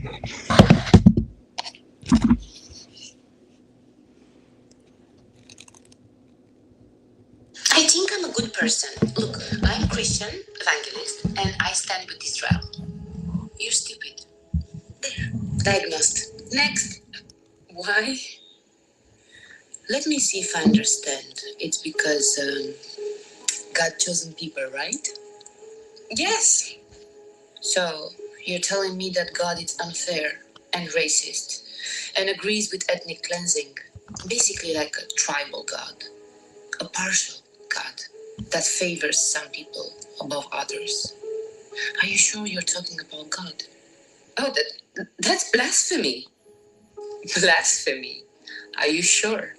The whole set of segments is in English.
I think I'm a good person. Look, I'm Christian, evangelist, and I stand with Israel. You're stupid. There. Diagnosed. Next. Why? Let me see if I understand. It's because God chosen people, right? Yes. So, you're telling me that God is unfair and racist and agrees with ethnic cleansing. Basically like a tribal God. A partial God that favors some people above others. Are you sure you're talking about God? Oh, that's blasphemy. Blasphemy. Are you sure?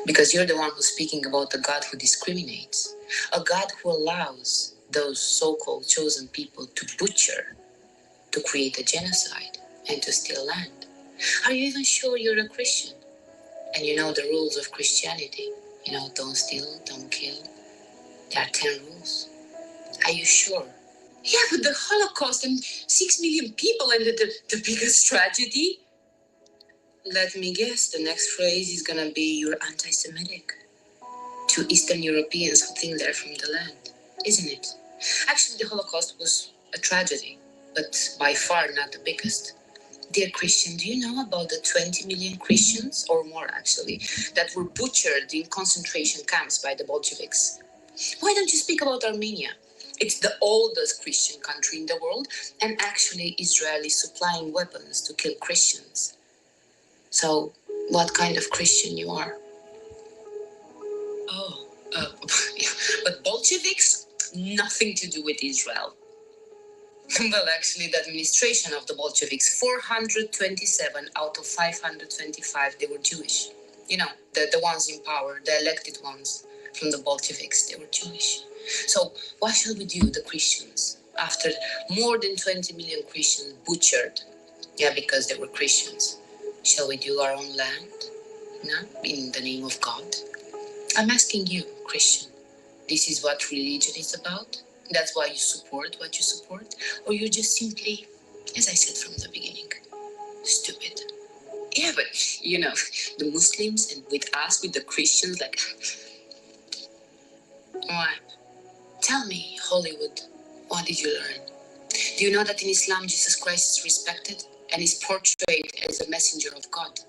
Because you're the one who's speaking about a God who discriminates. A God who allows those so-called chosen people to butcher, to create a genocide, and to steal land. Are you even sure you're a Christian? And you know the rules of Christianity. You know, don't steal, don't kill. There are 10 rules. Are you sure? Yeah, but the Holocaust and 6 million people and the biggest tragedy? Let me guess, the next phrase is gonna be you're anti-Semitic. To Eastern Europeans who think they're from the land, isn't it? Actually, the Holocaust was a tragedy, but by far not the biggest. Dear Christian, do you know about the 20 million Christians, or more actually, that were butchered in concentration camps by the Bolsheviks? Why don't you speak about Armenia? It's the oldest Christian country in the world, and actually Israel is supplying weapons to kill Christians. So, what kind of Christian you are? Oh, but Bolsheviks, nothing to do with Israel. Well, actually, the administration of the Bolsheviks, 427 out of 525, they were Jewish. You know, the ones in power, the elected ones from the Bolsheviks, they were Jewish. So, what shall we do, the Christians, after more than 20 million Christians butchered? Yeah, because they were Christians. Shall we do our own land? No? In the name of God? I'm asking you, Christian, this is what religion is about? That's why you support what you support? Or you're just simply, as I said from the beginning, stupid? Yeah, but, you know, the Muslims and with us, with the Christians, like... What? Tell me, Hollywood, what did you learn? Do you know that in Islam, Jesus Christ is respected and is portrayed as a messenger of God?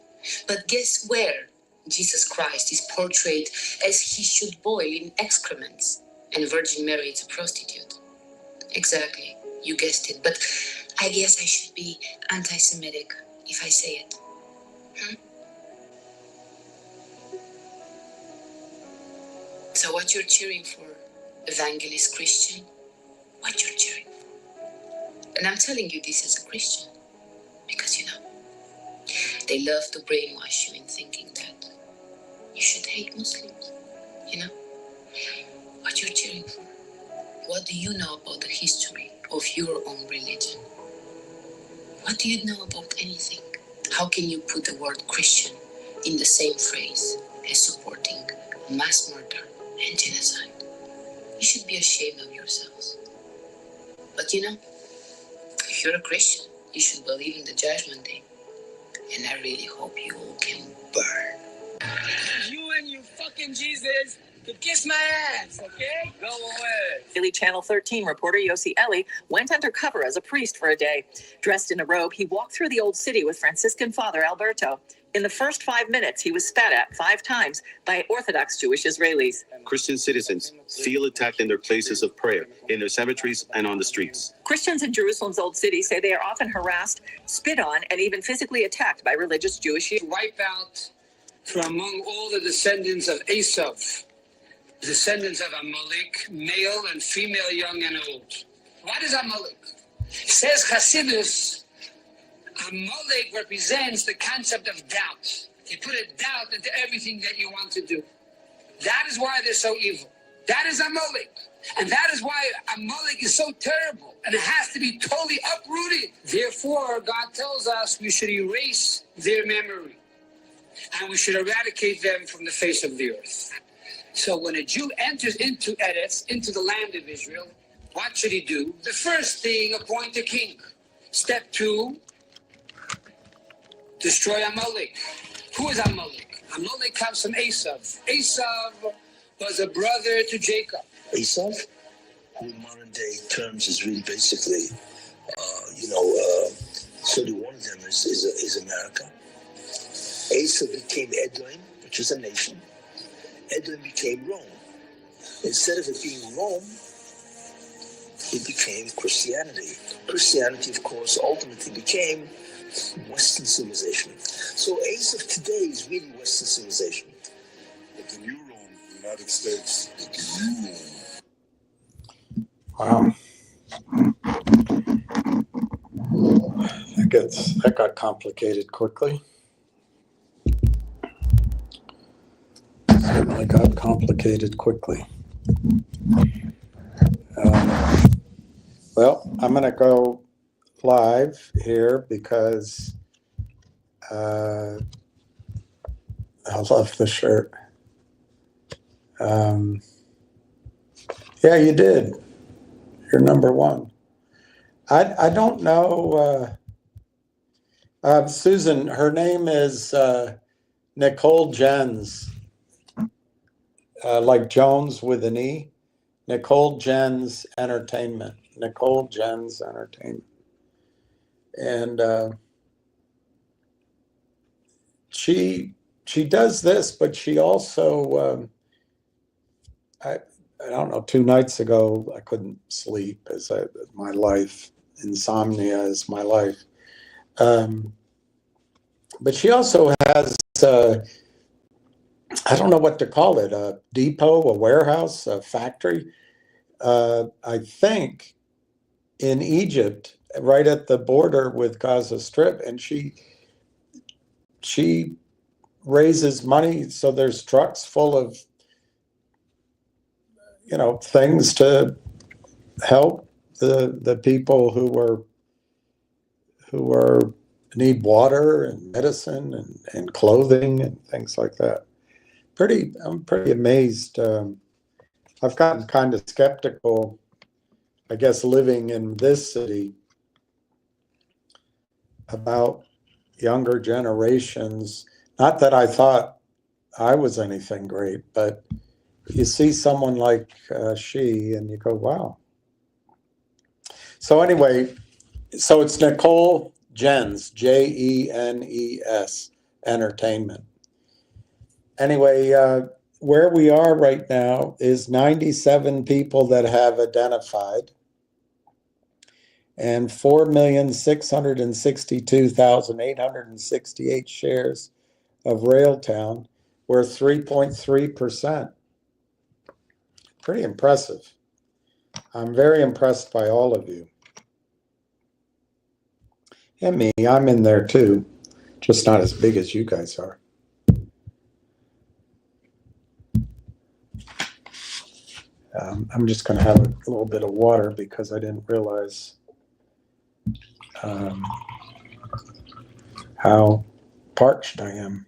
But guess where Jesus Christ is portrayed as he should boil in excrements, and Virgin Mary is a prostitute? Exactly, you guessed it. But I guess I should be anti-Semitic if I say it. So what you're cheering for, evangelist Christian? What you're cheering for? And I'm telling you this as a Christian, because you know, they love to brainwash you in thinking that you should hate Muslims, you know? What you're cheering for? What do you know about the history of your own religion? What do you know about anything? How can you put the word Christian in the same phrase as supporting mass murder and genocide? You should be ashamed of yourselves. But you know, if you're a Christian, you should believe in the judgment day. And I really hope you all can burn. You and your fucking Jesus could kiss my ass, okay? Go away. Daily Channel 13 reporter Yossi Eli went undercover as a priest for a day. Dressed in a robe, he walked through the old city with Franciscan Father Alberto. In the first 5 minutes, he was spat at 5 times by Orthodox Jewish Israelis. Christian citizens feel attacked in their places of prayer, in their cemeteries, and on the streets. Christians in Jerusalem's old city say they are often harassed, spit on, and even physically attacked by religious Jewish youth. Wipe out from among all the descendants of Esav, descendants of Amalek, male and female, young and old. What is Amalek? Says Hasidus, Amalek represents the concept of doubt. You put a doubt into everything that you want to do. That is why they're so evil. That is Amalek. And that is why Amalek is so terrible. And it has to be totally uprooted. Therefore, God tells us we should erase their memory. And we should eradicate them from the face of the earth. So when a Jew enters into Eretz, into the land of Israel, what should he do? The first thing, appoint a king. Step 2, destroy Amalek. Who is Amalek? Amalek comes from Esav. Esav was a brother to Jacob. Esav, who in modern day terms is really basically, 31 of them is America. Esav became Edom, which is a nation. Edom became Rome. Instead of it being Rome, it became Christianity. Christianity, of course, ultimately became Western civilization. So Esav today is really Western civilization. But the new Rome, the United States, is the new Rome. Wow. That got complicated quickly. Certainly got complicated quickly. Well, I'm going to go live here because I love the shirt. Yeah, you did. You're number one. I don't know. Susan, her name is Nicole Jens, like Jones with an E. Nicole Jens Entertainment. Nicole Jens Entertainment. And she does this, but she also, I don't know, 2 nights ago, I couldn't sleep as my life, insomnia is my life. But she also has, I don't know what to call it, a depot, a warehouse, a factory, I think in Egypt, right at the border with Gaza Strip. And she raises money. So there's trucks full of, things to help the people who need water and medicine and clothing and things like that. I'm pretty amazed. I've gotten kind of skeptical, I guess, living in this city about younger generations. Not that I thought I was anything great, but you see someone like she and you go, wow. So anyway, so it's Nicole Jens, Jens, Entertainment. Anyway, where we are right now is 97 people that have identified and 4,662,868 shares of Railtown, worth 3.3%. Pretty impressive. I'm very impressed by all of you. And me, I'm in there too, just not as big as you guys are. I'm just going to have a little bit of water because I didn't realize how parched I am.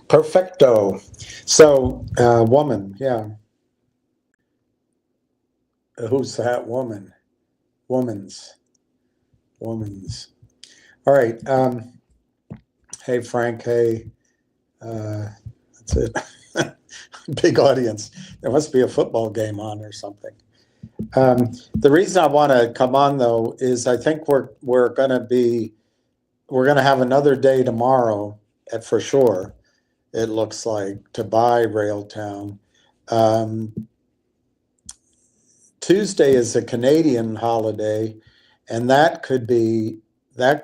Perfecto. So, woman, yeah. Who's that woman? Woman's. All right. Hey, Frank. Hey. That's it. Big audience. There must be a football game on or something. The reason I want to come on, though, is I think we're going to have another day tomorrow, for sure. It looks like, to buy Railtown. Tuesday is a Canadian holiday, and that could be it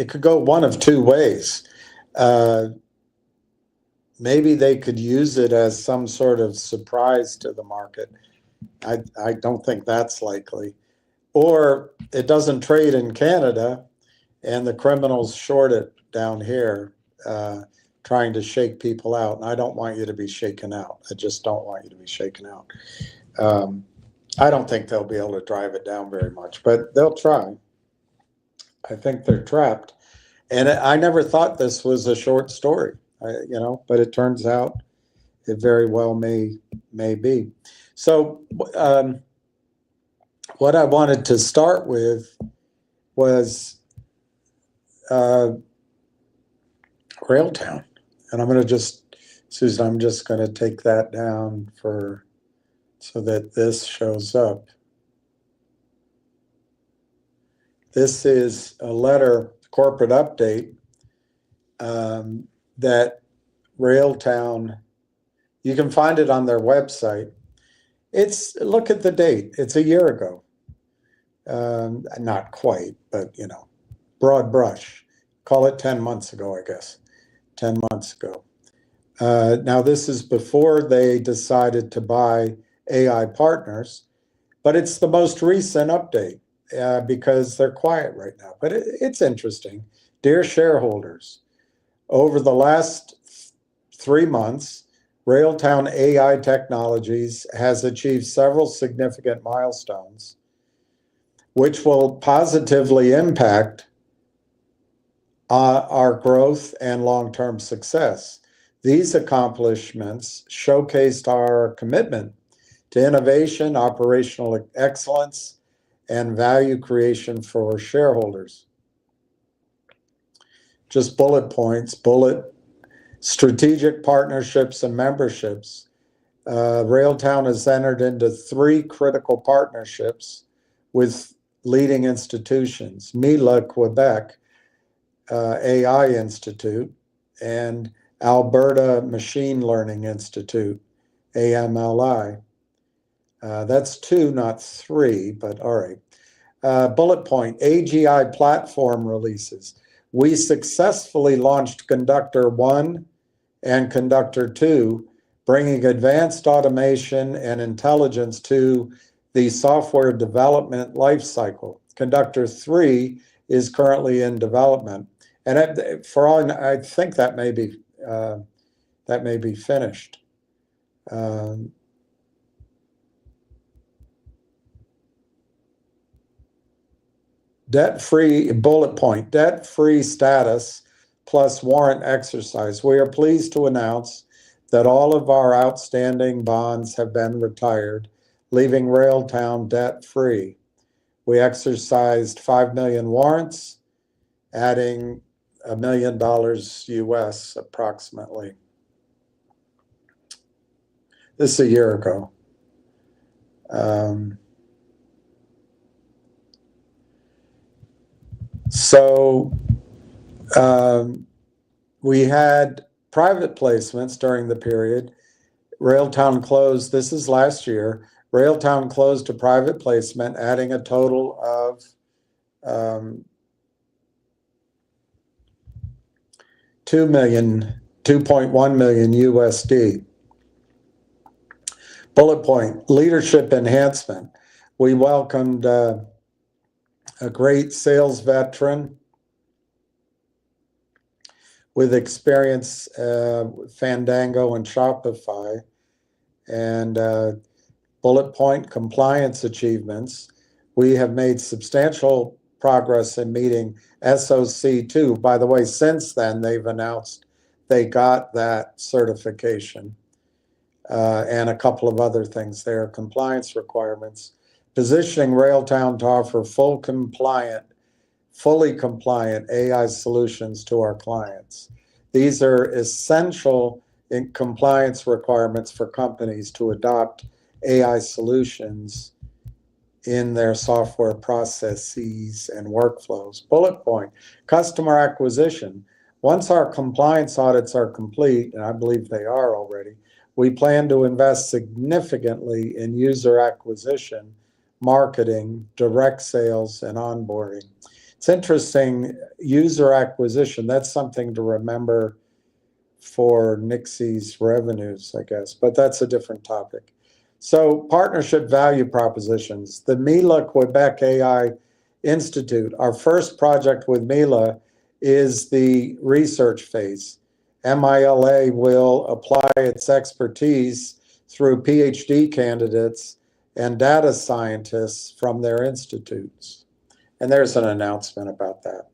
could go one of two ways. Maybe they could use it as some sort of surprise to the market. I don't think that's likely. Or it doesn't trade in Canada, and the criminals short it down here, trying to shake people out. And I don't want you to be shaken out. I just don't want you to be shaken out. I don't think they'll be able to drive it down very much, but they'll try. I think they're trapped. And I never thought this was a short story, but it turns out it very well may be. So what I wanted to start with was Railtown. And I'm going to just, Susan, I'm just going to take that down so that this shows up. This is a letter, corporate update, that Railtown, you can find it on their website. Look at the date. It's a year ago. Not quite, but broad brush. Call it 10 months ago, I guess. 10 months ago. Now, this is before they decided to buy AI Partners, but it's the most recent update because they're quiet right now. But it's interesting. Dear shareholders, over the last 3 months, Railtown AI Technologies has achieved several significant milestones, which will positively impact our growth and long-term success. These accomplishments showcased our commitment to innovation, operational excellence, and value creation for shareholders. Just bullet points, strategic partnerships and memberships. Railtown has entered into 3 critical partnerships with leading institutions, MILA Quebec AI Institute and Alberta Machine Learning Institute, AMLI. That's 2, not 3, but all right. Bullet point, AGI platform releases. We successfully launched Conductor 1 and Conductor 2, bringing advanced automation and intelligence to the software development lifecycle. Conductor 3 is currently in development, and I think that may be finished. Debt-free, bullet point, debt-free status plus warrant exercise. We are pleased to announce that all of our outstanding bonds have been retired, leaving Railtown debt-free. We exercised 5 million warrants, adding $1 million US approximately. This is a year ago. We had private placements during the period. Railtown closed, this is last year, Railtown closed a private placement, adding a total of $2.1 million USD. Bullet point, leadership enhancement. We welcomed a great sales veteran with experience, Fandango and Shopify, and bullet point, compliance achievements. We have made substantial progress in meeting SOC 2. By the way, since then, they've announced they got that certification and a couple of other things there, compliance requirements, positioning Railtown to offer fully compliant AI solutions to our clients. These are essential compliance requirements for companies to adopt AI solutions in their software processes and workflows. Bullet point, customer acquisition. Once our compliance audits are complete, and I believe they are already, we plan to invest significantly in user acquisition, marketing, direct sales, and onboarding. It's interesting, user acquisition, that's something to remember for Nixie's revenues, I guess, but that's a different topic. So partnership value propositions. The MILA Quebec AI Institute, our first project with MILA is the research phase. MILA will apply its expertise through PhD candidates and data scientists from their institutes. And there's an announcement about that.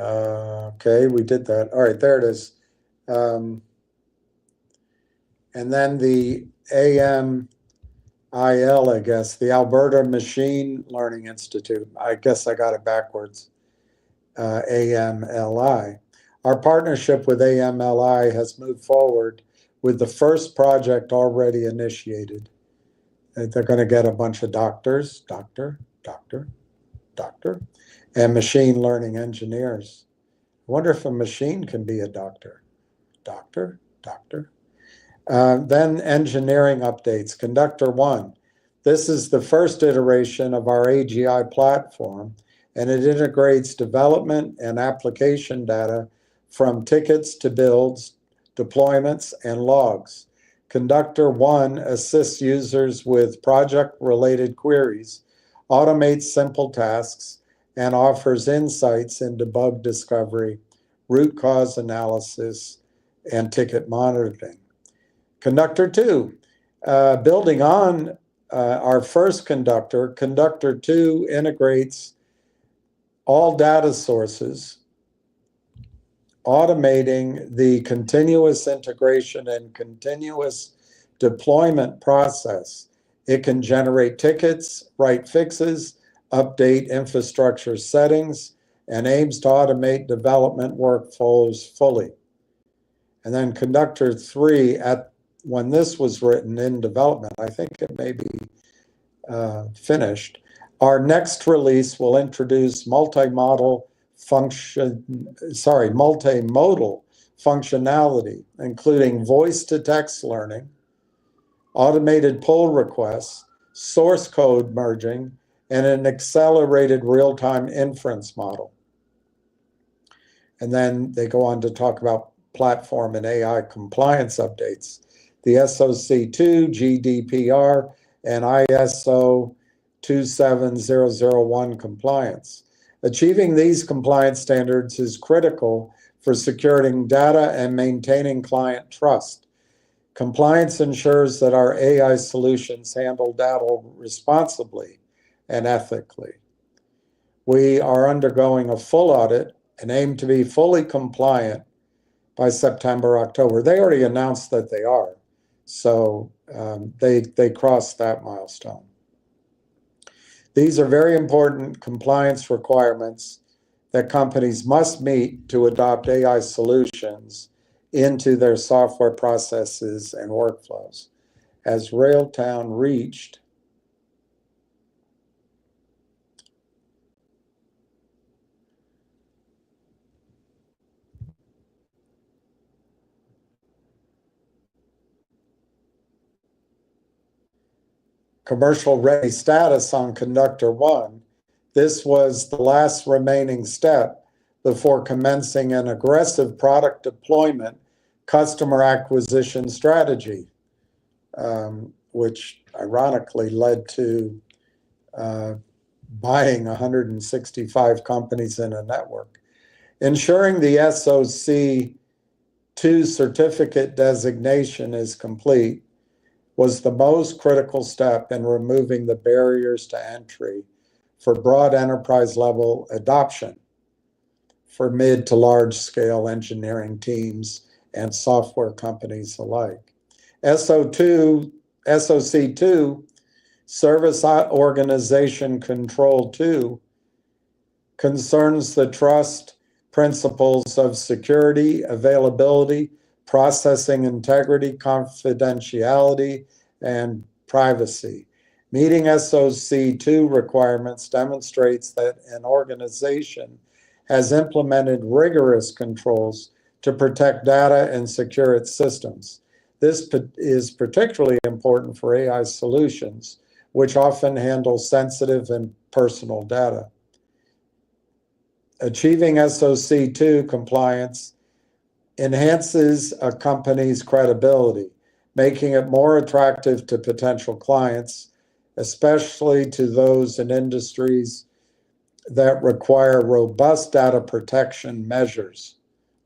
Okay, we did that. All right, there it is. And then the AMIL, I guess, the Alberta Machine Learning Institute. I guess I got it backwards. AMLI. Our partnership with AMLI has moved forward with the first project already initiated. They're going to get a bunch of doctors, doctor, and machine learning engineers. I wonder if a machine can be a doctor. Then engineering updates. Conductor 1. This is the first iteration of our AGI platform, and it integrates development and application data from tickets to builds, deployments, and logs. Conductor 1 assists users with project-related queries, automates simple tasks, and offers insights into bug discovery, root cause analysis, and ticket monitoring. Conductor 2, building on our first conductor, Conductor 2 integrates all data sources, automating the continuous integration and continuous deployment process. It can generate tickets, write fixes, update infrastructure settings, and aims to automate development workflows fully. And then Conductor 3, when this was written in development, I think it may be finished. Our next release will introduce multimodal functionality, including voice-to-text learning, automated pull requests, source code merging, and an accelerated real-time inference model. And then they go on to talk about platform and AI compliance updates, the SOC2, GDPR, and ISO 27001 compliance. Achieving these compliance standards is critical for securing data and maintaining client trust. Compliance ensures that our AI solutions handle data responsibly and ethically. We are undergoing a full audit and aim to be fully compliant by September, October. They already announced that they are, so they crossed that milestone. These are very important compliance requirements that companies must meet to adopt AI solutions into their software processes and workflows. As Railtown reached commercial ready status on Conductor 1, this was the last remaining step before commencing an aggressive product deployment customer acquisition strategy, which ironically led to buying 165 companies in a network. Ensuring the SOC2 certificate designation is complete was the most critical step in removing the barriers to entry for broad enterprise level adoption for mid to large scale engineering teams and software companies alike. SOC2, Service Organization Control 2, concerns the trust principles of security, availability, processing integrity, confidentiality, and privacy. Meeting SOC2 requirements demonstrates that an organization has implemented rigorous controls to protect data and secure its systems. This is particularly important for AI solutions, which often handle sensitive and personal data. Achieving SOC2 compliance enhances a company's credibility, making it more attractive to potential clients, especially to those in industries that require robust data protection measures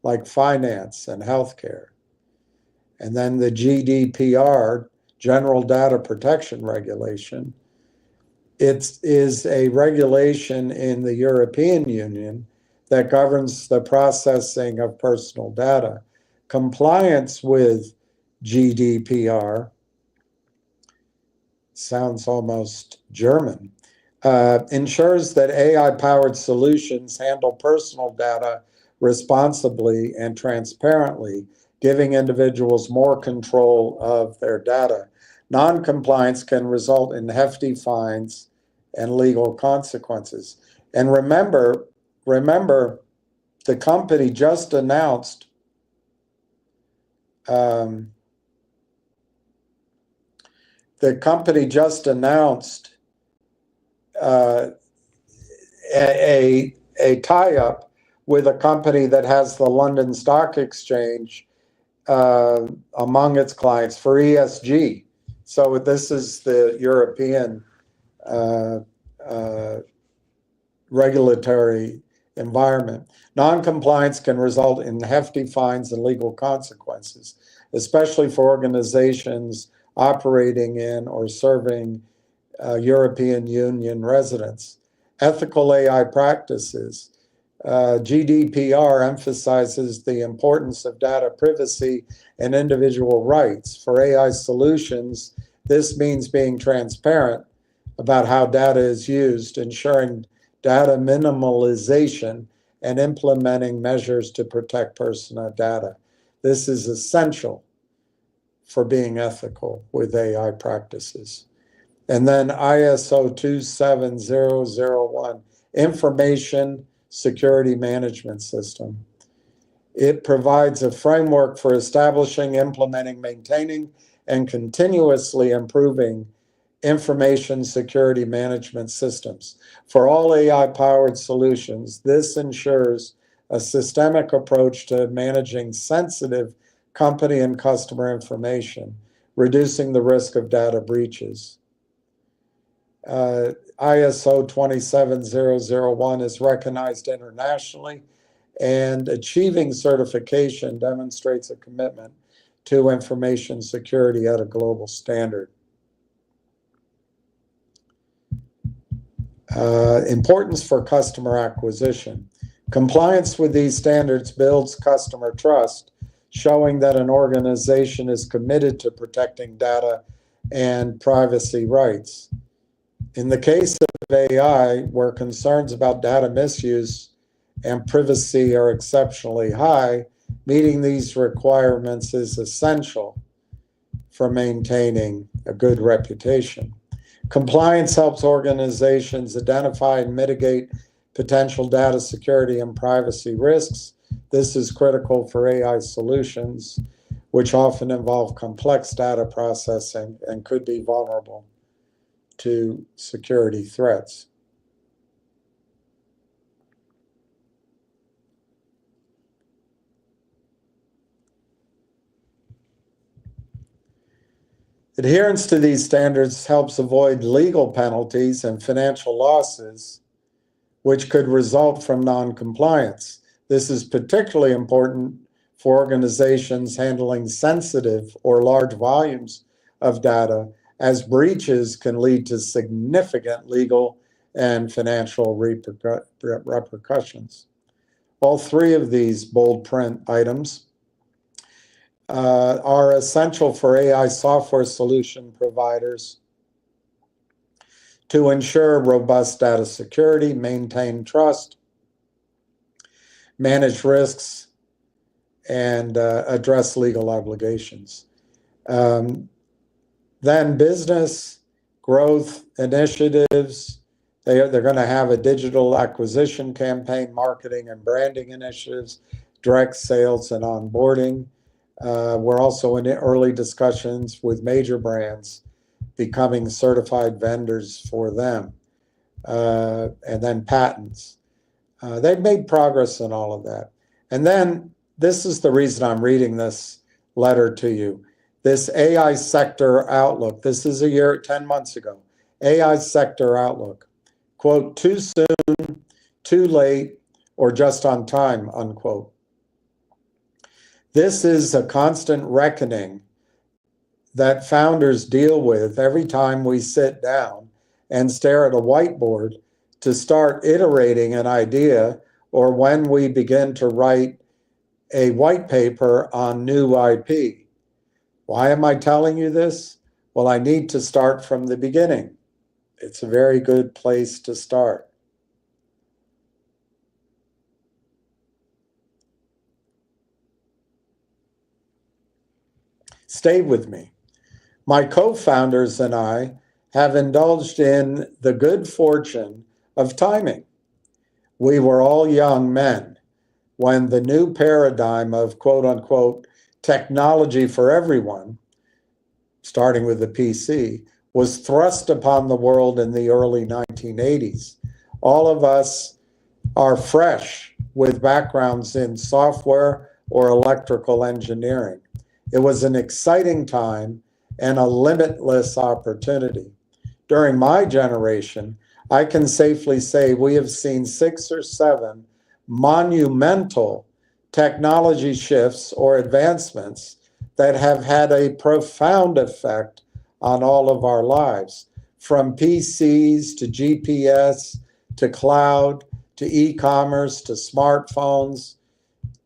like finance and healthcare. And then the GDPR, General Data Protection Regulation, it is a regulation in the European Union that governs the processing of personal data. Compliance with GDPR sounds almost German, ensures that AI-powered solutions handle personal data responsibly and transparently, giving individuals more control of their data. Non-compliance can result in hefty fines and legal consequences. And remember, the company just announced a tie-up with a company that has the London Stock Exchange among its clients for ESG. So this is the European regulatory environment. Non-compliance can result in hefty fines and legal consequences, especially for organizations operating in or serving European Union residents. Ethical AI practices. GDPR emphasizes the importance of data privacy and individual rights. For AI solutions, this means being transparent about how data is used, ensuring data minimalization, and implementing measures to protect personal data. This is essential for being ethical with AI practices. And then ISO 27001, Information Security Management System. It provides a framework for establishing, implementing, maintaining, and continuously improving information security management systems. For all AI-powered solutions, this ensures a systemic approach to managing sensitive company and customer information, reducing the risk of data breaches. ISO 27001 is recognized internationally, and achieving certification demonstrates a commitment to information security at a global standard. Importance for customer acquisition. Compliance with these standards builds customer trust, showing that an organization is committed to protecting data and privacy rights. In the case of AI, where concerns about data misuse and privacy are exceptionally high, meeting these requirements is essential for maintaining a good reputation. Compliance helps organizations identify and mitigate potential data security and privacy risks. This is critical for AI solutions, which often involve complex data processing and could be vulnerable to security threats. Adherence to these standards helps avoid legal penalties and financial losses, which could result from non-compliance. This is particularly important for organizations handling sensitive or large volumes of data, as breaches can lead to significant legal and financial repercussions. All three of these bold print items are essential for AI software solution providers to ensure robust data security, maintain trust, manage risks, and address legal obligations. Then business growth initiatives, they're going to have a digital acquisition campaign, marketing and branding initiatives, direct sales and onboarding. We're also in early discussions with major brands becoming certified vendors for them, and then patents. They've made progress in all of that. And then this is the reason I'm reading this letter to you. This AI sector outlook, this is 10 months ago. AI sector outlook. Quote, too soon too late, or just on time, unquote. This is a constant reckoning that founders deal with every time we sit down and stare at a whiteboard to start iterating an idea, or when we begin to write a white paper on new IP. Why am I telling you this? Well, I need to start from the beginning. It's a very good place to start. Stay with me. My co-founders and I have indulged in the good fortune of timing. We were all young men when the new paradigm of quote unquote technology for everyone, starting with the PC, was thrust upon the world in the early 1980s. All of us are fresh with backgrounds in software or electrical engineering. It was an exciting time and a limitless opportunity. During my generation, I can safely say we have seen 6 or 7 monumental technology shifts or advancements that have had a profound effect on all of our lives, from PCs to GPS to cloud to e-commerce to smartphones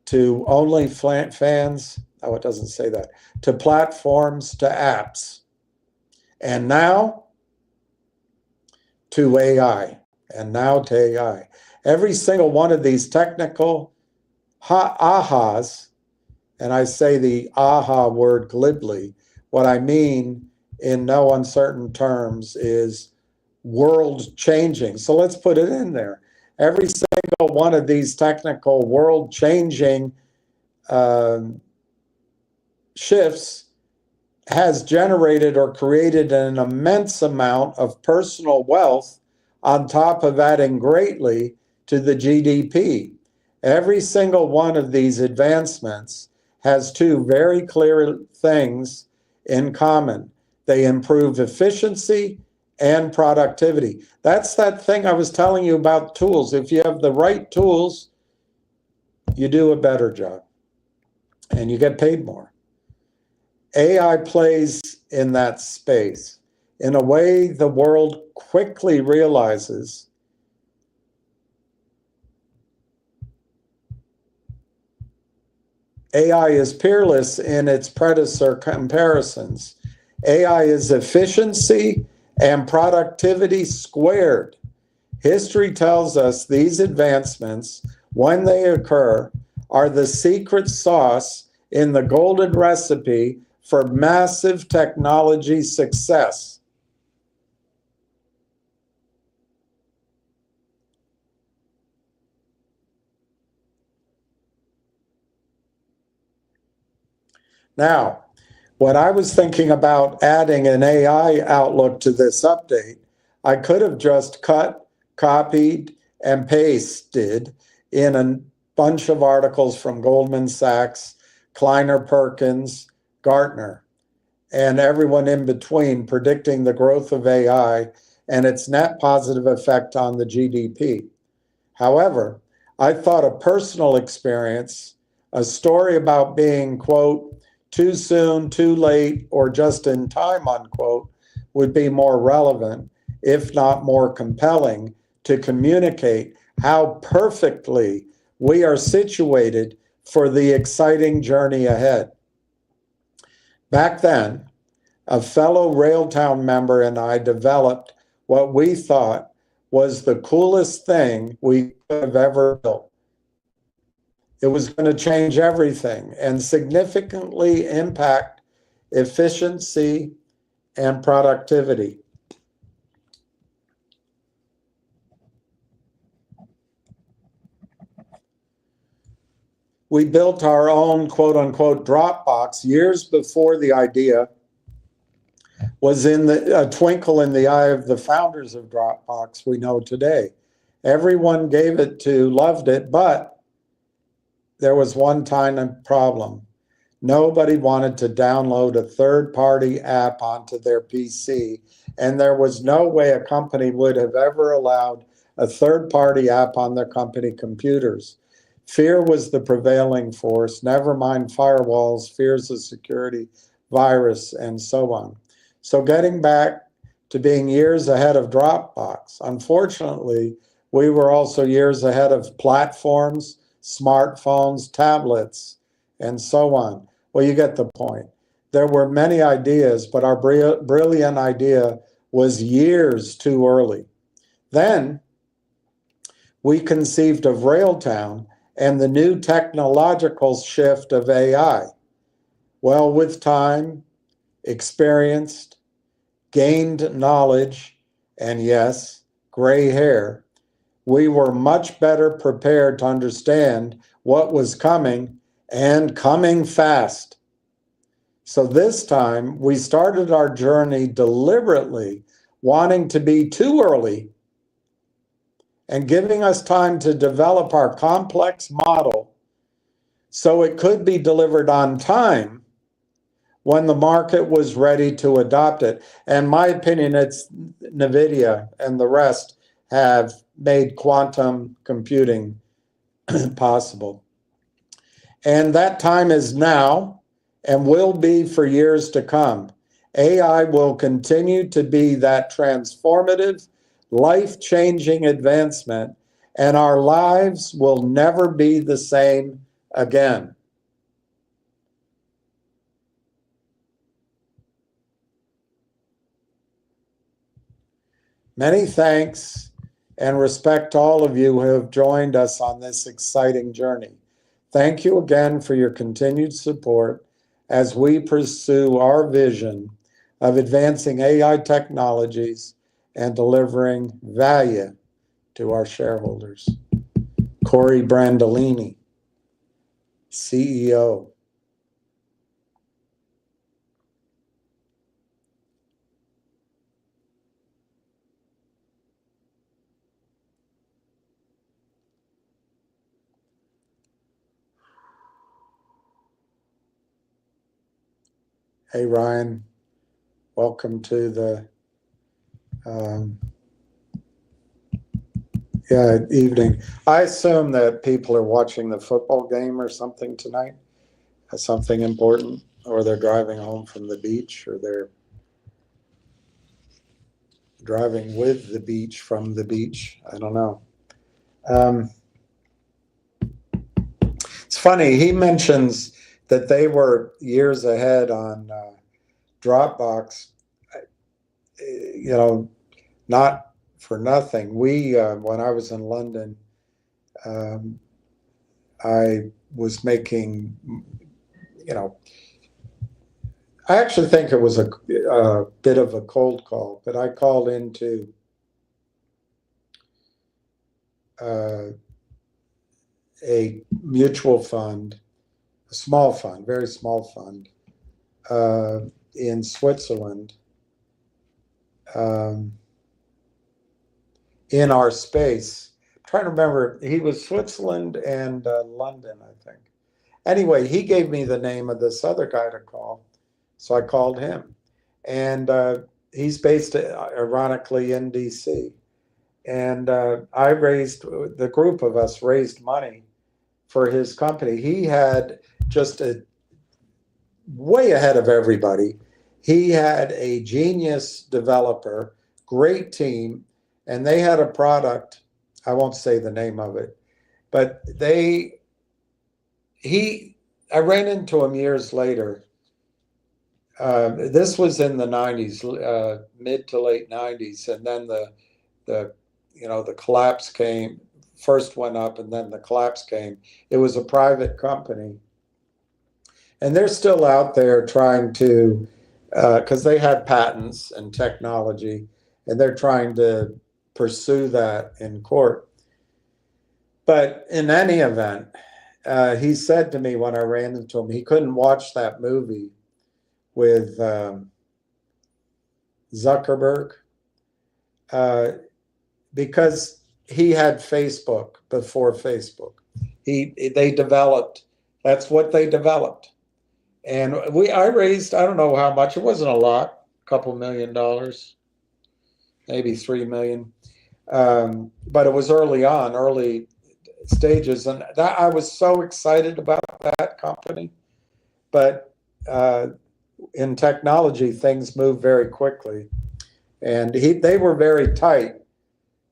to OnlyFans. Oh, it doesn't say that. To platforms to apps. And now to AI. And now to AI. Every single one of these technical ahas, and I say the aha word glibly, what I mean in no uncertain terms is world changing. So let's put it in there. Every single one of these technical world changing shifts has generated or created an immense amount of personal wealth on top of adding greatly to the GDP. Every single one of these advancements has 2 very clear things in common. They improve efficiency and productivity. That's that thing I was telling you about tools. If you have the right tools, you do a better job and you get paid more. AI plays in that space in a way the world quickly realizes. AI is peerless in its predecessor comparisons. AI is efficiency and productivity squared. History tells us these advancements, when they occur, are the secret sauce in the golden recipe for massive technology success. Now, when I was thinking about adding an AI outlook to this update, I could have just cut, copied, and pasted in a bunch of articles from Goldman Sachs, Kleiner Perkins, Gartner, and everyone in between predicting the growth of AI and its net positive effect on the GDP. However, I thought a personal experience, a story about being, quote, too soon, too late, or just in time, unquote, would be more relevant, if not more compelling, to communicate how perfectly we are situated for the exciting journey ahead. Back then, a fellow Railtown member and I developed what we thought was the coolest thing we could have ever built. It was going to change everything and significantly impact efficiency and productivity. We built our own quote unquote Dropbox years before the idea was in a twinkle in the eye of the founders of Dropbox we know today. Everyone gave it to, loved it, but there was one tiny problem. Nobody wanted to download a third-party app onto their PC, and there was no way a company would have ever allowed a third-party app on their company computers. Fear was the prevailing force, never mind firewalls, fears of security, virus, and so on. So getting back to being years ahead of Dropbox, unfortunately, we were also years ahead of platforms, smartphones, tablets, and so on. Well, you get the point. There were many ideas, but our brilliant idea was years too early. Then we conceived of Railtown and the new technological shift of AI. Well, with time, experienced, gained knowledge, and yes, gray hair, we were much better prepared to understand what was coming and coming fast. So this time we started our journey deliberately, wanting to be too early and giving us time to develop our complex model so it could be delivered on time when the market was ready to adopt it. And in my opinion, it's NVIDIA and the rest have made quantum computing possible. And that time is now and will be for years to come. AI will continue to be that transformative, life-changing advancement, and our lives will never be the same again. Many thanks and respect to all of you who have joined us on this exciting journey. Thank you again for your continued support as we pursue our vision of advancing AI technologies and delivering value to our shareholders. Corey Brandolini, CEO. Hey, Ryan, welcome to the evening. I assume that people are watching the football game or something tonight, something important, or they're driving home from the beach, or they're driving with the beach from the beach. I don't know. It's funny, he mentions that they were years ahead on Dropbox, not for nothing. We, when I was in London, I was making, I actually think it was a bit of a cold call, but I called into a mutual fund, a small fund, very small fund, in Switzerland, in our space. I'm trying to remember, he was Switzerland and London, I think. Anyway, he gave me the name of this other guy to call, so I called him. And he's based, ironically, in DC. And the group of us raised money for his company. He had just way ahead of everybody. He had a genius developer, great team, and they had a product. I won't say the name of it, but I ran into him years later. This was in the 90s, mid to late 90s, and then the collapse came. First went up, and then the collapse came. It was a private company, and they're still out there trying to, because they had patents and technology, and they're trying to pursue that in court. But in any event, he said to me when I ran into him, he couldn't watch that movie with Zuckerberg because he had Facebook before Facebook. They developed, that's what they developed. And I raised, I don't know how much, it wasn't a lot, a couple $1 million, maybe 3 million. But it was early stages, and that I was so excited about that company. But in technology, things move very quickly, and they were very tight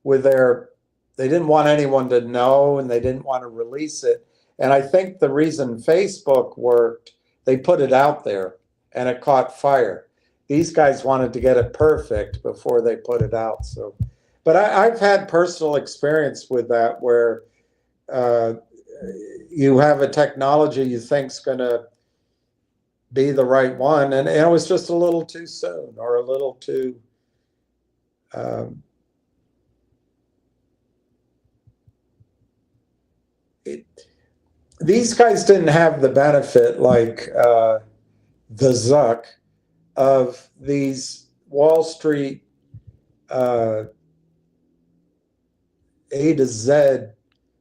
with they didn't want anyone to know, and they didn't want to release it. And I think the reason Facebook worked, they put it out there and it caught fire. These guys wanted to get it perfect before they put it out. So, but I've had personal experience with that where you have a technology you think's going to be the right one, and it was just a little too soon, or a little too these guys didn't have the benefit like the Zuck of these Wall Street A to Z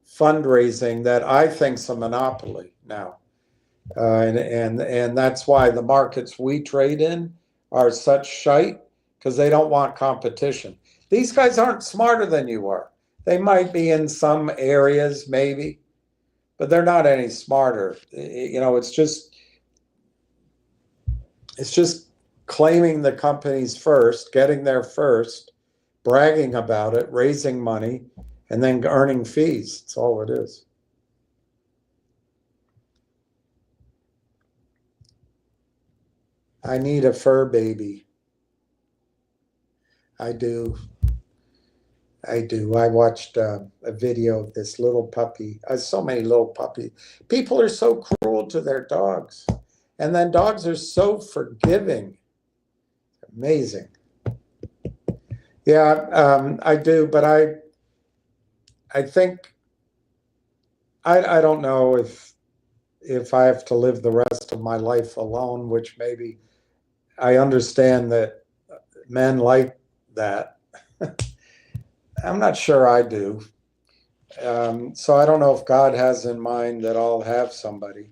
fundraising that I think's a monopoly now. And that's why the markets we trade in are such shite, because they don't want competition. These guys aren't smarter than you are. They might be in some areas, maybe, but they're not any smarter. You know, it's just claiming the companies first, getting there first, bragging about it, raising money, and then earning fees. That's all it is. I need a fur baby. I do. I watched a video of this little puppy. So many little puppies. People are so cruel to their dogs. And then dogs are so forgiving. Amazing. Yeah, I do. But I think, I don't know if I have to live the rest of my life alone, which maybe I understand that men like that. I'm not sure I do. So I don't know if God has in mind that I'll have somebody.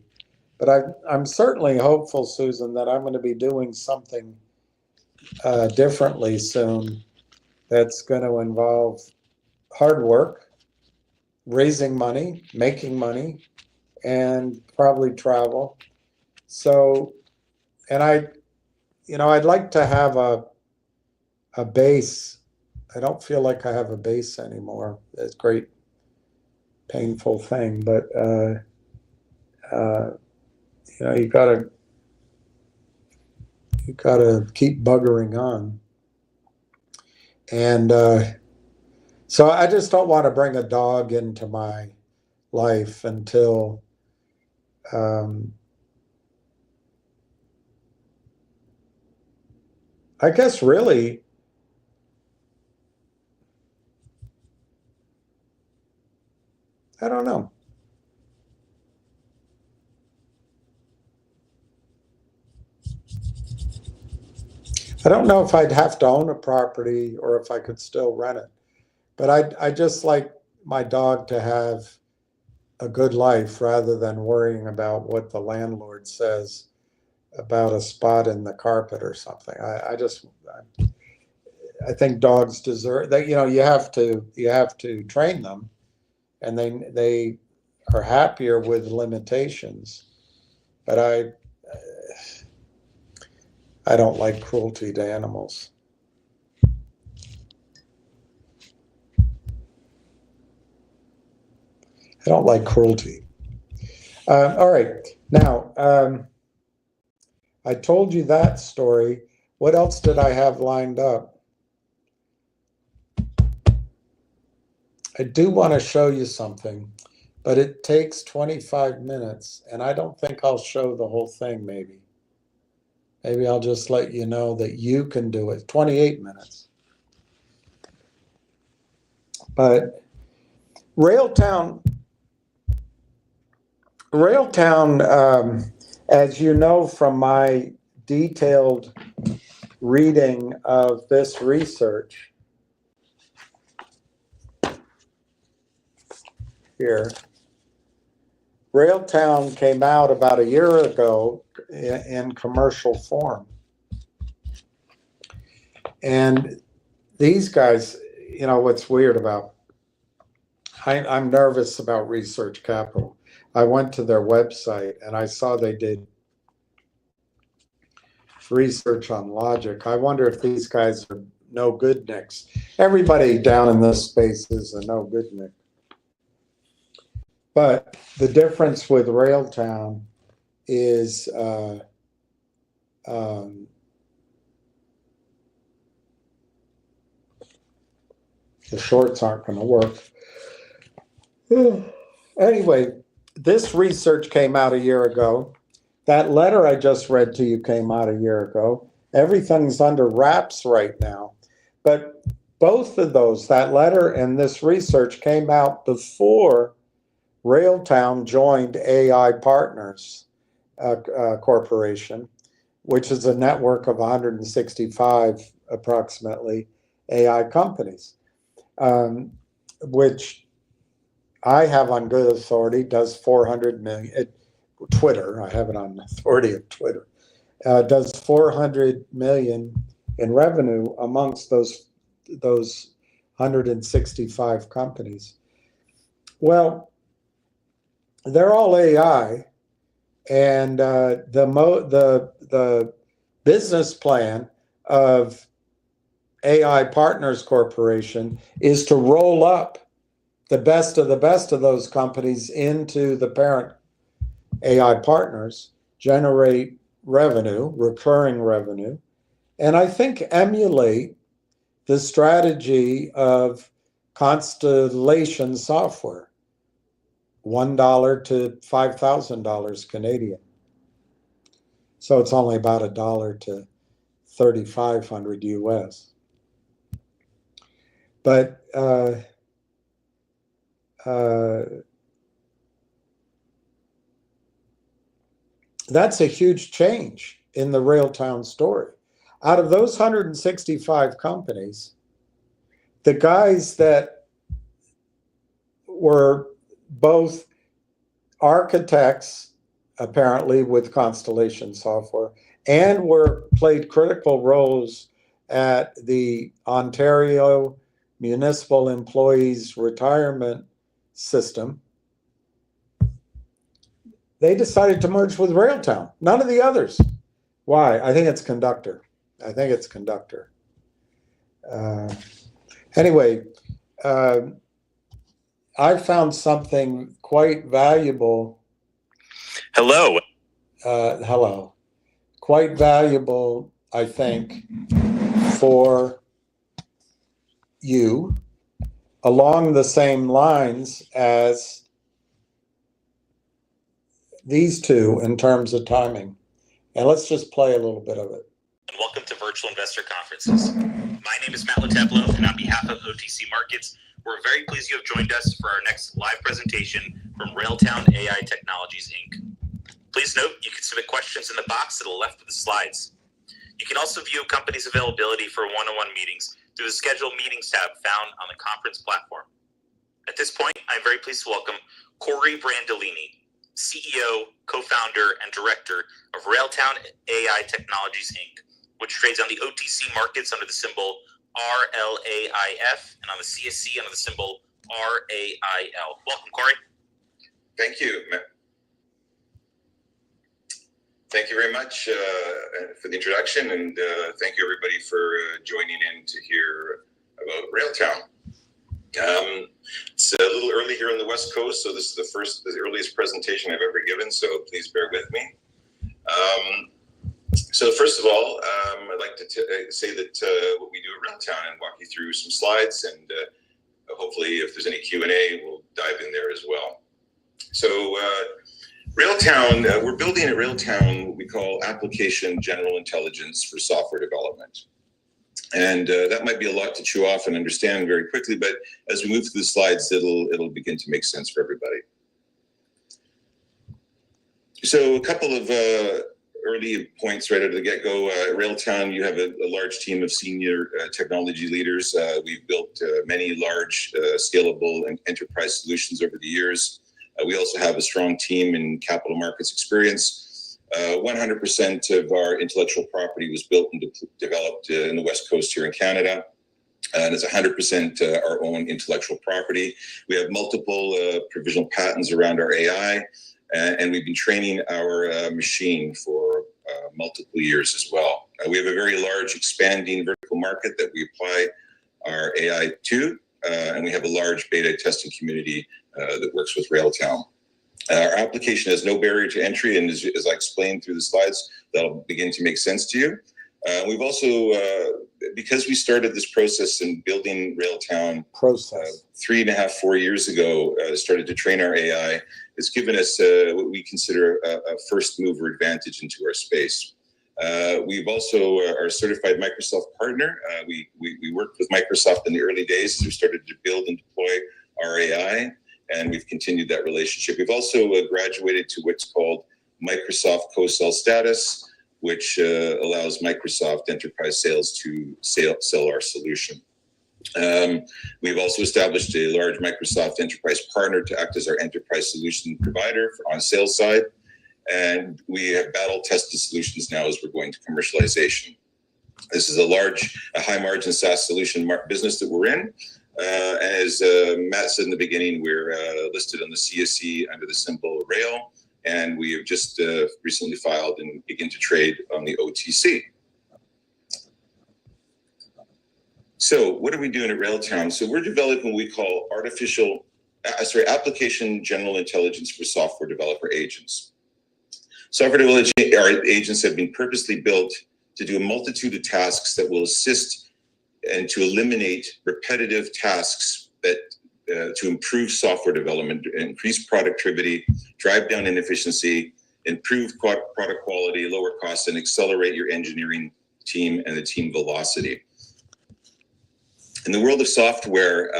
But I'm certainly hopeful, Susan, that I'm going to be doing something differently soon that's going to involve hard work, raising money, making money, and probably travel. So, and I'd like to have a base. I don't feel like I have a base anymore. It's a great painful thing, but you gotta keep buggering on. And so I just don't want to bring a dog into my life until I guess really I don't know. I don't know if I'd have to own a property or if I could still rent it. But I just like my dog to have a good life rather than worrying about what the landlord says about a spot in the carpet or something. I think dogs deserve that. You have to train them, and they are happier with limitations. But I don't like cruelty to animals. I don't like cruelty. All right. Now, I told you that story. What else did I have lined up? I do want to show you something, but it takes 25 minutes, and I don't think I'll show the whole thing, maybe. Maybe I'll just let you know that you can do it. 28 minutes. But Railtown, as you know from my detailed reading of this research here, Railtown came out about a year ago in commercial form. And these guys, you know, what's weird about, I'm nervous about Research Capital. I went to their website and I saw they did research on logic. I wonder if these guys are no good nicks. Everybody down in this space is a no good nick. But the difference with Railtown is the shorts aren't going to work. Anyway, this research came out a year ago. That letter I just read to you came out a year ago. Everything's under wraps right now. But both of those, that letter and this research, came out before Railtown joined AI Partners Corporation, which is a network of 165 approximately AI companies, which I have on good authority does 400 million. Twitter, I have it on authority of Twitter, does 400 million in revenue amongst those 165 companies. Well, they're all AI, and the business plan of AI Partners Corporation is to roll up the best of those companies into the parent AI Partners, generate revenue, recurring revenue, and I think emulate the strategy of Constellation Software, $1 to $5,000 Canadian. So it's only about $1 to $3,500 US. But that's a huge change in the Railtown story. Out of those 165 companies, the guys that were both architects, apparently with Constellation Software, and played critical roles at the Ontario Municipal Employees Retirement System, they decided to merge with Railtown. None of the others. Why? I think it's Conductor. Anyway, I found something quite valuable. Hello. Hello. Quite valuable, I think, for you, along the same lines as these two in terms of timing. And let's just play a little bit of it. And welcome to Virtual Investor Conferences. My name is Matt Lateplo, and on behalf of OTC Markets, we're very pleased you have joined us for our next live presentation from Railtown AI Technologies, Inc. Please note you can submit questions in the box to the left of the slides. You can also view a company's availability for one-on-one meetings through the Schedule Meetings tab found on the conference platform. At this point, I'm very pleased to welcome Corey Brandolini, CEO, co-founder, and director of Railtown AI Technologies, Inc., which trades on the OTC markets under the symbol RLAIF and on the CSC under the symbol RAIL. Welcome, Corey. Thank you. Thank you very much for the introduction, and thank you everybody for joining in to hear about Railtown. It's a little early here on the West Coast, so this is the earliest presentation I've ever given, so please bear with me. So first of all, I'd like to say that what we do at Railtown and walk you through some slides, and hopefully if there's any Q&A, we'll dive in there as well. So Railtown, we're building at Railtown what we call application general intelligence for software development. And that might be a lot to chew off and understand very quickly, but as we move through the slides, it'll begin to make sense for everybody. So a couple of early points right out of the get-go. At Railtown, you have a large team of senior technology leaders. We've built many large, scalable and enterprise solutions over the years. We also have a strong team in capital markets experience. 100% of our intellectual property was built and developed in the West Coast here in Canada. And it's 100% our own intellectual property. We have multiple provisional patents around our AI, and we've been training our machine for multiple years as well. We have a very large expanding vertical market that we apply our AI to, and we have a large beta testing community that works with Railtown. Our application has no barrier to entry, and as I explained through the slides, that'll begin to make sense to you. We've also, because we started this process in building Railtown 3.5, 4 years ago, started to train our AI, it's given us what we consider a first mover advantage into our space. We've also are a certified Microsoft partner. We worked with Microsoft in the early days as we started to build and deploy our AI, and we've continued that relationship. We've also graduated to what's called Microsoft co-sell status, which allows Microsoft enterprise sales to sell our solution. We've also established a large Microsoft enterprise partner to act as our enterprise solution provider on sales side. And we have battle tested solutions now as we're going to commercialization. This is a high margin SaaS solution business that we're in. As Matt said in the beginning, we're listed on the CSE under the symbol RAIL, and we have just recently filed and begin to trade on the OTC. So what are we doing at Railtown? So we're developing what we call application general intelligence for software developer agents. Software developer agents have been purposely built to do a multitude of tasks that will assist and to eliminate repetitive tasks that to improve software development, increase productivity, drive down inefficiency, improve product quality, lower costs, and accelerate your engineering team and the team velocity. In the world of software,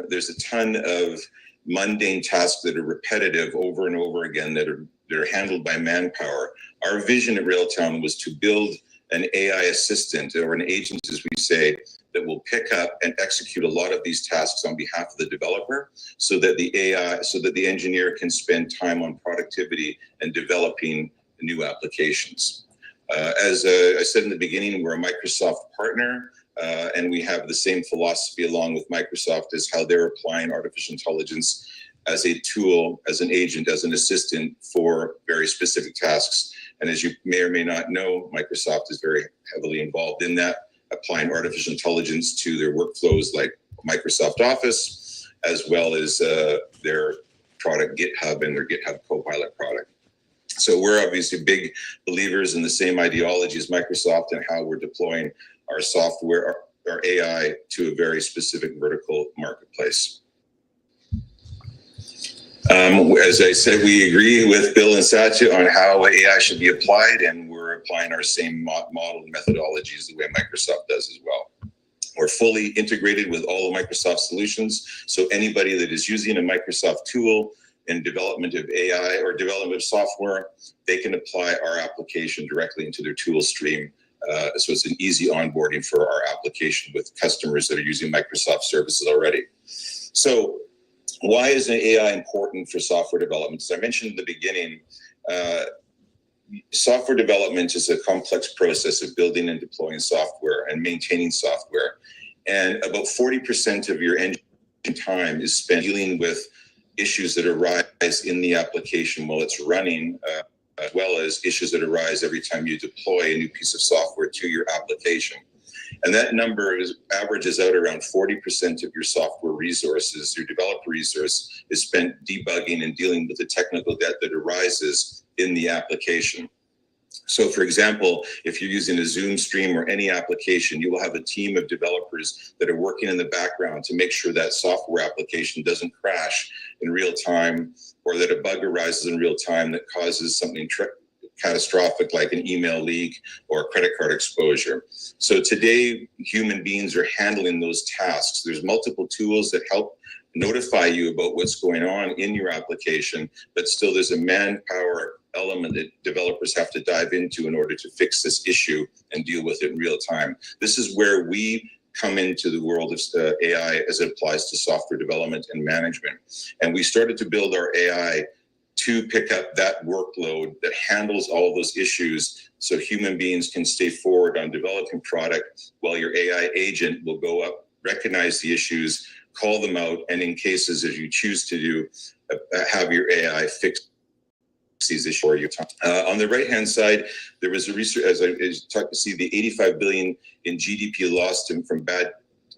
there's a ton of mundane tasks that are repetitive over and over again that are handled by manpower. Our vision at Railtown was to build an AI assistant, or an agent, as we say, that will pick up and execute a lot of these tasks on behalf of the developer, so that the engineer can spend time on productivity and developing new applications. As I said in the beginning, we're a Microsoft partner, and we have the same philosophy along with Microsoft as how they're applying artificial intelligence as a tool, as an agent, as an assistant for very specific tasks. And as you may or may not know, Microsoft is very heavily involved in that, applying artificial intelligence to their workflows like Microsoft Office, as well as their product GitHub and their GitHub Copilot product. So we're obviously big believers in the same ideology as Microsoft and how we're deploying our software, our AI, to a very specific vertical marketplace. As I said, we agree with Bill and Satya on how AI should be applied, and we're applying our same model and methodologies the way Microsoft does as well. We're fully integrated with all of Microsoft solutions, so anybody that is using a Microsoft tool in development of AI or development of software, they can apply our application directly into their tool stream. So it's an easy onboarding for our application with customers that are using Microsoft services already. So why is AI important for software development? As I mentioned in the beginning, software development is a complex process of building and deploying software and maintaining software. And about 40% of your engineering time is spent dealing with issues that arise in the application while it's running, as well as issues that arise every time you deploy a new piece of software to your application. And that number averages out around 40% of your software resources, your developer resource, is spent debugging and dealing with the technical debt that arises in the application. So for example, if you're using a Zoom stream or any application, you will have a team of developers that are working in the background to make sure that software application doesn't crash in real time, or that a bug arises in real time that causes something catastrophic like an email leak or a credit card exposure. So today, human beings are handling those tasks. There's multiple tools that help notify you about what's going on in your application, but still there's a manpower element that developers have to dive into in order to fix this issue and deal with it in real time. This is where we come into the world of AI as it applies to software development and management. And we started to build our AI to pick up that workload that handles all those issues, so human beings can stay forward on developing product while your AI agent will go up recognize the issues, call them out, and in cases, as you choose to do, have your AI fix these issues for you. On the right-hand side, there was a research, as I talked to see, the 85 billion in GDP lost from bad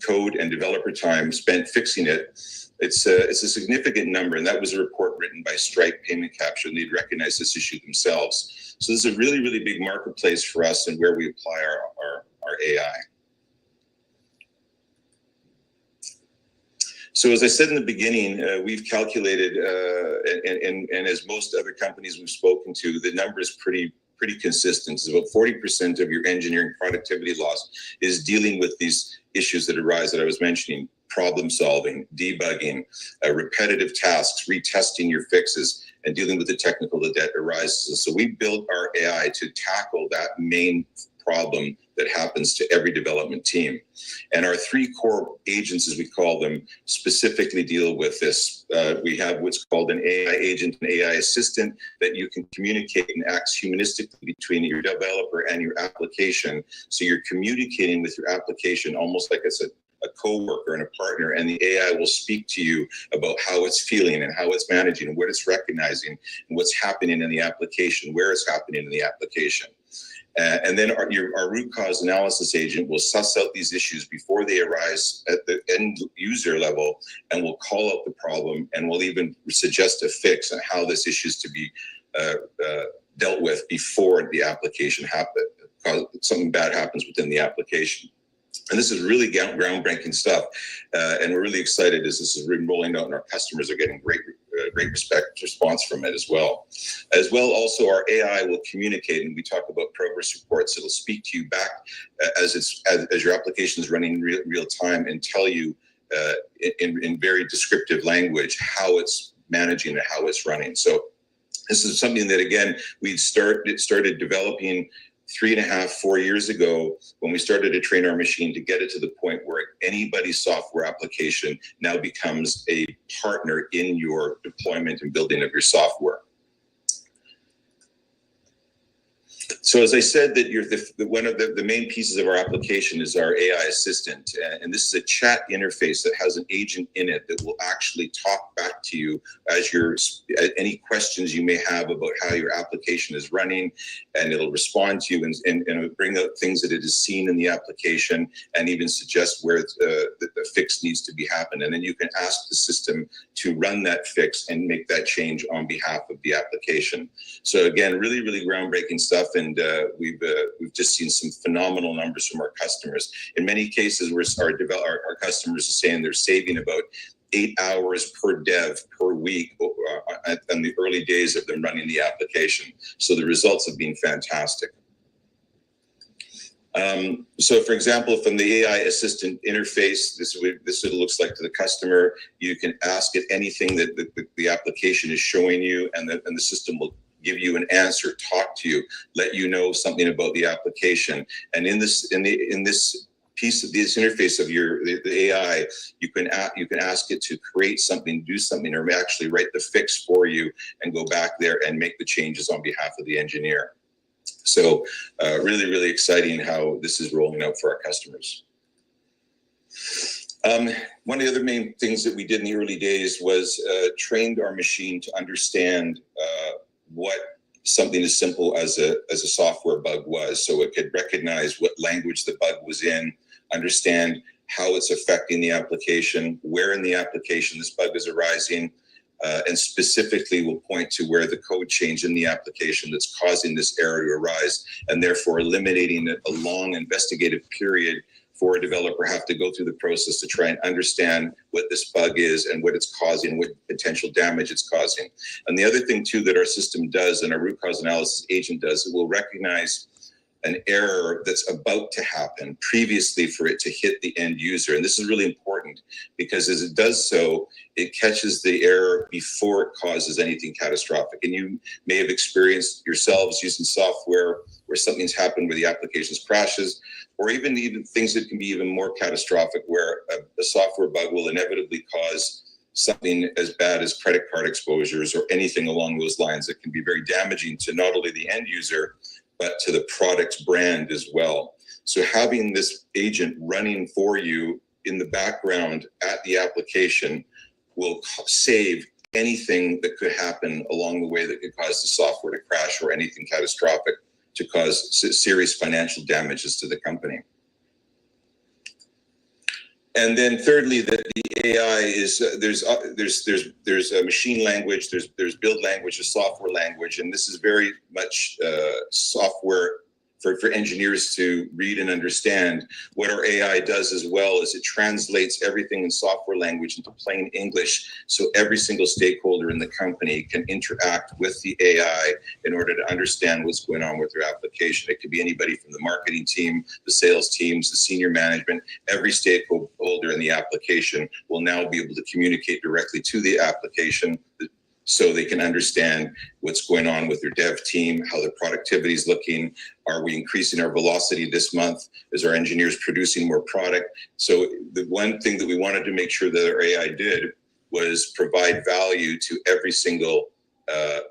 code and developer time spent fixing it. It's a significant number, and that was a report written by Stripe Payment Capture, and they'd recognize this issue themselves. So this is a really, really big marketplace for us and where we apply our AI. So as I said in the beginning, we've calculated, and as most other companies we've spoken to, the number is pretty consistent. It's about 40% of your engineering productivity loss is dealing with these issues that arise that I was mentioning: problem solving, debugging, repetitive tasks, retesting your fixes, and dealing with the technical that arises. So we built our AI to tackle that main problem that happens to every development team. And our three core agents, as we call them, specifically deal with this. We have what's called an AI agent, an AI assistant, that you can communicate and act humanistically between your developer and your application. So you're communicating with your application almost like it's a co-worker and a partner, and the AI will speak to you about how it's feeling and how it's managing and what it's recognizing and what's happening in the application, where it's happening in the application. And then our root cause analysis agent will suss out these issues before they arise at the end user level, and will call out the problem, and will even suggest a fix on how this issue is to be dealt with before the application happens. Something bad happens within the application. And this is really groundbreaking stuff, and we're really excited as this is rolling out, and our customers are getting great response from it as well. Also, our AI will communicate, and we talk about progress reports. It'll speak to you back as your application is running real time, and tell you in very descriptive language how it's managing and how it's running. So this is something that, again, we started developing 3.5-4 years ago, when we started to train our machine to get it to the point where anybody's software application now becomes a partner in your deployment and building of your software. So as I said, that one of the main pieces of our application is our AI assistant, and this is a chat interface that has an agent in it that will actually talk back to you as any questions you may have about how your application is running, and it'll respond to you and it'll bring out things that it has seen in the application, and even suggest where the fix needs to be happened. And then you can ask the system to run that fix and make that change on behalf of the application. So again, really, really groundbreaking stuff. And we've just seen some phenomenal numbers from our customers. In many cases, our customers are saying they're saving about 8 hours per dev per week in the early days of them running the application. So the results have been fantastic. So for example, from the AI assistant interface, this is what it looks like to the customer. You can ask it anything that the application is showing you, and the system will give you an answer, talk to you, let you know something about the application. And in this piece of this interface of the AI, you can ask it to create something, do something, or actually write the fix for you and go back there and make the changes on behalf of the engineer. So really, really exciting how this is rolling out for our customers. One of the other main things that we did in the early days was trained our machine to understand what something as simple as a software bug was. So it could recognize what language the bug was in, understand how it's affecting the application, where in the application this bug is arising, and specifically will point to where the code change in the application that's causing this error to arise, and therefore eliminating a long investigative period for a developer have to go through the process to try and understand what this bug is and what it's causing, what potential damage it's causing. And the other thing too that our system does, and our root cause analysis agent does, it will recognize an error that's about to happen previously for it to hit the end user. And this is really important because as it does so, it catches the error before it causes anything catastrophic. And you may have experienced yourselves using software where something's happened where the application crashes, or even things that can be even more catastrophic where a software bug will inevitably cause something as bad as credit card exposures or anything along those lines that can be very damaging to not only the end user, but to the product's brand as well. So having this agent running for you in the background at the application will save anything that could happen along the way that could cause the software to crash or anything catastrophic to cause serious financial damages to the company. And then thirdly, that the AI is there's a machine language, there's build language, there's software language, and this is very much software for engineers to read and understand. What our AI does as well is it translates everything in software language into plain English, so every single stakeholder in the company can interact with the AI in order to understand what's going on with their application. It could be anybody from the marketing team, the sales teams, the senior management. Every stakeholder in the application will now be able to communicate directly to the application, so they can understand what's going on with their dev team, how their productivity is looking. Are we increasing our velocity this month? Is our engineers producing more product? So the one thing that we wanted to make sure that our AI did was provide value to every single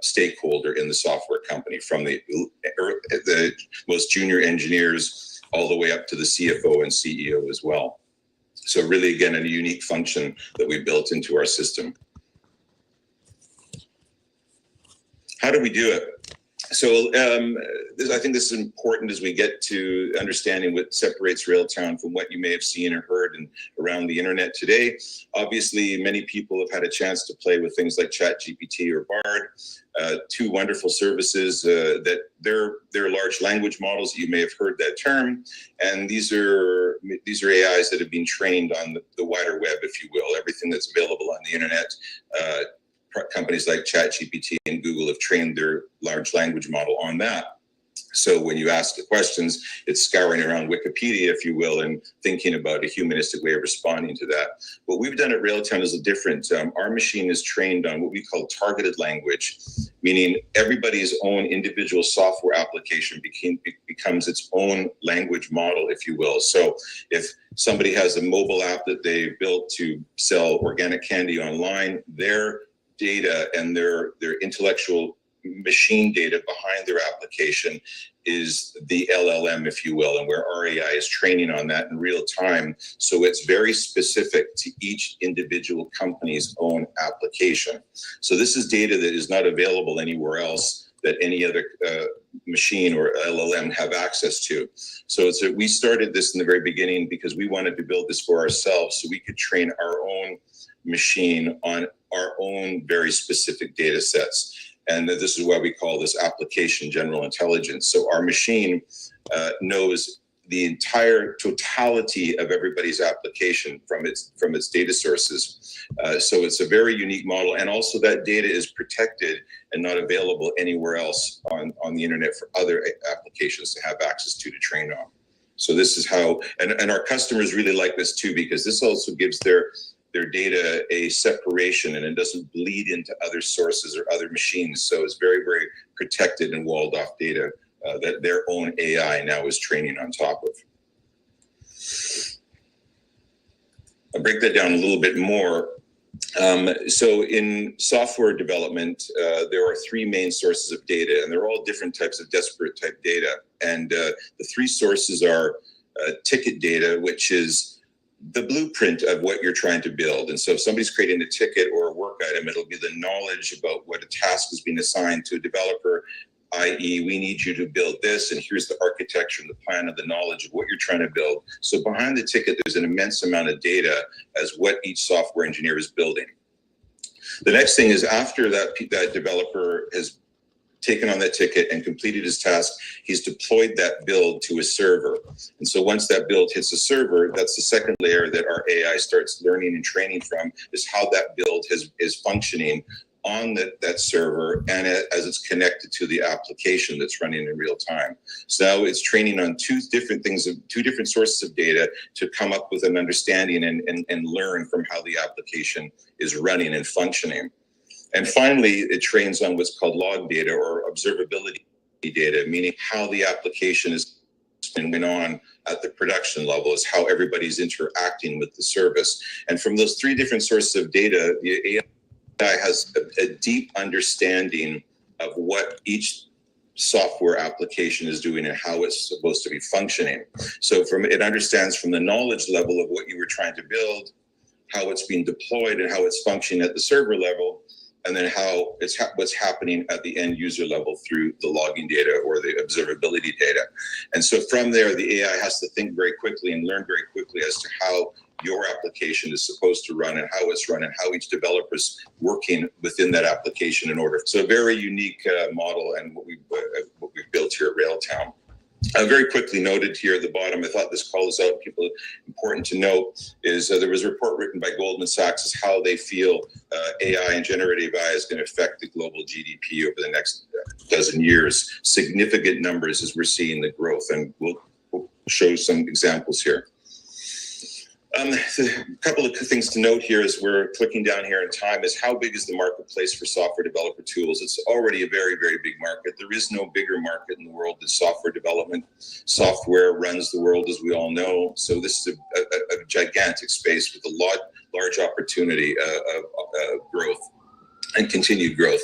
stakeholder in the software company, from the most junior engineers all the way up to the CFO and CEO as well. So really, again, a unique function that we built into our system. How do we do it? So I think this is important as we get to understanding what separates Railtown from what you may have seen or heard and around the internet today. Obviously, many people have had a chance to play with things like ChatGPT or Bard, two wonderful services that they're large language models. You may have heard that term, and these are AIs that have been trained on the wider web, if you will, everything that's available on the internet. Companies like ChatGPT and Google have trained their large language model on that. So when you ask the questions, it's scouring around Wikipedia, if you will, and thinking about a humanistic way of responding to that. What we've done at Railtown is a different. Our machine is trained on what we call targeted language, meaning everybody's own individual software application becomes its own language model, if you will. So if somebody has a mobile app that they built to sell organic candy online, their data and their intellectual machine data behind their application is the LLM, if you will, and where our AI is training on that in real time. So it's very specific to each individual company's own application. So this is data that is not available anywhere else that any other machine or LLM have access to. So we started this in the very beginning because we wanted to build this for ourselves so we could train our own machine on our own very specific data sets. And this is why we call this application general intelligence. So our machine knows the entire totality of everybody's application from its data sources. So it's a very unique model. And also that data is protected and not available anywhere else on the internet for other applications to have access to train on. So this is how, and our customers really like this too, because this also gives their data a separation and it doesn't bleed into other sources or other machines. So it's very, very protected and walled off data that their own AI now is training on top of. I'll break that down a little bit more. So in software development, there are three main sources of data, and they're all different types of disparate type data. And the three sources are ticket data, which is the blueprint of what you're trying to build. And so if somebody's creating a ticket or a work item, it'll be the knowledge about what a task is being assigned to a developer, i.e. we need you to build this, and here's the architecture and the plan and the knowledge of what you're trying to build. So behind the ticket, there's an immense amount of data as what each software engineer is building. The next thing is after that developer has taken on that ticket and completed his task, he's deployed that build to a server. And so once that build hits a server, that's the second layer that our AI starts learning and training from, is how that build is functioning on that server and as it's connected to the application that's running in real time. So now it's training on two different sources of data to come up with an understanding and learn from how the application is running and functioning. And finally, it trains on what's called log data or observability data, meaning how the application is going on at the production level, is how everybody's interacting with the service. And from those three different sources of data, the AI has a deep understanding of what each software application is doing and how it's supposed to be functioning. So it understands from the knowledge level of what you were trying to build, how it's being deployed and how it's functioning at the server level, and then how it's what's happening at the end user level through the logging data or the observability data. And so from there, the AI has to think very quickly and learn very quickly as to how your application is supposed to run and how it's run and how each developer is working within that application in order. So a very unique model and what we've built here at Railtown. Very quickly noted here at the bottom, I thought this calls out people important to note, is there was a report written by Goldman Sachs as how they feel AI and generative AI is going to affect the global GDP over the next dozen years. Significant numbers as we're seeing the growth, and we'll show some examples here. A couple of things to note here as we're clicking down here in time is how big is the marketplace for software developer tools? It's already a very, very big market. There is no bigger market in the world than software development. Software runs the world, as we all know. So this is a gigantic space with a large opportunity of growth and continued growth.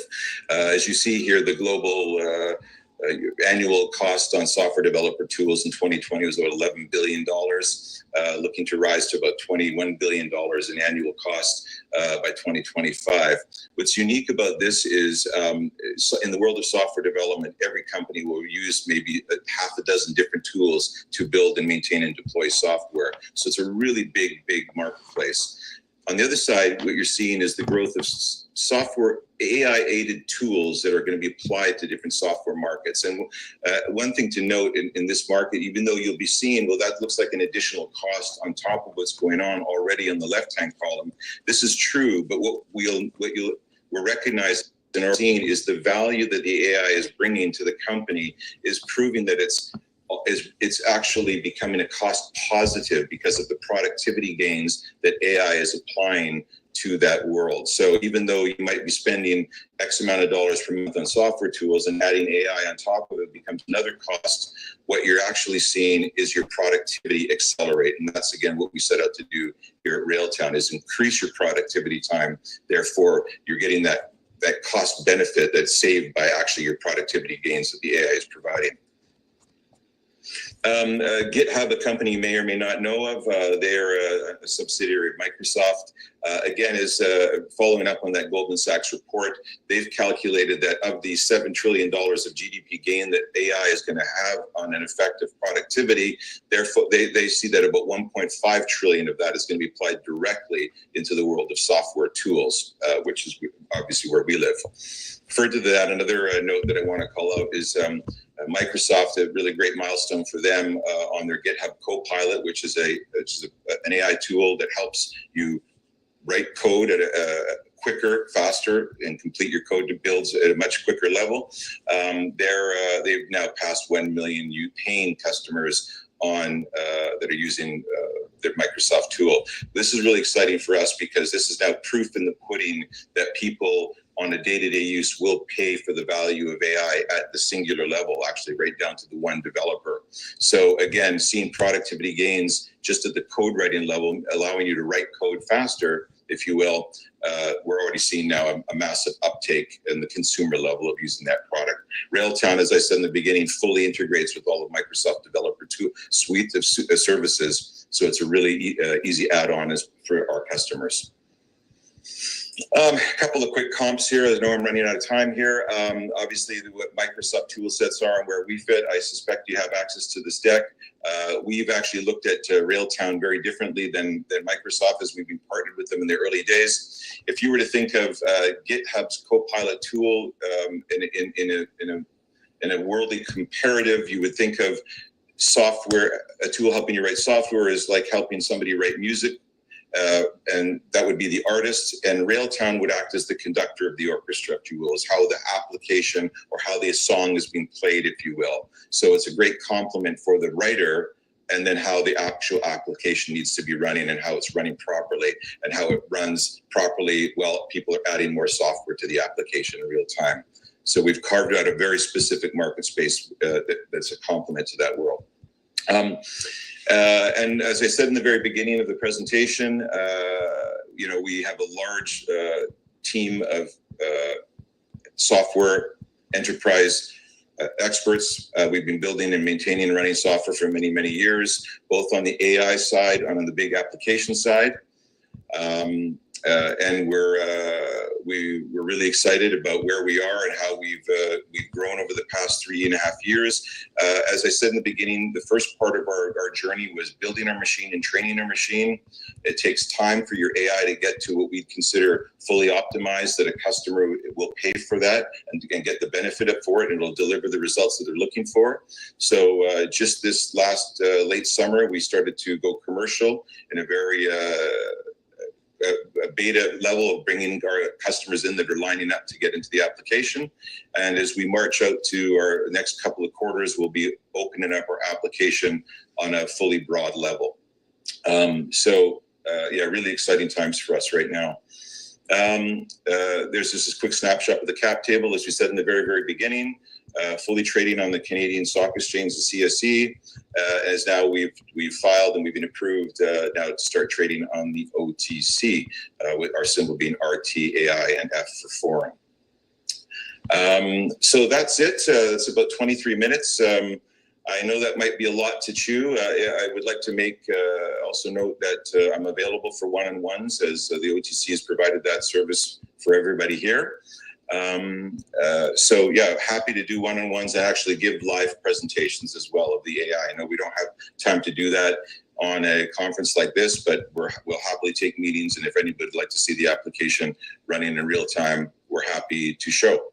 As you see here, the global annual cost on software developer tools in 2020 was about $11 billion. Looking to rise to about $21 billion in annual cost by 2025. What's unique about this is in the world of software development, every company will use maybe half a dozen different tools to build and maintain and deploy software. So it's a really big marketplace. On the other side, what you're seeing is the growth of software AI-aided tools that are going to be applied to different software markets. And one thing to note in this market, even though you'll be seeing, well, that looks like an additional cost on top of what's going on already in the left-hand column. This is true, but what we're recognizing and are seeing is the value that the AI is bringing to the company is proving that it's actually becoming a cost positive because of the productivity gains that AI is applying to that world. So even though you might be spending X amount of dollars per month on software tools and adding AI on top of it becomes another cost, what you're actually seeing is your productivity accelerate. And that's, again, what we set out to do here at Railtown is increase your productivity time. Therefore, you're getting that cost benefit that's saved by actually your productivity gains that the AI is providing. GitHub, a company you may or may not know of, they're a subsidiary of Microsoft. Again, is following up on that Goldman Sachs report. They've calculated that of the $7 trillion of GDP gain that AI is going to have on an effective productivity, therefore they see that about 1.5 trillion of that is going to be applied directly into the world of software tools, which is obviously where we live. Further to that, another note that I want to call out is Microsoft, a really great milestone for them on their GitHub Copilot, which is an AI tool that helps you write code at a quicker, faster, and complete your code to builds at a much quicker level. They've now passed 1 million paying customers on that are using their Microsoft tool. This is really exciting for us because this is now proof in the pudding that people on a day-to-day use will pay for the value of AI at the singular level, actually right down to the one developer. So again, seeing productivity gains just at the code writing level, allowing you to write code faster, if you will, we're already seeing now a massive uptake in the consumer level of using that product. Railtown, as I said in the beginning, fully integrates with all of Microsoft developer suite of services. So it's a really easy add-on for our customers. A couple of quick comps here. I know I'm running out of time here. Obviously, what Microsoft tool sets are and where we fit, I suspect you have access to this deck. We've actually looked at Railtown very differently than Microsoft as we've been partnered with them in the early days. If you were to think of GitHub's Copilot tool in a worldly comparative, you would think of software, a tool helping you write software is like helping somebody write music. And that would be the artist, and Railtown would act as the conductor of the orchestra, if you will, is how the application or how the song is being played, if you will. So it's a great complement for the writer, and then how the actual application needs to be running and how it's running properly and how it runs properly while people are adding more software to the application in real time. So we've carved out a very specific market space that's a complement to that world. And as I said in the very beginning of the presentation, we have a large team of software enterprise experts. We've been building and maintaining and running software for many, many years, both on the AI side and on the big application side. And we're really excited about where we are and how we've grown over the past 3.5 years. As I said in the beginning, the first part of our journey was building our machine and training our machine. It takes time for your AI to get to what we consider fully optimized, that a customer will pay for that and get the benefit for it, and it'll deliver the results that they're looking for. So just this last late summer, we started to go commercial in a very a beta level of bringing our customers in that are lining up to get into the application. And as we march out to our next couple of quarters, we'll be opening up our application on a fully broad level. Yeah, really exciting times for us right now. There's just this quick snapshot of the cap table, as we said in the very, very beginning. Fully trading on the Canadian Stock Exchange, the CSE, as now we've filed and we've been approved now to start trading on the OTC, with our symbol being RTAI and F for foreign. So that's it. That's about 23 minutes. I know that might be a lot to chew. I would like to make also note that I'm available for one-on-ones, as the OTC has provided that service for everybody here. So yeah, happy to do one-on-ones and actually give live presentations as well of the AI. I know we don't have time to do that on a conference like this, but we'll happily take meetings, and if anybody would like to see the application running in real time, we're happy to show.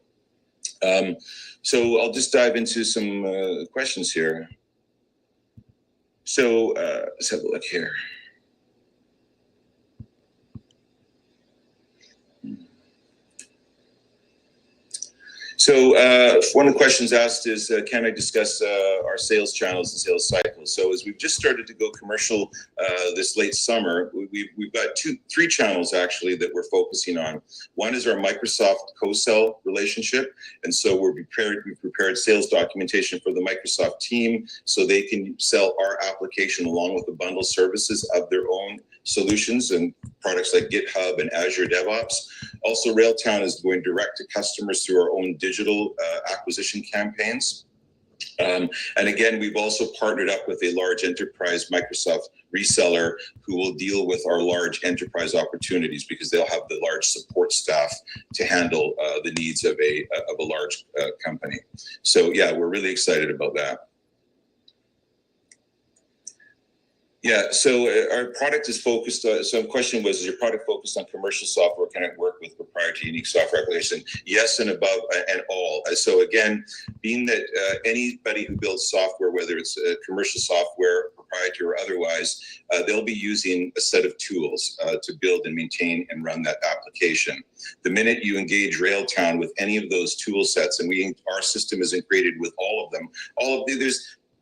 So I'll just dive into some questions here. So let's have a look here. So one of the questions asked is, can I discuss our sales channels and sales cycles? So as we've just started to go commercial this late summer, we've got three channels actually that we're focusing on. One is our Microsoft co-sell relationship. And so we've prepared sales documentation for the Microsoft team so they can sell our application along with the bundle services of their own solutions and products like GitHub and Azure DevOps. Also, Railtown is going direct to customers through our own digital acquisition campaigns. And again, we've also partnered up with a large enterprise Microsoft reseller who will deal with our large enterprise opportunities because they'll have the large support staff to handle the needs of a large company. So yeah, we're really excited about that. Yeah, so our product is focused, so the question was, is your product focused on commercial software? Can it work with proprietary unique software application? Yes, and above and all. So again, being that anybody who builds software, whether it's commercial software, proprietary or otherwise, they'll be using a set of tools to build and maintain and run that application. The minute you engage Railtown with any of those tool sets, and our system is integrated with all of them,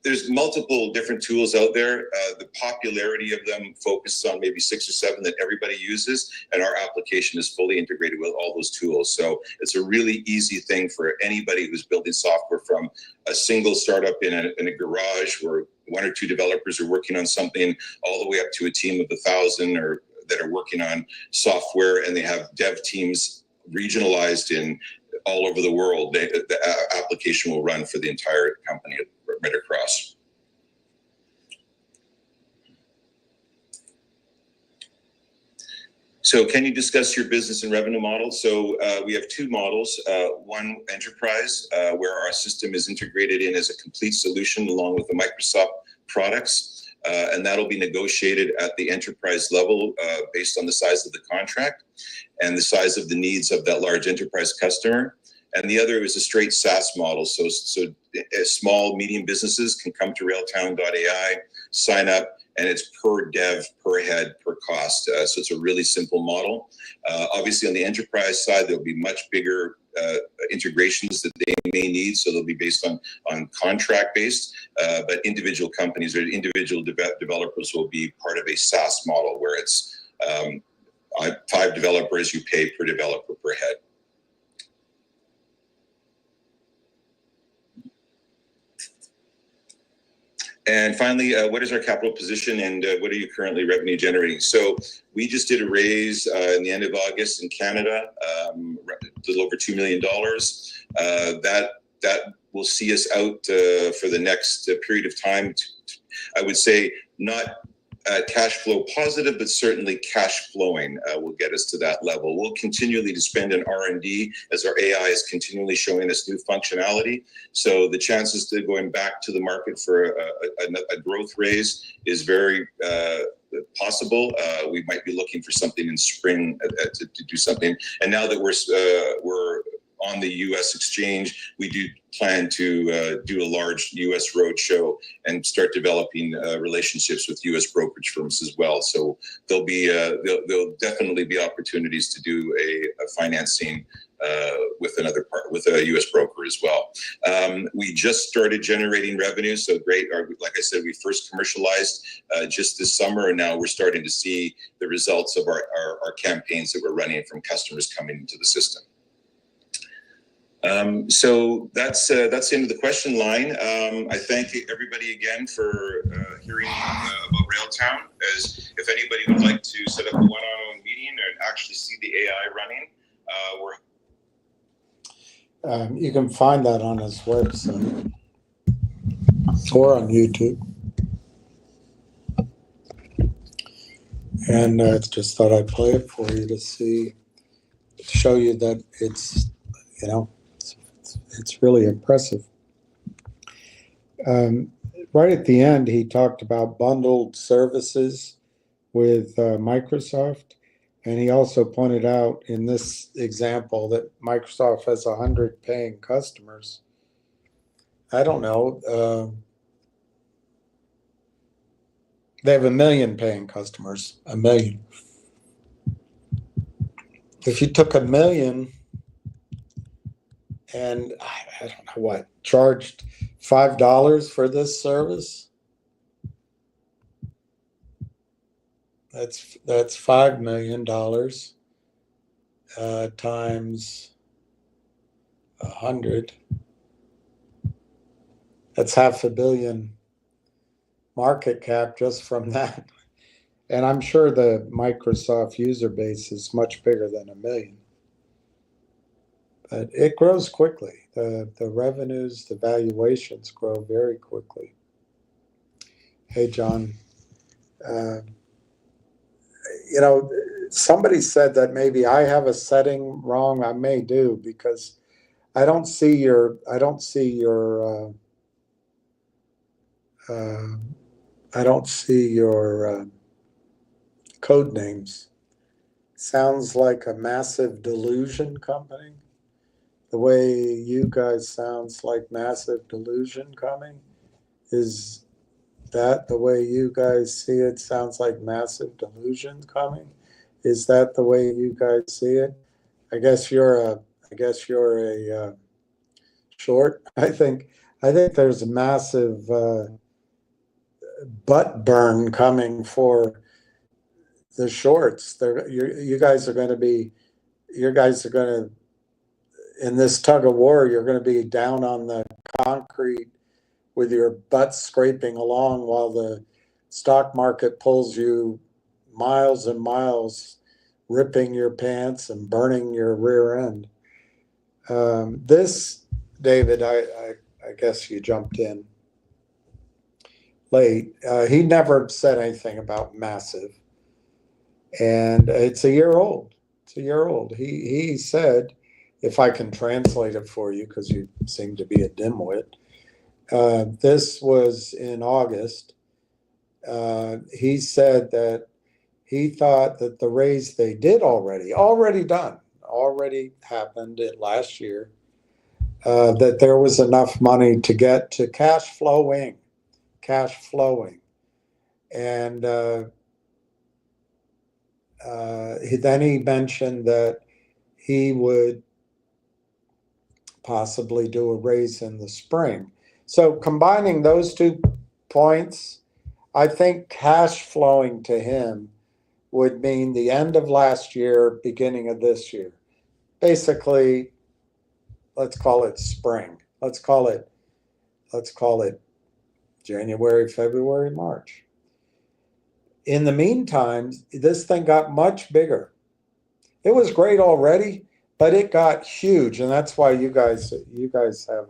there's multiple different tools out there. The popularity of them focuses on maybe 6 or 7 that everybody uses, and our application is fully integrated with all those tools. So it's a really easy thing for anybody who's building software, from a single startup in a garage where 1 or 2 developers are working on something, all the way up to a team of 1,000 or that are working on software, and they have dev teams regionalized in all over the world. The application will run for the entire company right across. So can you discuss your business and revenue model? So we have 2 models. One, enterprise, where our system is integrated in as a complete solution along with the Microsoft products. And that'll be negotiated at the enterprise level based on the size of the contract and the size of the needs of that large enterprise customer. And the other is a straight SaaS model. So small, medium businesses can come to railtown.ai, sign up, and it's per dev, per head, per cost. So it's a really simple model. Obviously, on the enterprise side, there'll be much bigger integrations that they may need. So they'll be based on contract-based, but individual companies or individual developers will be part of a SaaS model where it's 5 developers, you pay per developer per head. And finally, what is our capital position and what are you currently revenue generating? So we just did a raise in the end of August in Canada, a little over $2 million. That will see us out for the next period of time. I would say not cash flow positive, but certainly cash flowing will get us to that level. We'll continually to spend in R&D as our AI is continually showing us new functionality. So the chances to going back to the market for a growth raise is very possible. We might be looking for something in spring to do something. And now that we're on the U.S. exchange, we do plan to do a large U.S. roadshow and start developing relationships with U.S. brokerage firms as well. So there'll definitely be opportunities to do a financing with a U.S. broker as well. We just started generating revenue, so great. Like I said, we first commercialized just this summer, and now we're starting to see the results of our campaigns that we're running from customers coming into the system. So that's the end of the question line. I thank everybody again for hearing about Railtown. As if anybody would like to set up a one-on-one meeting and actually see the AI running, you can find that on his website or on YouTube. And I just thought I'd play it for you to show you that it's, it's really impressive. Right at the end, he talked about bundled services with Microsoft. And he also pointed out in this example that Microsoft has 100 paying customers. I don't know. They have 1 million paying customers. 1 million. If you took 1 million and I don't know what, charged $5 for this service, that's $5 million times 100. That's $500 million market cap just from that. And I'm sure the Microsoft user base is much bigger than 1 million. But it grows quickly. The revenues, the valuations grow very quickly. Hey, John. Somebody said that maybe I have a setting wrong. I may do, because I don't see your code names. Sounds like a massive delusion company. The way you guys sounds like massive delusion coming. Is that the way you guys see it? Sounds like massive delusion coming. Is that the way you guys see it? I guess you're a short. I think there's a massive butt burn coming for the shorts. You guys are going to, in this tug of war, you're going to be down on the concrete with your butt scraping along while the stock market pulls you miles and miles, ripping your pants and burning your rear end. This, David, I guess you jumped in late. He never said anything about massive. And it's a year old. He said, if I can translate it for you, because you seem to be a dimwit, this was in August. He said that he thought that the raise they did already happened last year, that there was enough money to get to cash flowing. And then he mentioned that he would possibly do a raise in the spring. So combining those 2 points, I think cash flowing to him would mean the end of last year, beginning of this year. Basically, let's call it spring. Let's call it January, February, March. In the meantime, this thing got much bigger. It was great already, but it got huge, and that's why you guys have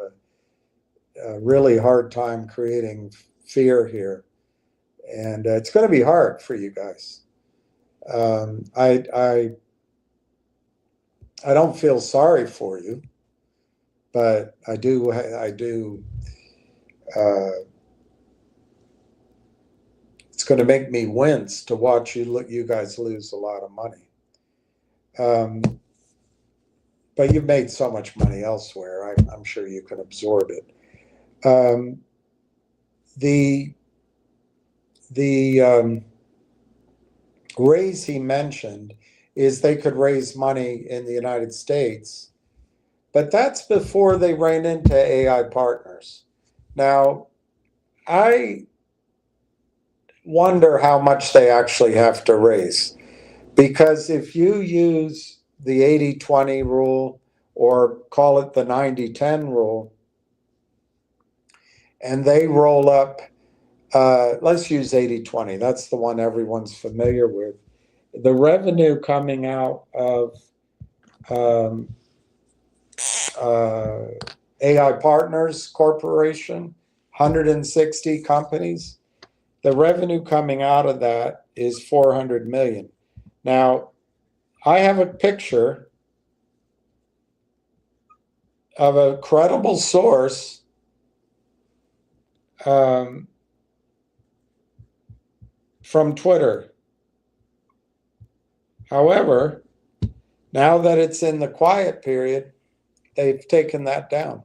a really hard time creating fear here. And it's going to be hard for you guys. I don't feel sorry for you, but I do. It's going to make me wince to watch you guys lose a lot of money. But you've made so much money elsewhere. I'm sure you can absorb it. The raise he mentioned is they could raise money in the United States, but that's before they ran into AI partners. Now, I wonder how much they actually have to raise, because if you use the 80-20 rule, or call it the 90-10 rule, and they roll up, let's use 80-20, that's the one everyone's familiar with. The revenue coming out of AI Partners Corporation, 160 companies, the revenue coming out of that is 400 million. Now, I have a picture of a credible source from Twitter. However, now that it's in the quiet period, they've taken that down.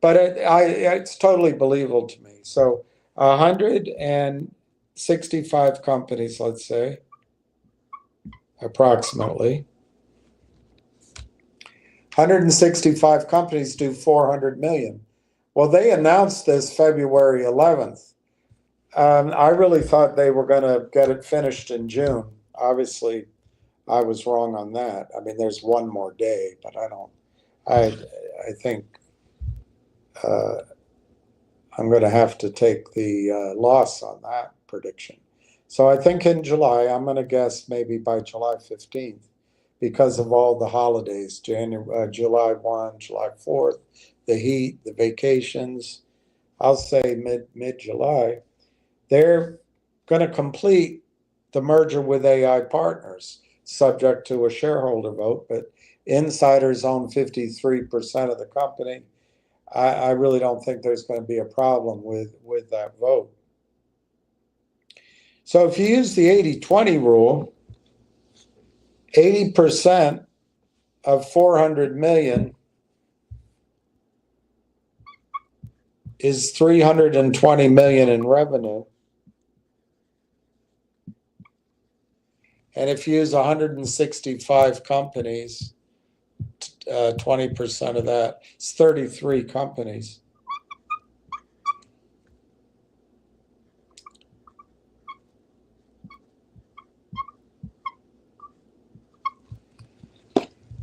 But it's totally believable to me. So 165 companies, let's say, approximately. 165 companies do 400 million. Well, they announced this February 11th. I really thought they were going to get it finished in June. Obviously, I was wrong on that. I mean, there's one more day, but I think I'm going to have to take the loss on that prediction. So I think in July, I'm going to guess maybe by July 15th, because of all the holidays, July 1, July 4th, the heat, the vacations, I'll say mid-July, they're going to complete the merger with AI Partners, subject to a shareholder vote, but insiders own 53% of the company. I really don't think there's going to be a problem with that vote. So if you use the 80-20 rule, 80% of 400 million is 320 million in revenue. And if you use 165 companies, 20% of that, it's 33 companies.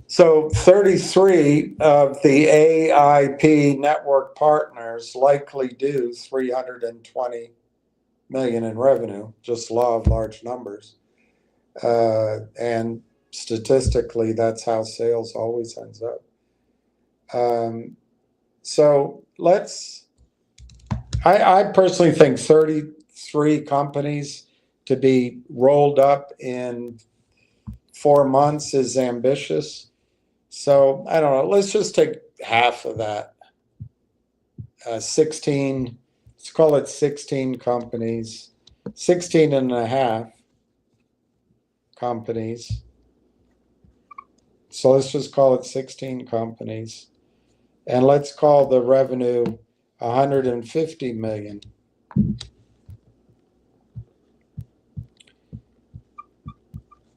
So 33 of the AIP network partners likely do 320 million in revenue, just law of large numbers. And statistically, that's how sales always ends up. So I personally think 33 companies to be rolled up in 4 months is ambitious. So I don't know, let's just take half of that. 16, let's call it 16 companies, 16 and a half companies. So let's just call it 16 companies. And let's call the revenue 150 million.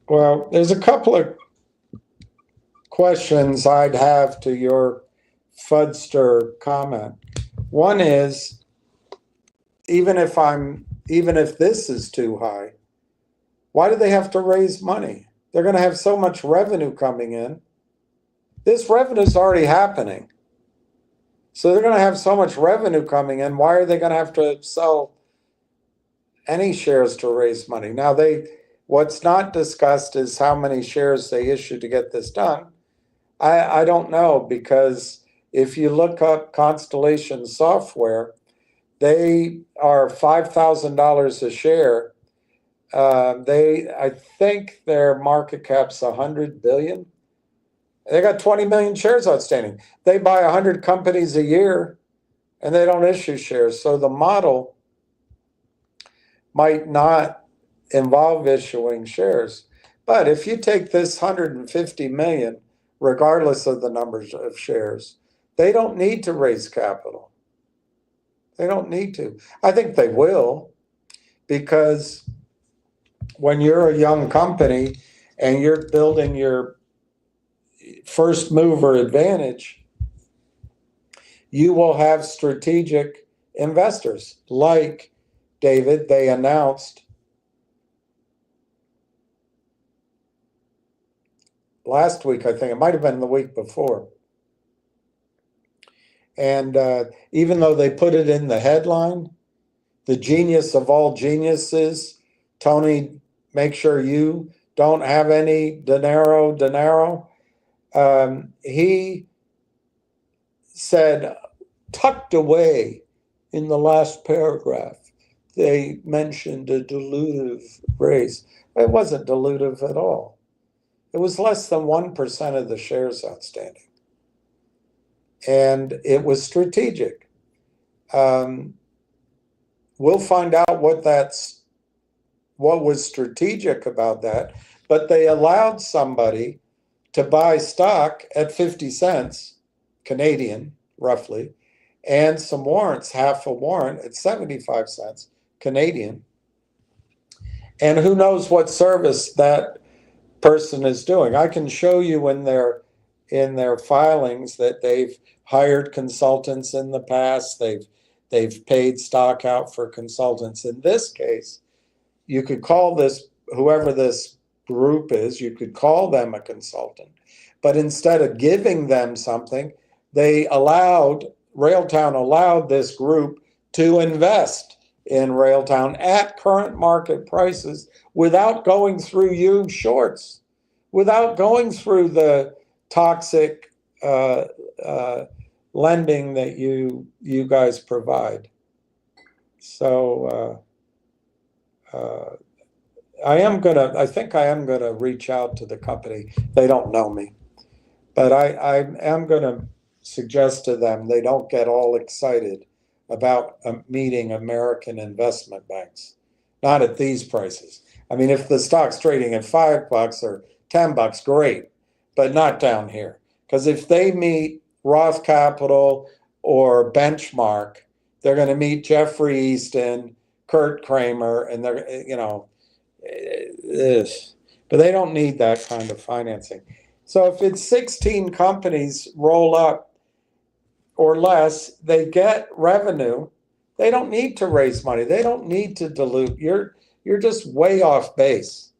Well, there's a couple of questions I'd have to your Fudster comment. One is, even if this is too high, why do they have to raise money? They're going to have so much revenue coming in. This revenue is already happening. So they're going to have so much revenue coming in. Why are they going to have to sell any shares to raise money? Now, what's not discussed is how many shares they issue to get this done. I don't know, because if you look up Constellation Software, they are $5,000 a share. I think their market cap's 100 billion. They got 20 million shares outstanding. They buy 100 companies a year and they don't issue shares. So the model might not involve issuing shares. But if you take this 150 million, regardless of the numbers of shares, they don't need to raise capital. They don't need to. I think they will, because when you're a young company and you're building your first mover advantage, you will have strategic investors. Like David, they announced last week, I think it might have been the week before. And even though they put it in the headline, the genius of all geniuses, Tony, make sure you don't have any dinero. He said, tucked away in the last paragraph, they mentioned a dilutive raise. It wasn't dilutive at all. It was less than 1% of the shares outstanding. And it was strategic. We'll find out what was strategic about that. But they allowed somebody to buy stock at 50 cents Canadian, roughly, and some warrants, half a warrant at 75 cents Canadian. And who knows what service that person is doing. I can show you in their filings that they've hired consultants in the past. They've paid stock out for consultants. In this case, you could call this, whoever this group is, you could call them a consultant. But instead of giving them something, Railtown allowed this group to invest in Railtown at current market prices without going through huge shorts, without going through the toxic lending that you guys provide. So I think I am gonna reach out to the company. They don't know me, but I am gonna suggest to them they don't get all excited about meeting American investment banks. Not at these prices. I mean, if the stock's trading at $5 or $10, great, but not down here. Because if they meet Roth Capital or Benchmark, they're going to meet Jeffrey Easton, Kurt Kramer, and they're, but they don't need that kind of financing. So if it's 16 companies roll up or less, they get revenue. They don't need to raise money. They don't need to dilute. You're just way off base.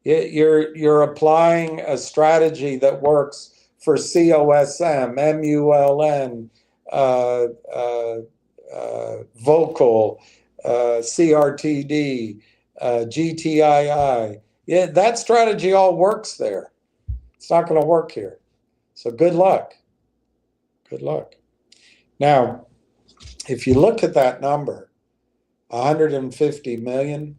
You're applying a strategy that works for COSM, MULN, Vocal, CRTD, GTII. Yeah, that strategy all works there. It's not going to work here. So good luck. Good luck. Now, if you look at that number, 150 million,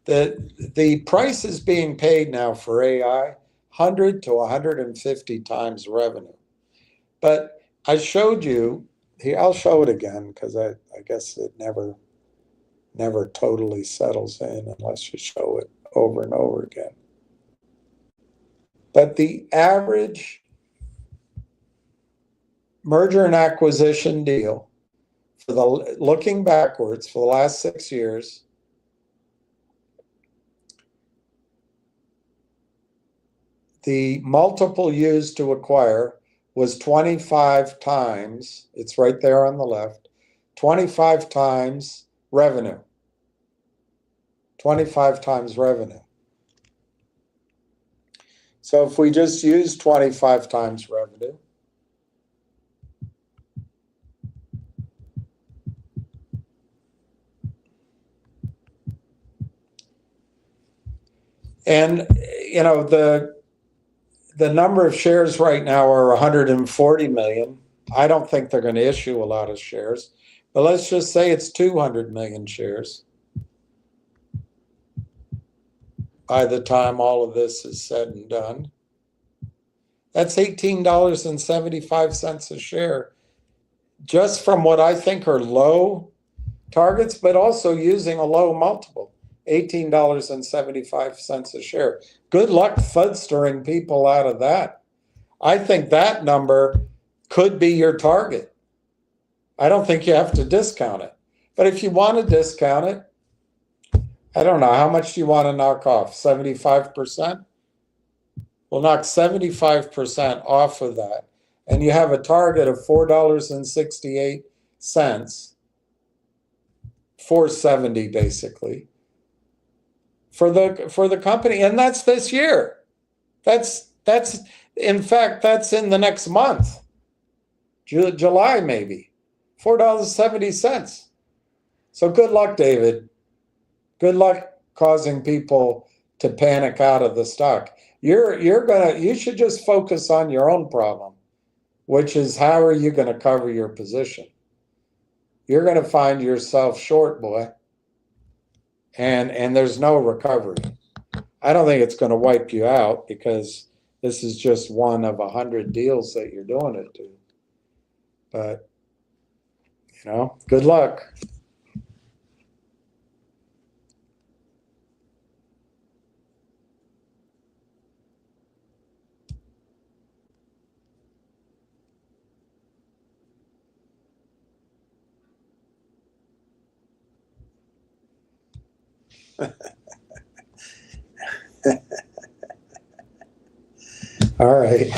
the price is being paid now for AI 100 to 150 times revenue. But I showed you here, I'll show it again because I guess it never totally settles in unless you show it over and over again. But the average merger and acquisition deal looking backwards for the last 6 years, the multiple used to acquire was 25 times, it's right there on the left, 25 times revenue. 25 times revenue. So if we just use 25 times revenue, and the the number of shares right now are 140 million. I don't think they're going to issue a lot of shares, but let's just say it's 200 million shares by the time all of this is said and done. That's $18.75 a share, just from what I think are low targets, but also using a low multiple, $18.75 a share. Good luck fudstering people out of that. I think that number could be your target. I don't think you have to discount it. But if you want to discount it, I don't know, how much do you want to knock off? 75%? We'll knock 75% off of that. And you have a target of $4.68, $4.70 basically, for the company. And that's this year. That's in fact, that's in the next month. July maybe. $4.70. So good luck, David. Good luck causing people to panic out of the stock. You should just focus on your own problem, which is how are you going to cover your position? You're going to find yourself short, boy. And there's no recovery. I don't think it's going to wipe you out, because this is just one of 100 deals that you're doing it to. But, good luck. All right.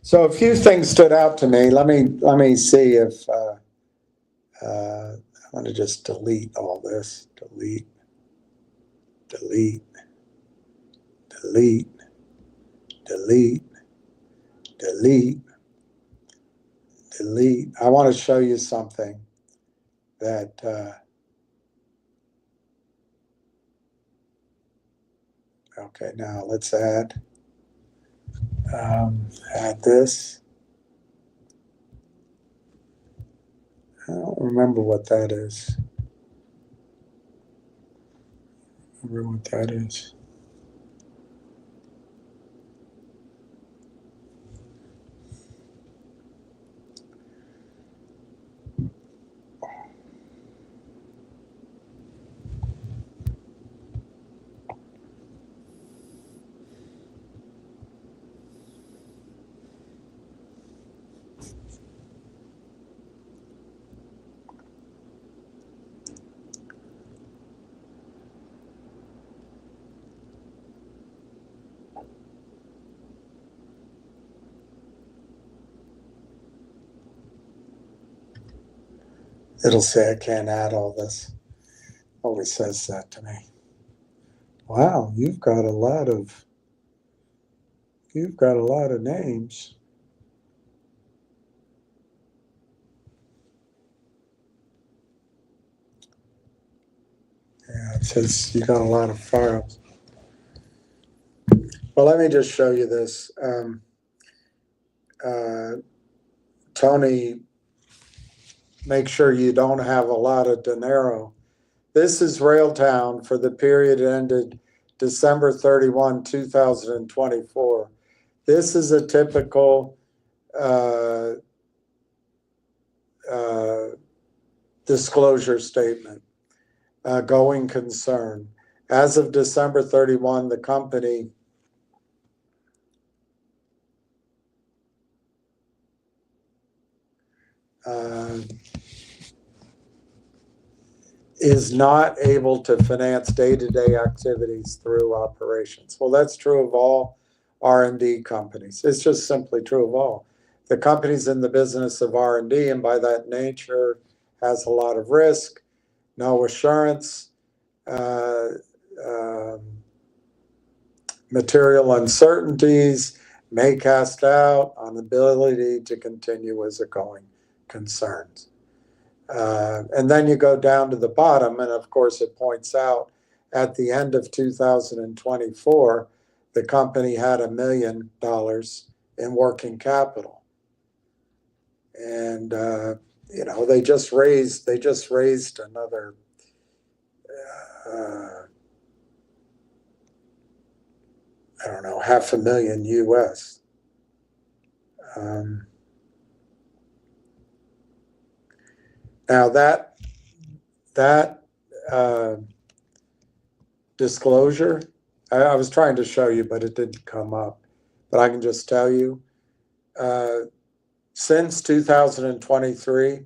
So a few things stood out to me. Let me see if I want to just delete all this. Delete. I want to show you something that okay, now let's add this. I don't remember what that is. Remember what that is. It'll say I can't add all this. Always says that to me. Wow, you've got a lot of names. Yeah, it says you got a lot of files. Well, let me just show you this. Tony, make sure you don't have a lot of dinero. This is Railtown for the period ended December 31, 2024. This is a typical disclosure statement, going concern. As of December 31, the company is not able to finance day-to-day activities through operations. Well, that's true of all R&D companies. It's just simply true of all. The company's in the business of R&D, and by that nature has a lot of risk, no assurance, material uncertainties, may cast doubt on the ability to continue as a going concern. And then you go down to the bottom, and of course it points out at the end of 2024, the company had $1 million in working capital. And, they just raised another, I don't know, $500,000 US. Now that disclosure, I was trying to show you, but it didn't come up. But I can just tell you, since 2023,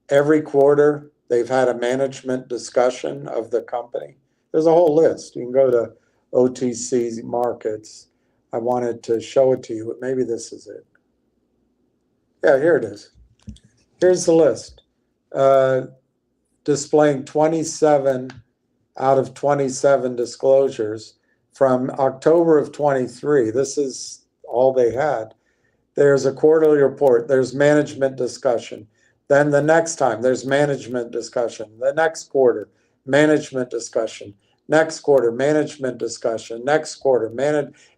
every quarter they've had a management discussion of the company. There's a whole list. You can go to OTC Markets. I wanted to show it to you, but maybe this is it. Yeah, here it is. Here's the list. Displaying 27 out of 27 disclosures from October of 23. This is all they had. There's a quarterly report. There's management discussion. Then the next time, there's management discussion. The next quarter, management discussion. Next quarter, management discussion. Next quarter,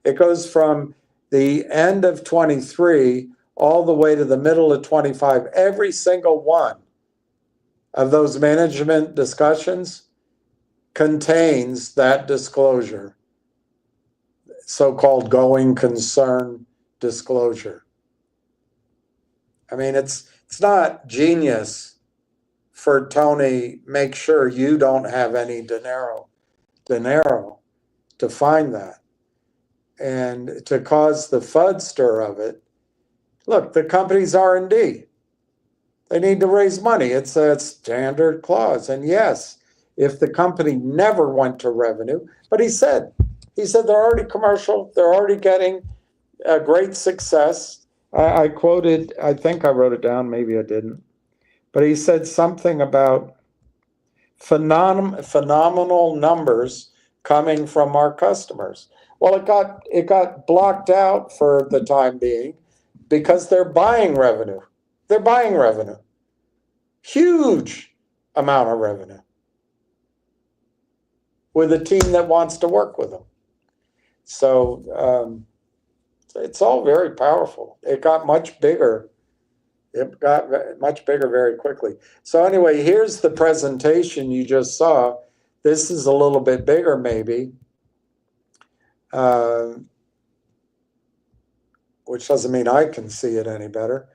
it goes from the end of 23 all the way to the middle of 25. Every single one of those management discussions contains that disclosure, so-called going concern disclosure. I mean, it's not genius for Tony, make sure you don't have any dinero to find that. And to cause the FUD stir of it, look, the company's R&D. They need to raise money. It's a standard clause. And yes, if the company never went to revenue, but he said they're already commercial, they're already getting a great success. I quoted, I think I wrote it down, maybe I didn't, but he said something about phenomenal numbers coming from our customers. Well, it got blocked out for the time being because they're buying revenue. They're buying revenue. Huge amount of revenue with a team that wants to work with them. So it's all very powerful. It got much bigger. It got much bigger very quickly. So anyway, here's the presentation you just saw. This is a little bit bigger maybe, which doesn't mean I can see it any better.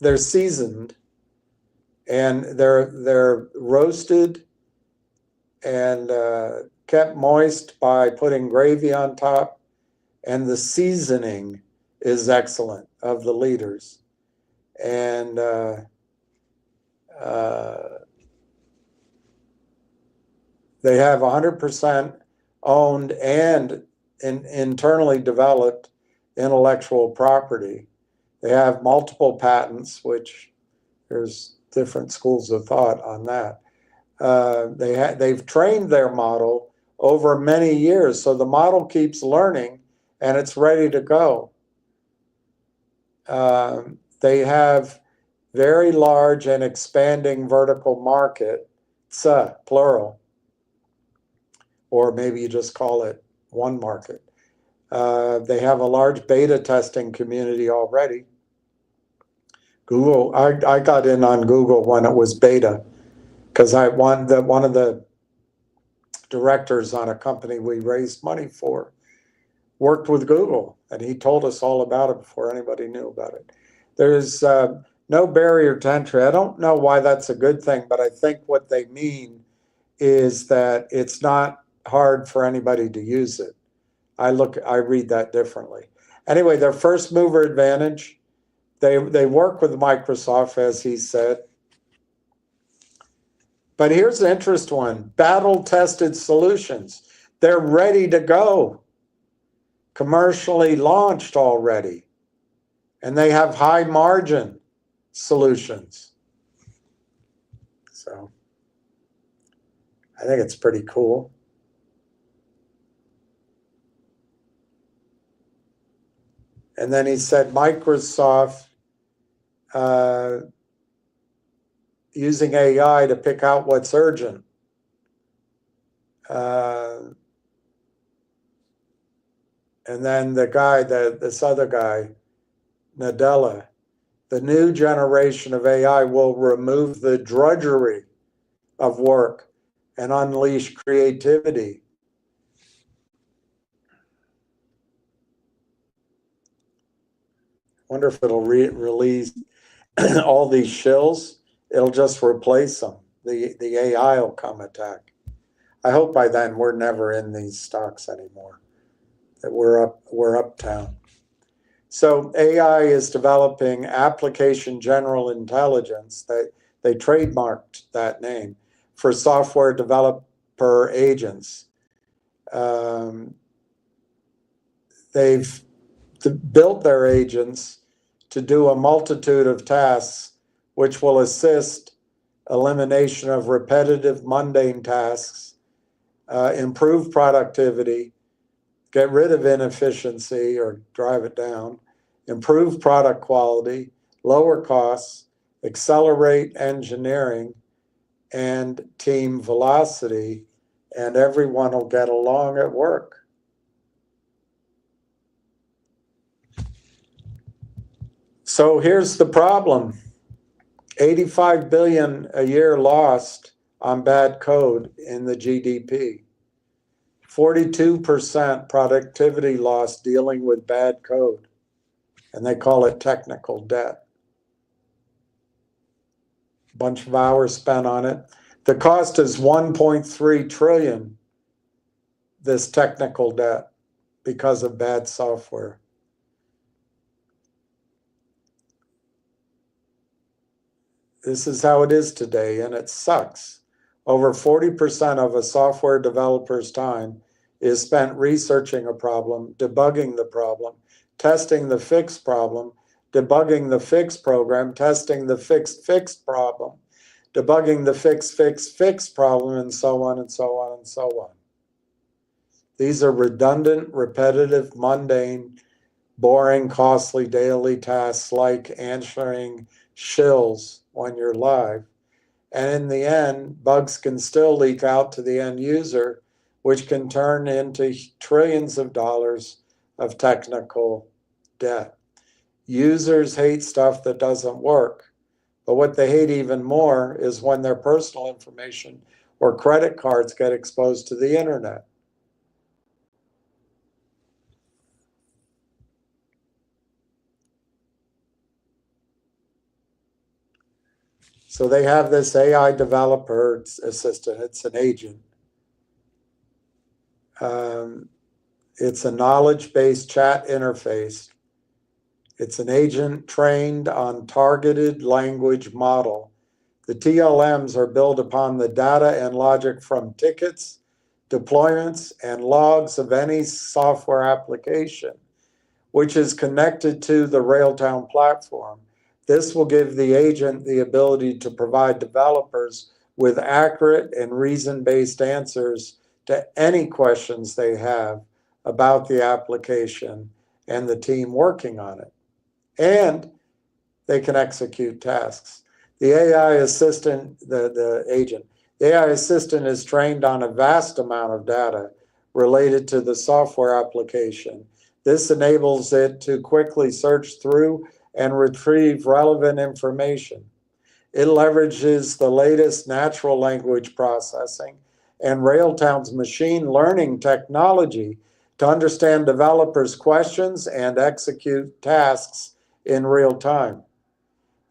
They're seasoned and they're roasted and kept moist by putting gravy on top. And the seasoning is excellent of the leaders. And they have 100% owned and internally developed intellectual property. They have multiple patents, which there's different schools of thought on that. They've trained their model over many years, so the model keeps learning and it's ready to go. They have very large and expanding vertical market, plural, or maybe you just call it one market. They have a large beta testing community already. Google, I got in on Google when it was beta because one of the directors on a company we raised money for worked with Google, and he told us all about it before anybody knew about it. There's no barrier to entry. I don't know why that's a good thing, but I think what they mean is that it's not hard for anybody to use it. I read that differently. Anyway, their first mover advantage, they work with Microsoft, as he said. But here's the interesting one, battle-tested solutions. They're ready to go, commercially launched already. And they have high margin solutions. So I think it's pretty cool. And then he said Microsoft using AI to pick out what's urgent. And then the guy, this other guy, Nadella, the new generation of AI will remove the drudgery of work and unleash creativity. Wonder if it'll release all these shills. It'll just replace them. The AI will come attack. I hope by then we're never in these stocks anymore. That we're uptown. So AI is developing application general intelligence. They trademarked that name for software developer agents. They've built their agents to do a multitude of tasks which will assist elimination of repetitive, mundane tasks, improve productivity, get rid of inefficiency or drive it down, improve product quality, lower costs, accelerate engineering and team velocity, and everyone will get along at work. So here's the problem. 85 billion a year lost on bad code in the GDP. 42% productivity loss dealing with bad code. And they call it technical debt. Bunch of hours spent on it. The cost is 1.3 trillion, this technical debt, because of bad software. This is how it is today, and it sucks. Over 40% of a software developer's time is spent researching a problem, debugging the problem, testing the fixed problem, debugging the fixed program, testing the fixed problem, debugging the fixed problem, and so on and so on and so on. These are redundant, repetitive, mundane, boring, costly daily tasks like answering shills when you're live. And in the end, bugs can still leak out to the end user, which can turn into trillions of dollars of technical debt. Users hate stuff that doesn't work, but what they hate even more is when their personal information or credit cards get exposed to the internet. So they have this AI developer assistant. It's an agent. It's a knowledge-based chat interface. It's an agent trained on targeted language model. The TLMs are built upon the data and logic from tickets, deployments, and logs of any software application, which is connected to the Railtown platform. This will give the agent the ability to provide developers with accurate and reason-based answers to any questions they have about the application and the team working on it. And they can execute tasks. The AI assistant, the agent, the AI assistant is trained on a vast amount of data related to the software application. This enables it to quickly search through and retrieve relevant information. It leverages the latest natural language processing and Railtown's machine learning technology to understand developers' questions and execute tasks in real time.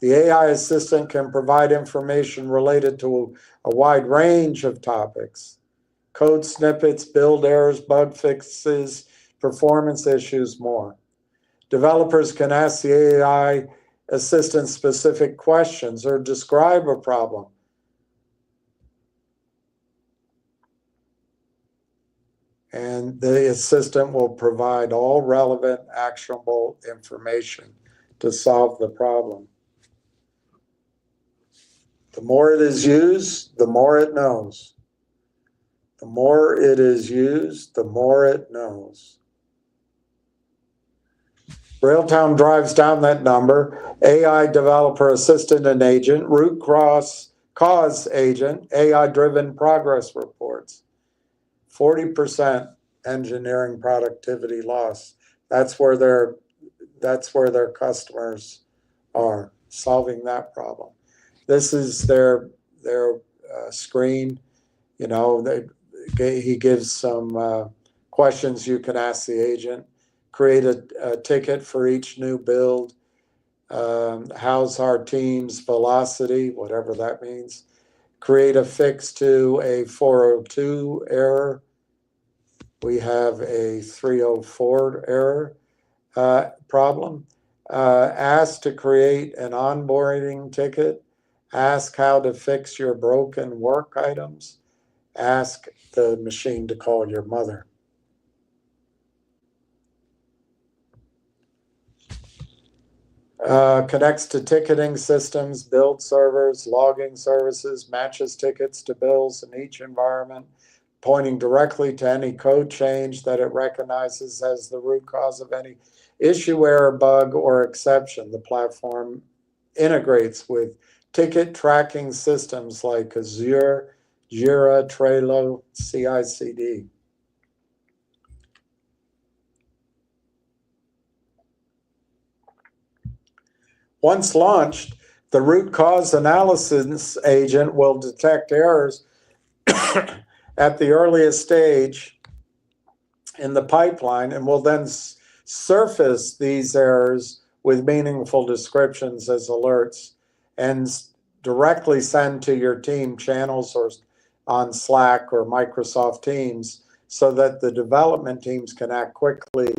The AI assistant can provide information related to a wide range of topics: code snippets, build errors, bug fixes, performance issues, more. Developers can ask the AI assistant specific questions or describe a problem. And the assistant will provide all relevant, actionable information to solve the problem. The more it is used, the more it knows. The more it is used, the more it knows. Railtown drives down that number. AI developer assistant and agent, root cause agent, AI-driven progress reports. 40% engineering productivity loss. That's where their customers are, solving that problem. This is their screen. You know, he gives some questions you can ask the agent. Create a ticket for each new build. How's our team's velocity, whatever that means. Create a fix to a 402 error. We have a 304 error problem. Ask to create an onboarding ticket. Ask how to fix your broken work items. Ask the machine to call your mother. Connects to ticketing systems, build servers, logging services, matches tickets to bills in each environment, pointing directly to any code change that it recognizes as the root cause of any issue, error, bug, or exception. The platform integrates with ticket tracking systems like Azure, Jira, Trello, CI/CD. Once launched, the root cause analysis agent will detect errors at the earliest stage in the pipeline and will then surface these errors with meaningful descriptions as alerts and directly send to your team channels or on Slack or Microsoft Teams so that the development teams can act quickly.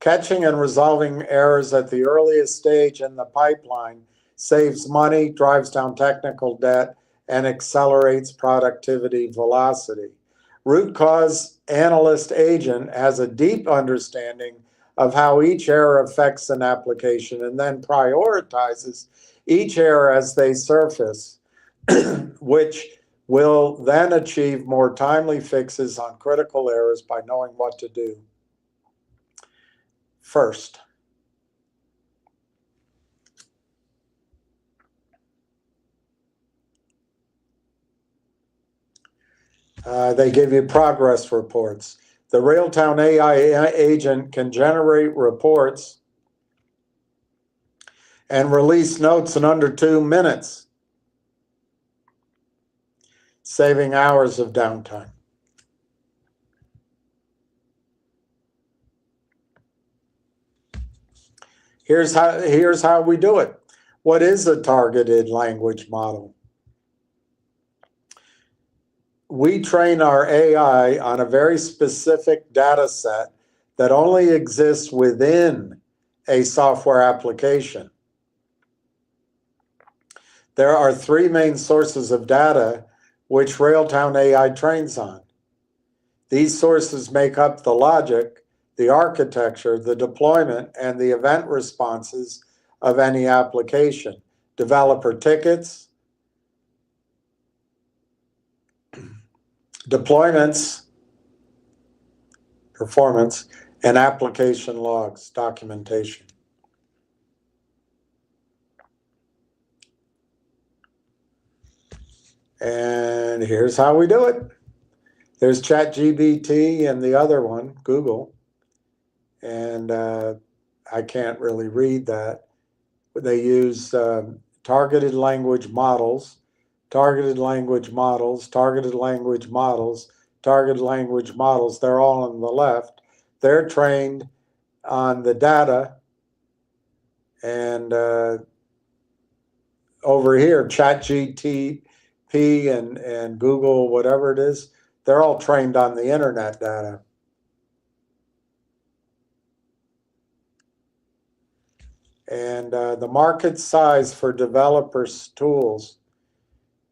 Catching and resolving errors at the earliest stage in the pipeline saves money, drives down technical debt, and accelerates productivity velocity. Root cause analyst agent has a deep understanding of how each error affects an application and then prioritizes each error as they surface, which will then achieve more timely fixes on critical errors by knowing what to do first. They give you progress reports. The Railtown AI agent can generate reports and release notes in under 2 minutes, saving hours of downtime. Here's how we do it. What is a targeted language model? We train our AI on a very specific data set that only exists within a software application. There are 3 main sources of data which Railtown AI trains on. These sources make up the logic, the architecture, the deployment, and the event responses of any application. Developer tickets, deployments, performance, and application logs, documentation. And here's how we do it. There's ChatGPT and the other one, Google. And I can't really read that. They use targeted language models, targeted language models, targeted language models, targeted language models. They're all on the left. They're trained on the data. And over here, ChatGPT and Google, whatever it is, they're all trained on the internet data. And the market size for developers' tools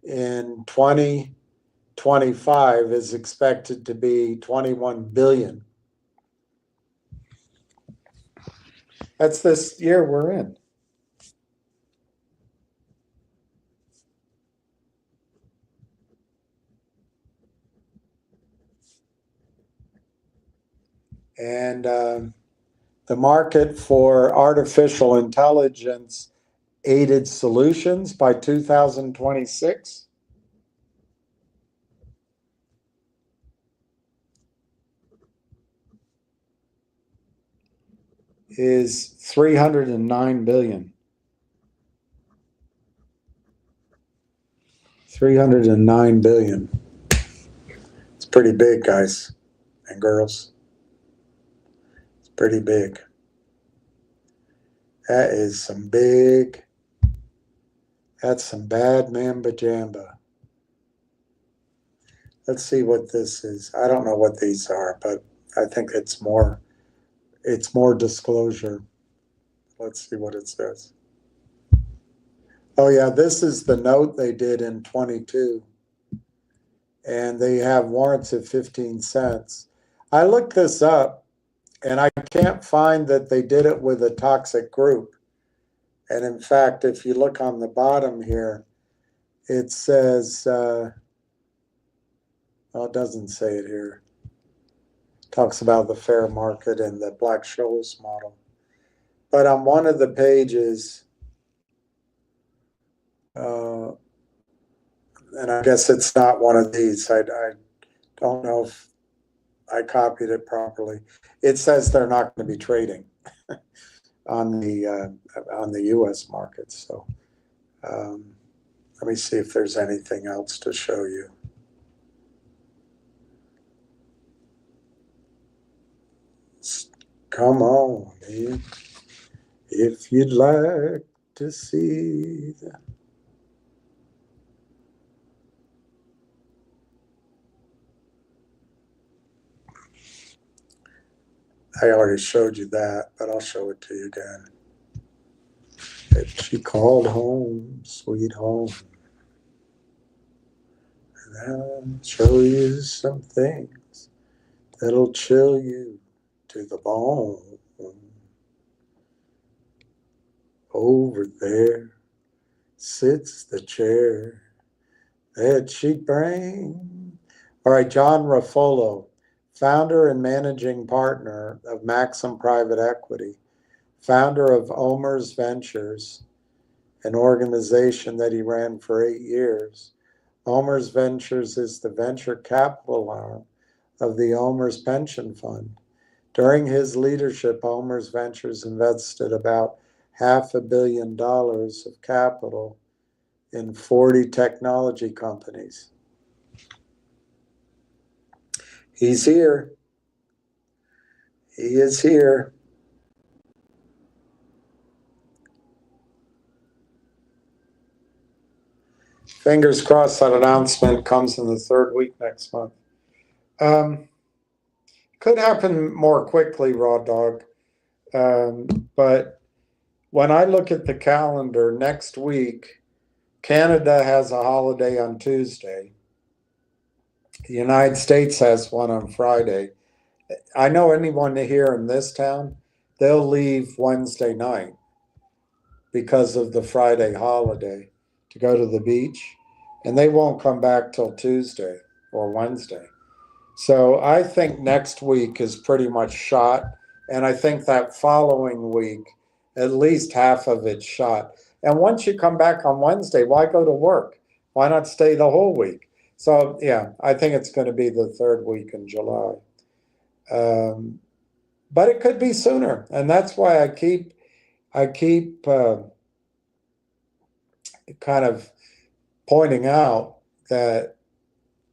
in 2025 is expected to be 21 billion. That's this year we're in. And the market for artificial intelligence aided solutions by 2026 is 309 billion. 309 billion. It's pretty big, guys and girls. It's pretty big. That is some big, that's some bad mamba jamba. Let's see what this is. I don't know what these are, but I think it's more disclosure. Let's see what it says. Oh yeah, this is the note they did in 22. And they have warrants at 15 cents. I looked this up and I can't find that they did it with a toxic group. And in fact, if you look on the bottom here, it says, well, it doesn't say it here. It talks about the fair market and the Black-Scholes model. But on one of the pages, and I guess it's not one of these. I don't know if I copied it properly. It says they're not going to be trading on the U.S. markets. So let me see if there's anything else to show you. Come on, man. If you'd like to see the... I already showed you that, but I'll show it to you again. She called home, sweet home. And I'll show you some things that'll chill you to the bone. Over there sits the chair that she brings. All right, John Ruffolo, founder and managing partner of Maxim Private Equity, founder of Omer's Ventures, an organization that he ran for 8 years. Omer's Ventures is the venture capital arm of the Omer's Pension Fund. During his leadership, Omer's Ventures invested about $500 million of capital in 40 technology companies. He's here. He is here. Fingers crossed that announcement comes in the third week next month. Could happen more quickly, Raw Dog. But when I look at the calendar next week, Canada has a holiday on Tuesday. The United States has one on Friday. I know anyone here in this town, they'll leave Wednesday night because of the Friday holiday to go to the beach, and they won't come back till Tuesday or Wednesday. So I think next week is pretty much shot, and I think that following week, at least half of it's shot. And once you come back on Wednesday, why go to work? Why not stay the whole week? So yeah, I think it's going to be the third week in July. But it could be sooner, and that's why I keep kind of pointing out that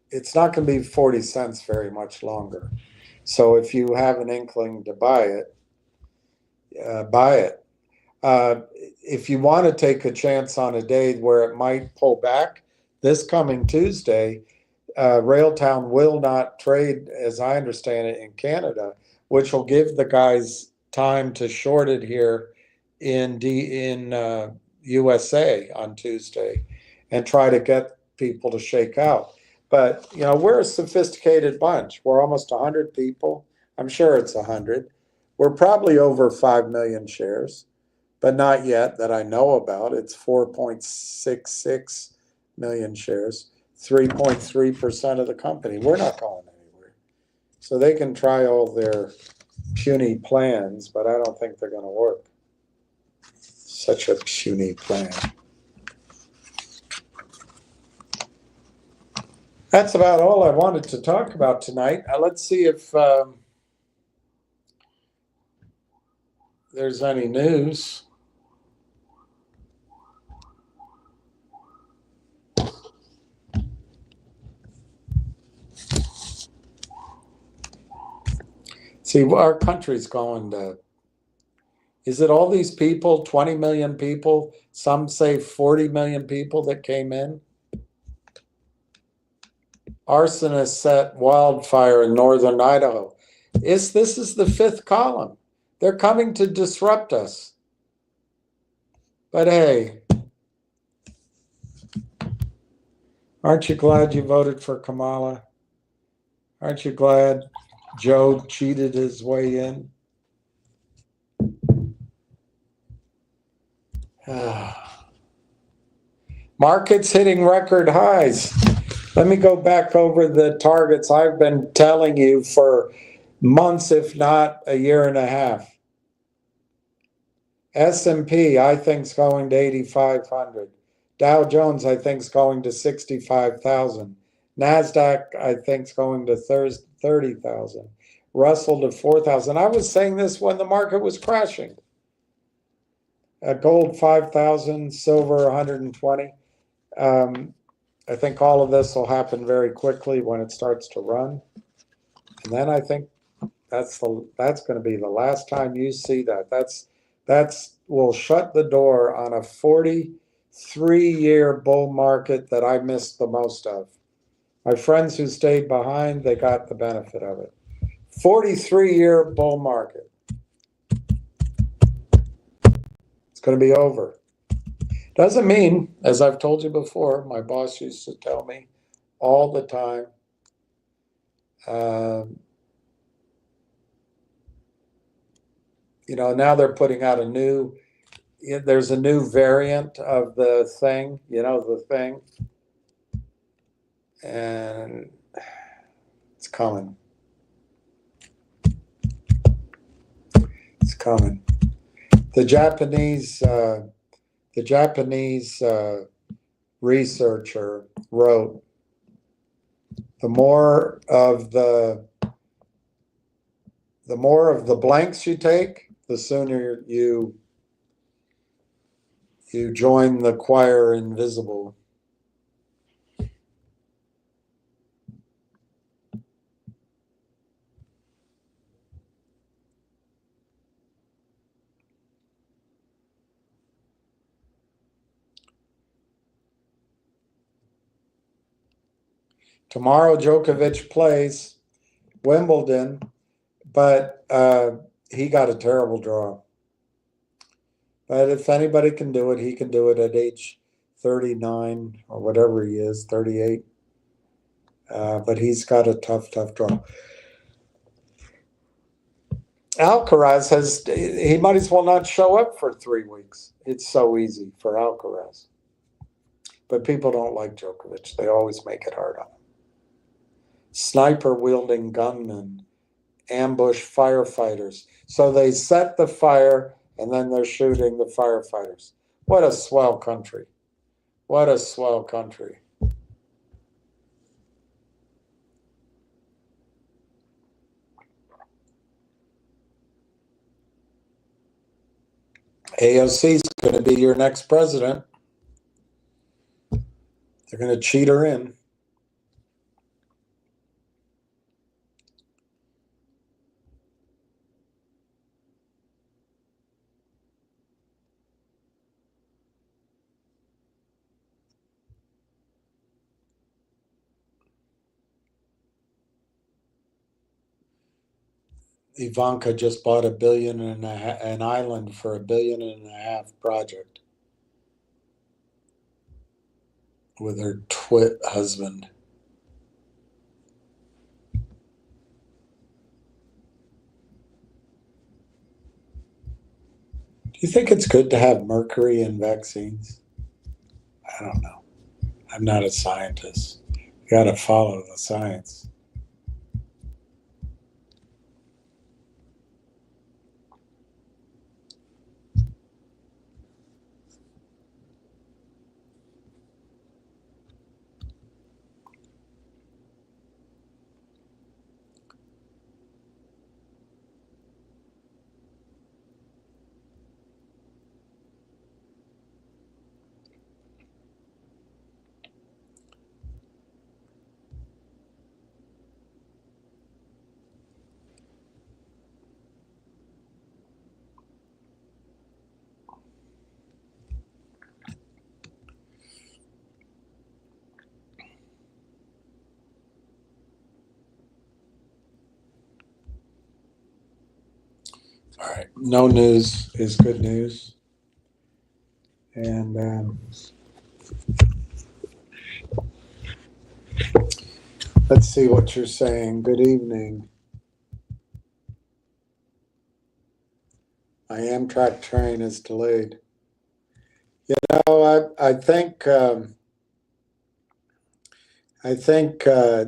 it's not going to be 40 cents very much longer. So if you have an inkling to buy it, buy it. If you want to take a chance on a day where it might pull back, this coming Tuesday, Railtown will not trade, as I understand it, in Canada, which will give the guys time to short it here in USA on Tuesday and try to get people to shake out. But, you know, we're a sophisticated bunch. We're almost 100 people. I'm sure it's 100. We're probably over 5 million shares, but not yet that I know about. It's 4.66 million shares, 3.3% of the company. We're not going anywhere. So they can try all their puny plans, but I don't think they're going to work. Such a puny plan. That's about all I wanted to talk about tonight. Let's see if there's any news. See, our country's going to, is it all these people, 20 million people, some say 40 million people that came in? Arsonists set wildfire in northern Idaho. This is the fifth column. They're coming to disrupt us. But hey, aren't you glad you voted for Kamala? Aren't you glad Joe cheated his way in? Markets hitting record highs. Let me go back over the targets I've been telling you for months, if not a year and a half. S&P, I think, is going to 8,500. Dow Jones, I think, is going to 65,000. NASDAQ, I think, is going to 30,000. Russell to 4,000. I was saying this when the market was crashing. Gold 5,000, silver 120. I think all of this will happen very quickly when it starts to run. And then I think that's going to be the last time you see that. That's will shut the door on a 43-year bull market that I missed the most of. My friends who stayed behind, they got the benefit of it. 43-year bull market. It's going to be over. Doesn't mean, as I've told you before, my boss used to tell me all the time, now they're putting out there's a new variant of the thing, the thing. And it's coming. It's coming. The Japanese researcher wrote, the more of the blanks you take, the sooner you join the choir invisible. Tomorrow, Djokovic plays Wimbledon, but he got a terrible draw. But if anybody can do it, he can do it at age 39 or whatever he is, 38. But he's got a tough draw. Alcaraz he might as well not show up for 3 weeks. It's so easy for Alcaraz. But people don't like Djokovic. They always make it hard on him. Sniper-wielding gunmen ambush firefighters. So they set the fire, and then they're shooting the firefighters. What a swell country. What a swell country. AOC is going to be your next president. They're going to cheat her in. Ivanka just bought an island for $1.5 billion project with her twit husband. Do you think it's good to have mercury in vaccines? I don't know. I'm not a scientist. You got to follow the science. no news is good news. And let's see what you're saying. Good evening. My Amtrak train is delayed. You know, I think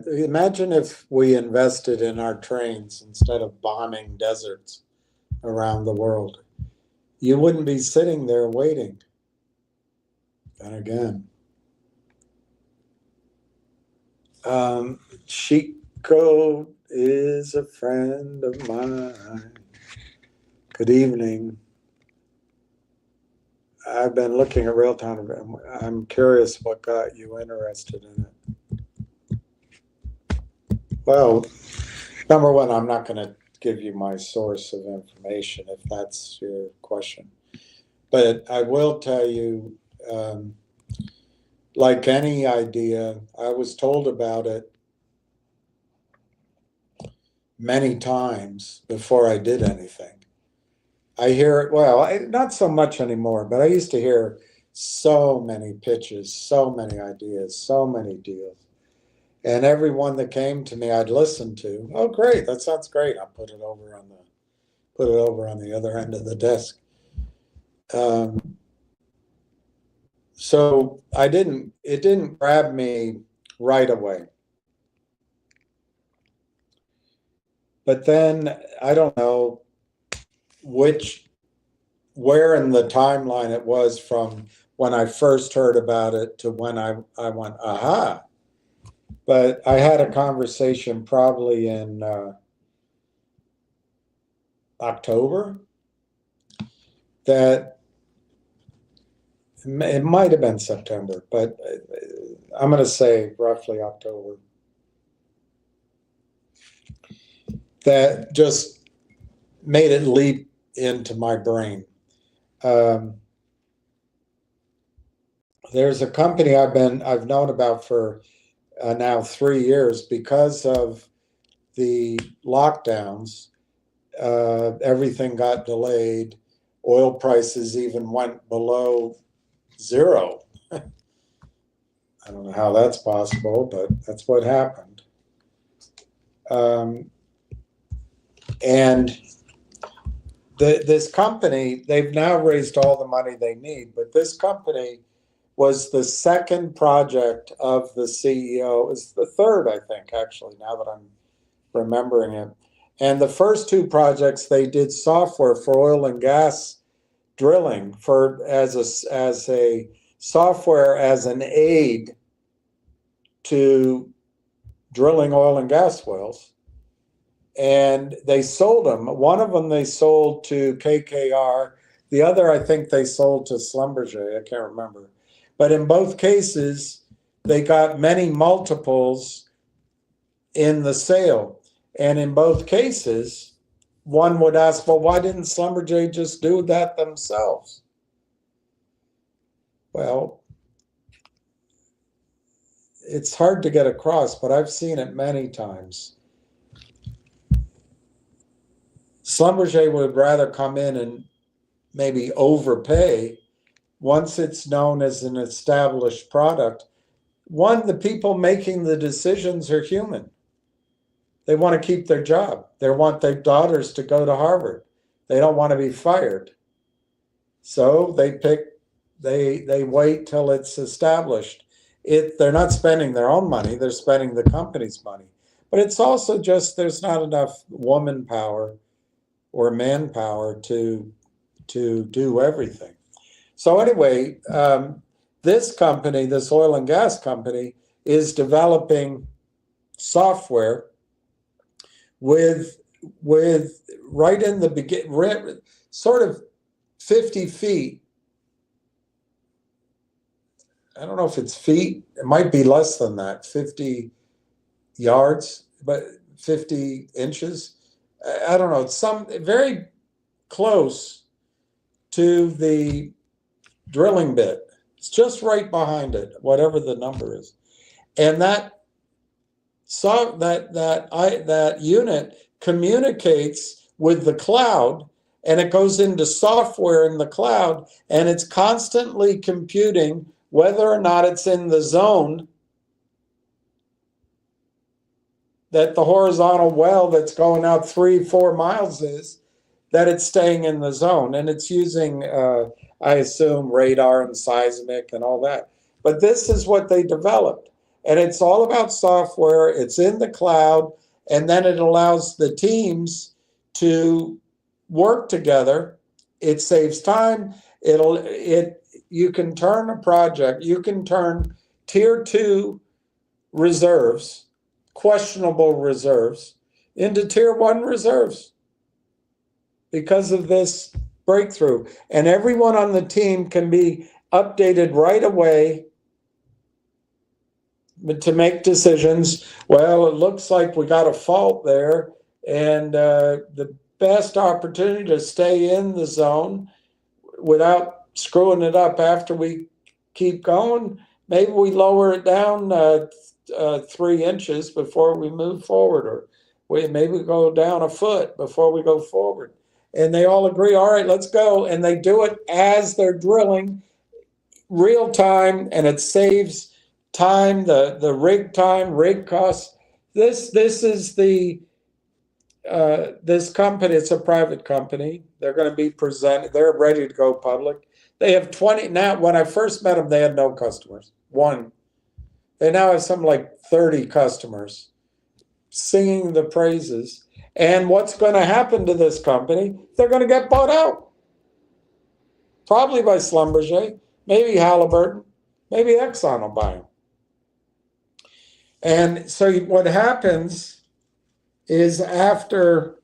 imagine if we invested in our trains instead of bombing deserts around the world. You wouldn't be sitting there waiting. And again, Chico is a friend of mine. Good evening. I've been looking at Railtown. I'm curious what got you interested in it. Well, number one, I'm not going to give you my source of information if that's your question. But I will tell you, like any idea, I was told about it many times before I did anything. I hear it, well, not so much anymore, but I used to hear so many pitches, so many ideas, so many deals. And every one that came to me, I'd listen to. Oh, great, that sounds great. I'll put it over on the other end of the desk. So it didn't grab me right away. But then I don't know where in the timeline it was from when I first heard about it to when I went, aha. But I had a conversation probably in October that it might have been September, but I'm going to say roughly October. That just made it leap into my brain. There's a company I've known about for now 3 years because of the lockdowns. Everything got delayed. Oil prices even went below zero. I don't know how that's possible, but that's what happened. And this company, they've now raised all the money they need, but this company was the second project of the CEO. It's the third, I think, actually, now that I'm remembering it. And the first two projects, they did software for oil and gas drilling as a software as an aid to drilling oil and gas wells. And they sold them. One of them they sold to KKR. The other, I think they sold to Schlumberger. I can't remember. But in both cases, they got many multiples in the sale. And in both cases, one would ask, well, why didn't Schlumberger just do that themselves? Well, it's hard to get across, but I've seen it many times. Schlumberger would rather come in and maybe overpay once it's known as an established product. One, the people making the decisions are human. They want to keep their job. They want their daughters to go to Harvard. They don't want to be fired. So they wait till it's established. They're not spending their own money, they're spending the company's money. But it's also just there's not enough woman power or manpower to do everything. So anyway, this company, this oil and gas company, is developing software with right in the beginning, sort of 50 feet. I don't know if it's feet. It might be less than that, 50 yards, but 50 inches. I don't know. It's some very close to the drilling bit. It's just right behind it, whatever the number is. And that unit communicates with the cloud and it goes into software in the cloud, and it's constantly computing whether or not it's in the zone that the horizontal well that's going out 3-4 miles is, that it's staying in the zone. And it's using, I assume, radar and seismic and all that. But this is what they developed. And it's all about software. It's in the cloud. And then it allows the teams to work together. It saves time. You can turn a project, you can turn tier 2 reserves, questionable reserves, into tier 1 reserves because of this breakthrough. And everyone on the team can be updated right away to make decisions. Well, it looks like we got a fault there, and the best opportunity to stay in the zone without screwing it up after we keep going, maybe we lower it down 3 inches before we move forward, or maybe we go down a foot before we go forward. And they all agree, all right, let's go. And they do it as they're drilling, real time, and it saves time, the rig time, rig costs. This is this company, it's a private company. They're going to be presented, they're ready to go public. They have 20, now when I first met them, they had no customers, one. They now have something like 30 customers singing the praises. And what's going to happen to this company? They're going to get bought out. Probably by Schlumberger, maybe Halliburton, maybe Exxon will buy them. And so what happens is after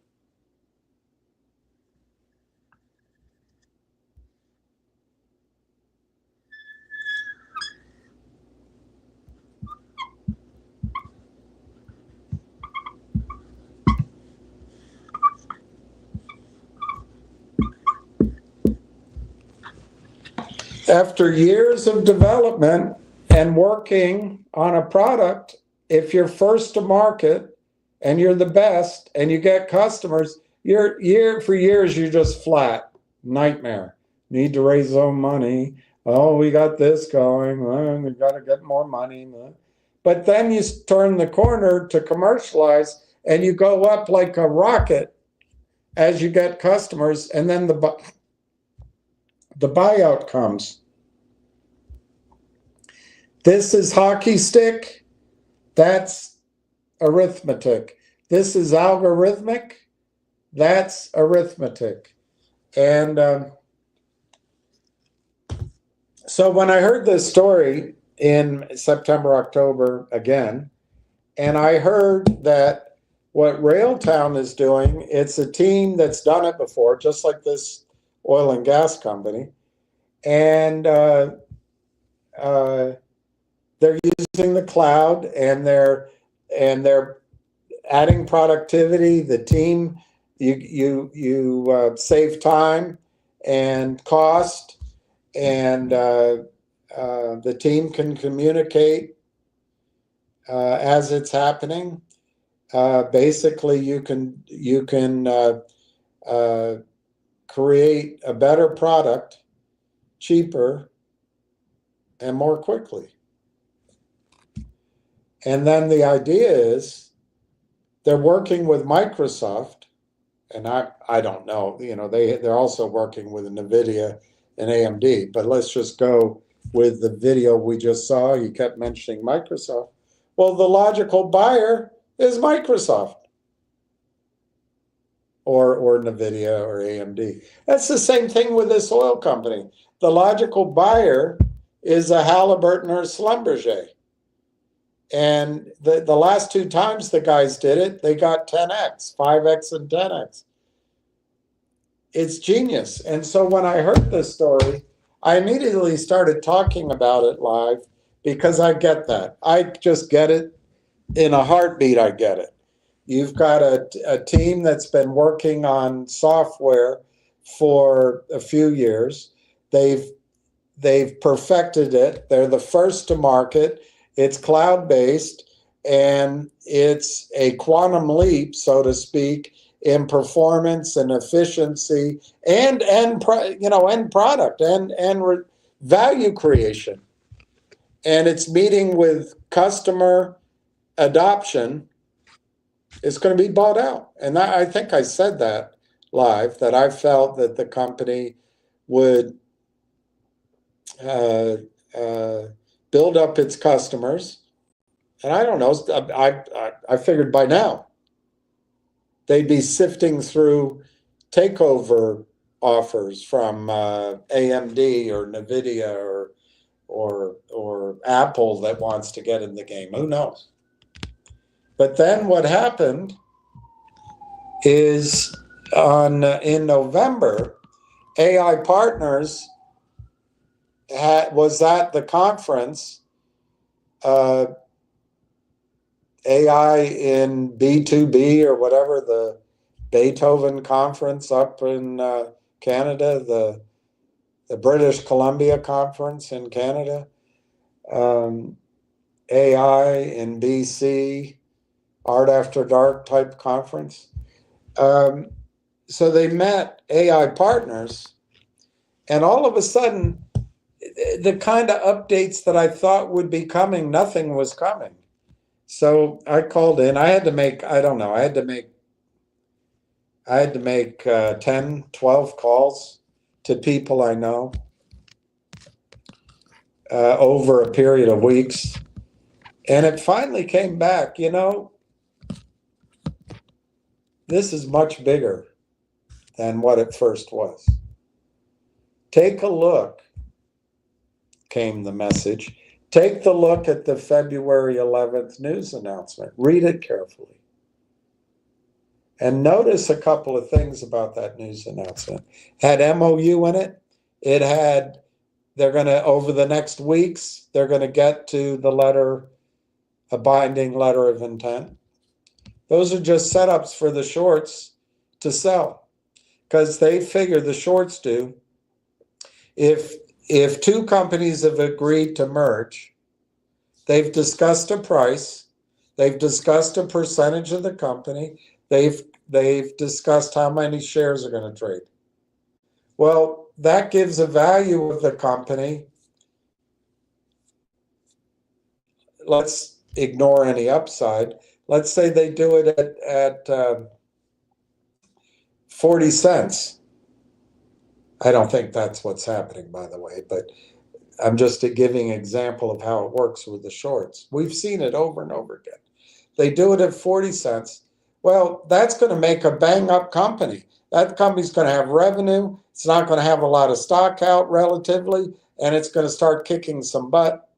years of development and working on a product, if you're first to market and you're the best and you get customers, for years you're just flat, nightmare. Need to raise some money. Oh, we got this going. Well, we got to get more money. But then you turn the corner to commercialize and you go up like a rocket as you get customers, and then the buyout comes. This is hockey stick. That's arithmetic. This is algorithmic. That's arithmetic. And so when I heard this story in September, October again, and I heard that what Railtown is doing, it's a team that's done it before, just like this oil and gas company. And they're using the cloud, and they're adding productivity. The team, you save time and cost, and the team can communicate as it's happening. Basically, you can create a better product cheaper and more quickly. And then the idea is they're working with Microsoft, and I don't know, they're also working with NVIDIA and AMD, but let's just go with the video we just saw. You kept mentioning Microsoft. Well, the logical buyer is Microsoft or NVIDIA or AMD. That's the same thing with this oil company. The logical buyer is a Halliburton or Schlumberger. And the last 2 times the guys did it, they got 10x, 5x, and 10x. It's genius. And so when I heard this story, I immediately started talking about it live because I get that. I just get it in a heartbeat. I get it. You've got a team that's been working on software for a few years. They've perfected it. They're the first to market. It's cloud-based, and it's a quantum leap, so to speak, in performance and efficiency and end product and value creation. And it's meeting with customer adoption. It's going to be bought out. And I think I said that live, that I felt that the company would build up its customers. And I don't know, I figured by now they'd be sifting through takeover offers from AMD or NVIDIA or Apple that wants to get in the game. Who knows? But then what happened is in November, AI Partners was at the conference, AI in B2B or whatever, the Beethoven conference up in Canada, the British Columbia conference in Canada, AI in BC, Art After Dark type conference. So they met AI Partners, and all of a sudden, the kind of updates that I thought would be coming, nothing was coming. So I called in. I had to make 10, 12 calls to people I know over a period of weeks. And it finally came back, this is much bigger than what it first was. Take a look, came the message. Take the look at the February 11th news announcement. Read it carefully. And notice a couple of things about that news announcement. It had MOU in it. It had, over the next weeks, they're going to get to a binding letter of intent. Those are just setups for the shorts to sell, because they figure, the shorts do, if two companies have agreed to merge, they've discussed a price, they've discussed a percentage of the company, they've discussed how many shares are going to trade. Well, that gives a value of the company. Let's ignore any upside. Let's say they do it at 40 cents. I don't think that's what's happening, by the way, but I'm just giving an example of how it works with the shorts. We've seen it over and over again. They do it at 40 cents. Well, that's going to make a bang-up company. That company's going to have revenue. It's not going to have a lot of stock out relatively, and it's going to start kicking some butt.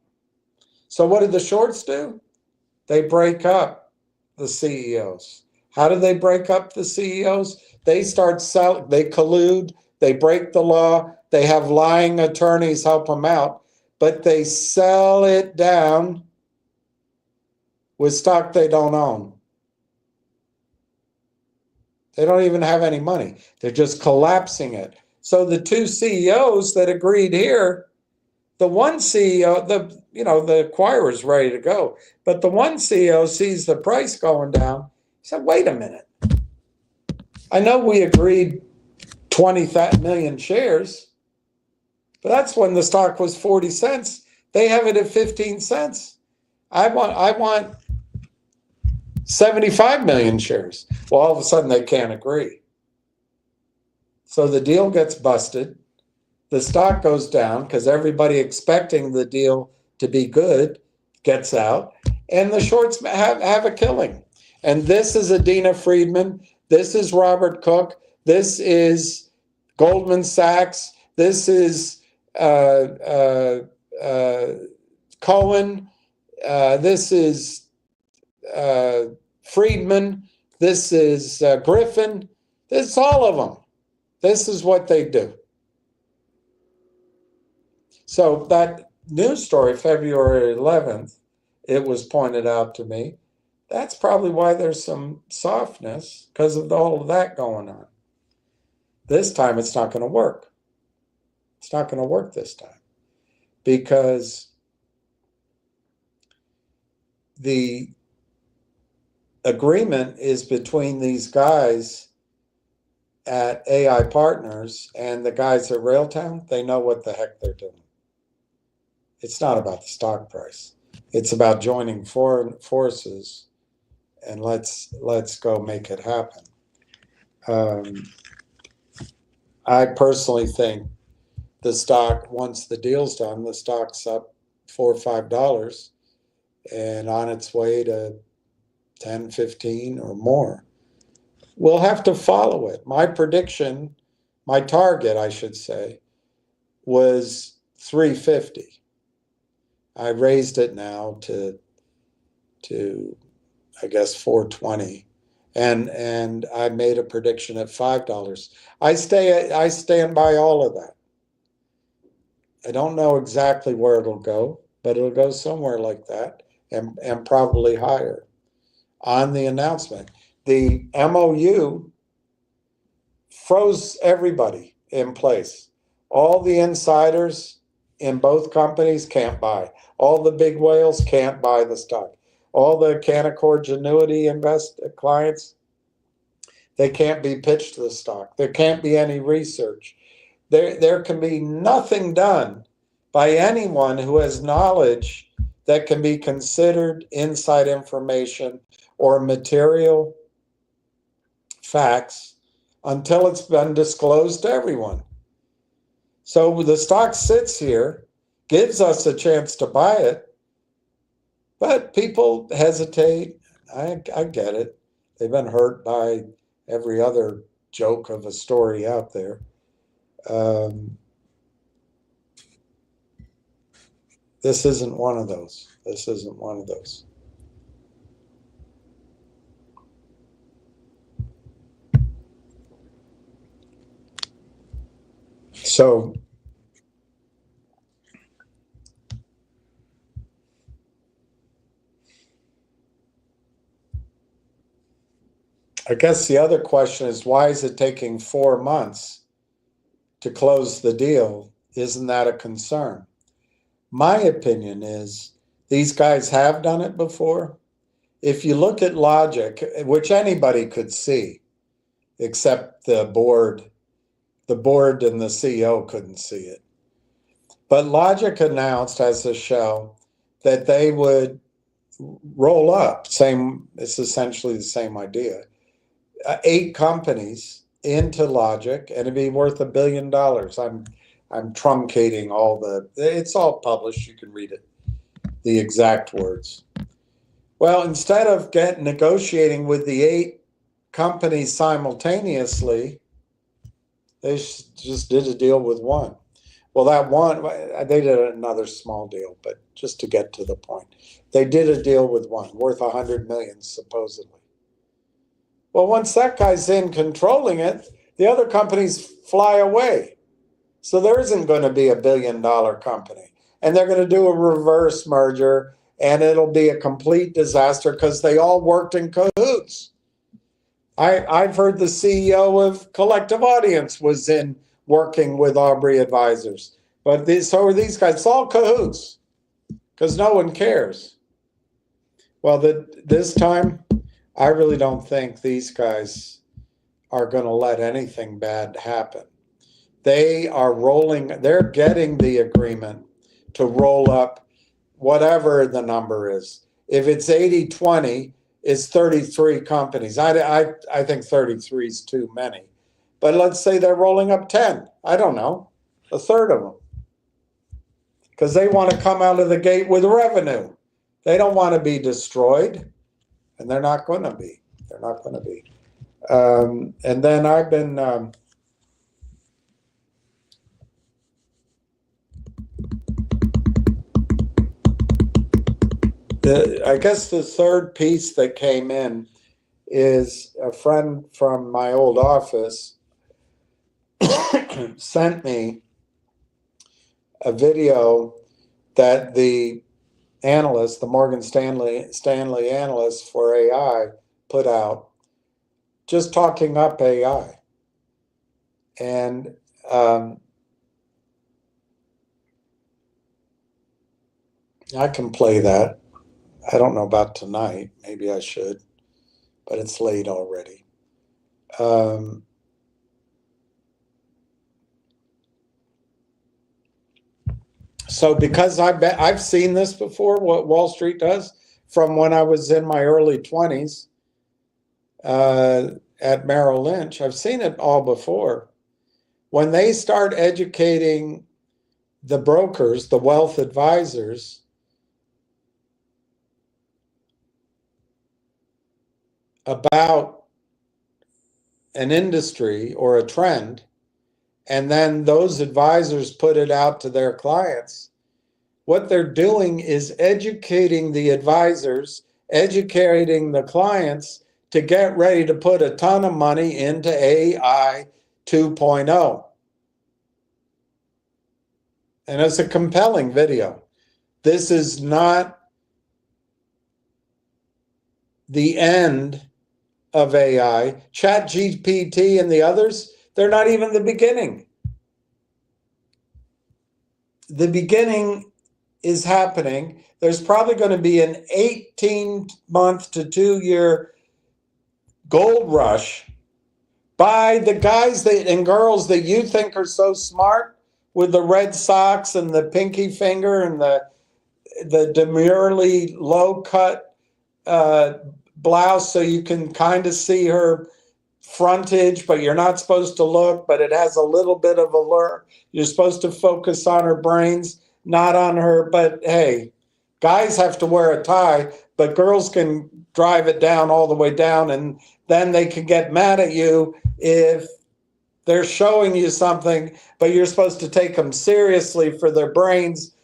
So what did the shorts do? They break up the CEOs. How do they break up the CEOs? They start selling, they collude, they break the law, they have lying attorneys help them out, but they sell it down with stock they don't own. They don't even have any money. They're just collapsing it. So the two CEOs that agreed here, the one CEO, the acquirer's ready to go, but the one CEO sees the price going down. He said, wait a minute. I know we agreed 20 million shares, but that's when the stock was 40 cents. They have it at 15 cents. I want 75 million shares. Well, all of a sudden they can't agree. So the deal gets busted. The stock goes down because everybody expecting the deal to be good gets out, and the shorts have a killing. And this is Adina Friedman. This is Robert Cook. This is Goldman Sachs. This is Cohen. This is Friedman. This is Griffin. This is all of them. This is what they do. So that news story, February 11th, it was pointed out to me, that's probably why there's some softness, because of all of that going on. This time it's not going to work. It's not going to work this time, because the agreement is between these guys at AI Partners and the guys at Railtown, they know what the heck they're doing. It's not about the stock price. It's about joining foreign forces, and let's go make it happen. I personally think the stock, once the deal's done, the stock's up $4 or $5 and on its way to 10, 15 or more. We'll have to follow it. My prediction, my target, I should say, was 350. I raised it now to I guess 420, and I made a prediction at $5. I stand by all of that. I don't know exactly where it'll go, but it'll go somewhere like that, and probably higher. On the announcement, the MOU froze everybody in place. All the insiders in both companies can't buy. All the big whales can't buy the stock. All the Canaccord Genuity clients, they can't be pitched to the stock. There can't be any research. There can be nothing done by anyone who has knowledge that can be considered inside information or material facts until it's been disclosed to everyone. So the stock sits here, gives us a chance to buy it, but people hesitate. I get it. They've been hurt by every other joke of a story out there. This isn't one of those. This isn't one of those. So I guess the other question is, why is it taking 4 months to close the deal? Isn't that a concern? My opinion is these guys have done it before. If you look at Logic, which anybody could see, except the board and the CEO couldn't see it. But Logic announced as a shell that they would roll up, it's essentially the same idea, 8 companies into Logic, and it'd be worth $1 billion. I'm truncating it's all published, you can read it, the exact words. Well, instead of negotiating with the 8 companies simultaneously, they just did a deal with one. Well, that one, they did another small deal, but just to get to the point, they did a deal with one worth $100 million, supposedly. Well, once that guy's in controlling it, the other companies fly away. So there isn't going to be $1 billion company. And they're going to do a reverse merger, and it'll be a complete disaster because they all worked in cahoots. I've heard the CEO of Collective Audience was in working with Aubrey Advisors. But so are these guys. It's all cahoots because no one cares. Well, this time, I really don't think these guys are going to let anything bad happen. They're getting the agreement to roll up whatever the number is. If it's 80-20, it's 33 companies. I think 33 is too many. But let's say they're rolling up 10. I don't know, a third of them. Because they want to come out of the gate with revenue. They don't want to be destroyed. And they're not going to be. They're not going to be. And then I've been... I guess the third piece that came in is a friend from my old office sent me a video that the analyst, the Morgan Stanley analyst for AI, put out, just talking up AI. And I can play that. I don't know about tonight. Maybe I should, but it's late already. So because I've seen this before, what Wall Street does, from when I was in my early 20s at Merrill Lynch, I've seen it all before. When they start educating the brokers, the wealth advisors, about an industry or a trend, and then those advisors put it out to their clients, what they're doing is educating the advisors, educating the clients to get ready to put a ton of money into AI 2.0. And it's a compelling video. This is not the end of AI. ChatGPT and the others, they're not even the beginning. The beginning is happening. There's probably going to be an 18-month to 2-year gold rush by the guys and girls that you think are so smart, with the red socks and the pinky finger and the demurely low cut blouse, so you can kind of see her frontage, but you're not supposed to look, but it has a little bit of allure. You're supposed to focus on her brains, not on her. But hey, guys have to wear a tie, but girls can drive it down all the way down, and then they can get mad at you if they're showing you something, but you're supposed to take them seriously for their brains.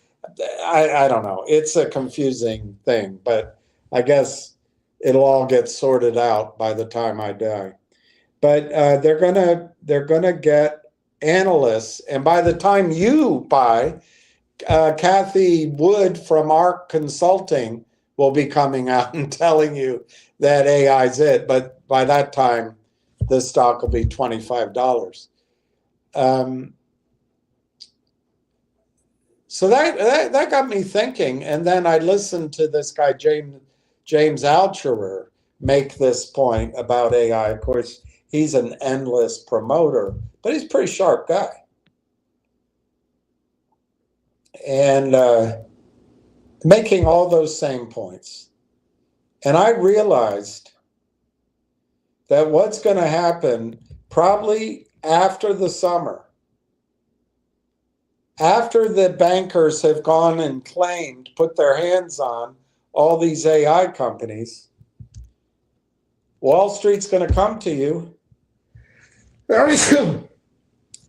I don't know. It's a confusing thing, but I guess it'll all get sorted out by the time I die. But they're gonna get analysts, and by the time you buy, Kathy Wood from ARC Consulting will be coming out and telling you that AI's it. But by that time, the stock will be $25. So that got me thinking, and then I listened to this guy James Altucher make this point about AI. Of course, he's an endless promoter, but he's a pretty sharp guy. And making all those same points. And I realized that what's going to happen probably after the summer, after the bankers have gone and claimed, put their hands on all these AI companies, Wall Street's going to come to you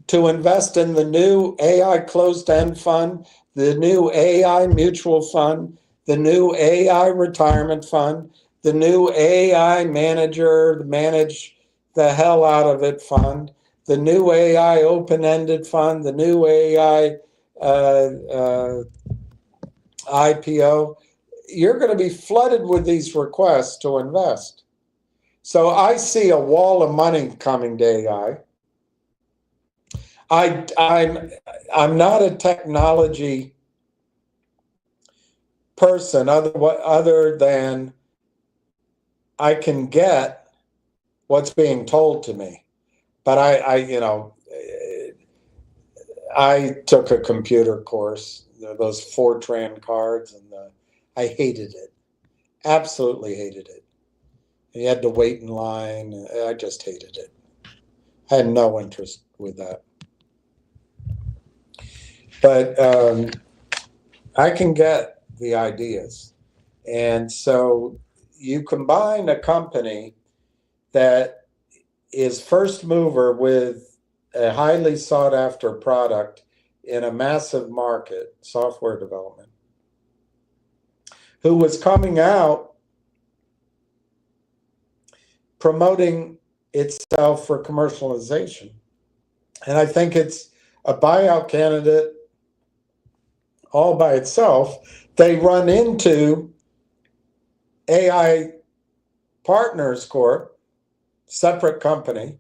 to invest in the new AI closed-end fund, the new AI mutual fund, the new AI retirement fund, the new AI manager, manage the hell out of it fund, the new AI open-ended fund, the new AI IPO. You're going to be flooded with these requests to invest. So I see a wall of money coming to AI. I'm not a technology person other than I can get what's being told to me. But I took a computer course, those Fortran cards, and I hated it. Absolutely hated it. You had to wait in line. I just hated it. I had no interest with that. But I can get the ideas. And so you combine a company that is first mover with a highly sought after product in a massive market, software development, who was coming out promoting itself for commercialization. And I think it's a buyout candidate all by itself. They run into AI Partners Corp, separate company.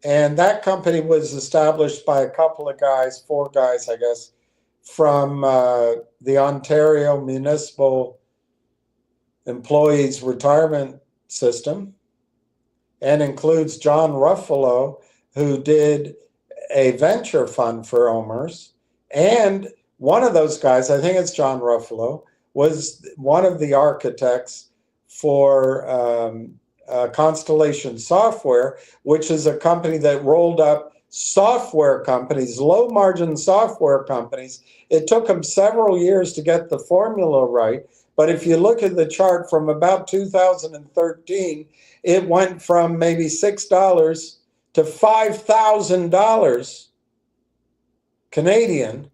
And that company was established by a couple of guys, 4 guys, I guess, from the Ontario Municipal Employees Retirement System, and includes John Ruffalo, who did a venture fund for OMERS, and One of those guys, I think it's John Ruffalo, was one of the architects for Constellation Software, which is a company that rolled up software companies, low margin software companies. It took them several years to get the formula right. But if you look at the chart from about 2013, it went from maybe $6 to $5,000 Canadian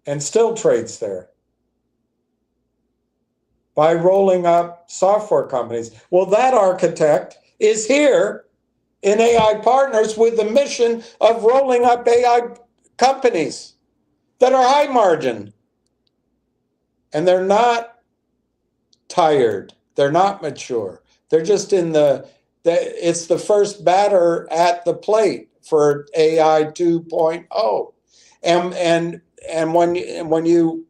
and still trades there by rolling up software companies. Well, that architect is here in AI Partners with the mission of rolling up AI companies that are high margin. And they're not tired. They're not mature. They're just it's the first batter at the plate for AI 2.0. And when you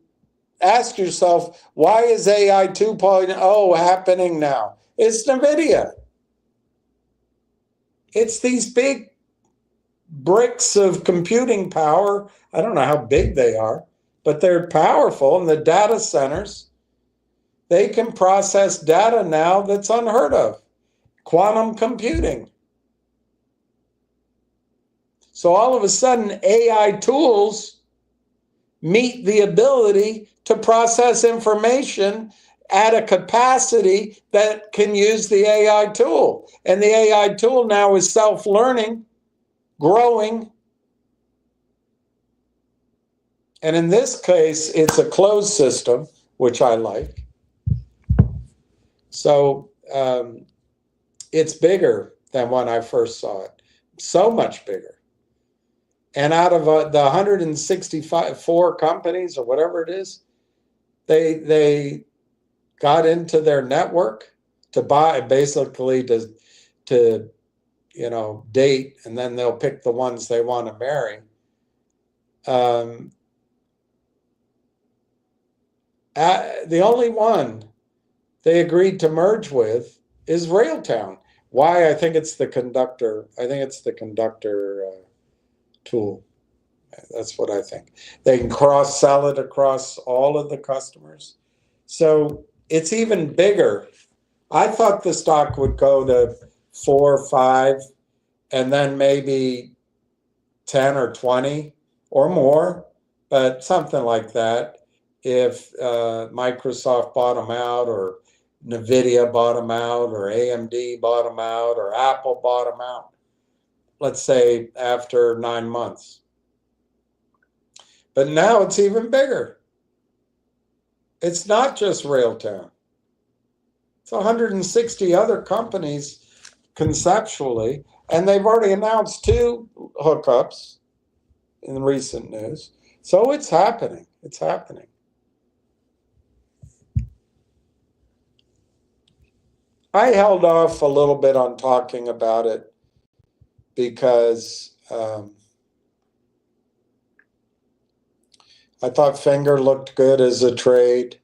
ask yourself, why is AI 2.0 happening now? It's NVIDIA. It's these big bricks of computing power. I don't know how big they are, but they're powerful. And the data centers, they can process data now that's unheard of. Quantum computing. So all of a sudden, AI tools meet the ability to process information at a capacity that can use the AI tool. And the AI tool now is self-learning, growing. And in this case, it's a closed system, which I like. So it's bigger than when I first saw it. So much bigger. And out of the 164 companies or whatever it is, they got into their network to buy, basically to date, and then they'll pick the ones they want to marry. The only one they agreed to merge with is Railtown. Why? I think it's the conductor. I think it's the conductor tool. That's what I think. They can cross-sell it across all of the customers. So it's even bigger. I thought the stock would go to 4 or 5 and then maybe 10 or 20 or more, but something like that. If Microsoft bought them out, or NVIDIA bought them out, or AMD bought them out, or Apple bought them out, let's say after 9 months. But now it's even bigger. It's not just Railtown. It's 160 other companies conceptually, and they've already announced 2 hookups in recent news. So it's happening. It's happening. I held off a little bit on talking about it because I thought Finger looked good as a trade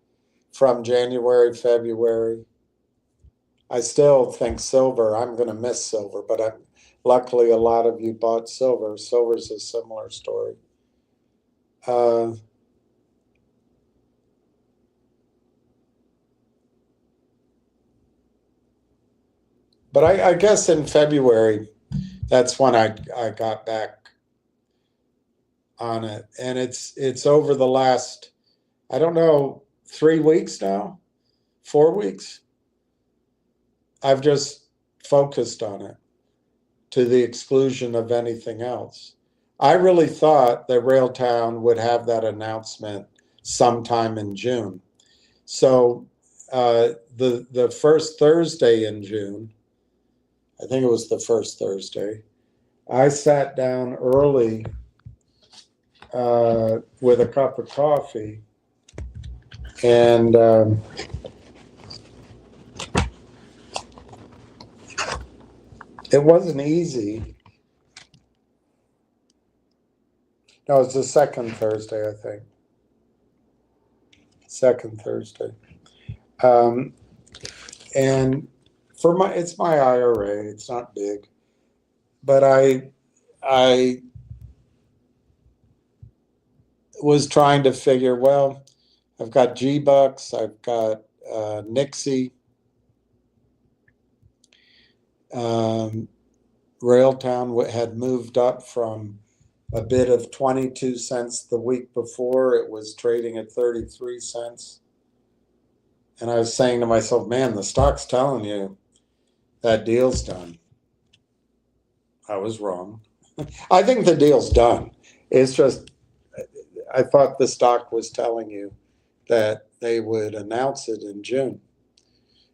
from January, February. I still think silver, I'm going to miss silver, but luckily a lot of you bought silver. Silver's a similar story. But I guess in February, that's when I got back on it. And it's over the last, I don't know, 3 weeks now, 4 weeks. I've just focused on it to the exclusion of anything else. I really thought that Railtown would have that announcement sometime in June. So the first Thursday in June, I think it was the first Thursday, I sat down early with a cup of coffee, and it wasn't easy. No, it was the second Thursday, I think. Second Thursday. And it's my IRA. It's not big, but I was trying to figure, well, I've got G-Bucks, I've got Nixie, Railtown had moved up from a bid of 22 cents the week before. It was trading at 33 cents. And I was saying to myself, man, the stock's telling you that deal's done. I was wrong. I think the deal's done. It's just, I thought the stock was telling you that they would announce it in June.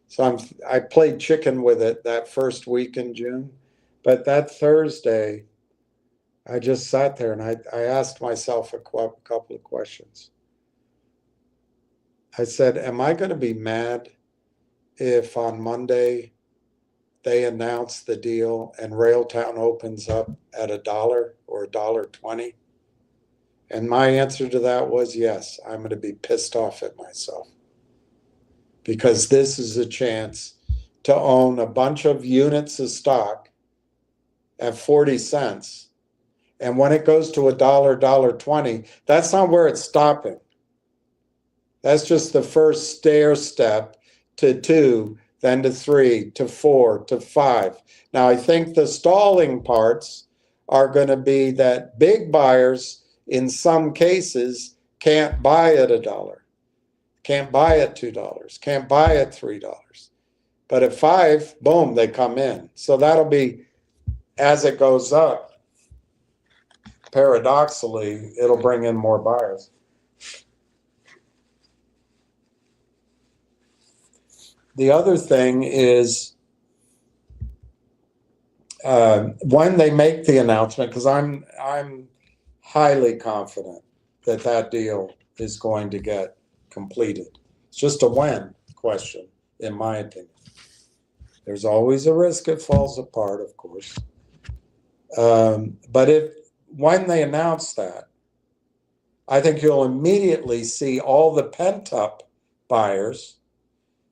So I played chicken with it that first week in June. But that Thursday, I just sat there and I asked myself a couple of questions. I said, am I going to be mad if on Monday they announce the deal and Railtown opens up at $1 or $1.20? And my answer to that was yes, I'm going to be pissed off at myself. Because this is a chance to own a bunch of units of stock at 40 cents. And when it goes to $1, $1.20, that's not where it's stopping. That's just the first stair step to 2, then to 3, to 4, to 5. Now, I think the stalling parts are going to be that big buyers, in some cases, can't buy at $1, can't buy at $2, can't buy at $3. But at 5, boom, they come in. So that'll be, as it goes up, paradoxically, it'll bring in more buyers. The other thing is when they make the announcement, because I'm highly confident that that deal is going to get completed. It's just a when question, in my opinion. There's always a risk it falls apart, of course. But when they announce that, I think you'll immediately see all the pent-up buyers,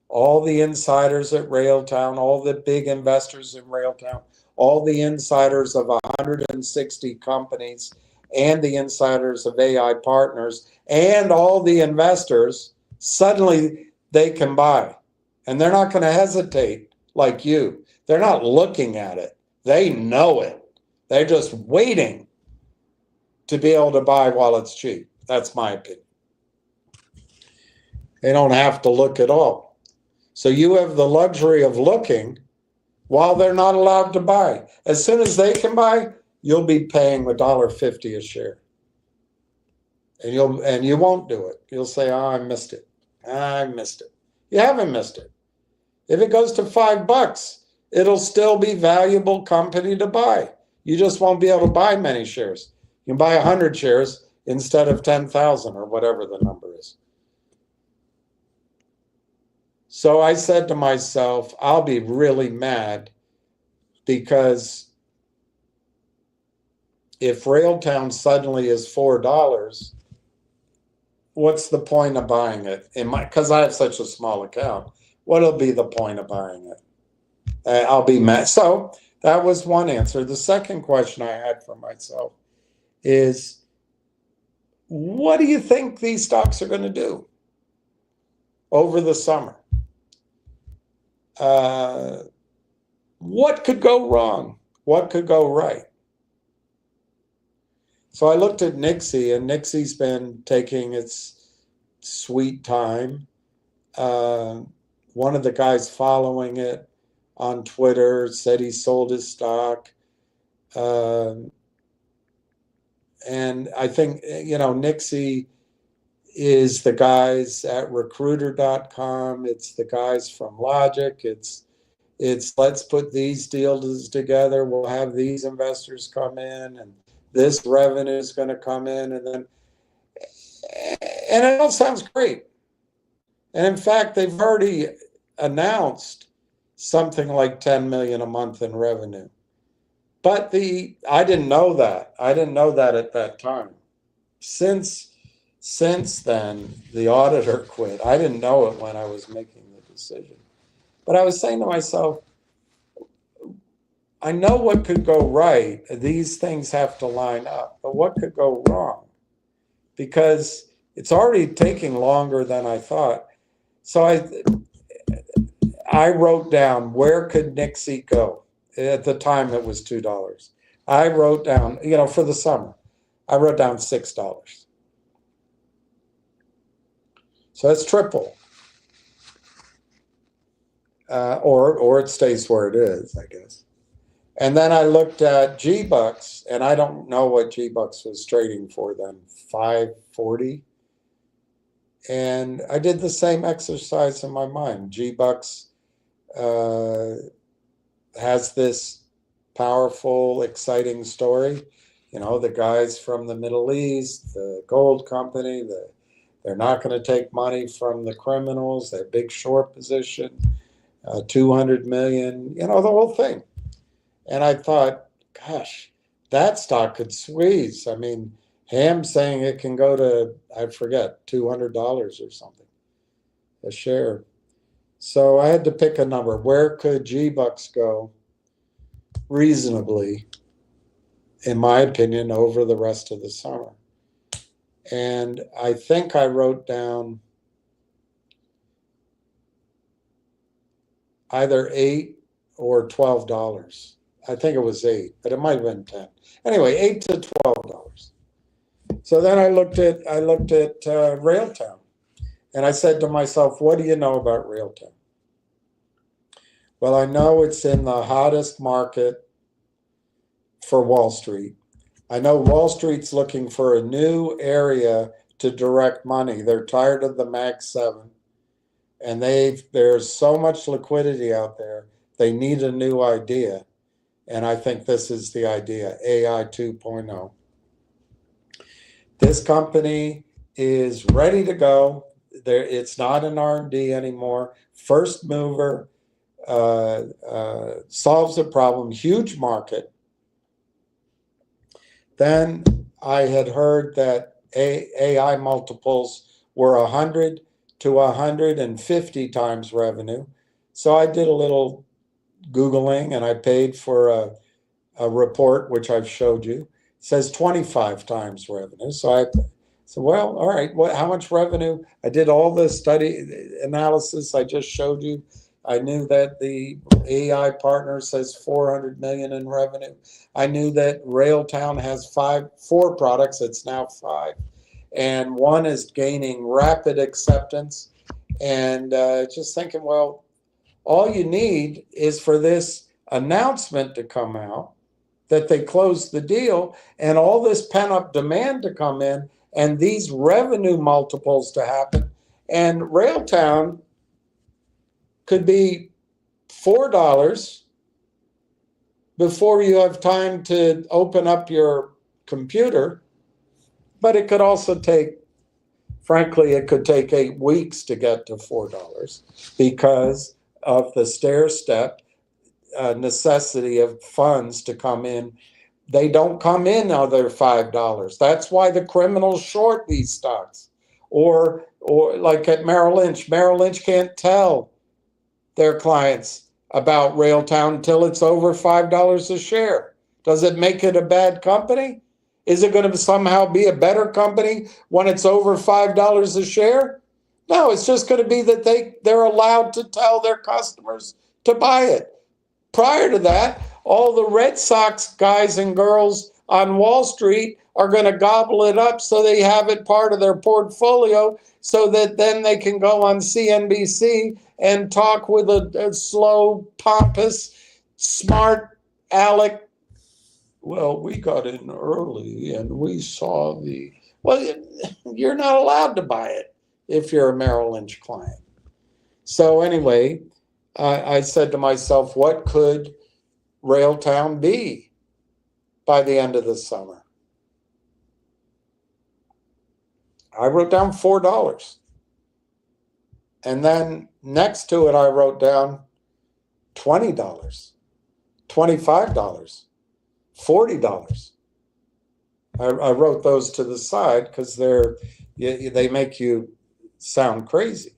all the insiders at Railtown, all the big investors in Railtown, all the insiders of 160 companies, and the insiders of AI Partners, and all the investors, suddenly they can buy. And they're not going to hesitate like you. They're not looking at it. They know it. They're just waiting to be able to buy while it's cheap. That's my opinion. They don't have to look at all. So you have the luxury of looking while they're not allowed to buy. As soon as they can buy, you'll be paying $1.50 a share. And you won't do it. You'll say, oh, I missed it. I missed it. You haven't missed it. If it goes to $5, it'll still be valuable company to buy. You just won't be able to buy many shares. You can buy 100 shares instead of 10,000 or whatever the number is. So I said to myself, I'll be really mad because if Railtown suddenly is $4, what's the point of buying it? Because I have such a small account, what'll be the point of buying it? I'll be mad. So that was one answer. The second question I had for myself is, what do you think these stocks are going to do over the summer? What could go wrong? What could go right? So I looked at Nixie, and Nixie's been taking its sweet time. One of the guys following it on Twitter said he sold his stock. And I think, Nixie is the guys at recruiter.com. It's the guys from Logic. It's let's put these deals together. We'll have these investors come in, and this revenue is going to come in, and it all sounds great. And in fact, they've already announced something like 10 million a month in revenue. But I didn't know that. I didn't know that at that time. Since then, the auditor quit. I didn't know it when I was making the decision. But I was saying to myself, I know what could go right. These things have to line up. But what could go wrong? because it's already taking longer than I thought. So I wrote down, where could Nixie go? At the time, it was $2. I wrote down, for the summer, I wrote down $6. So that's triple. Or it stays where it is, I guess. And then I looked at G-Bucks, and I don't know what G-Bucks was trading for then, 540. And I did the same exercise in my mind. G-Bucks has this powerful, exciting story. The guys from the Middle East, the gold company, they're not going to take money from the criminals, their big short position, 200 million, the whole thing. And I thought, gosh, that stock could squeeze. I mean, Ham's saying it can go to, I forget, $200 or something a share. So I had to pick a number. Where could G-Bucks go reasonably, in my opinion, over the rest of the summer? And I think I wrote down either $8 or $12. I think it was 8, but it might have been 10. Anyway, $8 to $12. So then I looked at Railtown, and I said to myself, what do you know about Railtown? Well, I know it's in the hottest market for Wall Street. I know Wall Street's looking for a new area to direct money. They're tired of the Mag 7, and there's so much liquidity out there. They need a new idea, and I think this is the idea, AI 2.0. This company is ready to go. It's not an R&D anymore. First mover, solves a problem, huge market. Then I had heard that AI multiples were 100 to 150 times revenue. So I did a little Googling, and I paid for a report, which I've showed you. It says 25 times revenue. So I said, well, all right, how much revenue? I did all the study analysis I just showed you. I knew that the AI partner says 400 million in revenue. I knew that Railtown has 4 products. It's now 5. And one is gaining rapid acceptance. And just thinking, well, all you need is for this announcement to come out that they closed the deal, and all this pent-up demand to come in, and these revenue multiples to happen. And Railtown could be $4 before you have time to open up your computer, but it could also take, frankly, it could take 8 weeks to get to $4 because of the stair-step necessity of funds to come in. They don't come in other $5. That's why the criminals short these stocks. Or like at Merrill Lynch can't tell their clients about Railtown until it's over $5 a share. Does it make it a bad company? Is it going to somehow be a better company when it's over $5 a share? No, it's just going to be that they're allowed to tell their customers to buy it. Prior to that, all the Red Sox guys and girls on Wall Street are going to gobble it up so they have it part of their portfolio, so that then they can go on CNBC and talk with a slow, pompous, smart aleck. Well, we got in early and we saw well, you're not allowed to buy it if you're a Merrill Lynch client. So anyway, I said to myself, what could Railtown be by the end of the summer? I wrote down $4. And then next to it, I wrote down $20, $25, $40. I wrote those to the side because they make you sound crazy.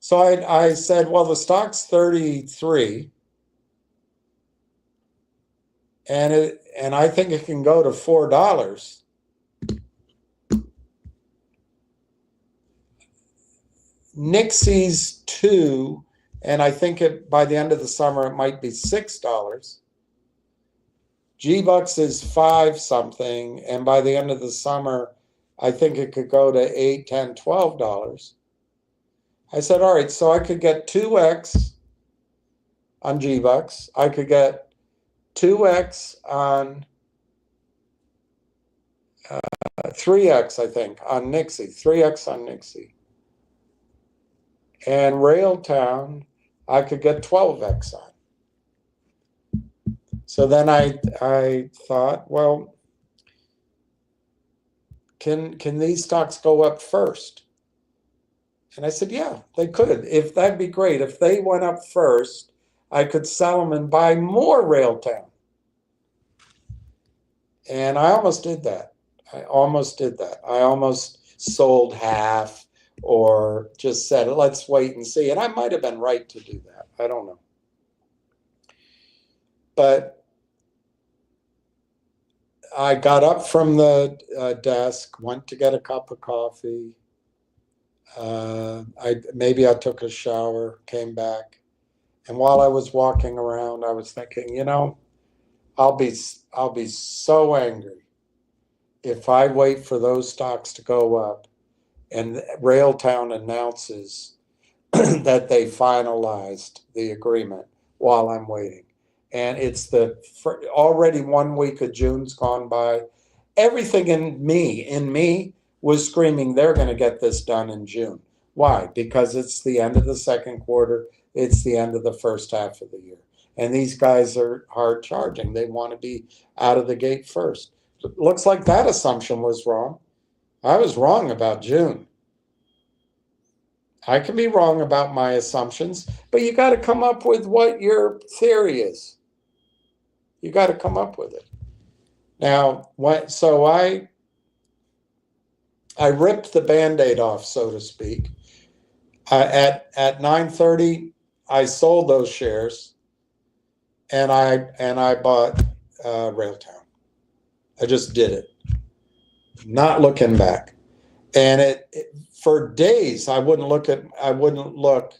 So I said, well, the stock's 33, and I think it can go to $4. Nixie's 2, and I think by the end of the summer it might be $6. G-Bucks is 5 something, and by the end of the summer, I think it could go to $8, $10, $12. I said, all right, so I could get 2x on G-Bucks. I could get 2x on 3x, I think, on Nixie. 3x on Nixie. And Railtown, I could get 12x on. So then I thought, well, can these stocks go up first? And I said, yeah, they could. If that'd be great. If they went up first, I could sell them and buy more Railtown. And I almost did that. I almost sold half or just said, let's wait and see. And I might have been right to do that. I don't know. But I got up from the desk, went to get a cup of coffee. Maybe I took a shower, came back. And while I was walking around, I was thinking, I'll be so angry if I wait for those stocks to go up and Railtown announces that they finalized the agreement while I'm waiting. And it's already 1 week of June's gone by. Everything in me was screaming, they're going to get this done in June. Why? Because it's the end of the second quarter. It's the end of the first half of the year. And these guys are hard charging. They want to be out of the gate first. Looks like that assumption was wrong. I was wrong about June. I can be wrong about my assumptions, but you got to come up with what your theory is. You got to come up with it. Now, so I ripped the Band-Aid off, so to speak. At 9:30, I sold those shares, and I bought Railtown. I just did it, not looking back. And for days, I wouldn't look.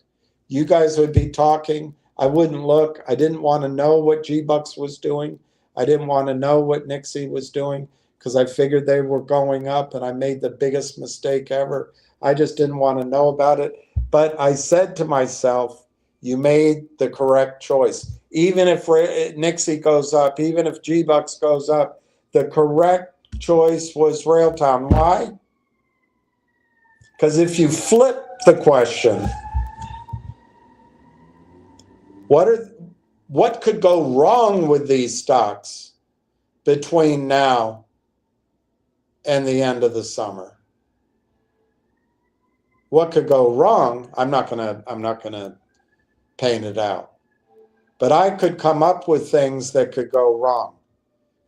You guys would be talking. I wouldn't look. I didn't want to know what G-Bucks was doing. I didn't want to know what Nixie was doing because I figured they were going up, and I made the biggest mistake ever. I just didn't want to know about it. But I said to myself, you made the correct choice. Even if Nixie goes up, even if G-Bucks goes up, the correct choice was Railtown. Why? Because if you flip the question, what could go wrong with these stocks between now and the end of the summer? What could go wrong? I'm not gonna paint it out, but I could come up with things that could go wrong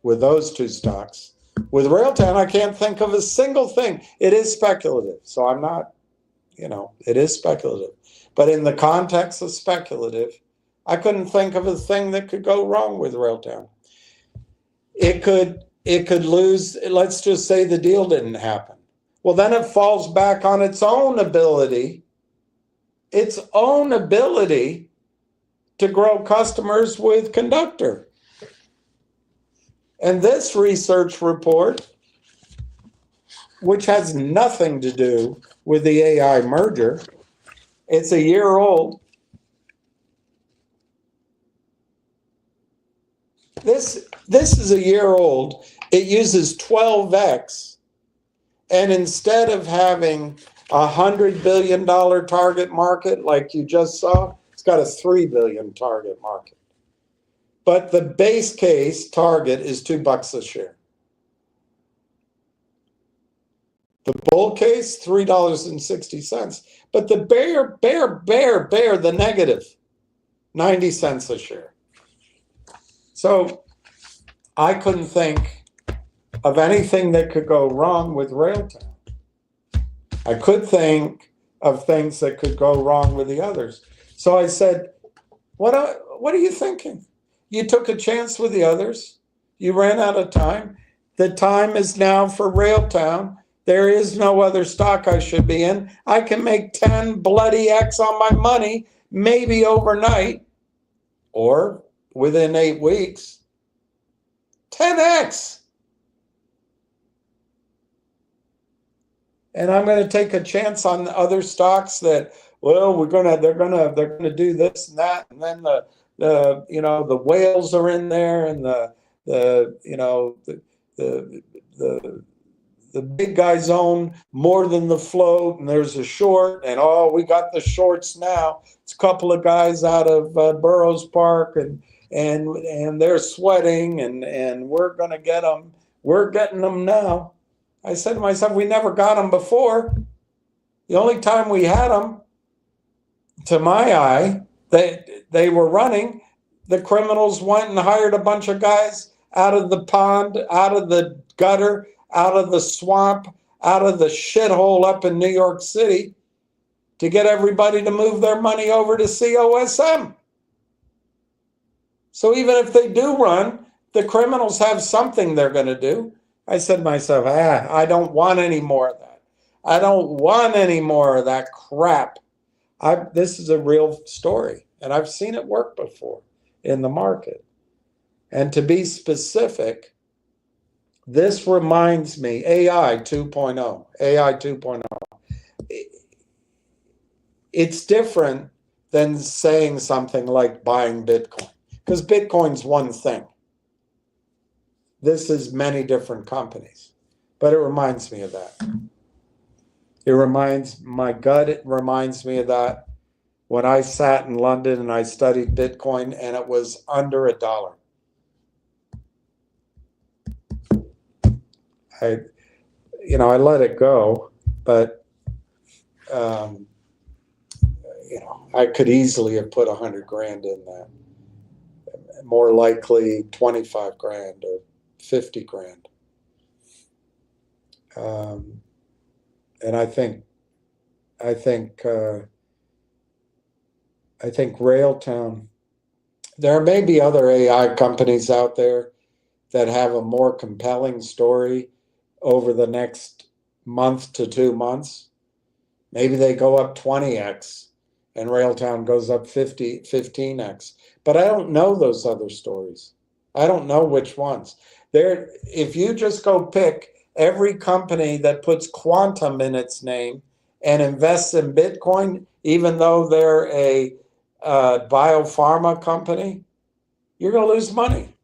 with those two stocks. With Railtown, I can't think of a single thing. It is speculative, so I'm not, it is speculative. But in the context of speculative, I couldn't think of a thing that could go wrong with Railtown. It could lose. Let's just say the deal didn't happen. Well, then it falls back on its own ability to grow customers with Conductor. And this research report, which has nothing to do with the AI merger, it's a year old. This is a year old. It uses 12x. And instead of having a $100 billion target market like you just saw, it's got a $3 billion target market. But the base case target is $2 a share. The bull case, $3.60. But the bear, the negative, 90 cents a share. So I couldn't think of anything that could go wrong with Railtown. I could think of things that could go wrong with the others. So I said, what are you thinking? You took a chance with the others. You ran out of time. The time is now for Railtown There is no other stock I should be in. I can make 10 bloody X on my money, maybe overnight or within 8 weeks. 10X. And I'm going to take a chance on other stocks that, well, they're gonna do this and that, and then the whales are in there, and the big guys own more than the float, and there's a short, and oh, we got the shorts now. It's a couple of guys out of Burroughs Park, and they're sweating, and we're gonna get them. We're getting them now. I said to myself, we never got them before. The only time we had them, to my eye, they were running. The criminals went and hired a bunch of guys out of the pond, out of the gutter, out of the swamp, out of the shithole up in New York City to get everybody to move their money over to COSM. So even if they do run, the criminals have something they're going to do. I said to myself, I don't want any more of that. I don't want any more of that crap. This is a real story, and I've seen it work before in the market. And to be specific, this reminds me, AI 2.0, AI 2.0. It's different than saying something like buying Bitcoin, because Bitcoin's one thing. This is many different companies, but it reminds me of that. My gut reminds me of that when I sat in London and I studied Bitcoin and it was under $1. I let it go, but I could easily have put 100 grand in that. More likely 25 grand or 50 grand. And I think Railtown, there may be other AI companies out there that have a more compelling story over the next month to 2 months. Maybe they go up 20x and Railtown goes up 15x. But I don't know those other stories. I don't know which ones. If you just go pick every company that puts quantum in its name and invests in Bitcoin, even though they're a biopharma company, you're going to lose money.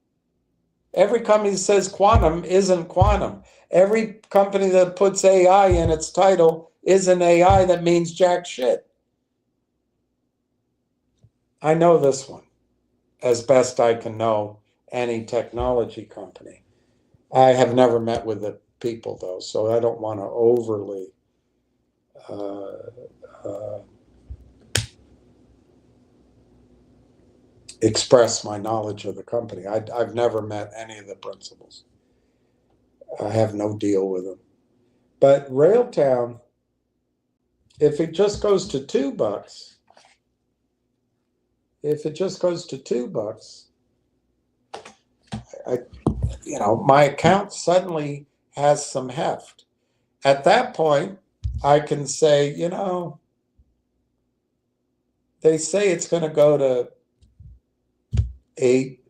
Every company that says quantum isn't quantum. Every company that puts AI in its title isn't AI that means jack shit. I know this one as best I can know any technology company. I have never met with the people, though, so I don't want to overly express my knowledge of the company. I've never met any of the principals. I have no deal with them. But Railtown, if it just goes to $2, my account suddenly has some heft. At that point, I can say, they say it's going to go to 8.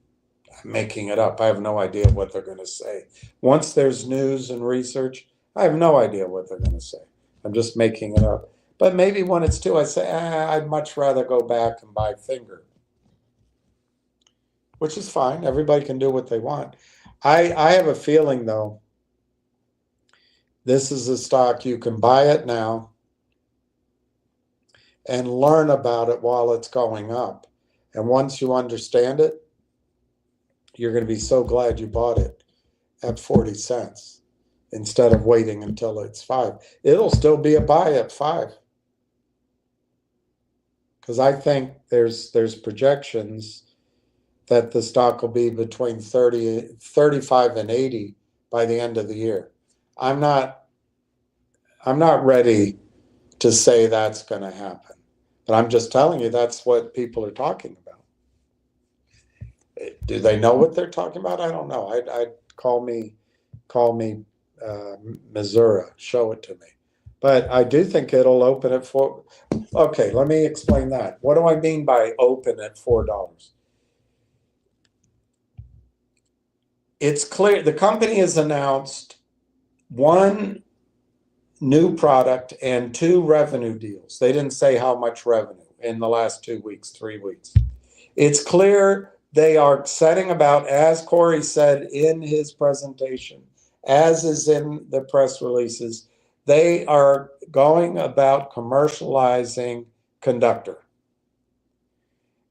I'm making it up. I have no idea what they're going to say. Once there's news and research, I have no idea what they're going to say. I'm just making it up. But maybe when it's 2, I say, I'd much rather go back and buy Finger, which is fine. Everybody can do what they want. I have a feeling, though, this is a stock you can buy it now and learn about it while it's going up. And once you understand it, you're going to be so glad you bought it at 40 cents instead of waiting until it's 5. It'll still be a buy at 5. Because I think there's projections that the stock will be between 35 and 80 by the end of the year. I'm not ready to say that's going to happen, but I'm just telling you that's what people are talking about. Do they know what they're talking about? I don't know. I'd call me Missouri. Show it to me. But I do think it'll open at $4. Okay, let me explain that. What do I mean by open at $4? It's clear the company has announced one new product and 2 revenue deals. They didn't say how much revenue in the last 2 weeks, 3 weeks. It's clear they are setting about, as Corey said in his presentation, as is in the press releases, they are going about commercializing Conductor.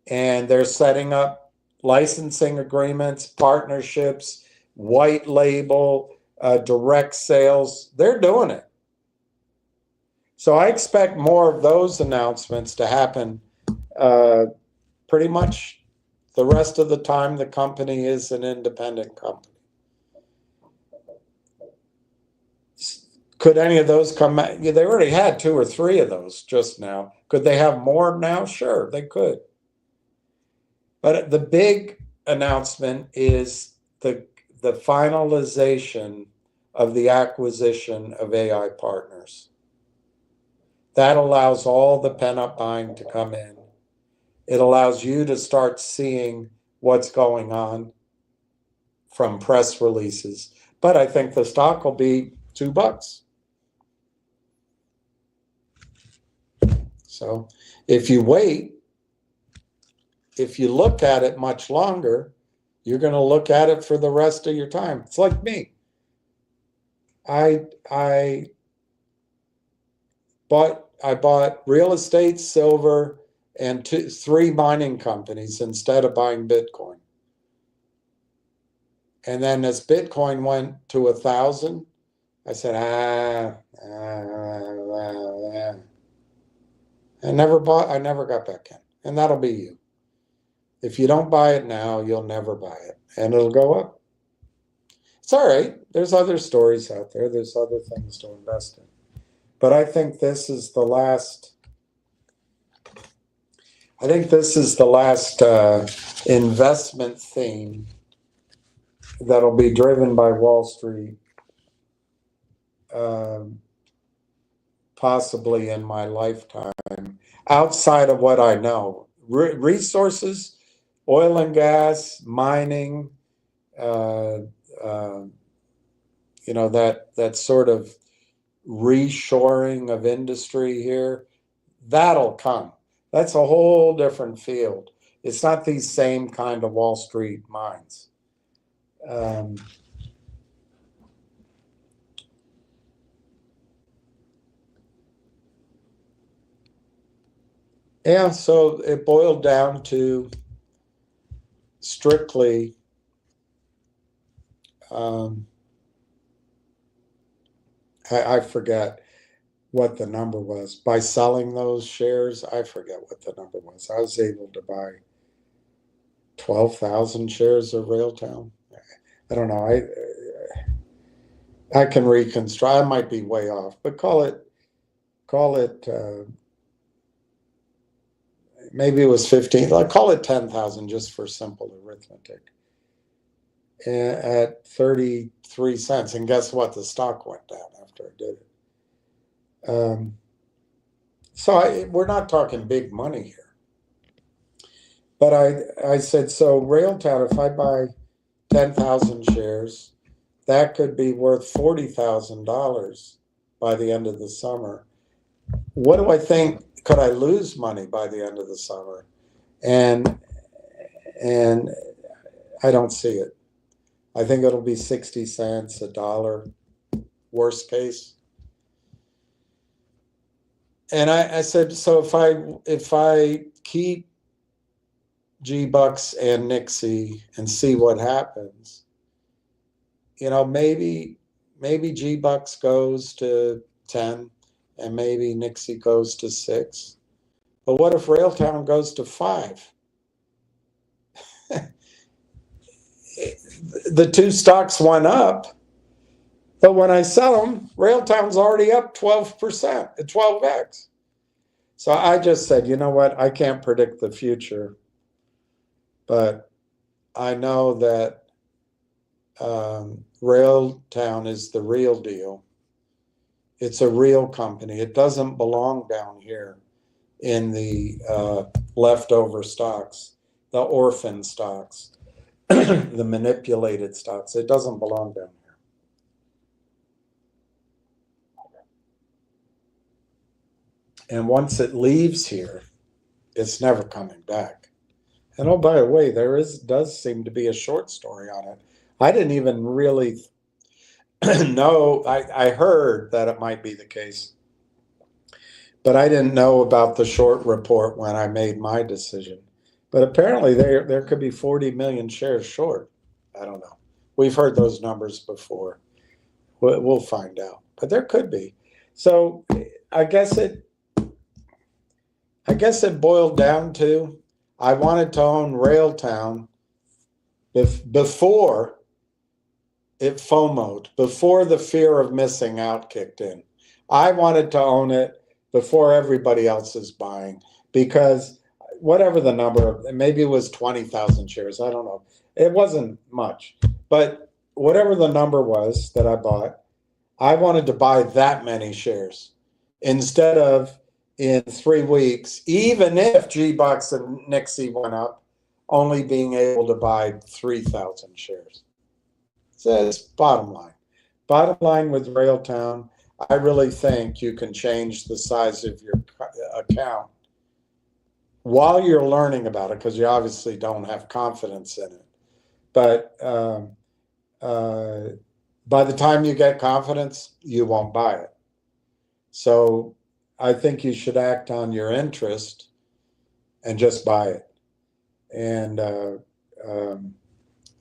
And they're setting up licensing agreements, partnerships, white label, direct sales. They're doing it. So I expect more of those announcements to happen pretty much the rest of the time the company is an independent company. Could any of those come? They already had 2 or 3 of those just now. Could they have more now? Sure, they could. But the big announcement is the finalization of the acquisition of AI Partners. That allows all the pent-up buying to come in. It allows you to start seeing what's going on from press releases. But I think the stock will be $2. So if you wait, if you look at it much longer, you're going to look at it for the rest of your time. It's like me. I bought real estate, silver, and 3 mining companies instead of buying Bitcoin. And then as Bitcoin went to 1,000, I said, I never got back in. And that'll be you. If you don't buy it now, you'll never buy it. And it'll go up. It's all right. There's other stories out there. There's other things to invest in. But I think this is the last investment theme that'll be driven by Wall Street, possibly in my lifetime, outside of what I know. Resources, oil and gas, mining, that sort of reshoring of industry here, that'll come. That's a whole different field. It's not these same kind of Wall Street mines. Yeah, so it boiled down to strictly I forget what the number was. By selling those shares, I forget what the number was. I was able to buy 12,000 shares of Railtown. I don't know. I can reconstruct. I might be way off, but call it. Maybe it was 15. I'll call it 10,000 just for simple arithmetic. At 33 cents, and guess what? The stock went down after I did it. So we're not talking big money here. But I said, so Railtown, if I buy 10,000 shares, that could be worth $40,000 by the end of the summer. What do I think? Could I lose money by the end of the summer? And I don't see it. I think it'll be 60 cents, $1, worst case. And I said, so if I keep G-Bucks and Nixie and see what happens, maybe G-Bucks goes to 10 and maybe Nixie goes to 6. But what if Railtown goes to 5? The 2 stocks went up, but when I sell them, Railtown's already up 12%, 12x. So I just said, you know what? I can't predict the future, but I know that Railtown is the real deal. It's a real company. It doesn't belong down here in the leftover stocks, the orphan stocks, the manipulated stocks. It doesn't belong down here. And once it leaves here, it's never coming back. And oh, by the way, does seem to be a short story on it. I didn't even really know. I heard that it might be the case, but I didn't know about the short report when I made my decision. But apparently there could be 40 million shares short. I don't know. We've heard those numbers before. We'll find out. But there could be. So I guess it boiled down to I wanted to own Railtown before it FOMO'd, before the fear of missing out kicked in. I wanted to own it before everybody else is buying, because whatever the number, maybe it was 20,000 shares, I don't know. It wasn't much, but whatever the number was that I bought, I wanted to buy that many shares instead of in 3 weeks, even if G-Bucks and Nixie went up, only being able to buy 3,000 shares. So it's bottom line. Bottom line with Railtown, I really think you can change the size of your account while you're learning about it, because you obviously don't have confidence in it. But by the time you get confidence, you won't buy it. So I think you should act on your interest and just buy it. And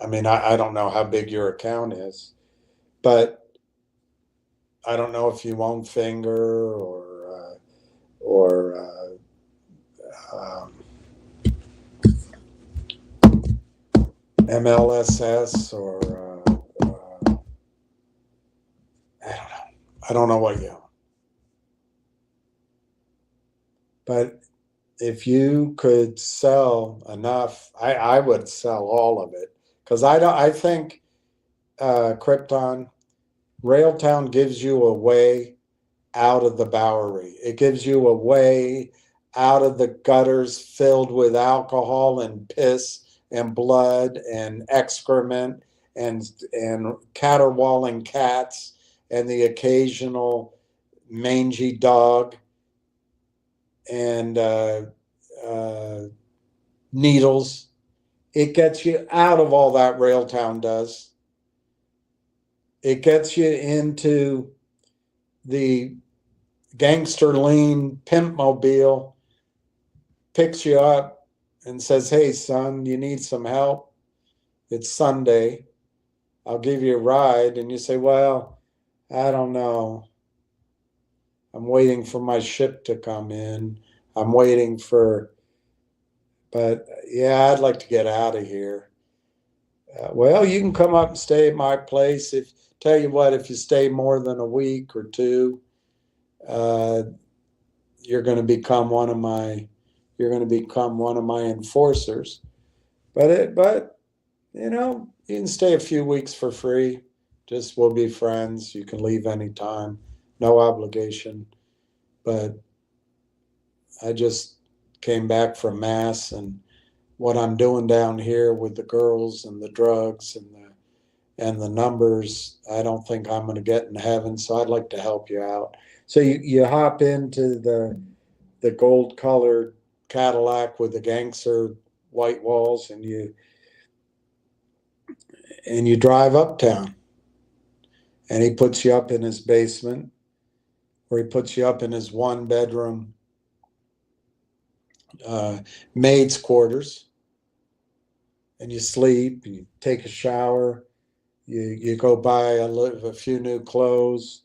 I mean, I don't know how big your account is, but I don't know if you own Finger or MLSS or I don't know. I don't know what you own. But if you could sell enough, I would sell all of it, because I think Krypton, Railtown gives you a way out of the Bowery. It gives you a way out of the gutters filled with alcohol and piss and blood and excrement and caterwauling cats and the occasional mangy dog and needles. It gets you out of all that, Railtown does. It gets you into the gangster lean pimp mobile, picks you up and says, "Hey son, you need some help? It's Sunday. I'll give you a ride." And you say, "Well, I don't know. I'm waiting for my ship to come in. I'm waiting for, but yeah, I'd like to get out of here." Well, you can come up and stay at my place. Tell you what, if you stay more than a week or two, you're going to become one of my enforcers. But you know, you can stay a few weeks for free. Just we'll be friends. You can leave anytime, no obligation. But I just came back from mass, and what I'm doing down here with the girls and the drugs and the numbers, I don't think I'm going to get in heaven. So I'd like to help you out. So you hop into the gold colored Cadillac with the gangster white walls, and you drive uptown, and he puts you up in his basement, or he puts you up in his 1-bedroom maid's quarters, and you sleep, you take a shower, you go buy a few new clothes,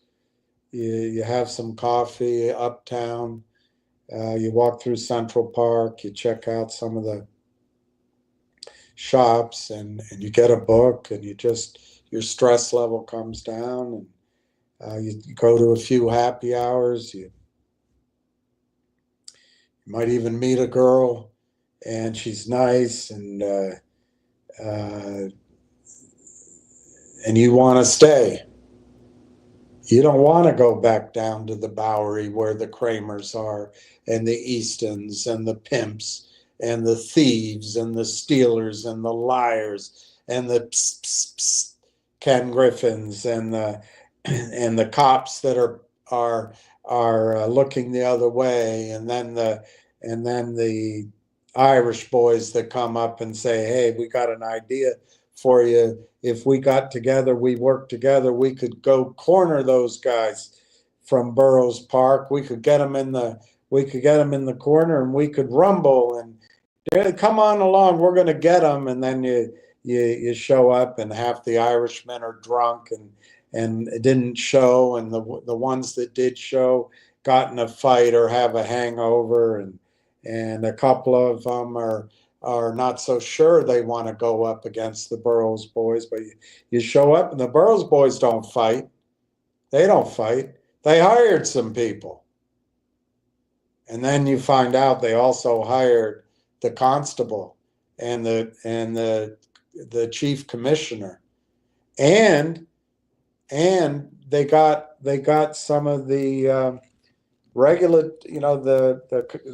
you have some coffee uptown, you walk through Central Park, you check out some of the shops, and you get a book, and your stress level comes down, and you go to a few happy hours. You might even meet a girl, and she's nice, and and you want to stay. You don't want to go back down to the Bowery where the Kramers are, and the Eastons, and the pimps, and the thieves, and the stealers, and the liars, and the pss, pss, pss, Ken Griffins, and the cops that are looking the other way, and then the Irish boys that come up and say, "Hey, we got an idea for you. If we got together, we worked together, we could go corner those guys from Burroughs Park. We could get them in the corner, and we could rumble, and come on along, we're going to get them." And then you show up, and half the Irishmen are drunk and it didn't show, and the ones that did show got in a fight or have a hangover, and a couple of them are not so sure they want to go up against the Burroughs boys. But you show up, and the Burroughs boys don't fight. They don't fight. They hired some people. And then you find out they also hired the constable and the chief commissioner. And they got some of the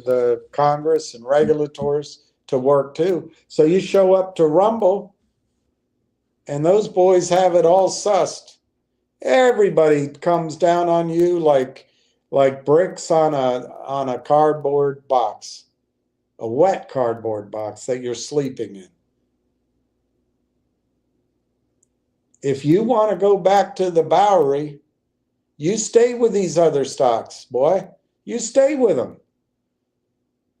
the Congress and regulators to work too. So you show up to Rumble, and those boys have it all sussed. Everybody comes down on you like bricks on a cardboard box, a wet cardboard box that you're sleeping in. If you want to go back to the Bowery, you stay with these other stocks, boy. You stay with them.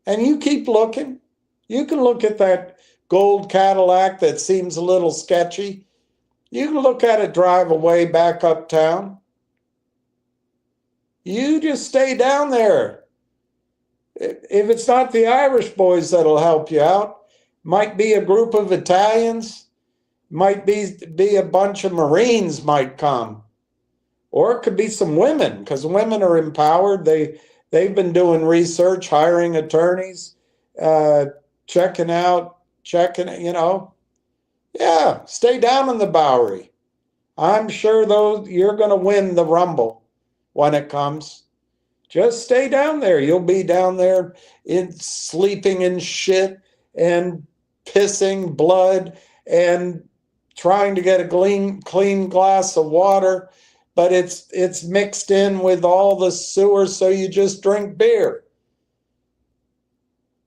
And you keep looking. You can look at that gold Cadillac that seems a little sketchy. You can look at it drive away back uptown. You just stay down there. If it's not the Irish boys that'll help you out, might be a group of Italians, might be a bunch of Marines might come. Or it could be some women, because women are empowered. They've been doing research, hiring attorneys, checking, Yeah, stay down in the Bowery. I'm sure you're going to win the Rumble when it comes. Just stay down there. You'll be down there sleeping in shit and pissing blood and trying to get a clean glass of water, but it's mixed in with all the sewer, so you just drink beer.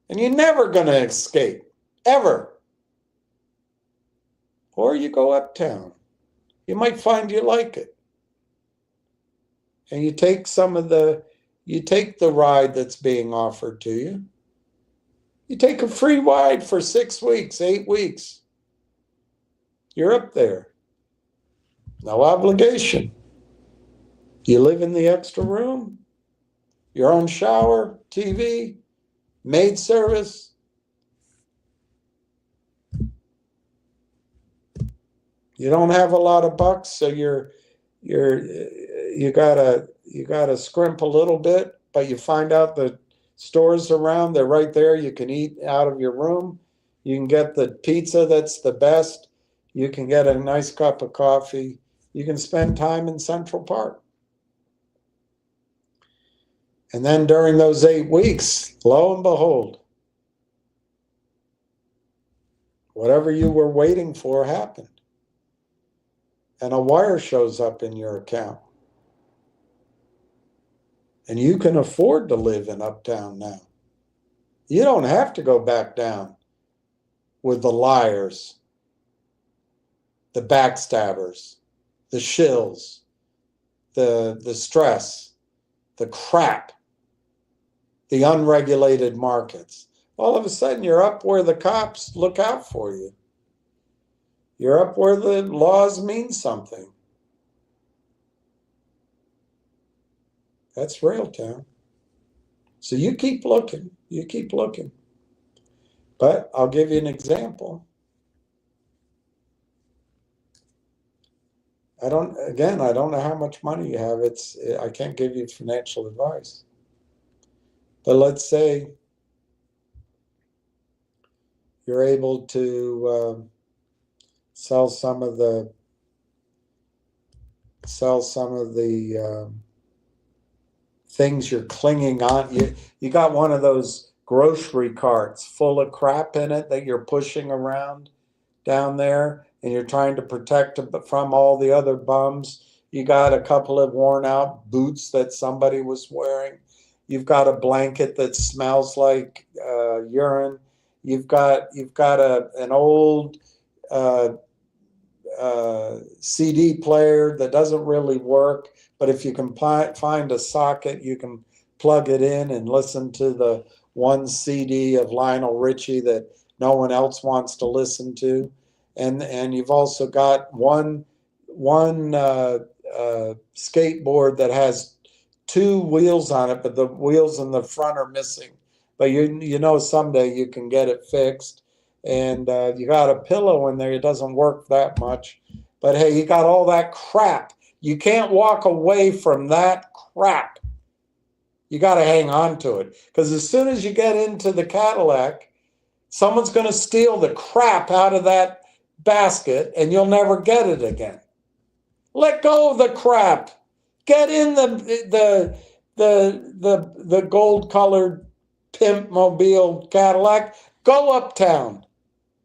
And you're never going to escape, ever. Or you go uptown. You might find you like it. And you take the ride that's being offered to you. You take a free ride for 6 weeks, 8 weeks. You're up there. No obligation. You live in the extra room, your own shower, TV, maid service. You don't have a lot of bucks, so you gotta scrimp a little bit, but you find out the stores around, they're right there. You can eat out of your room. You can get the pizza that's the best. You can get a nice cup of coffee. You can spend time in Central Park. And then during those 8 weeks, lo and behold, whatever you were waiting for happened. And a wire shows up in your account. And you can afford to live in Uptown now. You don't have to go back down with the liars, the backstabbers, the shills, the stress, the crap, the unregulated markets. All of a sudden, you're up where the cops look out for you. You're up where the laws mean something. That's Railtown. So you keep looking. You keep looking. But I'll give you an example. I don't know how much money you have. I can't give you financial advice. But let's say you're able to sell some of the sell some of the things you're clinging on. You got one of those grocery carts full of crap in it that you're pushing around down there, and you're trying to protect it from all the other bums. You got a couple of worn out boots that somebody was wearing. You've got a blanket that smells like urine. You've got an old CD player that doesn't really work, but if you can find a socket, you can plug it in and listen to the one CD of Lionel Richie that no one else wants to listen to, and you've also got one skateboard that has two wheels on it, but the wheels in the front are missing. But you know someday you can get it fixed, and you got a pillow in there. It doesn't work that much, but hey, you got all that crap. You can't walk away from that crap. You got to hang on to it, because as soon as you get into the Cadillac, someone's going to steal the crap out of that basket, and you'll never get it again. Let go of the crap. Get in the gold-colored pimp mobile Cadillac. Go uptown.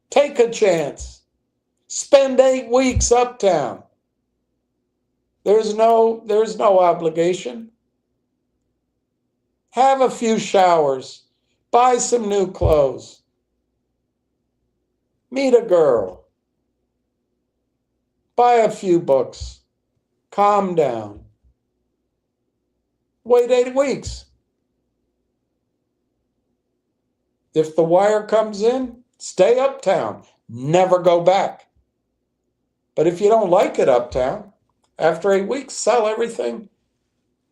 Take a chance. Spend 8 weeks uptown. There's no obligation. Have a few showers. Buy some new clothes. Meet a girl. Buy a few books. Calm down. Wait 8 weeks. If the wire comes in, stay uptown. Never go back. But if you don't like it uptown, after 8 weeks, sell everything.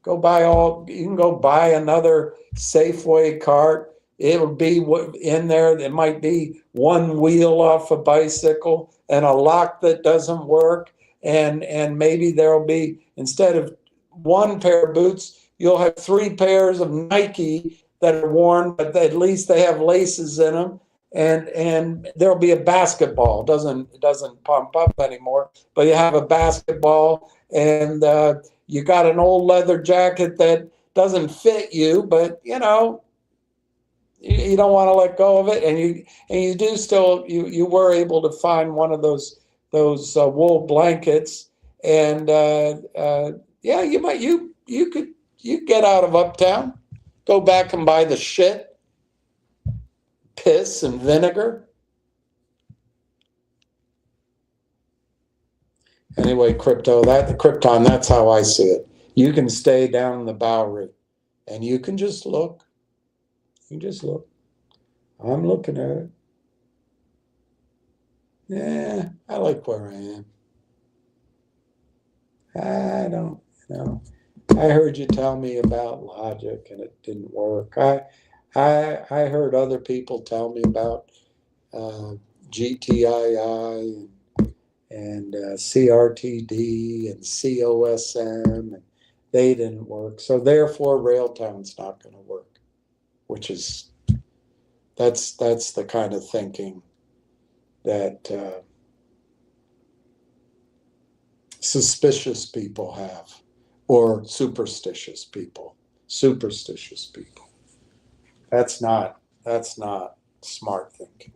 You can go buy another Safeway cart. It'll be in there. It might be one wheel off a bicycle and a lock that doesn't work. And maybe there'll be, instead of one pair of boots, you'll have 3 pairs of Nike that are worn, but at least they have laces in them. And there'll be a basketball. It doesn't pump up anymore, but you have a basketball, and you got an old leather jacket that doesn't fit you, but you know you don't want to let go of it, and you do still you were able to find one of those wool blankets, and yeah, you could get out of uptown, go back and buy the shit, piss and vinegar. Anyway, Krypton, that's how I see it. You can stay down in the Bowery, and you can just look. You just look. I'm looking at it. Yeah, I like where I am. I don't, I heard you tell me about Logic, and it didn't work. I heard other people tell me about GTII and CRTD and COSM, and they didn't work. So therefore, Railtown's not going to work, which is that's the kind of thinking that suspicious people have, or superstitious people. That's not smart thinking.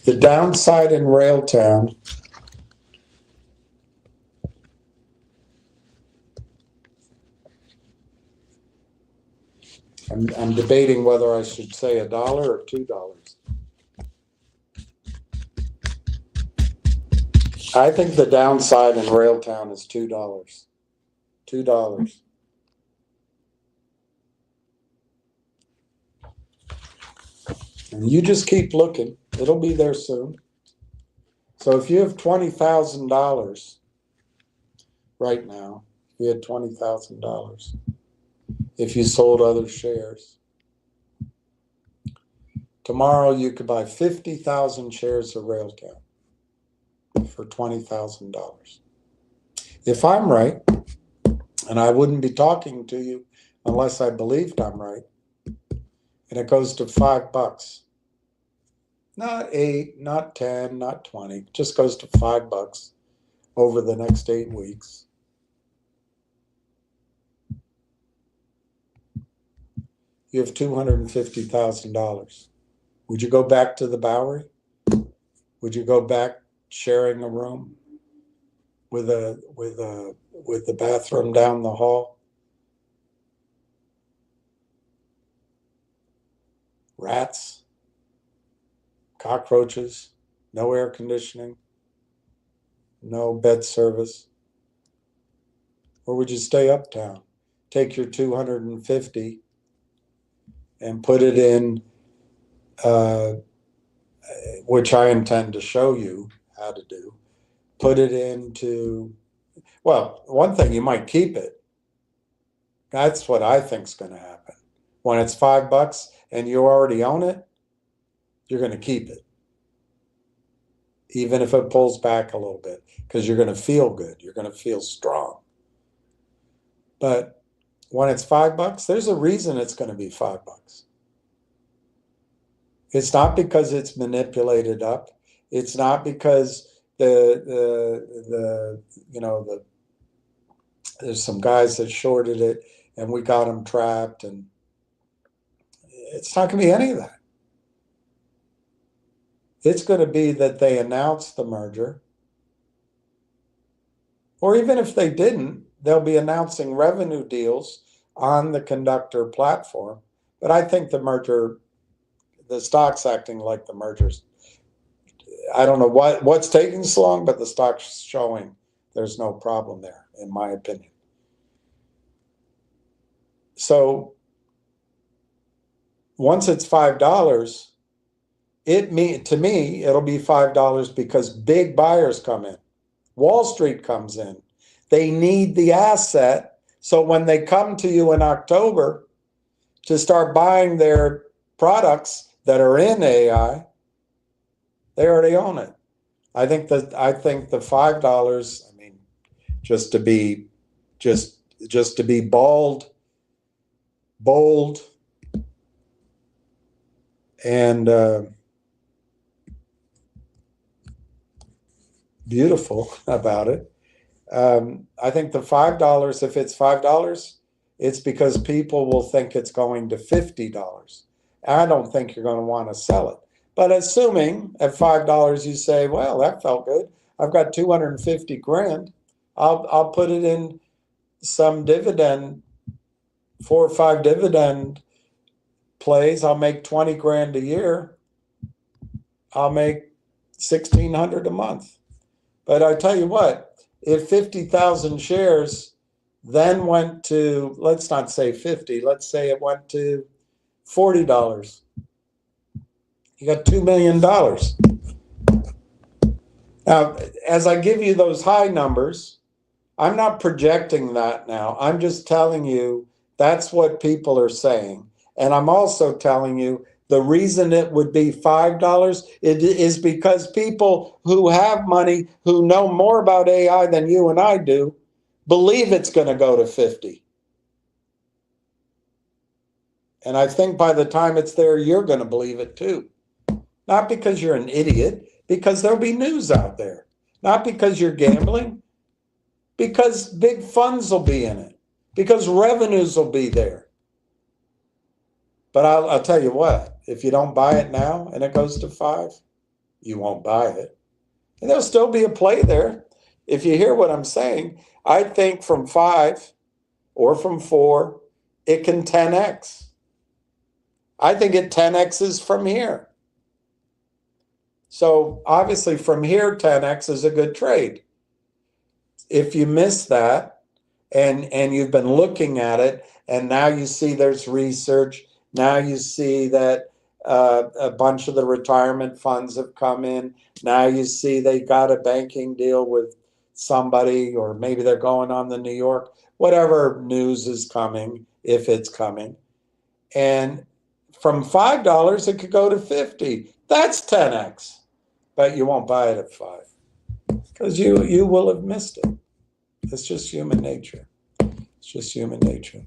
The downside in Railtown I'm debating whether I should say $1 or $2. I think the downside in Railtown is $2. $2. And you just keep looking. It'll be there soon. So if you have $20,000 right now, you had $20,000. If you sold other shares, tomorrow you could buy 50,000 shares of Railtown for $20,000. If I'm right, and I wouldn't be talking to you unless I believed I'm right, and it goes to $5, Not 8, not 10, not 20. Just goes to $5 over the next 8 weeks. You have $250,000. Would you go back to the Bowery? Would you go back sharing a room with the bathroom down the hall? Rats, cockroaches, no air conditioning, no bed service. Or would you stay uptown? Take your 250 and put it in, which I intend to show you how to do. Put it into, well, one thing, you might keep it. That's what I think is going to happen. When it's $5 and you already own it, you're going to keep it. Even if it pulls back a little bit, because you're going to feel good. You're going to feel strong. But when it's $5, there's a reason it's going to be $5. It's not because it's manipulated up. It's not because there's some guys that shorted it and we got them trapped, and it's not going to be any of that. It's going to be that they announced the merger, or even if they didn't, they'll be announcing revenue deals on the Conductor platform. But I think the merger, the stock's acting like the merger's. I don't know what's taking so long, but the stock's showing there's no problem there, in my opinion. So once it's $5, to me, it'll be $5 because big buyers come in. Wall Street comes in. They need the asset. So when they come to you in October to start buying their products that are in AI, they already own it. I think the $5, I mean, just to be bold and beautiful about it. I think the $5, if it's $5, it's because people will think it's going to $50. I don't think you're going to want to sell it. But assuming at $5 you say, well, that felt good. I've got 250 grand. I'll put it in some dividend, 4 or 5 dividend plays. I'll make 20 grand a year. I'll make 1,600 a month. But I tell you what, if 50,000 shares then went to, let's not say 50, let's say it went to $40. You got $2 million. Now, as I give you those high numbers, I'm not projecting that now. I'm just telling you that's what people are saying. And I'm also telling you the reason it would be $5 is because people who have money, who know more about AI than you and I do, believe it's going to go to 50. And I think by the time it's there, you're going to believe it too. Not because you're an idiot, because there'll be news out there. Not because you're gambling, because big funds will be in it, because revenues will be there. But I'll tell you what, if you don't buy it now and it goes to 5, you won't buy it. And there'll still be a play there. If you hear what I'm saying, I think from 5 or from 4, it can 10x. I think it 10x's from here. So obviously from here, 10x is a good trade. If you miss that and you've been looking at it and now you see there's research, now you see that a bunch of the retirement funds have come in, now you see they got a banking deal with somebody, or maybe they're going on the New York, whatever news is coming, if it's coming. And from $5, it could go to 50. That's 10x. But you won't buy it at 5 because you will have missed it. It's just human nature. It's just human nature.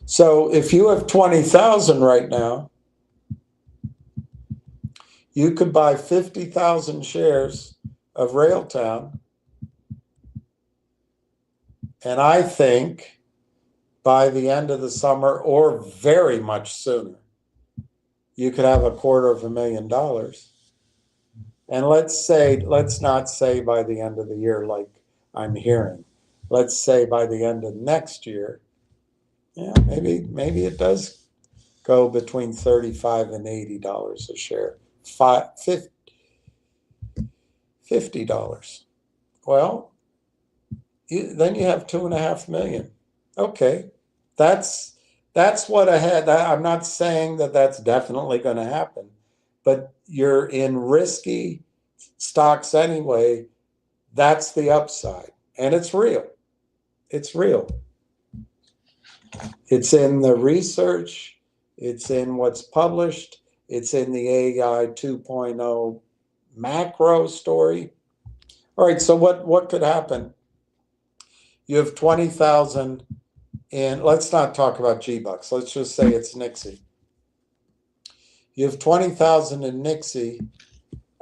So if you have 20,000 right now, You could buy 50,000 shares of Railtown, and I think by the end of the summer, or very much sooner, you could have $250,000. And let's not say by the end of the year like I'm hearing. Let's say by the end of next year, yeah, maybe it does go between $35 and $80 a share. $50. Well, then you have 2.5 million. Okay, that's what I had. I'm not saying that that's definitely going to happen, but you're in risky stocks anyway. That's the upside, and it's real. It's real. It's in the research. It's in what's published. It's in the AI 2.0 macro story. All right, so what could happen? You have 20,000 in, let's not talk about G-Bucks. Let's just say it's Nixie. You have 20,000 in Nixie,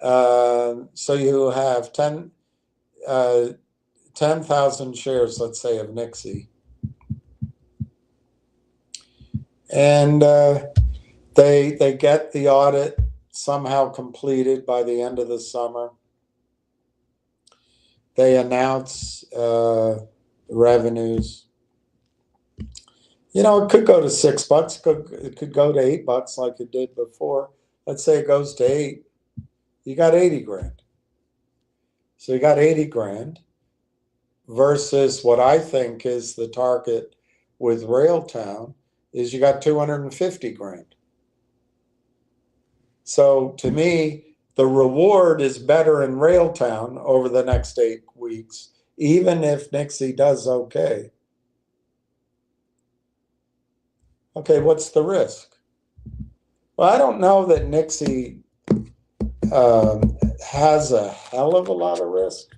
so you have 10,000 shares, let's say, of Nixie. And they get the audit somehow completed by the end of the summer. They announce revenues. You know, it could go to $6. It could go to $8 like it did before. Let's say it goes to 8. You got 80 grand. So you got 80 grand versus what I think is the target with Railtown is you got 250 grand. So to me, the reward is better in Railtown over the next 8 weeks, even if Nixie does okay. Okay, what's the risk? Well, I don't know that Nixie has a hell of a lot of risk,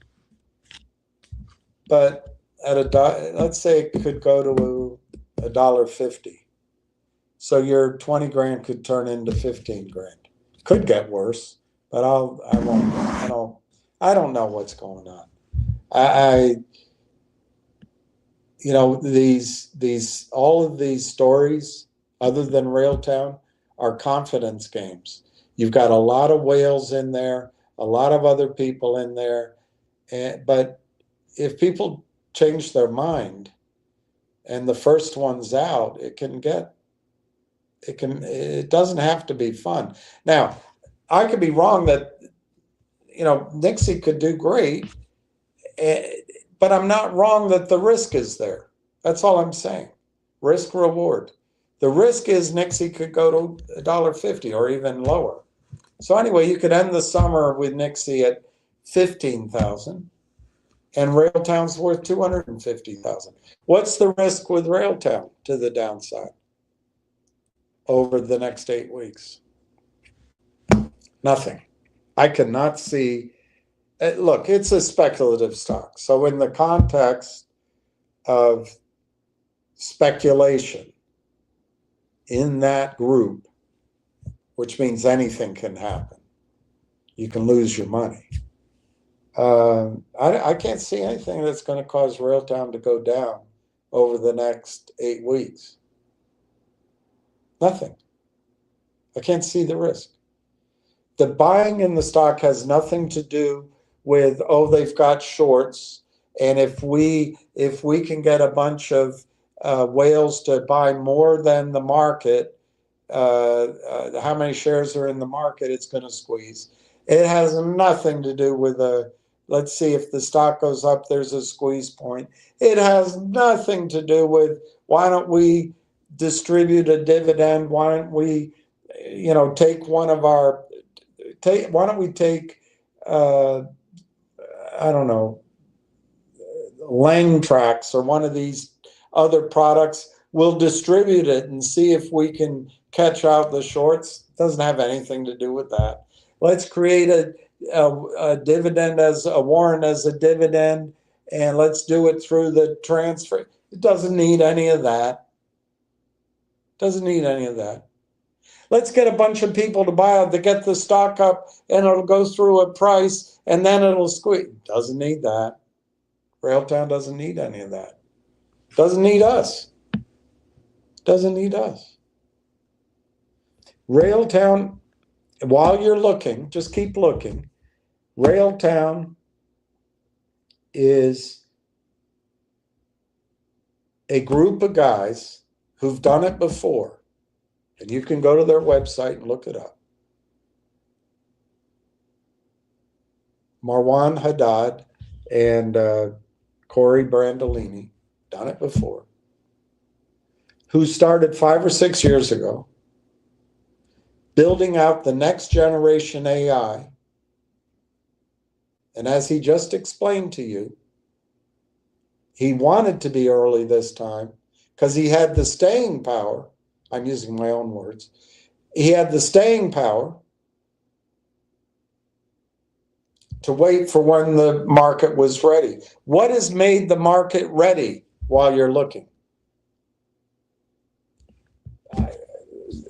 but at let's say it could go to $1.50. So your 20 grand could turn into 15 grand. Could get worse, but I don't know what's going on. You know, all of these stories, other than Railtown, are confidence games. You've got a lot of whales in there, a lot of other people in there, but if people change their mind and the first one's out, it doesn't have to be fun. Now, I could be wrong that, you know, Nixie could do great, but I'm not wrong that the risk is there. That's all I'm saying. Risk reward. The risk is Nixie could go to $1.50 or even lower. So anyway, you could end the summer with Nixie at 15,000 and Railtown's worth 250,000. What's the risk with Railtown to the downside over the next 8 weeks? Nothing. I cannot see. Look, it's a speculative stock. So in the context of speculation in that group, which means anything can happen, you can lose your money. I can't see anything that's going to cause Railtown to go down over the next 8 weeks. Nothing. I can't see the risk. The buying in the stock has nothing to do with, oh, they've got shorts, and if we can get a bunch of whales to buy more than the market, how many shares are in the market, it's going to squeeze. It has nothing to do with let's see, if the stock goes up, there's a squeeze point. It has nothing to do with, why don't we distribute a dividend? Why don't we, you know, take one of our, why don't we take, I don't know, Lang Tracks or one of these other products, we'll distribute it and see if we can catch out the shorts. It doesn't have anything to do with that. Let's create a dividend as a warrant as a dividend, and let's do it through the transfer. It doesn't need any of that. Doesn't need any of that. Let's get a bunch of people to buy it to get the stock up, and it'll go through a price, and then it'll squeeze. Doesn't need that. Railtown doesn't need any of that. Doesn't need us. Doesn't need us. Railtown, while you're looking, just keep looking. Railtown is a group of guys who've done it before. And you can go to their website and look it up. Marwan Haddad and Corey Brandolini, done it before, who started 5 or 6 years ago, building out the next generation AI. And as he just explained to you, he wanted to be early this time because he had the staying power. I'm using my own words. He had the staying power to wait for when the market was ready. What has made the market ready while you're looking?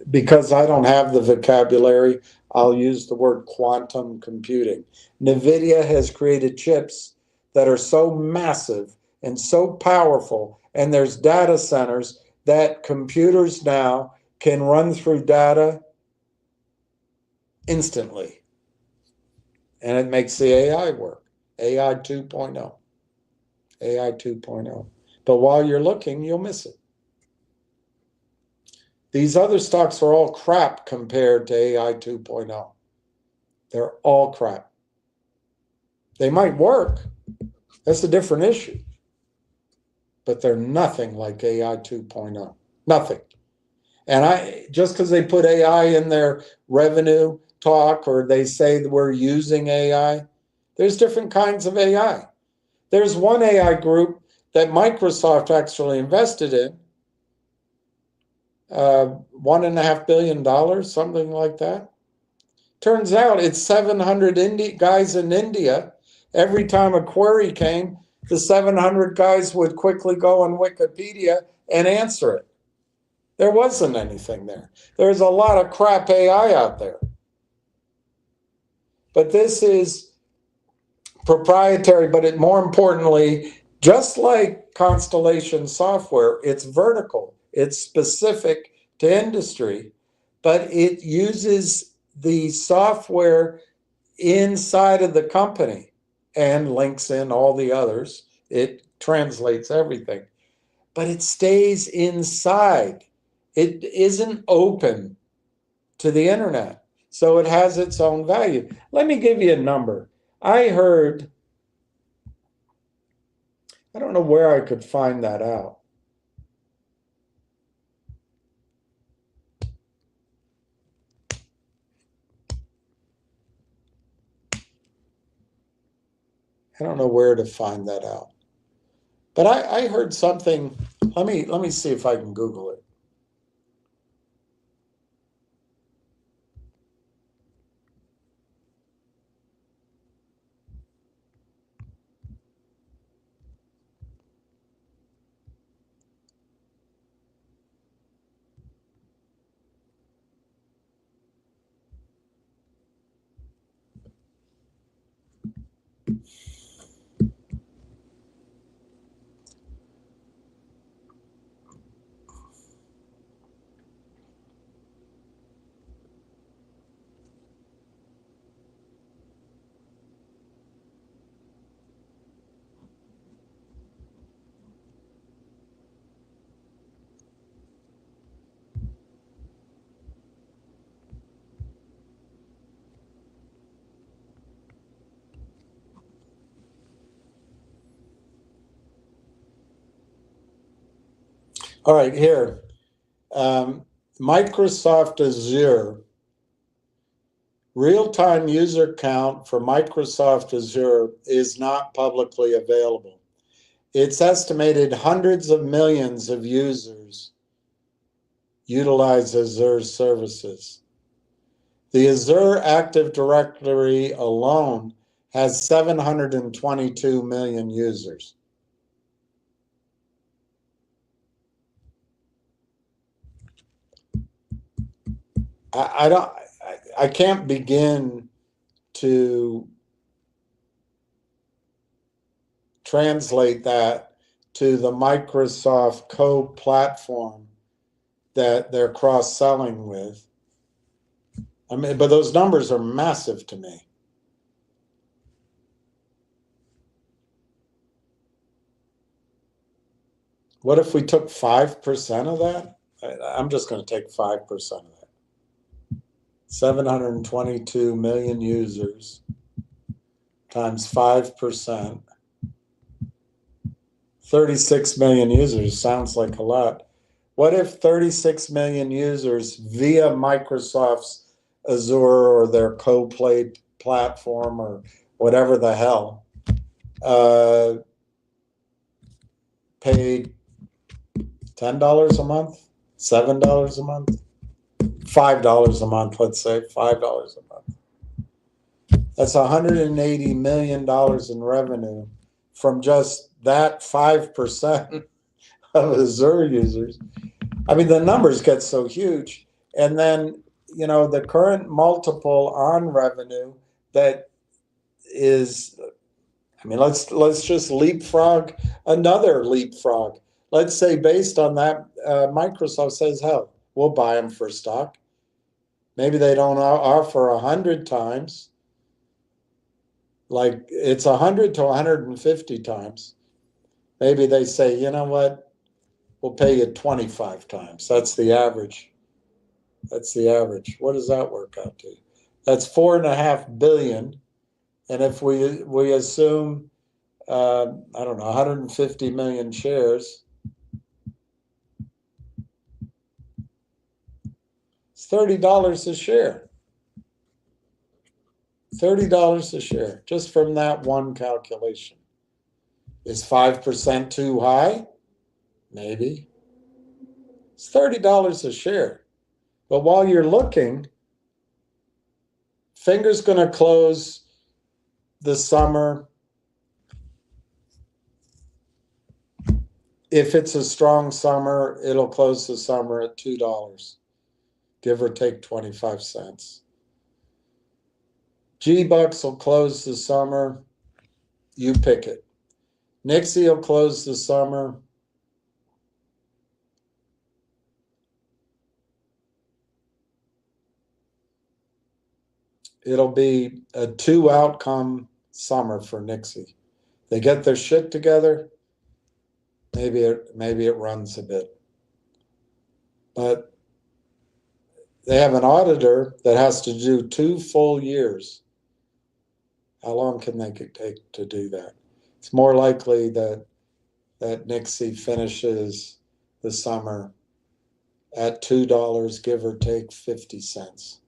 Because I don't have the vocabulary, I'll use the word quantum computing. NVIDIA has created chips that are so massive and so powerful, and there's data centers that computers now can run through data instantly. And it makes the AI work. AI 2.0. AI 2.0. But while you're looking, you'll miss it. These other stocks are all crap compared to AI 2.0. They're all crap. They might work. That's a different issue. But they're nothing like AI 2.0. Nothing. And just because they put AI in their revenue talk or they say that we're using AI, there's different kinds of AI. There's one AI group that Microsoft actually invested in, $1.5 billion, something like that. Turns out it's 700 guys in India. Every time a query came, the 700 guys would quickly go on Wikipedia and answer it. There wasn't anything there. There's a lot of crap AI out there. But this is proprietary, but more importantly, just like Constellation software, it's vertical. It's specific to industry, but it uses the software inside of the company and links in all the others. It translates everything, but it stays inside. It isn't open to the internet, so it has its own value. Let me give you a number. I heard, I don't know where I could find that out. I don't know where to find that out. But I heard something. Let me see if I can Google it. All right, here. Microsoft Azure. Real-time user count for Microsoft Azure is not publicly available. It's estimated hundreds of millions of users utilize Azure services. The Azure Active Directory alone has 722 million users. I don't, I can't begin to translate that to the Microsoft Code platform that they're cross-selling with. I mean, but those numbers are massive to me. What if we took 5% of that? I'm just going to take 5% of that. 722 million users times 5%. 36 million users sounds like a lot. What if 36 million users via Microsoft's Azure or their CoPlay platform or whatever the hell paid $10 a month, $7 a month, $5 a month, let's say $5 a month. That's $180 million in revenue from just that 5% of Azure users. I mean, the numbers get so huge. And then, you know, the current multiple on revenue that is, I mean, let's just leapfrog another leapfrog. Let's say based on that, Microsoft says, hell, we'll buy them for stock. Maybe they don't offer 100 times. Like it's 100 to 150 times. Maybe they say, you know what, we'll pay you 25 times. That's the average. That's the average. What does that work out to? That's $4.5 billion. And if we assume, I don't know, 150 million shares, it's $30 a share. $30 a share, just from that one calculation. Is 5% too high? Maybe. It's $30 a share. But while you're looking, Finger's going to close the summer. If it's a strong summer, it'll close the summer at $2, give or take 25 cents. G-Bucks will close the summer. You pick it. Nixie will close the summer. It'll be a 2-outcome summer for Nixie. They get their shit together. Maybe it runs a bit. But they have an auditor that has to do 2 full years. How long can they take to do that? It's more likely that Nixie finishes the summer at $2, give or take 50 cents.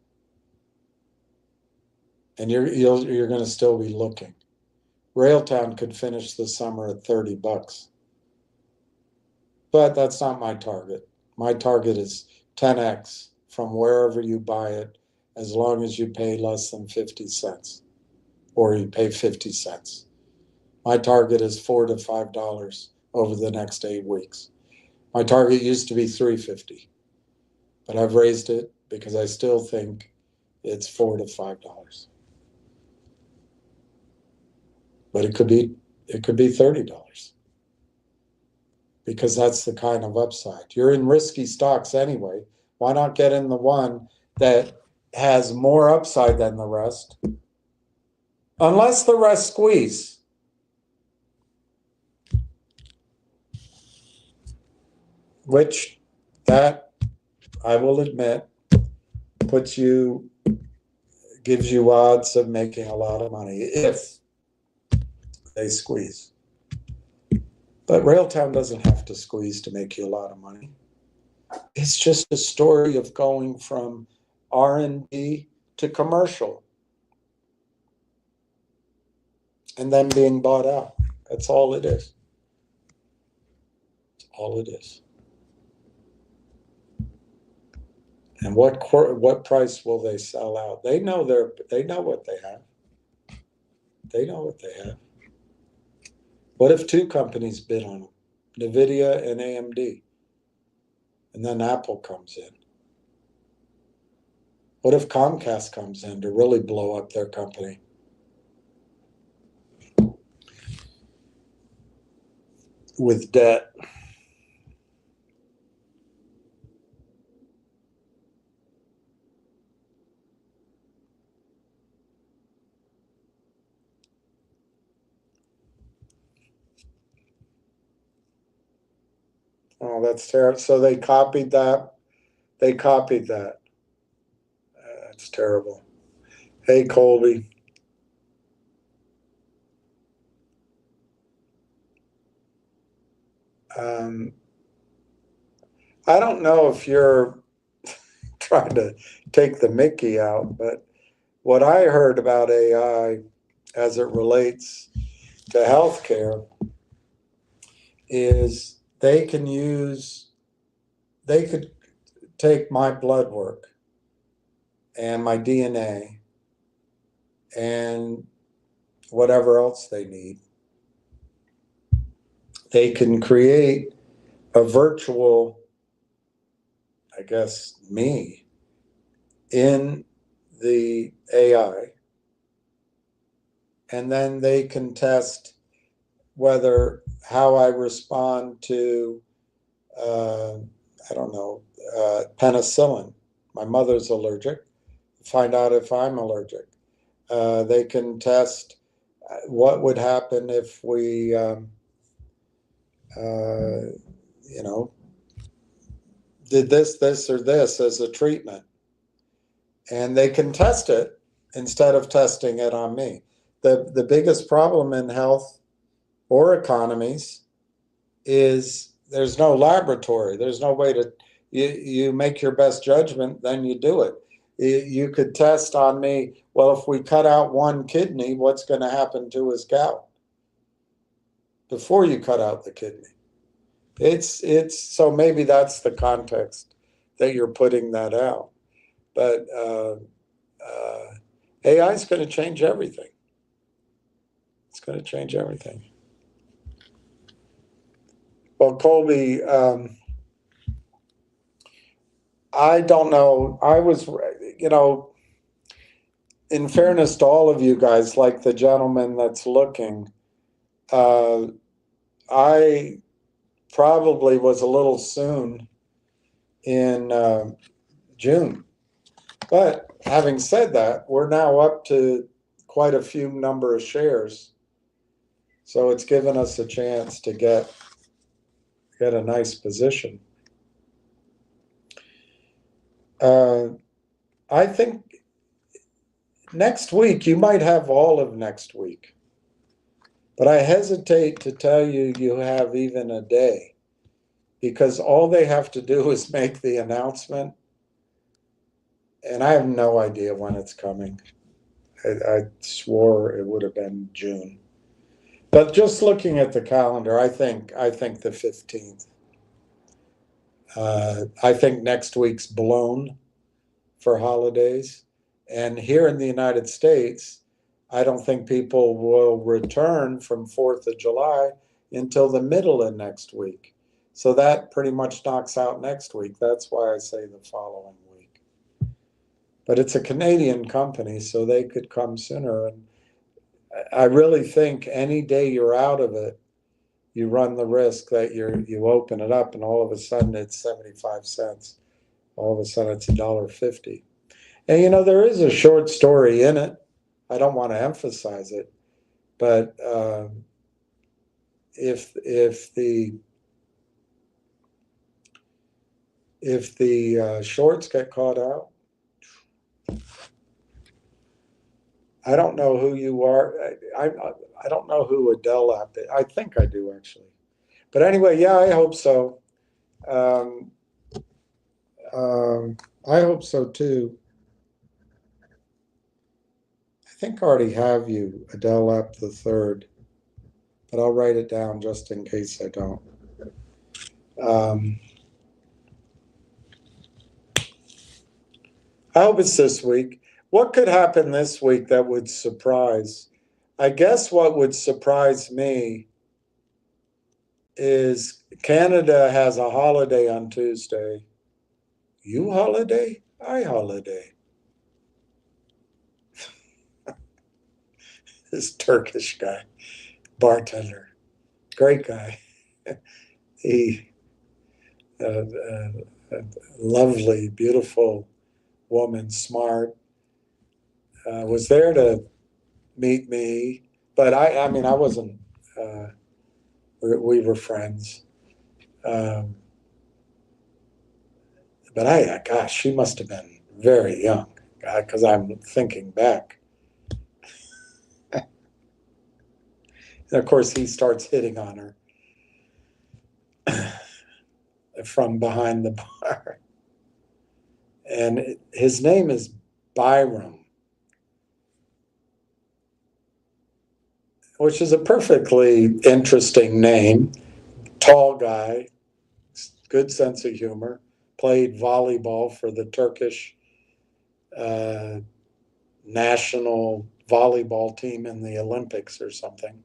And you're going to still be looking. Railtown could finish the summer at $30. But that's not my target. My target is 10x from wherever you buy it, as long as you pay less than 50 cents, or you pay 50 cents. My target is $4 to $5 over the next 8 weeks. My target used to be $3.50, but I've raised it because I still think it's $4 to $5. But it could be $30, because that's the kind of upside. You're in risky stocks anyway. Why not get in the one that has more upside than the rest? Unless the rest squeeze. Which, that I will admit, gives you odds of making a lot of money if they squeeze. But Railtown doesn't have to squeeze to make you a lot of money. It's just a story of going from R&D to commercial and then being bought out. That's all it is. That's all it is. And what price will they sell out? They know what they have. They know what they have. What if 2 companies bid on them? NVIDIA and AMD. And then Apple comes in. What if Comcast comes in to really blow up their company? With debt. Oh, that's terrible. So they copied that. They copied that. That's terrible. Hey, Colby. I don't know if you're trying to take the Mickey out, but what I heard about AI as it relates to healthcare is they could take my blood work and my DNA and whatever else they need. They can create a virtual, I guess, me in the AI, and then they can test how I respond to, I don't know, penicillin. My mother's allergic. Find out if I'm allergic. They can test what would happen if we, did this, or this as a treatment. And they can test it instead of testing it on me. The biggest problem in health or economies is there's no laboratory. There's no way to, you make your best judgment, then you do it. You could test on me, well, if we cut out one kidney, what's going to happen to his gout? Before you cut out the kidney. It's so maybe that's the context that you're putting that out. But AI is going to change everything. It's going to change everything. Well, Colby, I don't know. I was, in fairness to all of you guys, like the gentleman that's looking, I probably was a little soon in June. But having said that, we're now up to quite a few number of shares. So it's given us a chance to get a nice position. I think next week, you might have all of next week. But I hesitate to tell you have even a day, because all they have to do is make the announcement. And I have no idea when it's coming. I swore it would have been June. But just looking at the calendar, I think the 15th. I think next week's blown for holidays. And here in the United States, I don't think people will return from 4th of July until the middle of next week. So that pretty much knocks out next week. That's why I say the following week. But it's a Canadian company, so they could come sooner. And I really think any day you're out of it, you run the risk that you open it up and all of a sudden it's 75 cents. All of a sudden it's $1.50. And there is a short story in it. I don't want to emphasize it, but if the shorts get caught out, I don't know who you are. I don't know who Adele App is. I think I do actually, but anyway, yeah, I hope so. I hope so too. I think I already have you, Adele App the third, but I'll write it down just in case I don't. I hope it's this week. What could happen this week that would surprise? I guess what would surprise me is Canada has a holiday on Tuesday. You holiday? I holiday. this Turkish guy, bartender, great guy. He, lovely, beautiful woman, smart, was there to meet me, but I mean, I wasn't. We were friends, but gosh, she must have been very young, because I'm thinking back. And of course, he starts hitting on her from behind the bar, and his name is Byram, which is a perfectly interesting name. Tall guy, good sense of humor, played volleyball for the Turkish national volleyball team in the Olympics or something.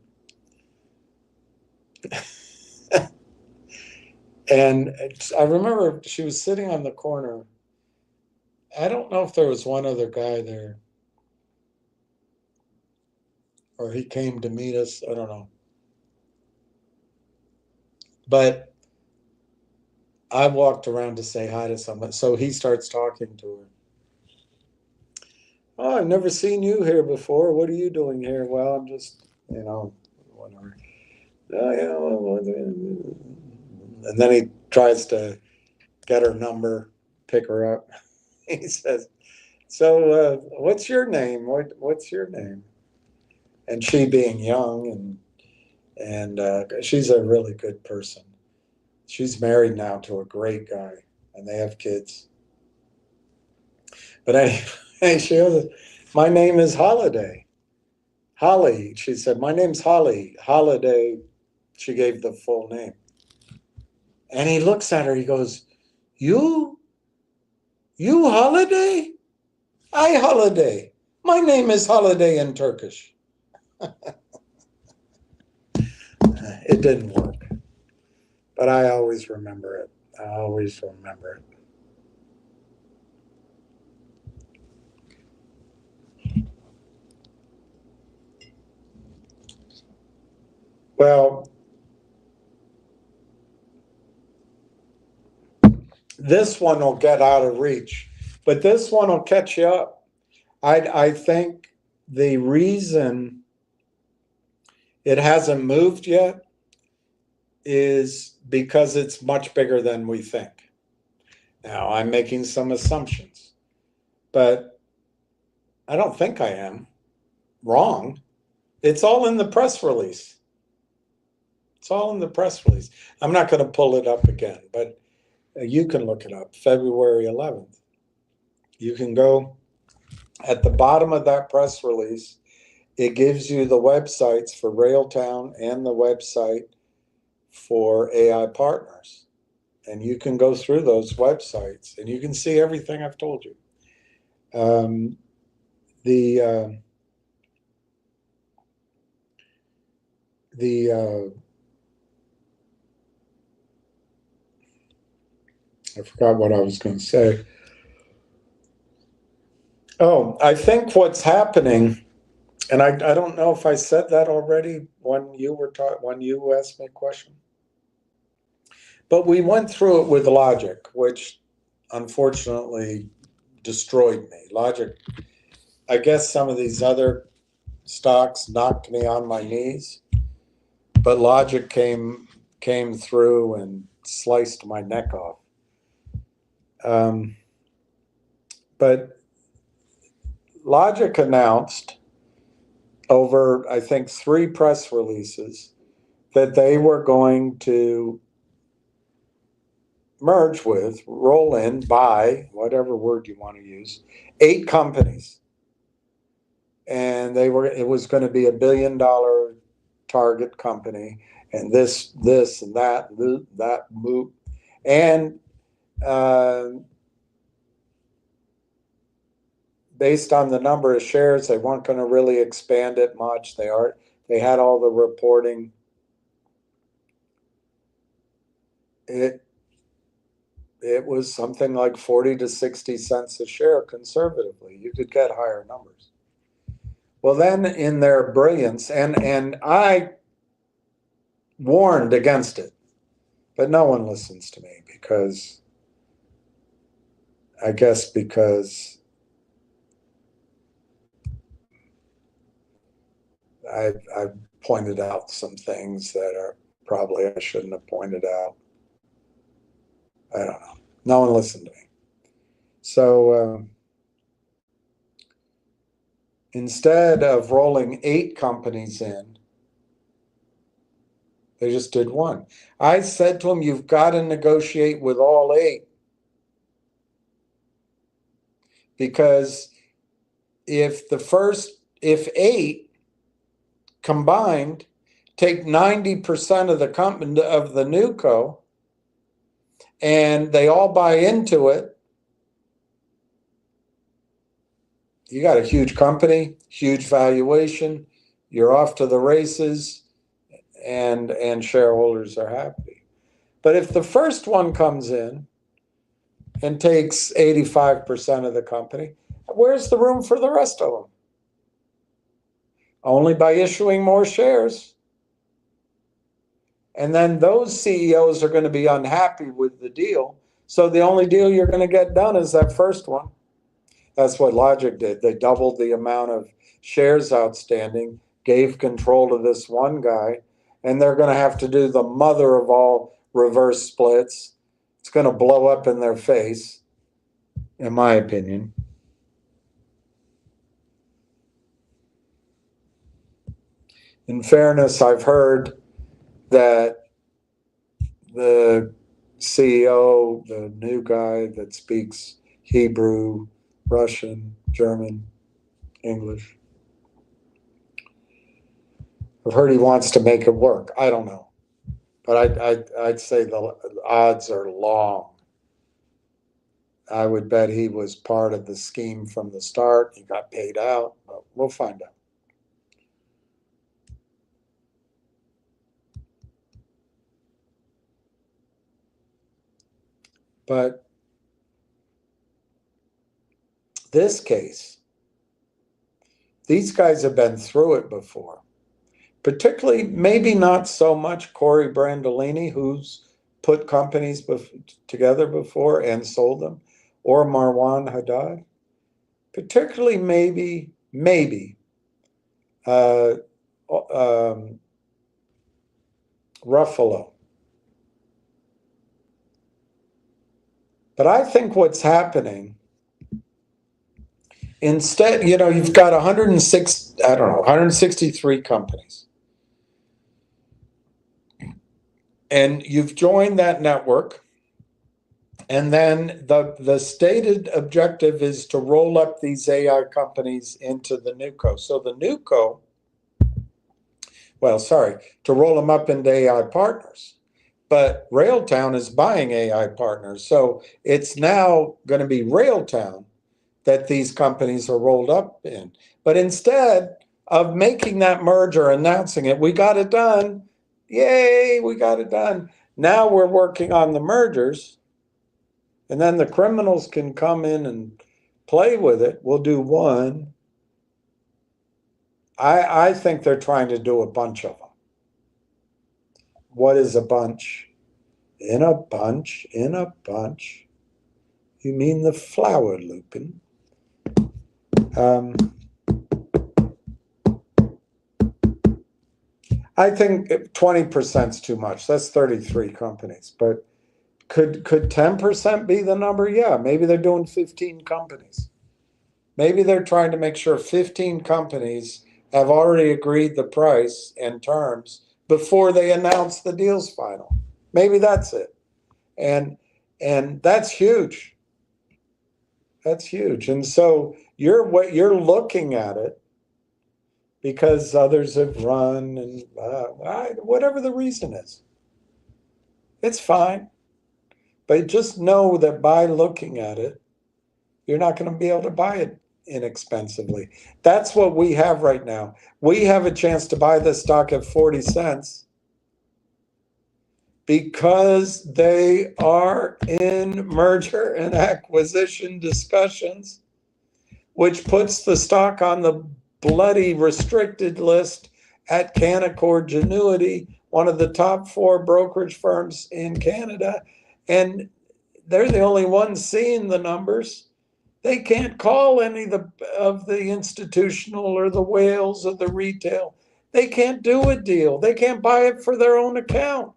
And I remember she was sitting on the corner. I don't know if there was one other guy there or he came to meet us. I don't know. But I walked around to say hi to someone. So he starts talking to her. Oh, I've never seen you here before. What are you doing here? Well, I'm just, whatever. Oh, yeah. And then he tries to get her number, pick her up. He says, so what's your name? What's your name? And she being young and she's a really good person. She's married now to a great guy and they have kids. But anyway, she goes, my name is Holiday. Holly, she said, my name's Holly. Holiday, she gave the full name. And he looks at her, he goes, You Holiday? I Holiday. My name is Holiday in Turkish. It didn't work. But I always remember it. I always remember it. Well, this one will get out of reach, but this one will catch you up. I think the reason it hasn't moved yet is because it's much bigger than we think. Now, I'm making some assumptions, but I don't think I am wrong. It's all in the press release. It's all in the press release. I'm not going to pull it up again, but you can look it up, February 11th. You can go at the bottom of that press release. It gives you the websites for Railtown and the website for AI Partners. And you can go through those websites and you can see everything I've told you. I forgot what I was going to say. Oh, I think what's happening, and I don't know if I said that already when you asked me a question, but we went through it with Logic, which unfortunately destroyed me. Logic, I guess some of these other stocks knocked me on my knees, but Logic came through and sliced my neck off. But Logic announced over, I think, 3 press releases that they were going to merge with, roll in, buy, whatever word you want to use, 8 companies. And it was going to be $1 billion target company, and this and that move. And based on the number of shares, they weren't going to really expand it much. They had all the reporting. It was something like 40 to 60 cents a share conservatively. You could get higher numbers. Well, then in their brilliance, and I warned against it, but no one listens to me because I guess because I've pointed out some things that are probably I shouldn't have pointed out. I don't know. No one listened to me. So instead of rolling 8 companies in, they just did 1. I said to them, you've got to negotiate with all 8. Because if 8 combined take 90% of the company of the newco and they all buy into it, you got a huge company, huge valuation, you're off to the races, and shareholders are happy. But if the first one comes in and takes 85% of the company, where's the room for the rest of them? Only by issuing more shares. And then those CEOs are going to be unhappy with the deal. So the only deal you're going to get done is that first one. That's what Logic did. They doubled the amount of shares outstanding, gave control to this one guy, and they're going to have to do the mother of all reverse splits. It's going to blow up in their face, in my opinion. In fairness, I've heard that the CEO, the new guy that speaks Hebrew, Russian, German, English, I've heard he wants to make it work. I don't know. But I'd say the odds are long. I would bet he was part of the scheme from the start. He got paid out, but we'll find out. But this case, these guys have been through it before. Particularly, maybe not so much Corey Brandolini, who's put companies together before and sold them, or Marwan Haddad. Particularly, maybe Ruffalo. But I think what's happening, instead, you've got 163 companies. And you've joined that network. And then the stated objective is to roll up these AI companies into the newco. So the newco, to roll them up into AI partners. But Railtown is buying AI partners. So it's now going to be Railtown that these companies are rolled up in. But instead of making that merger, announcing it, we got it done. Yay, we got it done. Now we're working on the mergers. And then the criminals can come in and play with it. We'll do one. I think they're trying to do a bunch of them. What is a bunch? In a bunch. You mean the flower looping. I think 20% is too much. That's 33 companies. But could 10% be the number? Yeah, maybe they're doing 15 companies. Maybe they're trying to make sure 15 companies have already agreed the price and terms before they announce the deal's final. Maybe that's it. And that's huge. That's huge. And so you're looking at it because others have run and whatever the reason is. It's fine. But just know that by looking at it, you're not going to be able to buy it inexpensively. That's what we have right now. We have a chance to buy this stock at 40 cents because they are in merger and acquisition discussions, which puts the stock on the bloody restricted list at Canaccord Genuity, one of the top 4 brokerage firms in Canada, and they're the only ones seeing the numbers. They can't call any of the institutional or the whales or the retail. They can't do a deal. They can't buy it for their own account.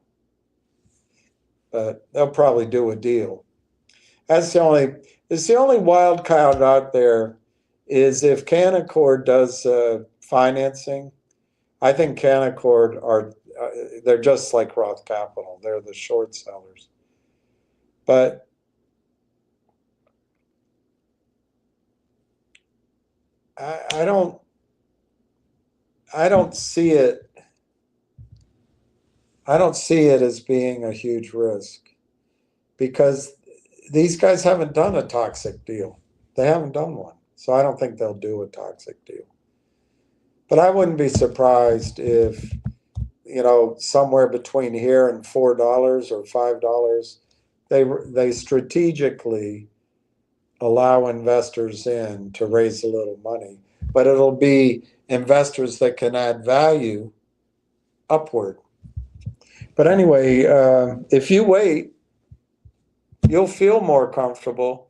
But they'll probably do a deal. It's the only wild card out there is if Canaccord does financing. I think Canaccord they're just like Roth Capital. They're the short sellers. But I don't see it. I don't see it as being a huge risk because these guys haven't done a toxic deal. They haven't done one. So I don't think they'll do a toxic deal. But I wouldn't be surprised if, somewhere between here and $4 or $5, they strategically allow investors in to raise a little money. But it'll be investors that can add value upward. But anyway, if you wait, you'll feel more comfortable,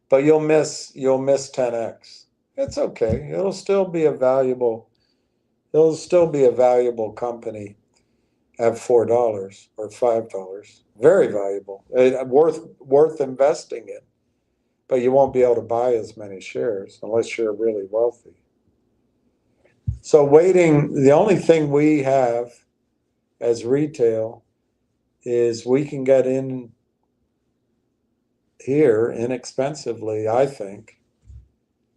but you'll miss 10x. It's okay. It'll still be a valuable company at $4 or $5. Very valuable. Worth investing in. But you won't be able to buy as many shares unless you're really wealthy. So the only thing we have as retail is we can get in here inexpensively, I think.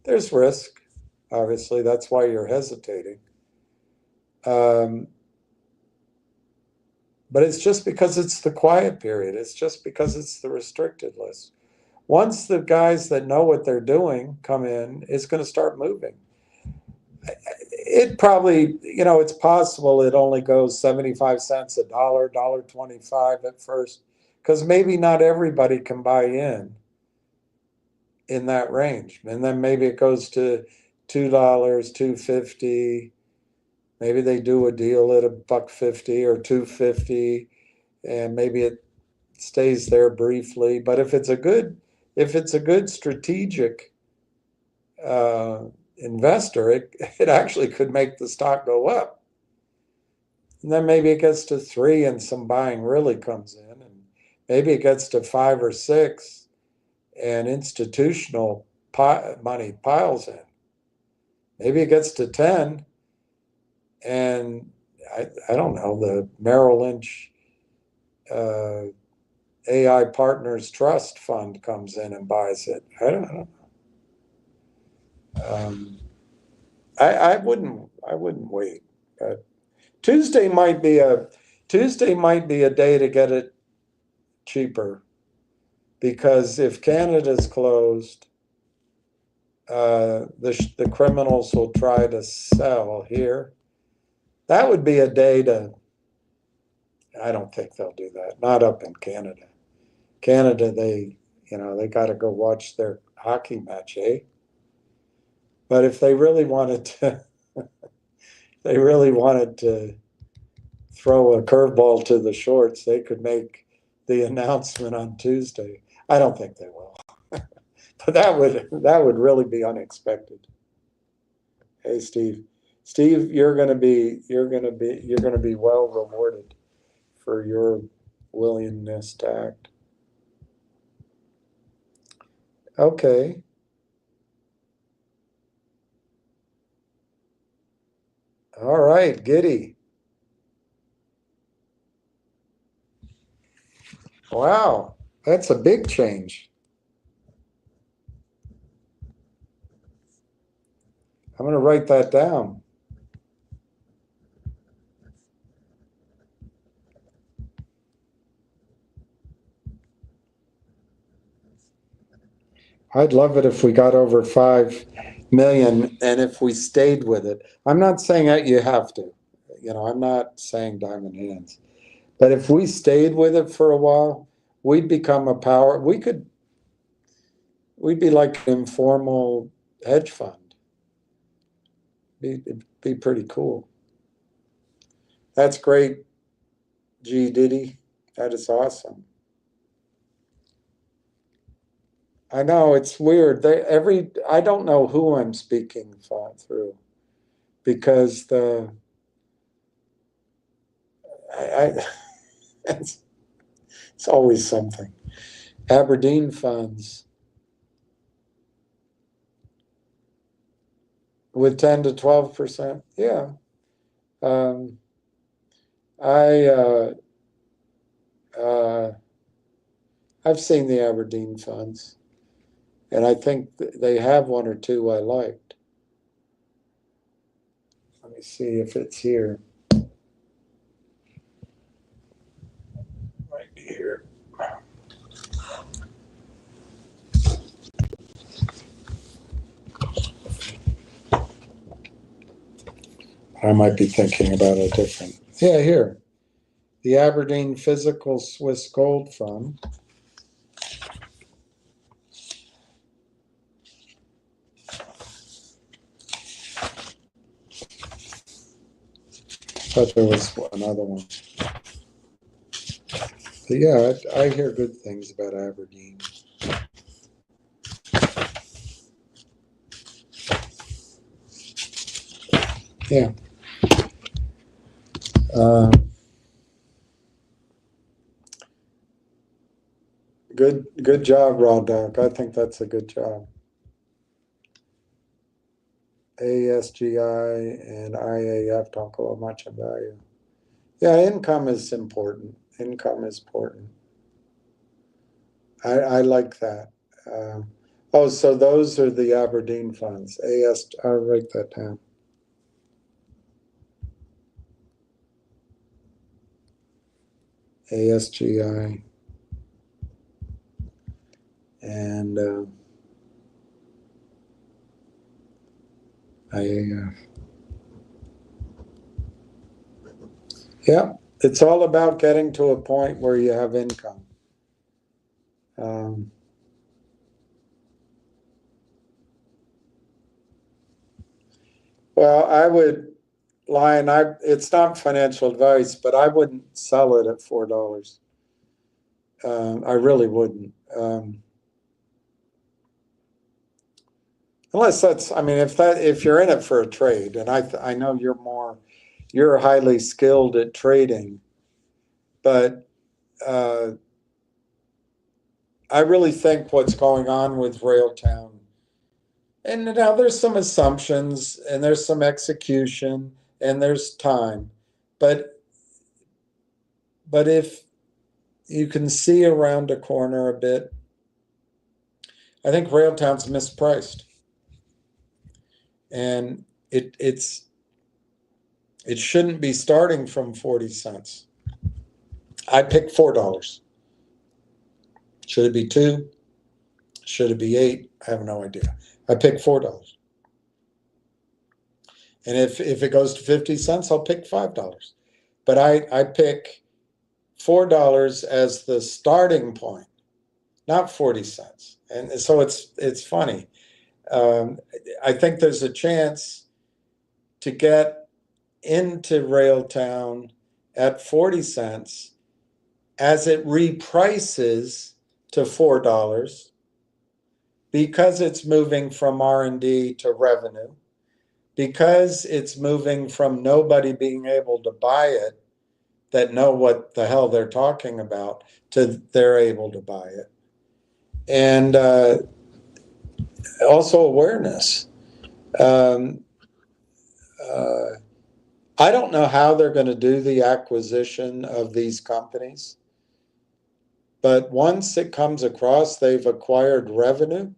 There's risk, obviously. That's why you're hesitating. But it's just because it's the quiet period. It's just because it's the restricted list. Once the guys that know what they're doing come in, it's going to start moving. It probably, it's possible it only goes 75 cents, $1, $1.25 at first, because maybe not everybody can buy in that range. And then maybe it goes to $2, $2.50. Maybe they do a deal at $1.50 or $2.50, and maybe it stays there briefly. But if it's a good strategic investor, it actually could make the stock go up. And then maybe it gets to 3 and some buying really comes in, and maybe it gets to 5 or 6 and institutional money piles in. Maybe it gets to 10 and I don't know, the Merrill Lynch AI Partners Trust Fund comes in and buys it. I don't know. I wouldn't wait. But Tuesday might be a day to get it cheaper, because if Canada's closed, the criminals will try to sell here. That would be a day to. I don't think they'll do that. Not up in Canada. Canada, they got to go watch their hockey match, eh? But if they really wanted to, throw a curveball to the shorts, they could make the announcement on Tuesday. I don't think they will, but that would really be unexpected. Hey, Steve, you're going to be well rewarded for your willingness to act. Okay. All right, Giddy. Wow, that's a big change. I'm going to write that down. I'd love it if we got over 5 million and if we stayed with it. I'm not saying that you have to. I'm not saying diamond hands. But if we stayed with it for a while, we'd become a power. We'd be like an informal hedge fund. It'd be pretty cool. That's great, G Diddy. That is awesome. I know it's weird. I don't know who I'm speaking through, because it's always something. Aberdeen funds with 10 to 12%. Yeah. I've seen the Aberdeen funds, and I think they have one or two I liked. Let me see if it's here. Might be here. I might be thinking about a different. Yeah, here. The Aberdeen Physical Swiss Gold Fund. Thought there was another one. But yeah, I hear good things about Aberdeen. Yeah. Good job, Raw Dog. I think that's a good job. ASGI and IAF don't go up much in value. Yeah, income is important. Income is important. I like that. So those are the Aberdeen funds. I'll write that down. ASGI and IAF. Yeah, it's all about getting to a point where you have income. Well, I would, Lion, it's not financial advice, but I wouldn't sell it at $4. I really wouldn't. Unless if you're in it for a trade, and I know you're highly skilled at trading, but I really think what's going on with Railtown, and now there's some assumptions and there's some execution and there's time, but if you can see around a corner a bit, I think Railtown's mispriced, and it shouldn't be starting from 40 cents. I picked $4. Should it be 2? Should it be 8? I have no idea. I picked $4. And if it goes to 50 cents, I'll pick $5. But I pick $4 as the starting point, not 40 cents. And so it's funny. I think there's a chance to get into Railtown at 40 cents as it reprices to $4, because it's moving from R&D to revenue, because it's moving from nobody being able to buy it that know what the hell they're talking about to they're able to buy it. And also awareness. I don't know how they're going to do the acquisition of these companies, but once it comes across they've acquired revenue,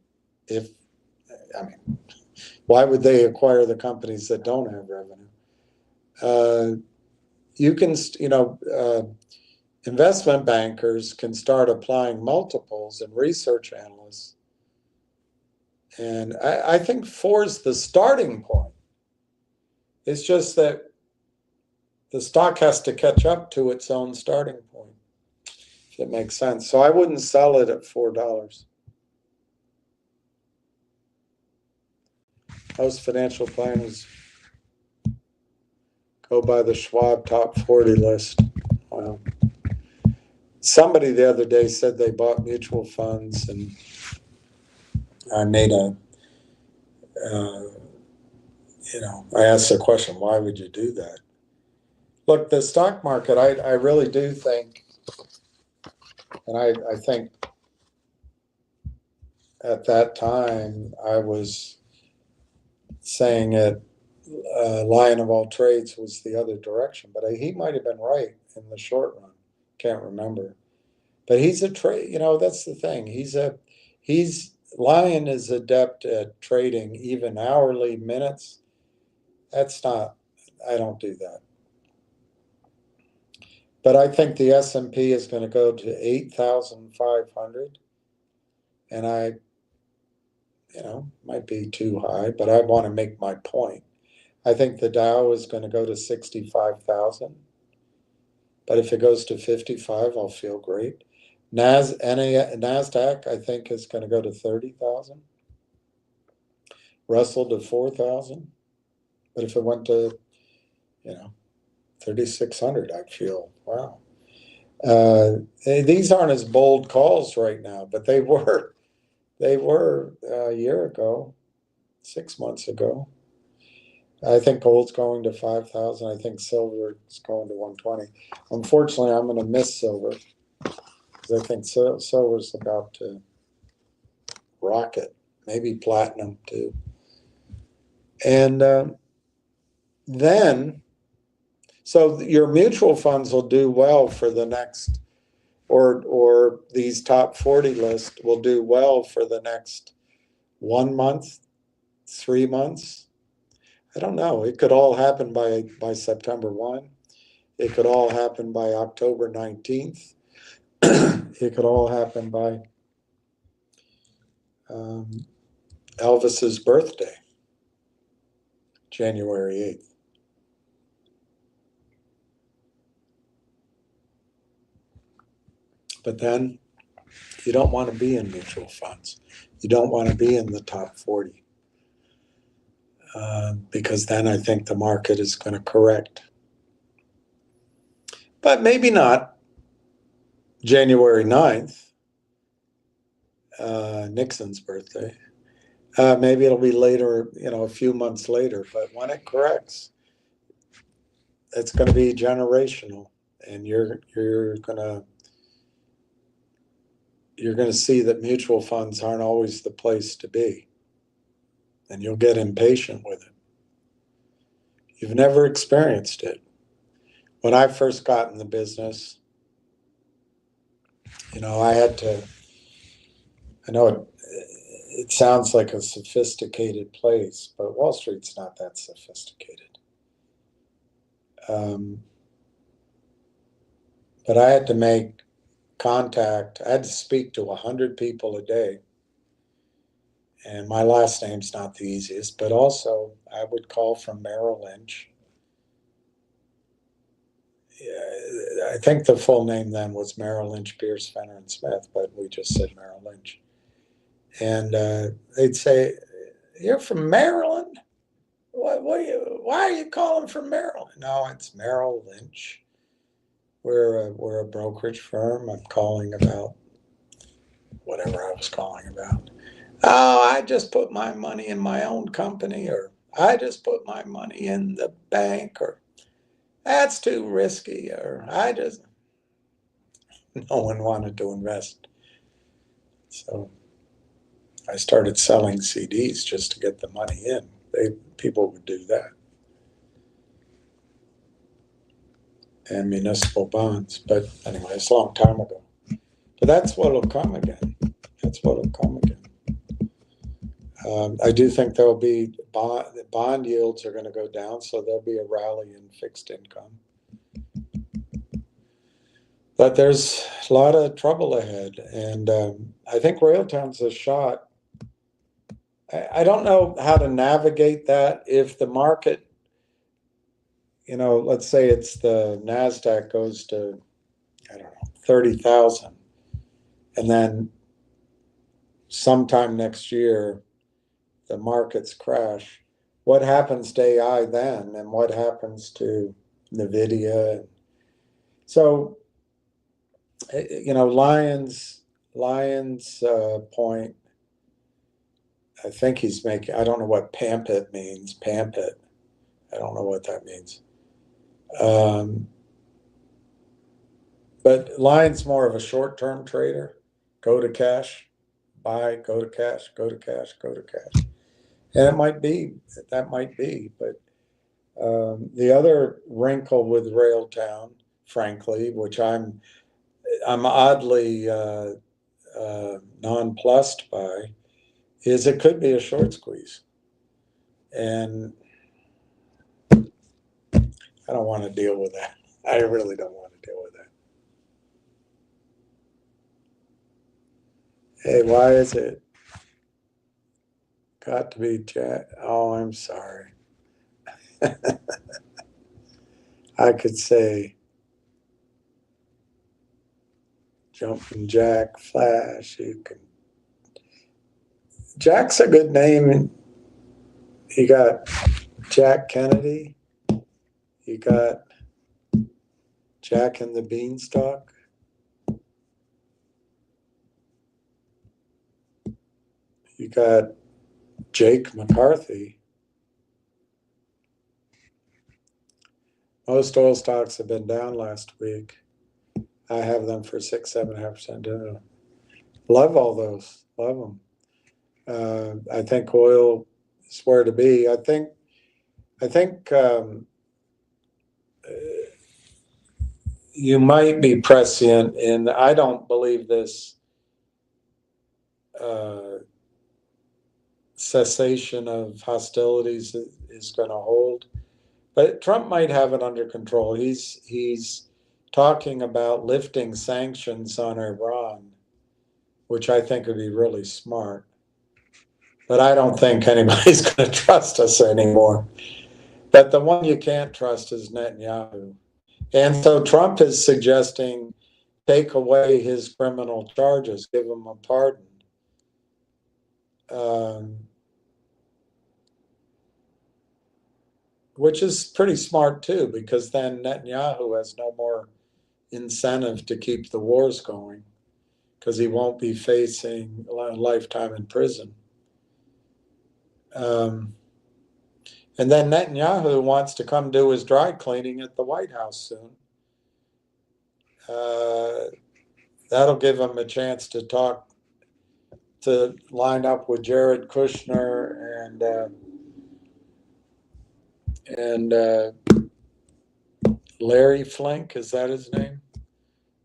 why would they acquire the companies that don't have revenue? You can, investment bankers can start applying multiples and research analysts. And I think 4 is the starting point. It's just that the stock has to catch up to its own starting point, if it makes sense. So I wouldn't sell it at $4. Most financial planners Go by the Schwab top 40 list. Wow. Somebody the other day said they bought mutual funds, and I made a, I asked the question, why would you do that? Look, the stock market, I really do think, and I think at that time I was saying it, Lion of all trades was the other direction, but he might have been right in the short run. Can't remember. But he's a trade, that's the thing. Lion is adept at trading even hourly minutes. I don't do that. But I think the S&P is going to go to 8,500. And might be too high, but I want to make my point. I think the Dow is going to go to 65,000. But if it goes to 55, I'll feel great. NASDAQ, I think, is going to go to 30,000. Russell to 4,000. But if it went to, 3,600, I'd feel, wow. These aren't as bold calls right now, but they were a year ago, 6 months ago. I think gold's going to 5,000. I think silver is going to 120. Unfortunately, I'm going to miss silver because I think silver's about to rocket, maybe platinum too. And so your mutual funds will do well for the next, or these top 40 lists will do well for the next 1 month, 3 months. I don't know. It could all happen by September 1. It could all happen by October 19th. It could all happen by Elvis's birthday, January 8th. But then you don't want to be in mutual funds. You don't want to be in the top 40 because then I think the market is going to correct. But maybe not January 9th, Nixon's birthday. Maybe it'll be later, a few months later. But when it corrects, it's going to be generational, and you're going to see that mutual funds aren't always the place to be, and you'll get impatient with it. You've never experienced it. When I first got in the business, I know it sounds like a sophisticated place, but Wall Street's not that sophisticated. But I had to make contact. I had to speak to 100 people a day. And my last name's not the easiest, but also I would call from Merrill Lynch. I think the full name then was Merrill Lynch, Pierce, Fenner, and Smith, but we just said Merrill Lynch. And they'd say, "You're from Maryland? Why are you calling from Maryland?" "No, it's Merrill Lynch. We're a brokerage firm. I'm calling about whatever I was calling about." "Oh, I just put my money in my own company," or "I just put my money in the bank," or "That's too risky," or no one wanted to invest. So I started selling CDs just to get the money in. People would do that. And municipal bonds. But anyway, it's a long time ago. But that's what'll come again. I do think there'll be bond yields are going to go down, so there'll be a rally in fixed income. But there's a lot of trouble ahead, and I think Railtown's a shot. I don't know how to navigate that if the market, let's say it's the NASDAQ goes to, 30,000, and then sometime next year the markets crash. What happens to AI then, and what happens to NVIDIA. So, Lions Point, I think he's making, I don't know what Pampit means. Pampit. I don't know what that means. But Lion's more of a short-term trader. Go to cash, buy, go to cash, go to cash, go to cash. And that might be, but the other wrinkle with Railtown, frankly, which I'm oddly nonplussed by, is it could be a short squeeze. And I don't want to deal with that. I really don't want to deal with that. Hey, why is it got to be Jack? Oh, I'm sorry. I could say Jumping Jack, Flash. You can. Jack's a good name. You got Jack Kennedy. You got Jack and the Beanstalk. You got Jake McCarthy. Most oil stocks have been down last week. I have them for 6-7.5% down. Love all those. Love them. I think oil is where to be. I think you might be prescient, and I don't believe this cessation of hostilities is going to hold. But Trump might have it under control. He's talking about lifting sanctions on Iran, which I think would be really smart. But I don't think anybody's going to trust us anymore. But the one you can't trust is Netanyahu. And so Trump is suggesting take away his criminal charges, give him a pardon. Which is pretty smart too, because then Netanyahu has no more incentive to keep the wars going, because he won't be facing a lifetime in prison. And then Netanyahu wants to come do his dry cleaning at the White House soon. That'll give him a chance to line up with Jared Kushner and Larry Flink, is that his name?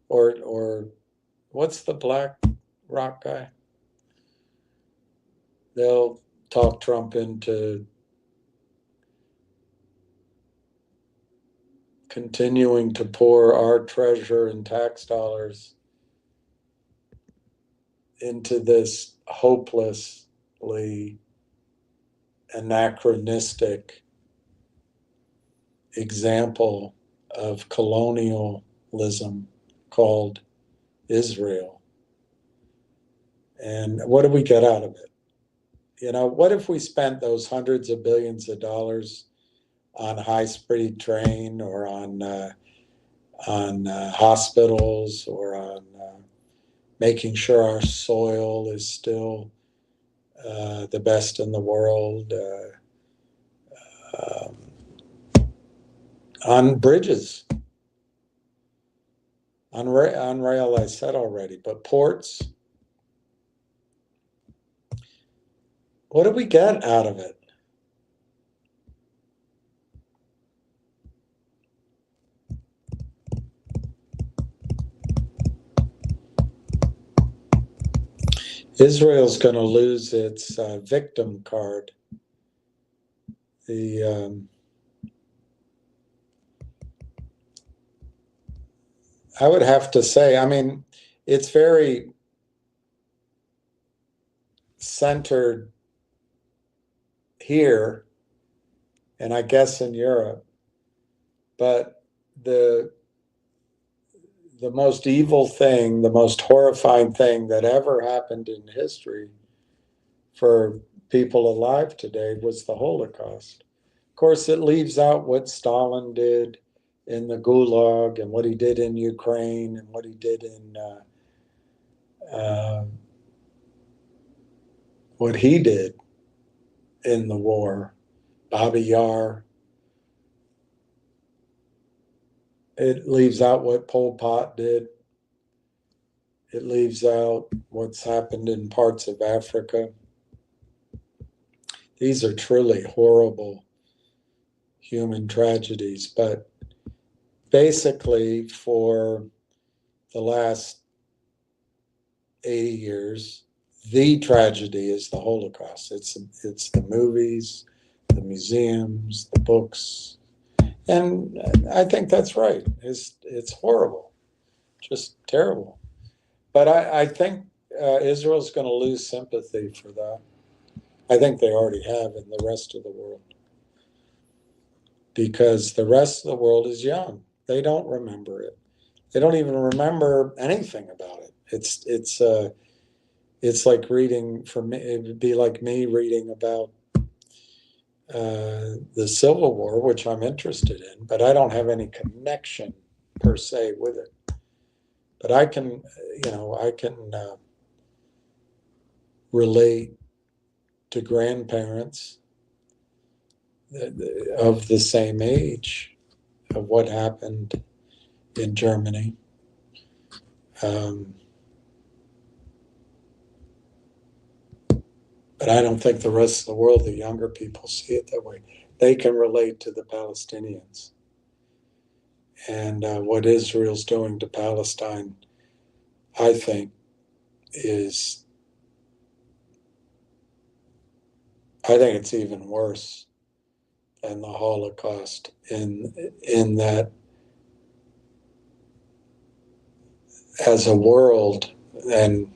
Or what's the Black Rock guy? They'll talk Trump into continuing to pour our treasure and tax dollars into this hopelessly anachronistic example of colonialism called Israel. And what do we get out of it? What if we spent those hundreds of billions of dollars on high-speed train, or on hospitals, or on making sure our soil is still the best in the world, on bridges, on rail, I said already, but ports. What do we get out of it? Israel's going to lose its victim card. I would have to say, it's very centered here, and I guess in Europe, but the most evil thing, the most horrifying thing that ever happened in history for people alive today was the Holocaust. Of course, it leaves out what Stalin did. in the Gulag and what he did in Ukraine and what he did in what he did in the war, Bobby Yar. It leaves out what Pol Pot did. It leaves out what's happened in parts of Africa. These are truly horrible human tragedies, but basically for the last 80 years, the tragedy is the Holocaust. It's the movies, the museums, the books, and I think that's right. It's horrible, just terrible. But I think Israel's going to lose sympathy for that. I think they already have in the rest of the world, because the rest of the world is young. They don't remember it. They don't even remember anything about it. It's like reading, for me, it would be like me reading about the Civil War, which I'm interested in, but I don't have any connection per se with it. But I can relate to grandparents of the same age of what happened in Germany. But I don't think the rest of the world, the younger people, see it that way. They can relate to the Palestinians. And what Israel's doing to Palestine, I think, it's even worse than the Holocaust in that as a world and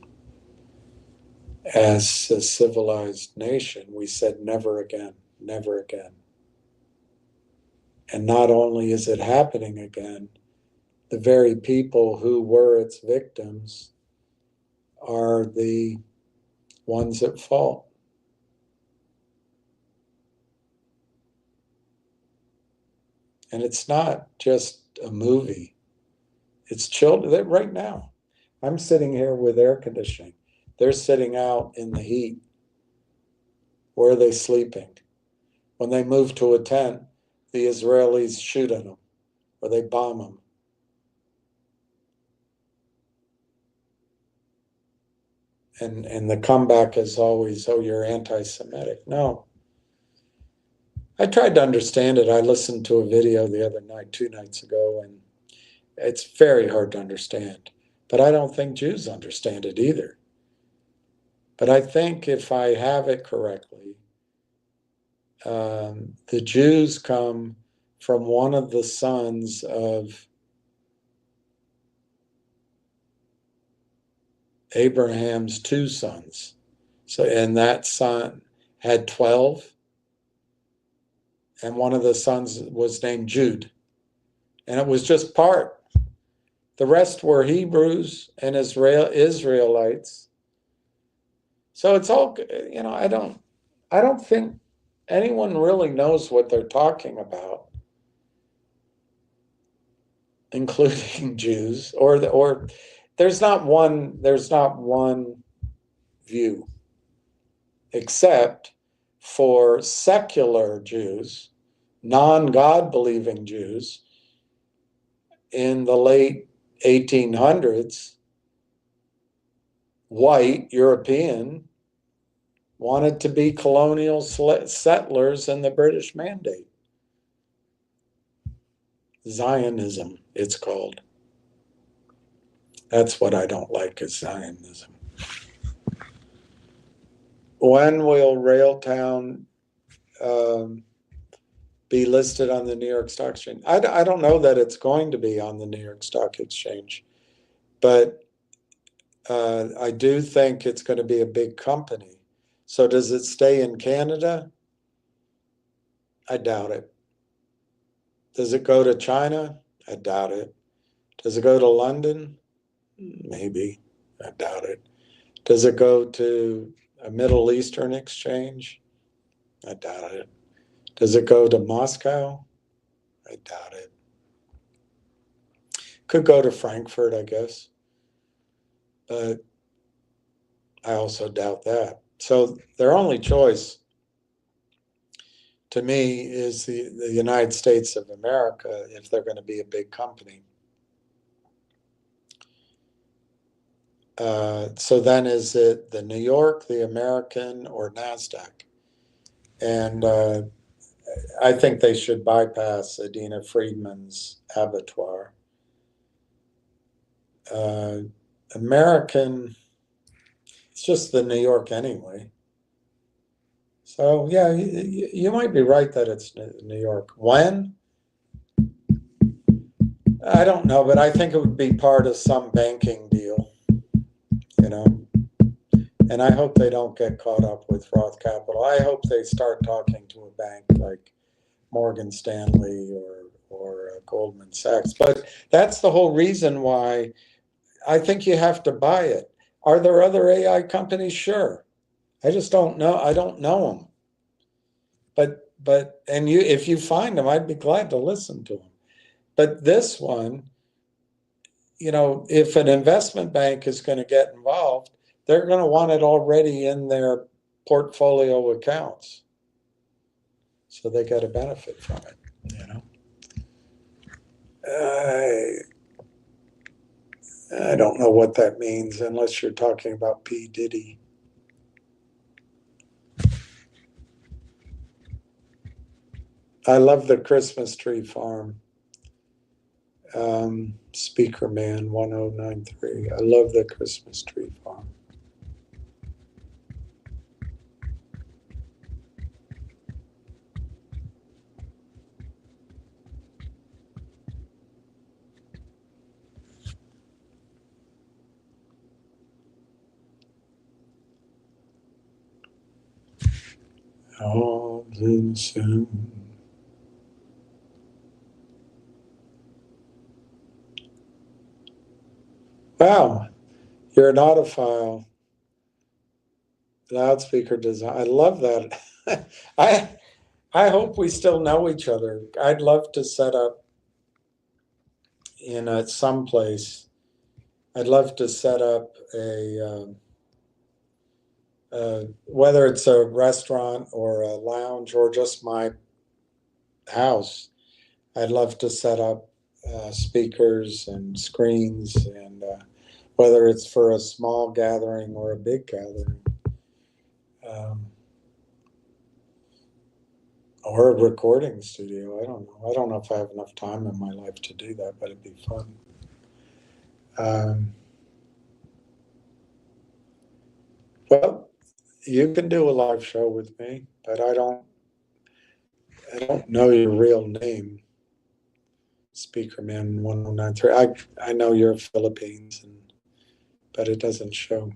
as a civilized nation, we said never again, never again. And not only is it happening again, the very people who were its victims are the ones at fault. And it's not just a movie. It's children. Right now, I'm sitting here with air conditioning. They're sitting out in the heat. Where are they sleeping? When they move to a tent, the Israelis shoot at them or they bomb them. And the comeback is always, oh, you're anti-Semitic. No. I tried to understand it. I listened to a video the other night, 2 nights ago, and it's very hard to understand. But I don't think Jews understand it either. But I think if I have it correctly, the Jews come from one of the sons of Abraham's 2 sons. So, and that son had 12, and one of the sons was named Jude. And it was just part. The rest were Hebrews and Israelites. So it's all, I don't think anyone really knows what they're talking about, including Jews, or there's not one view, except for secular Jews, non-God believing Jews in the late 1800s, white European, wanted to be colonial settlers in the British Mandate. Zionism, it's called. That's what I don't like, is Zionism. When will Railtown be listed on the New York Stock Exchange? I don't know that it's going to be on the New York Stock Exchange, but I do think it's going to be a big company. So does it stay in Canada? I doubt it. Does it go to China? I doubt it. Does it go to London? Maybe. I doubt it. Does it go to a Middle Eastern exchange? I doubt it. Does it go to Moscow? I doubt it. Could go to Frankfurt, I guess. But I also doubt that. So their only choice, to me, is the United States of America if they're going to be a big company. So then is it the New York, the American, or NASDAQ? And I think they should bypass Adina Friedman's abattoir. American, it's just the New York anyway. So yeah, you might be right that it's New York. When? I don't know, but I think it would be part of some banking deal, you know. And I hope they don't get caught up with Roth Capital. I hope they start talking to a bank like Morgan Stanley or Goldman Sachs. But that's the whole reason why I think you have to buy it. Are there other AI companies? Sure. I just don't know. I don't know them. But and you, if you find them, I'd be glad to listen to them. But this one, you know, if an investment bank is going to get involved, they're going to want it already in their portfolio accounts, so they get a benefit from it. You know, I don't know what that means unless you're talking about P. Diddy. I love the Christmas tree farm. Speaker Man 1093. I love the Christmas tree farm. All the same. Wow, you're an audiophile. Loudspeaker design. I love that. I hope we still know each other. I'd love to set up in some place. I'd love to set up whether it's a restaurant or a lounge or just my house. I'd love to set up speakers and screens, and whether it's for a small gathering or a big gathering. Or a recording studio. I don't know. I don't know if I have enough time in my life to do that, but it'd be fun. Well, you can do a live show with me, but I don't know your real name, Speakerman 1093. I know you're Philippines, but it doesn't show.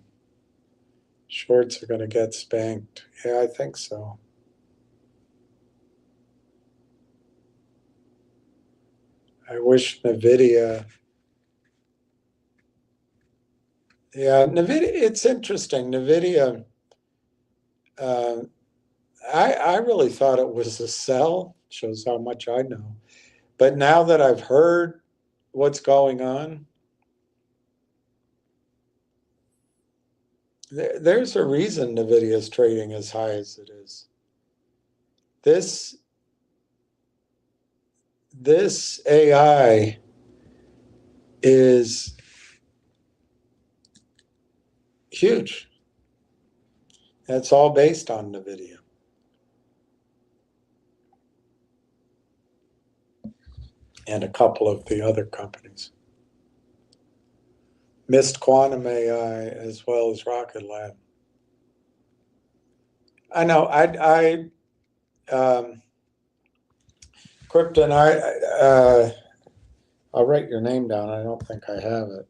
Shorts are going to get spanked. Yeah, I think so. I wish NVIDIA. Yeah, NVIDIA, it's interesting. NVIDIA, I really thought it was a sell. Shows how much I know. But now that I've heard what's going on, there's a reason NVIDIA is trading as high as it is. This AI is huge. It's all based on NVIDIA. And a couple of the other companies. Missed Quantum AI as well as Rocket Lab. I know. Krypton, I'll write your name down. I don't think I have it.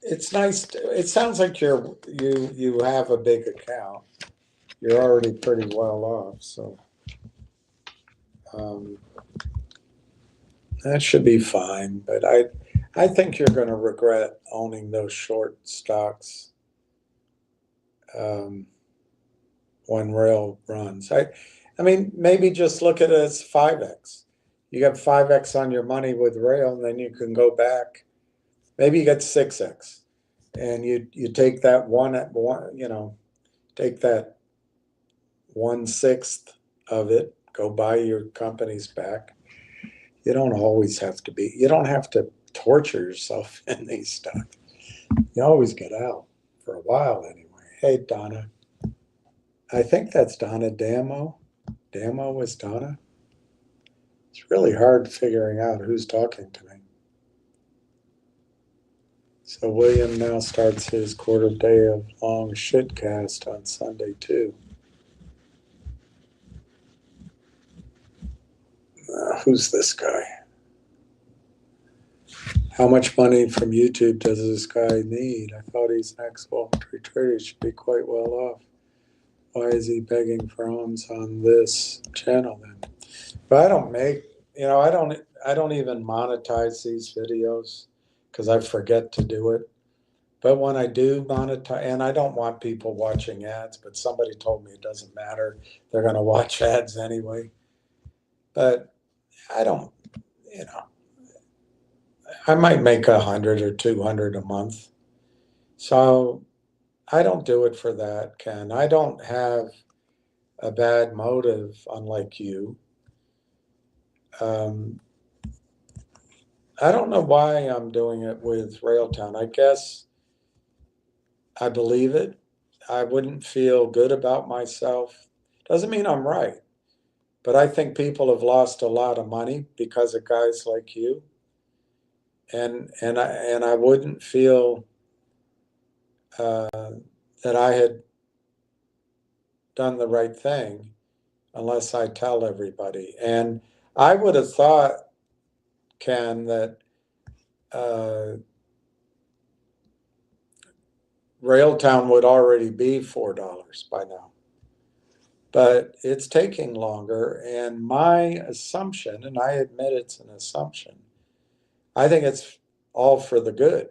It's nice. It sounds like you have a big account. You're already pretty well off, so that should be fine. But I think you're going to regret owning those short stocks when rail runs. I mean, maybe just look at it as 5x. You get 5x on your money with rail, and then you can go back. Maybe you get 6x, and you take that take that 1/6 of it, go buy your companies back. You don't have to torture yourself in these stocks. You always get out for a while anyway. Hey, Donna. I think that's Donna Damo. Damo is Donna. It's really hard figuring out who's talking to me. So William now starts his quarter day of long shitcast on Sunday too. Who's this guy? How much money from YouTube does this guy need? I thought he's an ex-Wall Street trader. He should be quite well off. Why is he begging for alms on this channel then? But I don't I don't even monetize these videos because I forget to do it. But when I do monetize, and I don't want people watching ads, but somebody told me it doesn't matter. They're going to watch ads anyway. But I don't, I might make 100 or 200 a month. So I don't do it for that, Ken. I don't have a bad motive, unlike you. I don't know why I'm doing it with Railtown. I guess I believe it. I wouldn't feel good about myself. Doesn't mean I'm right, but I think people have lost a lot of money because of guys like you, and I wouldn't feel that I had done the right thing unless I tell everybody. And I would have thought, Ken, that Railtown would already be $4 by now. But it's taking longer, and my assumption, and I admit it's an assumption, I think it's all for the good.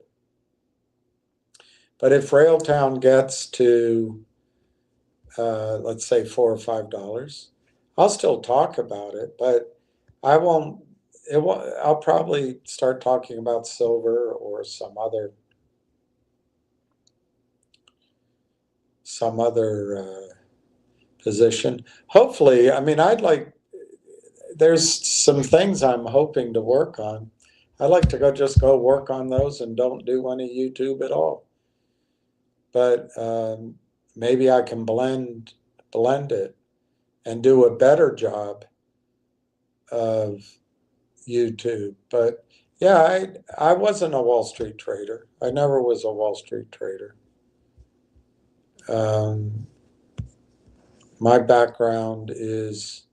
But if Railtown gets to, let's say, $4 or $5, I'll still talk about it, but I won't. I'll probably start talking about silver or some other position. Hopefully, I mean, there's some things I'm hoping to work on. I'd like to just go work on those and don't do any YouTube at all. But maybe I can blend it and do a better job of YouTube. But yeah, I wasn't a Wall Street trader. I never was a Wall Street trader. My background is,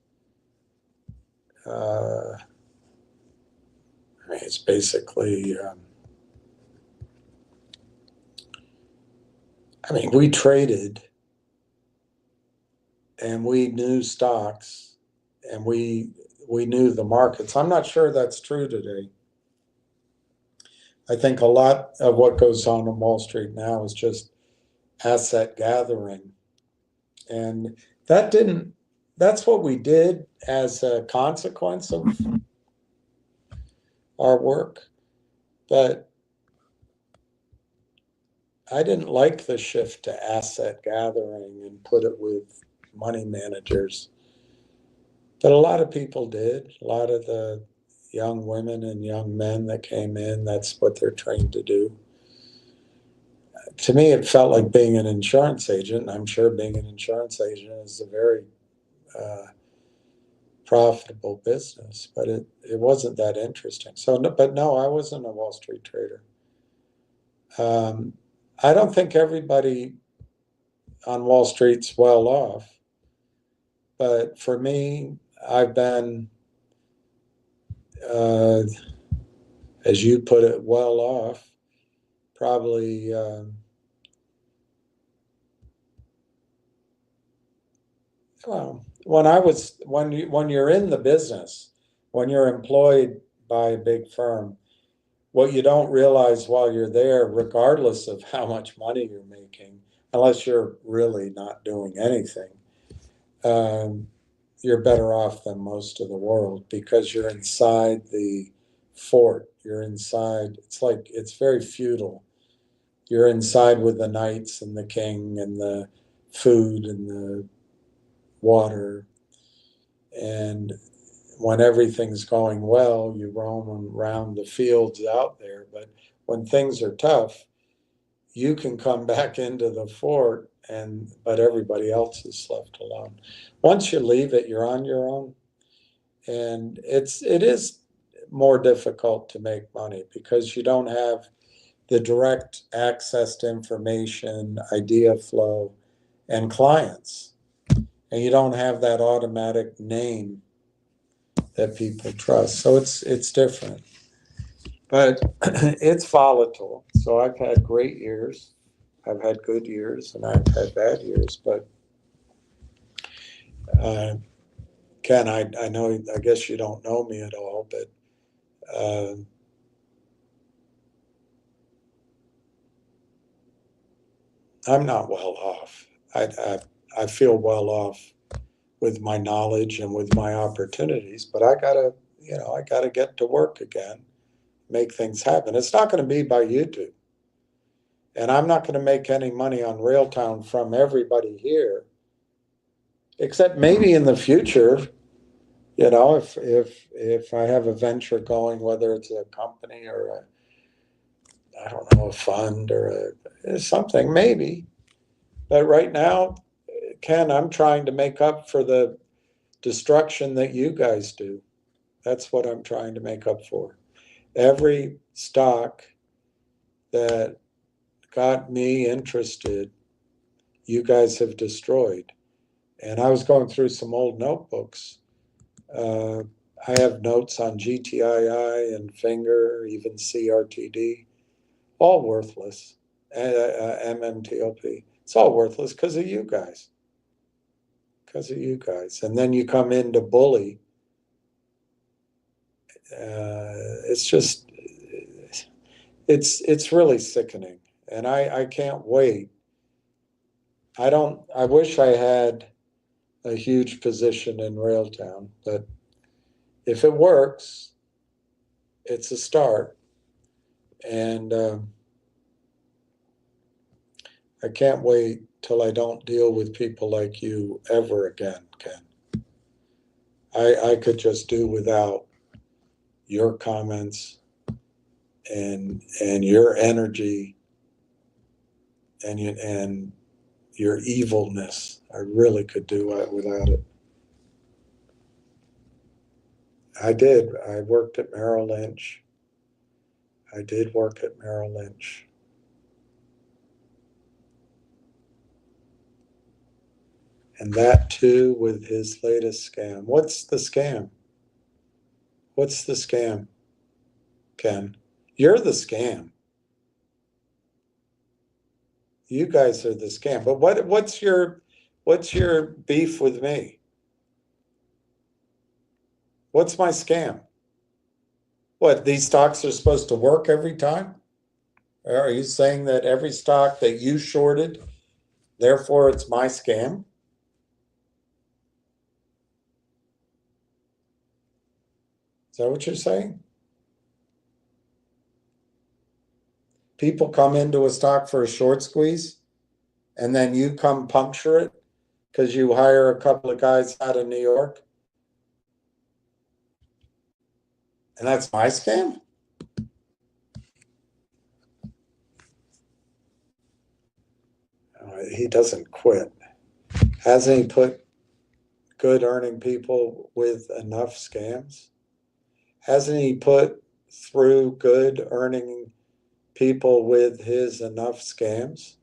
I mean, it's basically, I mean, we traded and we knew stocks and we knew the markets. I'm not sure that's true today. I think a lot of what goes on Wall Street now is just asset gathering. And that's what we did as a consequence of our work. But I didn't like the shift to asset gathering and put it with money managers. But a lot of people did. A lot of the young women and young men that came in, that's what they're trained to do. To me, it felt like being an insurance agent. I'm sure being an insurance agent is a very profitable business, but it wasn't that interesting. But no, I wasn't a Wall Street trader. I don't think everybody on Wall Street's well off, but for me, I've been, as you put it, well off, probably. Well, when you're in the business, when you're employed by a big firm, what you don't realize while you're there, regardless of how much money you're making, unless you're really not doing anything, you're better off than most of the world because you're inside the fort. You're inside, it's very feudal. You're inside with the knights and the king and the food and the water. And when everything's going well, you roam around the fields out there. But when things are tough, you can come back into the fort, but everybody else is left alone. Once you leave it, you're on your own. And it is more difficult to make money because you don't have the direct access to information, idea flow, and clients. And you don't have that automatic name that people trust. So it's different. But it's volatile. So I've had great years. I've had good years and I've had bad years. But Ken, I know, I guess you don't know me at all, but I'm not well off. I feel well off with my knowledge and with my opportunities, but I gotta get to work again, make things happen. It's not going to be by YouTube. And I'm not going to make any money on Railtown from everybody here, except maybe in the future, if I have a venture going, whether it's a company or I don't know, a fund or something, maybe. But right now, Ken, I'm trying to make up for the destruction that you guys do. That's what I'm trying to make up for. Every stock that got me interested, you guys have destroyed. And I was going through some old notebooks. I have notes on GTII and Finger, even CRTD, all worthless. MMTLP, it's all worthless because of you guys. Because of you guys. And then you come in to bully. It's just, it's really sickening. And I can't wait. I wish I had a huge position in Railtown, but if it works, it's a start. And I can't wait till I don't deal with people like you ever again, Ken. I could just do without your comments and your energy and your evilness. I really could do it without it. I did. I worked at Merrill Lynch. I did work at Merrill Lynch. And that too with his latest scam. What's the scam? What's the scam, Ken? You're the scam. You guys are the scam. But what's your beef with me? What's my scam? What, these stocks are supposed to work every time? Are you saying that every stock that you shorted, therefore it's my scam? Is that what you're saying? People come into a stock for a short squeeze, and then you come puncture it because you hire a couple of guys out of New York? And that's my scam? He doesn't quit. Hasn't he put good earning people with enough scams? Hasn't he put through good earning people with his enough scams?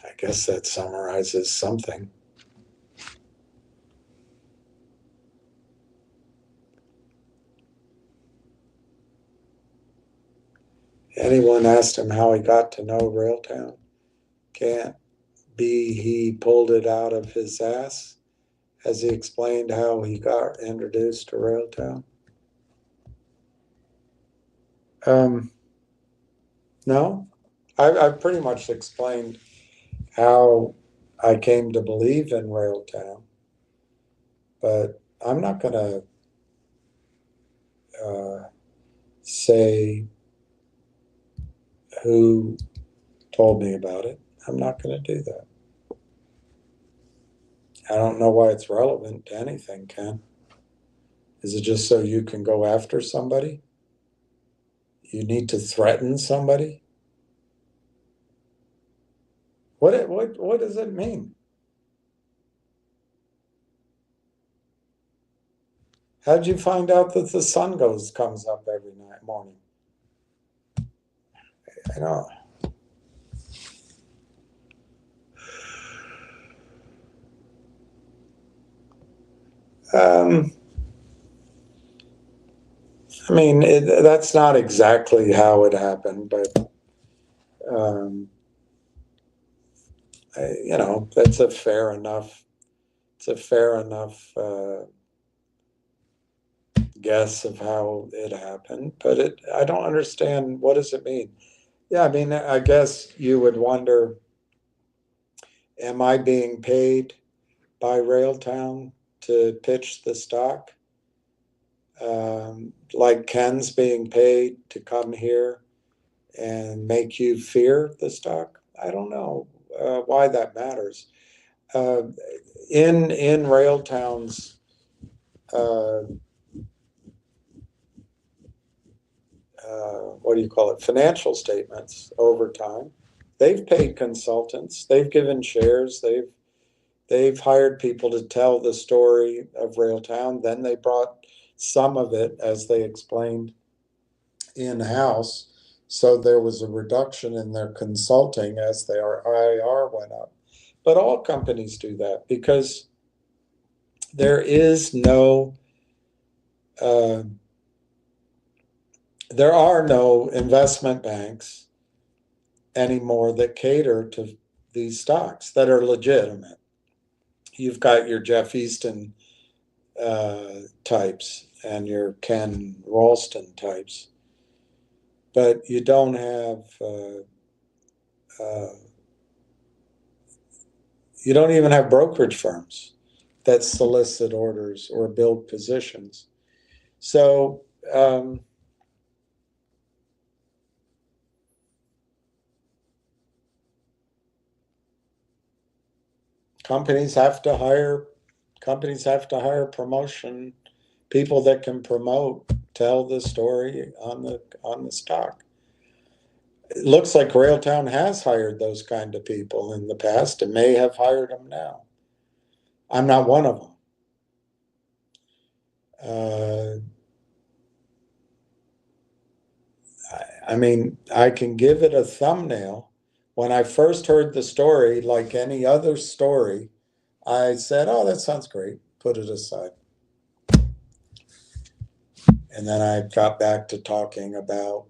I guess that summarizes something. Anyone asked him how he got to know Railtown? Can't be he pulled it out of his ass. Has he explained how he got introduced to Railtown? No, I've pretty much explained how I came to believe in Railtown, but I'm not going to say who told me about it. I'm not going to do that. I don't know why it's relevant to anything, Ken. Is it just so you can go after somebody? You need to threaten somebody? What does it mean? How'd you find out that the sun comes up every morning? I know. I mean, that's not exactly how it happened, but that's a fair enough. It's a fair enough guess of how it happened, but I don't understand, what does it mean? Yeah, I mean, I guess you would wonder, am I being paid by Railtown to pitch the stock? Like Ken's being paid to come here and make you fear the stock? I don't know why that matters. In Railtown's what do you call it, financial statements over time, they've paid consultants, they've given shares, they've hired people to tell the story of Railtown. Then they brought some of it, as they explained, in-house. So there was a reduction in their consulting as their IR went up. But all companies do that because there are no investment banks anymore that cater to these stocks that are legitimate. You've got your Jeff Easton types and your Ken Ralston types, but you don't have you don't even have brokerage firms that solicit orders or build positions. So companies have to hire promotion people that can promote, tell the story on the stock. It looks like Railtown has hired those kind of people in the past and may have hired them now. I'm not one of them. I mean, I can give it a thumbnail. When I first heard the story, like any other story, I said, oh, that sounds great. Put it aside. And then I got back to talking about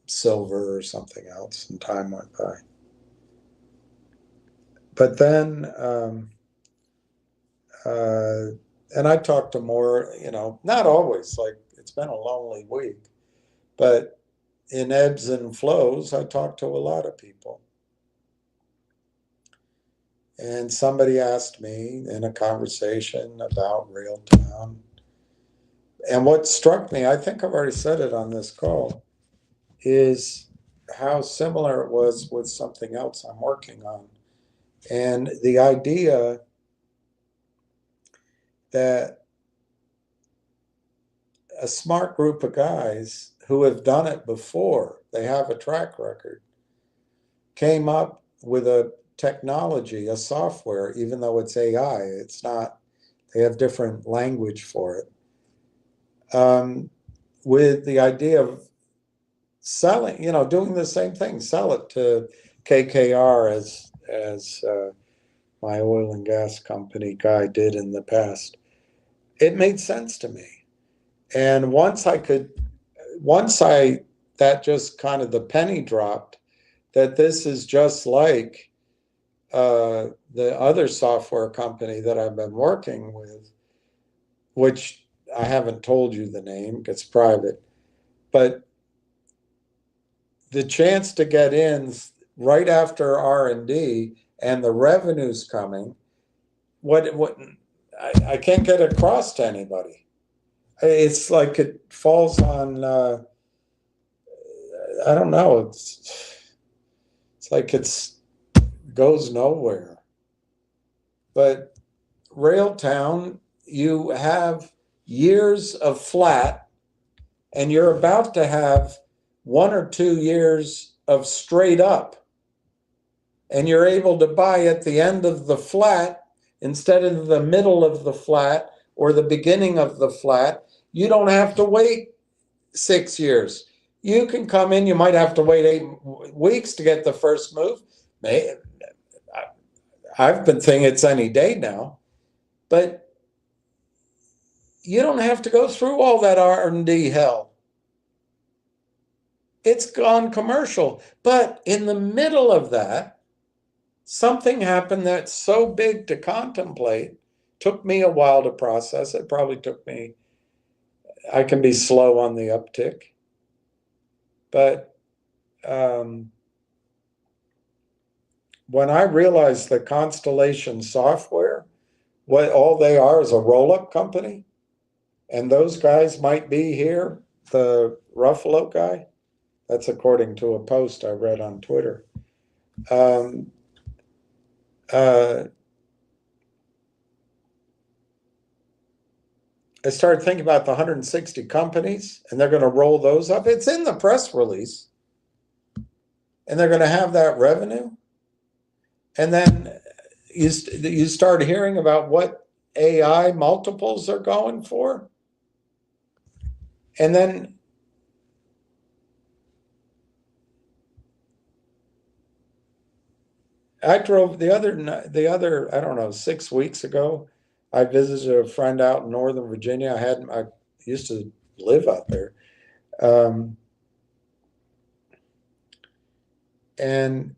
silver or something else, and time went by. But then, and I talked to more, not always, like it's been a lonely week, but in ebbs and flows, I talked to a lot of people. And somebody asked me in a conversation about Railtown. And what struck me, I think I've already said it on this call, is how similar it was with something else I'm working on. And the idea that a smart group of guys who have done it before, they have a track record, came up with a technology, a software, even though it's AI, it's not, they have different language for it, with the idea of selling, doing the same thing, sell it to KKR as my oil and gas company guy did in the past. It made sense to me. And that just kind of the penny dropped, that this is just like the other software company that I've been working with, which I haven't told you the name, it's private, but the chance to get in right after R&D and the revenue's coming, what I can't get across to anybody. It's like it falls on, I don't know, it's like it's goes nowhere. But Railtown, you have years of flat, and you're about to have 1 or 2 years of straight up. And you're able to buy at the end of the flat instead of the middle of the flat or the beginning of the flat. You don't have to wait 6 years. You can come in, you might have to wait 8 weeks to get the first move. I've been thinking it's any day now, but you don't have to go through all that R&D hell. It's gone commercial. But in the middle of that, something happened that's so big to contemplate. Took me a while to process. It probably took me, I can be slow on the uptick. But when I realized that Constellation Software, what all they are is a roll-up company, and those guys might be here, the Ruffalo guy, that's according to a post I read on Twitter. I started thinking about the 160 companies, and they're going to roll those up. It's in the press release. And they're going to have that revenue. And then you start hearing about what AI multiples are going for. And then I drove the other, I don't know, 6 weeks ago, I visited a friend out in Northern Virginia. I used to live out there. And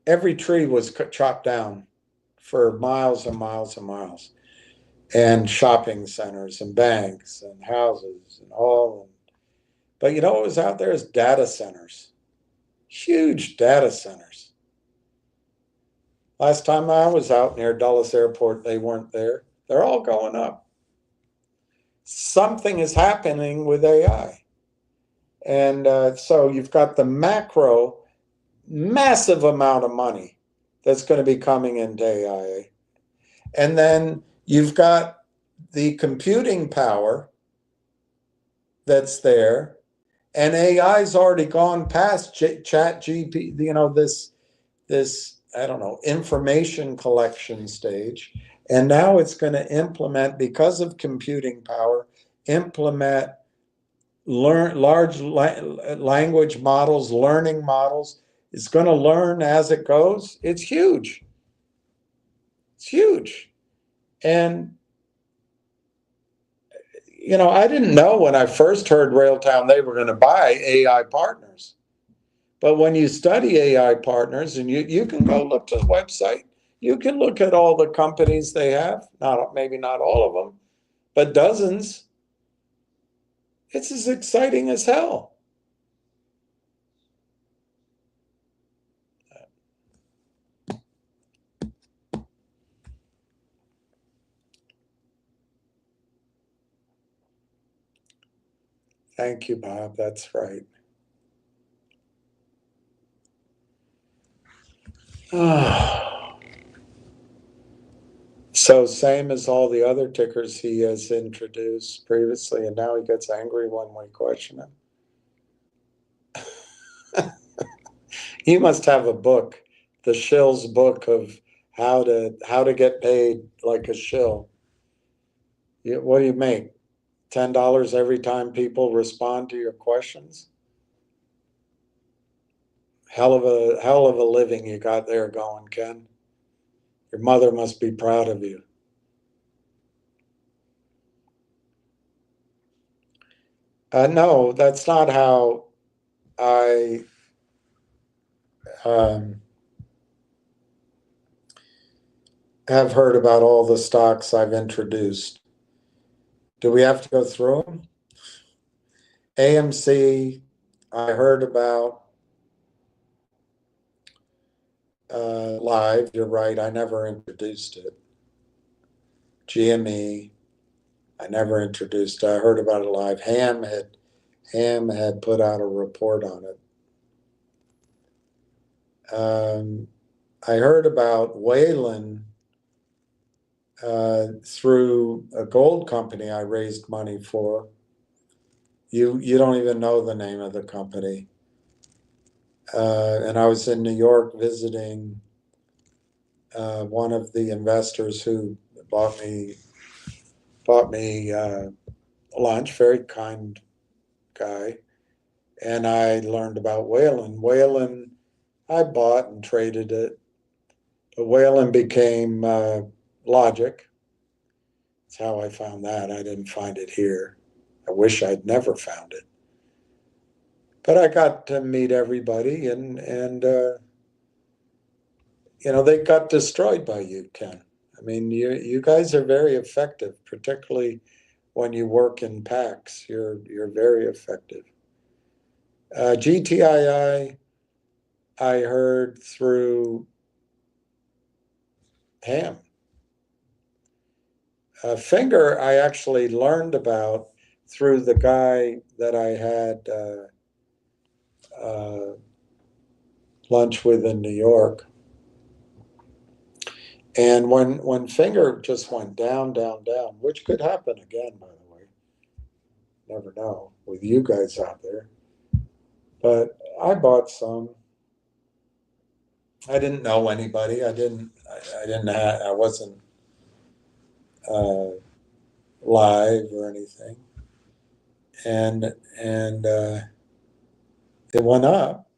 every tree was chopped down for miles and miles and miles. And shopping centers and banks and houses and all. But you know what was out there is data centers, huge data centers. Last time I was out near Dulles Airport, they weren't there. They're all going up. Something is happening with AI. And so you've got the macro, massive amount of money that's going to be coming into AI. And then you've got the computing power that's there. And AI's already gone past chat GP, this, I don't know, information collection stage. And now it's going to implement, because of computing power, implement large language models, learning models. It's going to learn as it goes. It's huge. It's huge. And I didn't know when I first heard Railtown they were going to buy AI Partners. But when you study AI Partners, and you can go look to the website, you can look at all the companies they have, maybe not all of them, but dozens. It's as exciting as hell. Thank you, Bob. That's right. So same as all the other tickers he has introduced previously, and now he gets angry when we question him. You must have a book, the shill's book of how to get paid like a shill. What do you make? $10 every time people respond to your questions? Hell of a living you got there going, Ken. Your mother must be proud of you. No, that's not how I have heard about all the stocks I've introduced. Do we have to go through them? AMC, I heard about live. You're right. I never introduced it. GME, I never introduced it. I heard about it live. Ham had put out a report on it. I heard about Whalen through a gold company I raised money for. You don't even know the name of the company. And I was in New York visiting one of the investors who bought me lunch, very kind guy. And I learned about Whalen. Whalen, I bought and traded it. But Whalen became Logic. That's how I found that. I didn't find it here. I wish I'd never found it. But I got to meet everybody, and they got destroyed by you, Ken. I mean, you guys are very effective, particularly when you work in packs. You're very effective. GTII, I heard through Ham. Finger, I actually learned about through the guy that I had lunch with in New York. And when Finger just went down, down, down, which could happen again, by the way, never know with you guys out there. But I bought some. I didn't know anybody. I wasn't live or anything. And it went up.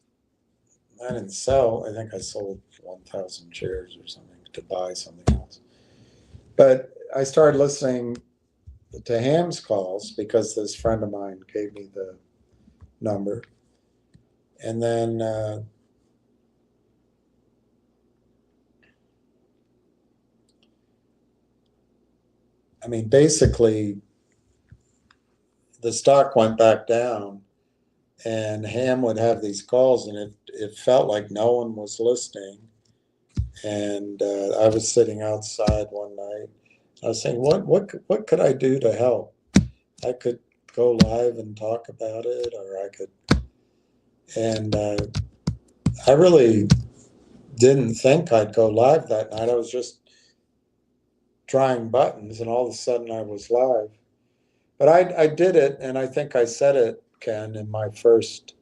I didn't sell. I think I sold 1,000 shares or something to buy something else. But I started listening to Ham's calls because this friend of mine gave me the number. And then basically the stock went back down and Ham would have these calls and it felt like no one was listening. And I was sitting outside one night. I was saying, what could I do to help? I could go live and talk about it, or I could. And I really didn't think I'd go live that night. I was just trying buttons, and all of a sudden I was live. But I did it, and I think I said it, Ken, in my first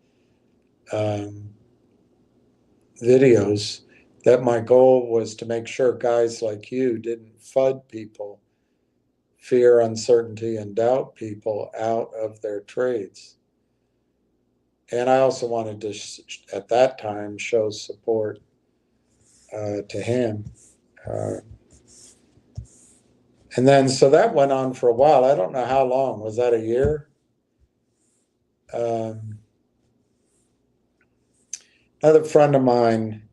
videos, that my goal was to make sure guys like you didn't FUD people, fear, uncertainty, and doubt people out of their trades. And I also wanted to, at that time, show support to him. And then, so that went on for a while. I don't know how long. Was that a year? Another friend of mine,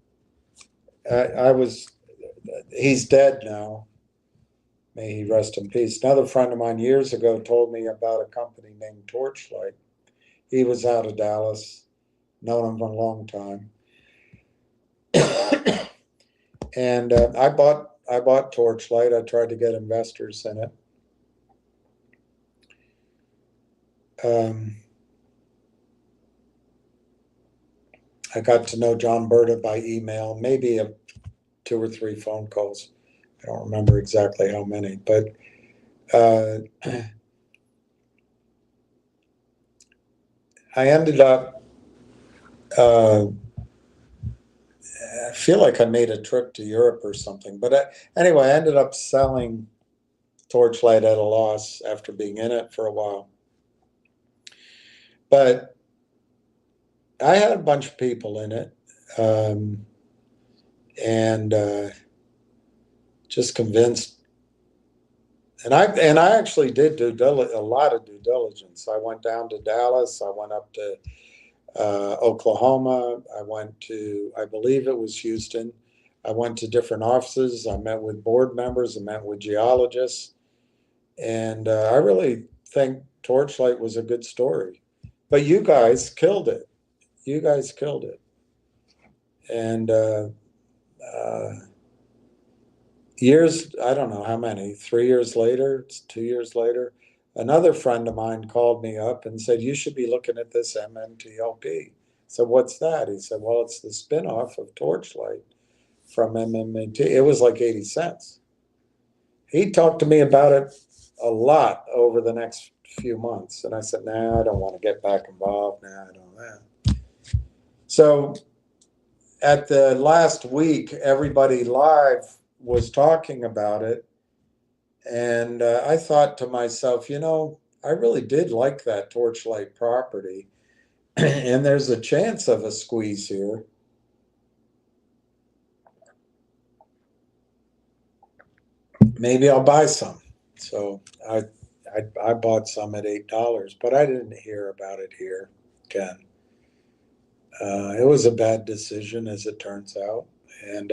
he's dead now. May he rest in peace. Another friend of mine years ago told me about a company named Torchlight. He was out of Dallas, known him for a long time. And I bought Torchlight. I tried to get investors in it. I got to know John Berta by email, maybe 2 or 3 phone calls. I don't remember exactly how many, but I ended up, I feel like I made a trip to Europe or something. But anyway, I ended up selling Torchlight at a loss after being in it for a while. But I had a bunch of people in it, and just convinced. And I actually did a lot of due diligence. I went down to Dallas. I went up to Oklahoma. I went to, I believe it was Houston. I went to different offices. I met with board members. I met with geologists. And I really think Torchlight was a good story. But you guys killed it. You guys killed it. And years, I don't know how many, 3 years later, 2 years later, another friend of mine called me up and said, you should be looking at this MMTLP. So what's that? He said, well, it's the spinoff of Torchlight from MMT. It was like 80 cents. He talked to me about it a lot over the next few months. And I said, nah, I don't want to get back involved. Nah, I don't know. So at the last week, everybody live was talking about it. And I thought to myself, I really did like that Torchlight property. And there's a chance of a squeeze here. Maybe I'll buy some. So I bought some at $8, but I didn't hear about it here, Ken. It was a bad decision, as it turns out. And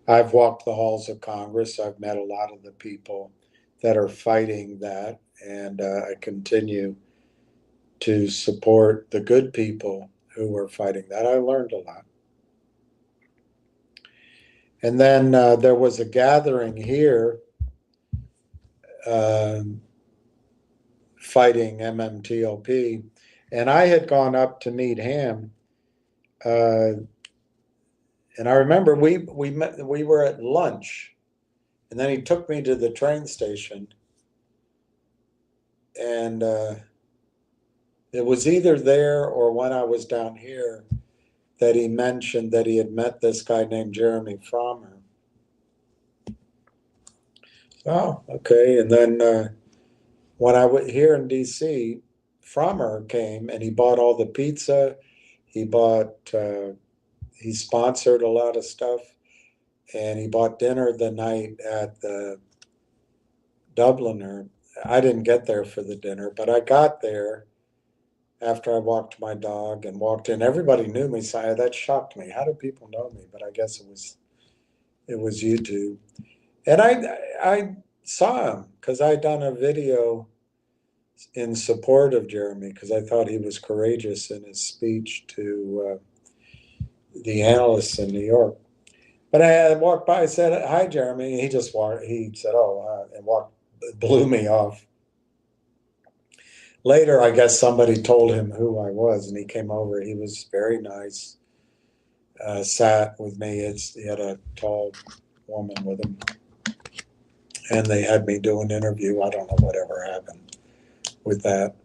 I've walked the halls of Congress. I've met a lot of the people that are fighting that. And I continue to support the good people who are fighting that. I learned a lot. And then there was a gathering here fighting MMTLP. And I had gone up to meet him. And I remember we were at lunch. And then he took me to the train station. And it was either there or when I was down here that he mentioned that he had met this guy named Jeremy Frommer. Oh, okay. And then when I was here in DC, Frommer came and he bought all the pizza. He sponsored a lot of stuff. And he bought dinner the night at the Dubliner. I didn't get there for the dinner, but I got there after I walked my dog and walked in. Everybody knew me, so that shocked me. How do people know me? But I guess it was YouTube. And I saw him because I'd done a video in support of Jeremy because I thought he was courageous in his speech to the analysts in New York. But I walked by, I said, hi, Jeremy. And he just walked, he said, and blew me off. Later, I guess somebody told him who I was, and he came over. He was very nice, sat with me. He had a tall woman with him. And they had me do an interview. I don't know whatever happened with that.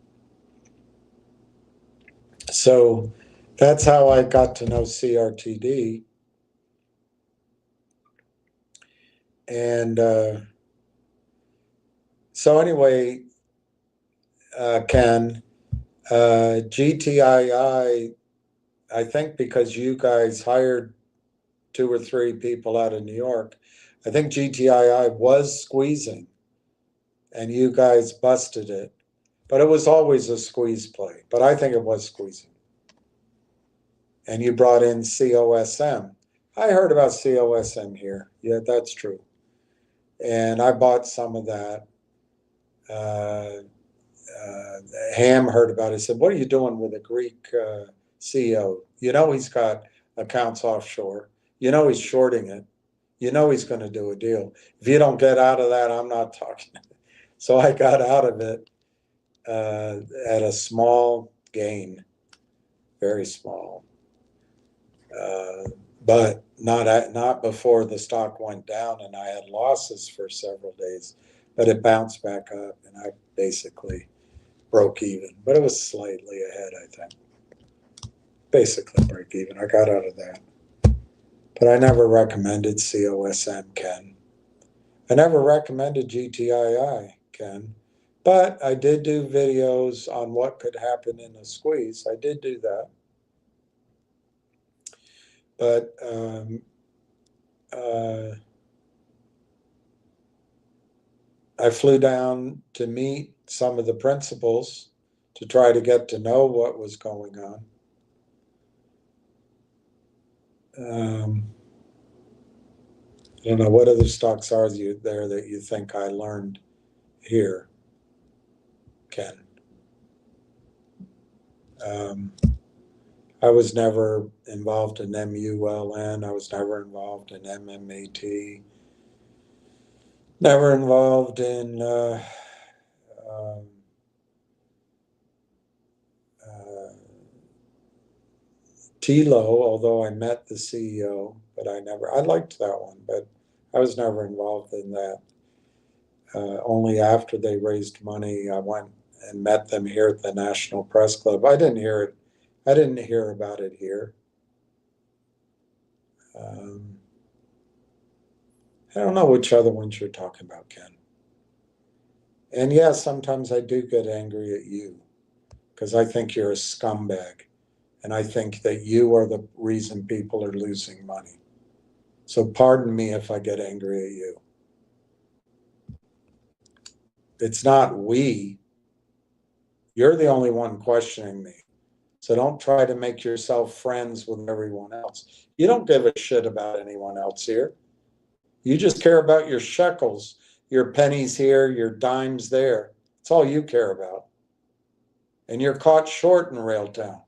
So that's how I got to know CRTD. And so anyway, Ken, GTII, I think because you guys hired 2 or 3 people out of New York, I think GTII was squeezing and you guys busted it. But it was always a squeeze play. But I think it was squeezing. And you brought in COSM. I heard about COSM here. Yeah, that's true. And I bought some of that. Ham heard about it. He said, what are you doing with a Greek CEO? He's got accounts offshore. He's shorting it. He's going to do a deal. If you don't get out of that, I'm not talking. So I got out of it at a small gain, very small. But not before the stock went down and I had losses for several days. But it bounced back up and I basically broke even. But it was slightly ahead, I think. Basically break even. I got out of that. But I never recommended COSM, Ken. I never recommended GTII, Ken. But I did do videos on what could happen in a squeeze. I did do that. But I flew down to meet some of the principals to try to get to know what was going on. I don't know, what other stocks are there that you think I learned here, Ken? I was never involved in MULN. I was never involved in MMAT. Never involved in um, TLO, although I met the CEO, but I liked that one, but I was never involved in that. Only after they raised money, I went and met them here at the National Press Club. I didn't hear about it here. I don't know which other ones you're talking about, Ken. And yeah, sometimes I do get angry at you because I think you're a scumbag. And I think that you are the reason people are losing money. So pardon me if I get angry at you. It's not we. You're the only one questioning me. So don't try to make yourself friends with everyone else. You don't give a shit about anyone else here. You just care about your shekels, your pennies here, your dimes there. That's all you care about. And you're caught short in Railtown.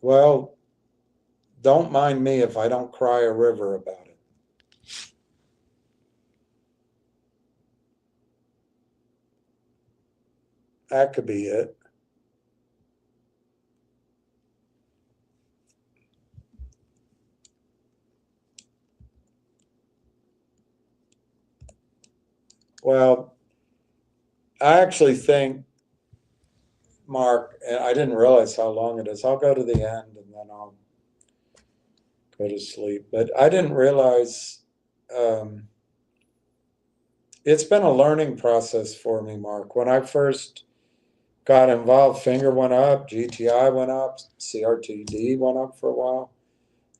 Well, don't mind me if I don't cry a river about it. That could be it. Well, I actually think, Mark, and I didn't realize how long it is. I'll go to the end and then I'll go to sleep. But I didn't realize it's been a learning process for me, Mark. When I first got involved, Finger went up, GTI went up, CRTD went up for a while.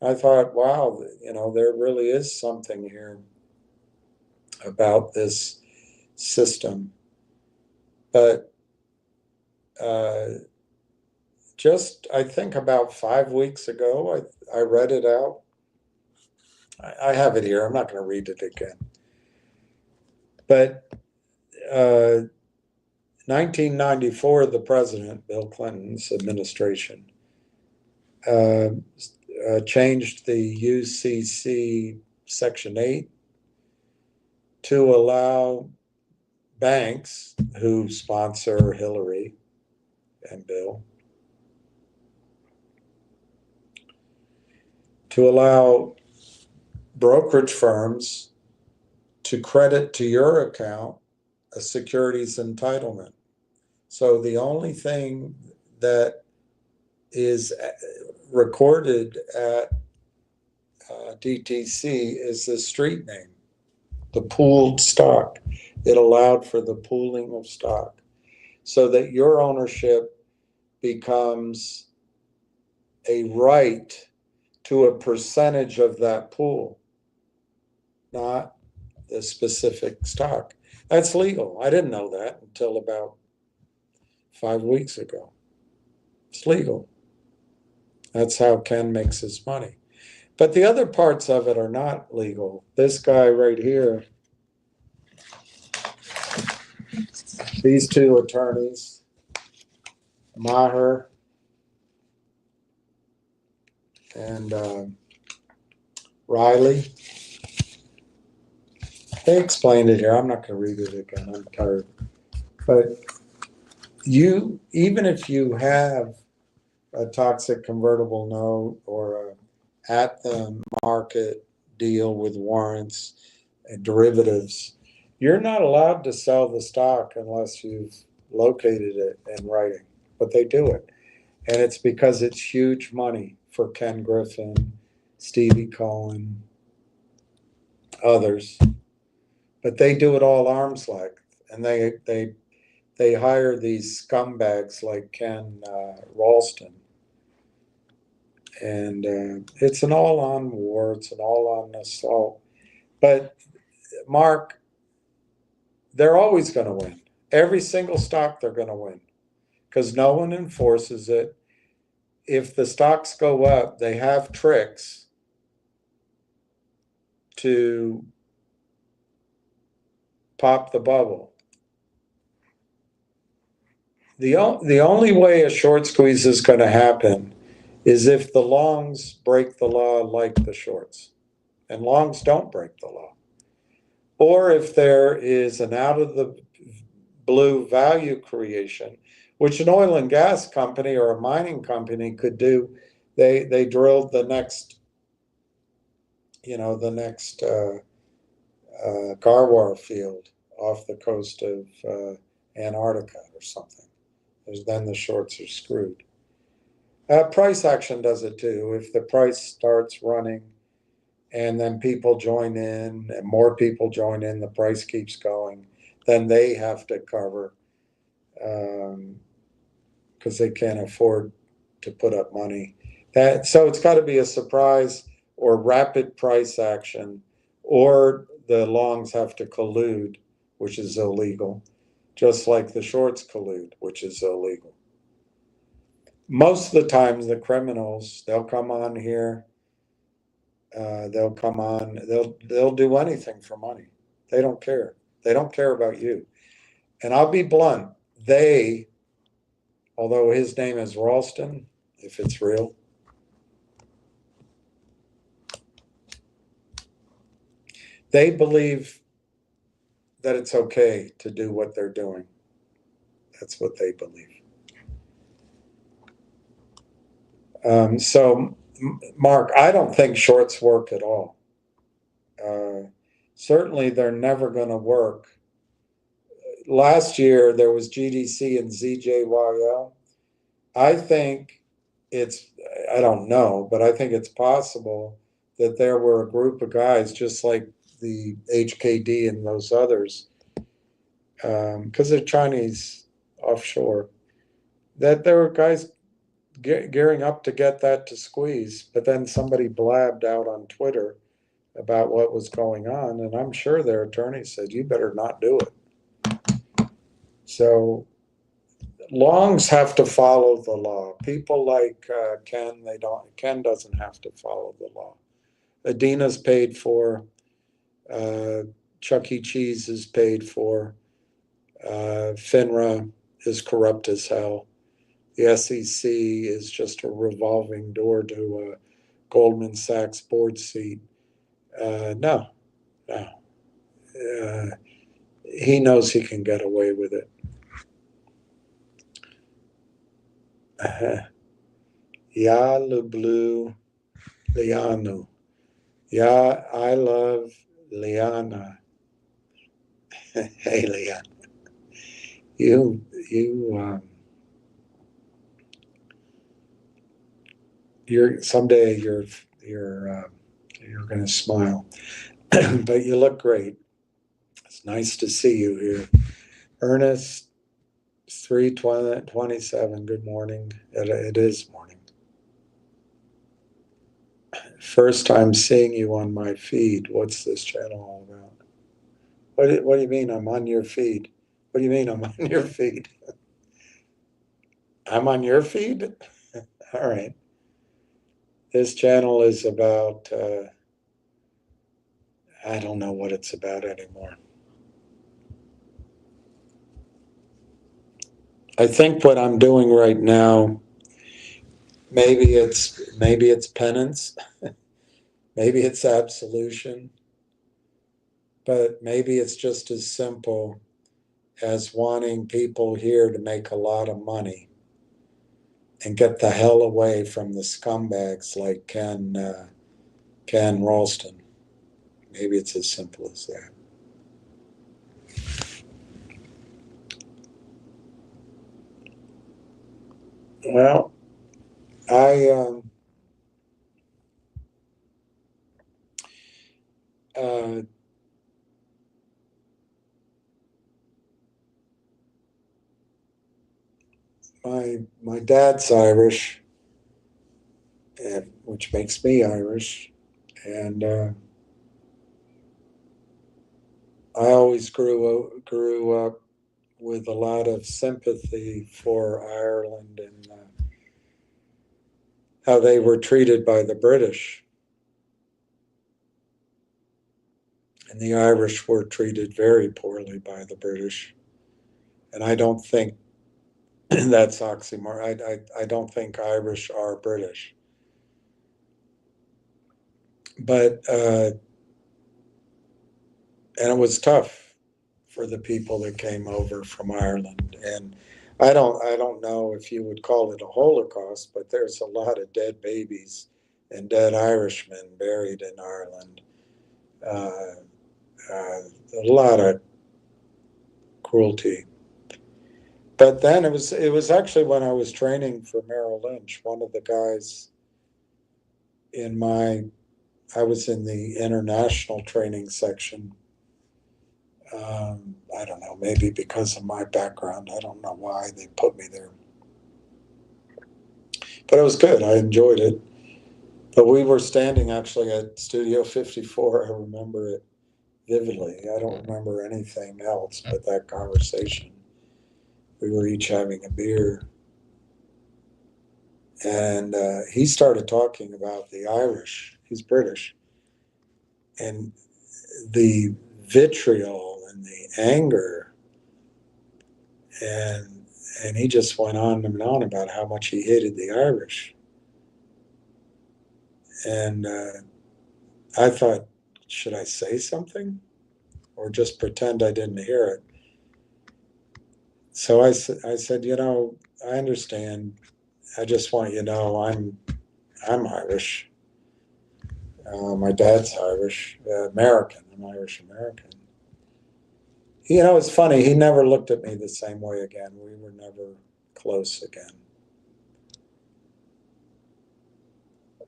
I thought, wow, there really is something here about this system. But just, I think about 5 weeks ago, I read it out. I have it here. I'm not going to read it again. But 1994, the president, Bill Clinton's administration, changed the UCC Section 8 to allow banks who sponsor Hillary and Bill to allow brokerage firms to credit to your account a securities entitlement. So the only thing that is recorded at DTC is the street name, the pooled stock. It allowed for the pooling of stock so that your ownership becomes a right to a percentage of that pool, not the specific stock. That's legal. I didn't know that until about 5 weeks ago. It's legal. That's how Ken makes his money. But the other parts of it are not legal. This guy right here, these two attorneys, Maher and Riley, they explained it here. I'm not going to read it again. I'm tired. But even if you have a toxic convertible note or a at the market deal with warrants and derivatives, you're not allowed to sell the stock unless you've located it in writing. But they do it. And it's because it's huge money for Ken Griffin, Stevie Cohen, others. But they do it all arm's length. And they hire these scumbags like Ken Ralston. And it's an all-on war. It's an all-on assault. But, Mark, they're always going to win. Every single stock they're going to win because no one enforces it. if the stocks go up, they have tricks to pop the bubble. The only way a short squeeze is going to happen is if the longs break the law like the shorts, and longs don't break the law. Or if there is an out of the blue value creation, which an oil and gas company or a mining company could do. They drilled the next Garwar field off the coast of Antarctica or something. Then the shorts are screwed. Price action does it too. If the price starts running and then people join in and more people join in, the price keeps going, then they have to cover because they can't afford to put up money. So it's got to be a surprise or rapid price action, or the longs have to collude, which is illegal, just like the shorts collude, which is illegal. Most of the times, the criminals, they'll come on here, they'll do anything for money. They don't care. They don't care about you. And I'll be blunt, although his name is Ralston, if it's real, they believe that it's okay to do what they're doing. That's what they believe. So, Mark, I don't think shorts work at all. Certainly, they're never going to work. Last year, there was GDC and ZJYL. I don't know, but I think it's possible that there were a group of guys just like the HKD and those others, because they're Chinese offshore, that there were guys gearing up to get that to squeeze, but then somebody blabbed out on Twitter about what was going on, and I'm sure their attorney said, you better not do it. So longs have to follow the law. People like Ken doesn't have to follow the law. Adina's paid for, Chuck E. Cheese is paid for, FINRA is corrupt as hell. The SEC is just a revolving door to a Goldman Sachs board seat. No. He knows he can get away with it. Ya Lublu Lianu. Ya, I love Liana. Hey, Liana. Someday you're going to smile, but you look great. It's nice to see you here, Ernest. 3:27. Good morning. It is morning. First time seeing you on my feed. What's this channel all about? What do you mean I'm on your feed? What do you mean I'm on your feed? I'm on your feed? All right. This channel is about, I don't know what it's about anymore. I think what I'm doing right now, maybe it's penance, maybe it's absolution, but maybe it's just as simple as wanting people here to make a lot of money and get the hell away from the scumbags like Ken Ralston. Maybe it's as simple as that. Well, my dad's Irish, which makes me Irish, and I always grew up with a lot of sympathy for Ireland, and how they were treated by the British. And the Irish were treated very poorly by the British. And I don't think that's oxymoron. I don't think Irish are British. But, and it was tough for the people that came over from Ireland. And I don't know if you would call it a Holocaust, but there's a lot of dead babies and dead Irishmen buried in Ireland. A lot of cruelty. But then it was actually when I was training for Merrill Lynch, one of the guys I was in the international training section. I don't know, maybe because of my background. I don't know why they put me there. But it was good. I enjoyed it. But we were standing actually at Studio 54. I remember it vividly. I don't remember anything else but that conversation. We were each having a beer. And he started talking about the Irish. He's British. And the vitriol and the anger. And he just went on and on about how much he hated the Irish. And I thought, should I say something or just pretend I didn't hear it? So I said, I understand. I just want you to know I'm Irish. My dad's Irish, American. I'm Irish American. It's funny. He never looked at me the same way again. We were never close again.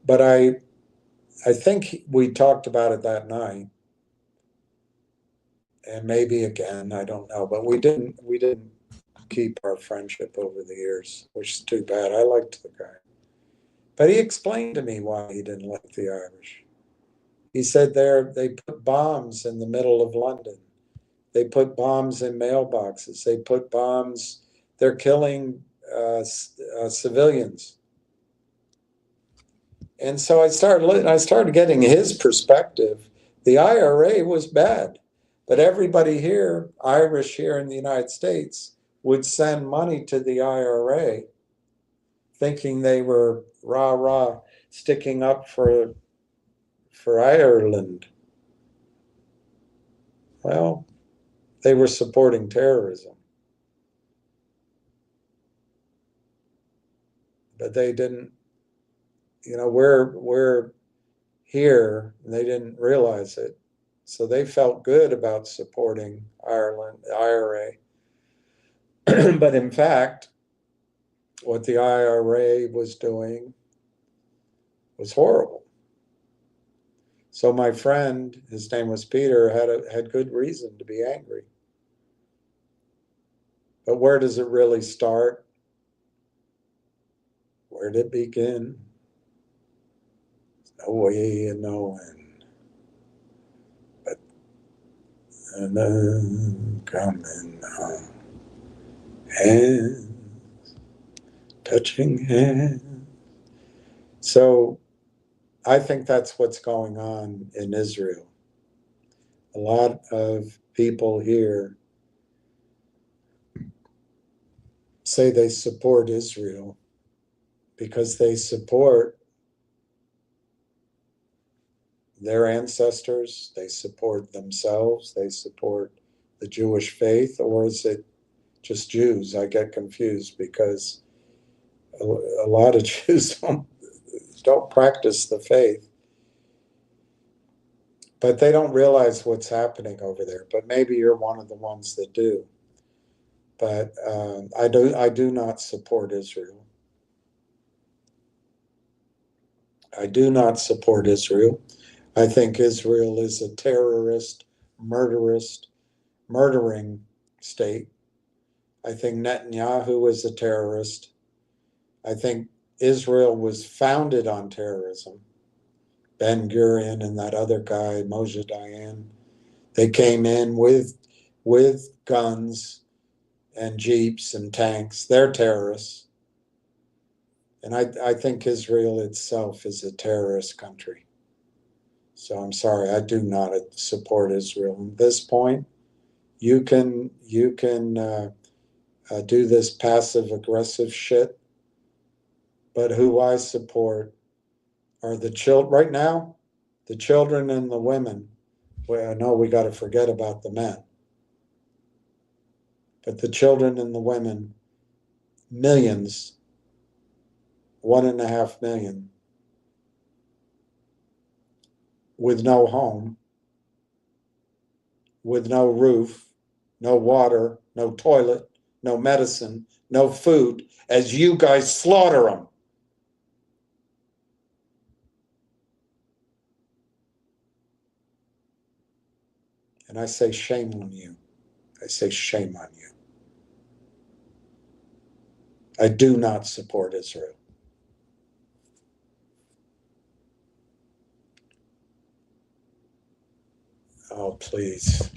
But I think we talked about it that night, and maybe again. I don't know. But we didn't keep our friendship over the years, which is too bad. I liked the guy, but he explained to me why he didn't like the Irish. He said they put bombs in the middle of London. They put bombs in mailboxes. They put bombs. They're killing civilians. And so I started getting his perspective. The IRA was bad, but everybody here, Irish here in the United States, would send money to the IRA, thinking they were rah sticking up for Ireland. Well, they were supporting terrorism. But they didn't, we're here, and they didn't realize it. So they felt good about supporting Ireland, the IRA. But in fact, what the IRA was doing was horrible. So my friend, his name was Peter, had good reason to be angry. But where does it really start? Where did it begin? There's no way of knowing. But I'm coming home. Hands, touching hands. So I think that's what's going on in Israel. A lot of people here say they support Israel because they support their ancestors, they support themselves, they support the Jewish faith, or is it just Jews? I get confused because a lot of Jews don't practice the faith. But they don't realize what's happening over there. But maybe you're one of the ones that do. But I do not support Israel. I do not support Israel. I think Israel is a terrorist, murdering state. I think Netanyahu is a terrorist. I think Israel was founded on terrorism. Ben Gurion and that other guy, Moshe Dayan, they came in with guns and jeeps and tanks. They're terrorists. And I think Israel itself is a terrorist country. So I'm sorry, I do not support Israel. At this point, you can do this passive aggressive shit, but who I support are the children right now, the children and the women. Well, I know we got to forget about the men, but the children and the women, millions, 1.5 million, with no home, with no roof, no water, no toilet, no medicine, no food, as you guys slaughter them. And I say shame on you. I say shame on you. I do not support Israel. Oh, please.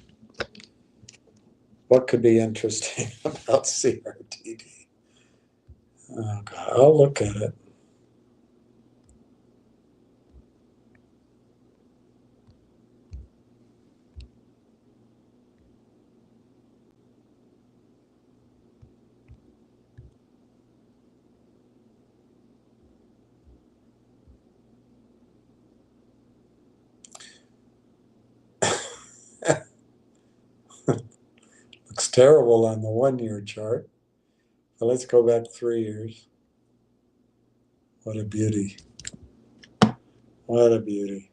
What could be interesting about CRTD? Oh, God, I'll look at it. Looks terrible on the 1-year chart. But let's go back 3 years. What a beauty. What a beauty.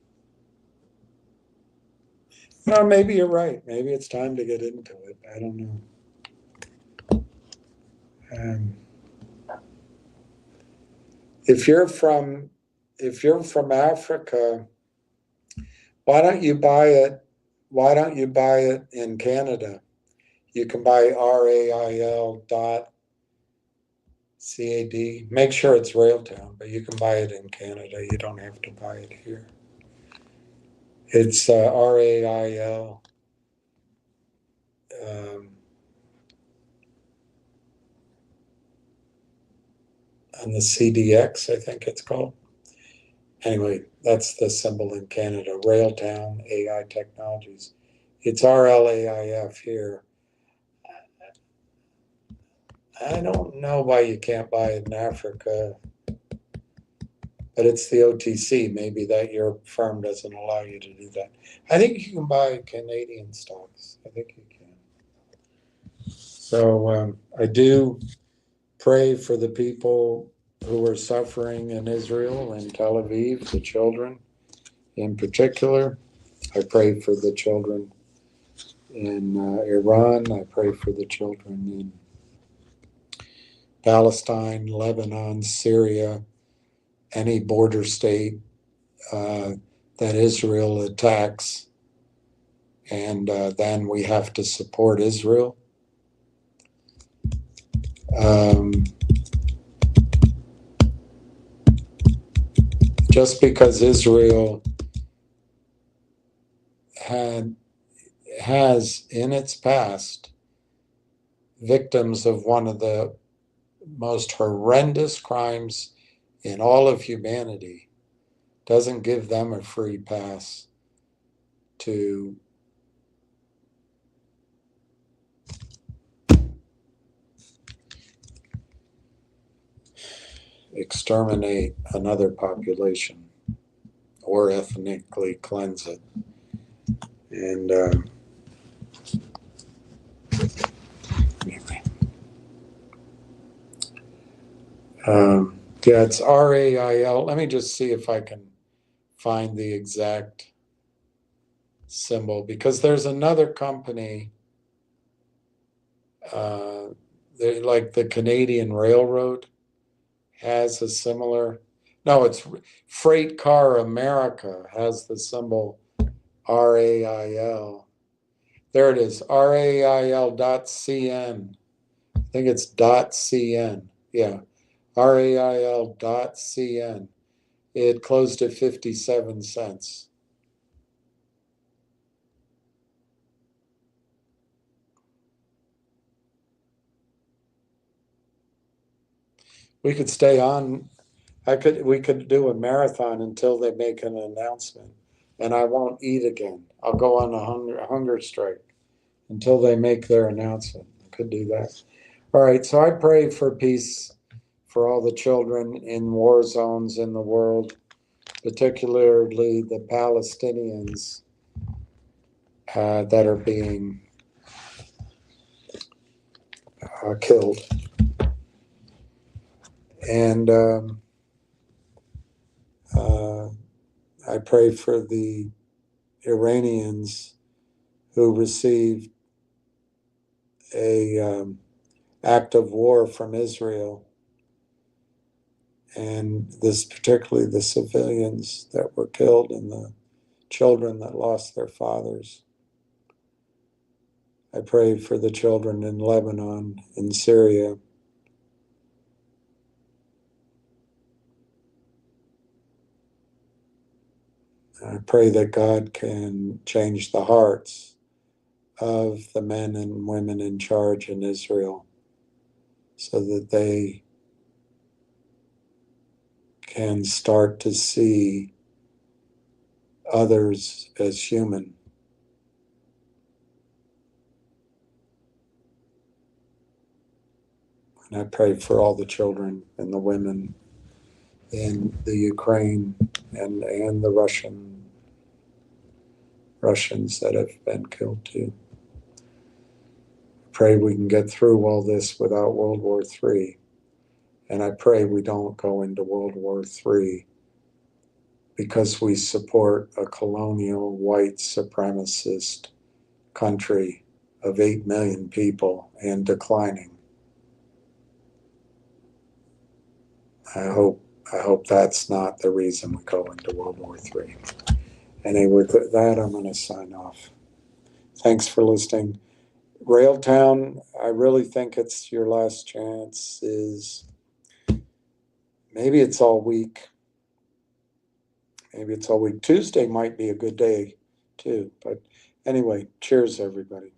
No, maybe you're right. Maybe it's time to get into it. I don't know. If you're from Africa, why don't you buy it? Why don't you buy it in Canada? You can buy rail.cad. Make sure it's Railtown, but you can buy it in Canada. You don't have to buy it here. It's RAIL. On the CDX, I think it's called. Anyway, that's the symbol in Canada, Railtown AI Technologies. It's RLAIF here. I don't know why you can't buy it in Africa, but it's the OTC. Maybe that your firm doesn't allow you to do that. I think you can buy Canadian stocks. I think you can. So I do pray for the people who are suffering in Israel and Tel Aviv, the children in particular. I pray for the children in Iran. I pray for the children in Palestine, Lebanon, Syria, any border state that Israel attacks. And then we have to support Israel. Just because Israel has in its past victims of one of the most horrendous crimes in all of humanity doesn't give them a free pass to exterminate another population or ethnically cleanse it. And anyway. Yeah, it's RAIL. Let me just see if I can find the exact symbol, because there's another company, like the Canadian Railroad has a similar, no, it's Freight Car America has the symbol RAIL. There it is, RAIL.CN. I think it's .cn. Yeah, RAIL.CN. It closed at 57 cents. We could stay on We could do a marathon until they make an announcement, and I won't eat again. I'll go on a hunger strike until they make their announcement. I could do that. All right, so I pray for peace for all the children in war zones in the world, particularly the Palestinians that are being killed. And I pray for the Iranians who received a act of war from Israel, and this particularly the civilians that were killed and the children that lost their fathers. I pray for the children in Lebanon, in Syria. I pray that God can change the hearts of the men and women in charge in Israel so that they can start to see others as human. And I pray for all the children and the women in the Ukraine and the Russians that have been killed too. Pray we can get through all this without World War III. And I pray we don't go into World War III because we support a colonial white supremacist country of 8 million people and declining. I hope that's not the reason we go into World War III. Anyway, with that, I'm going to sign off. Thanks for listening. Railtown, I really think it's your last chance. Maybe it's all week. Maybe it's all week. Tuesday might be a good day too. But anyway, cheers, everybody.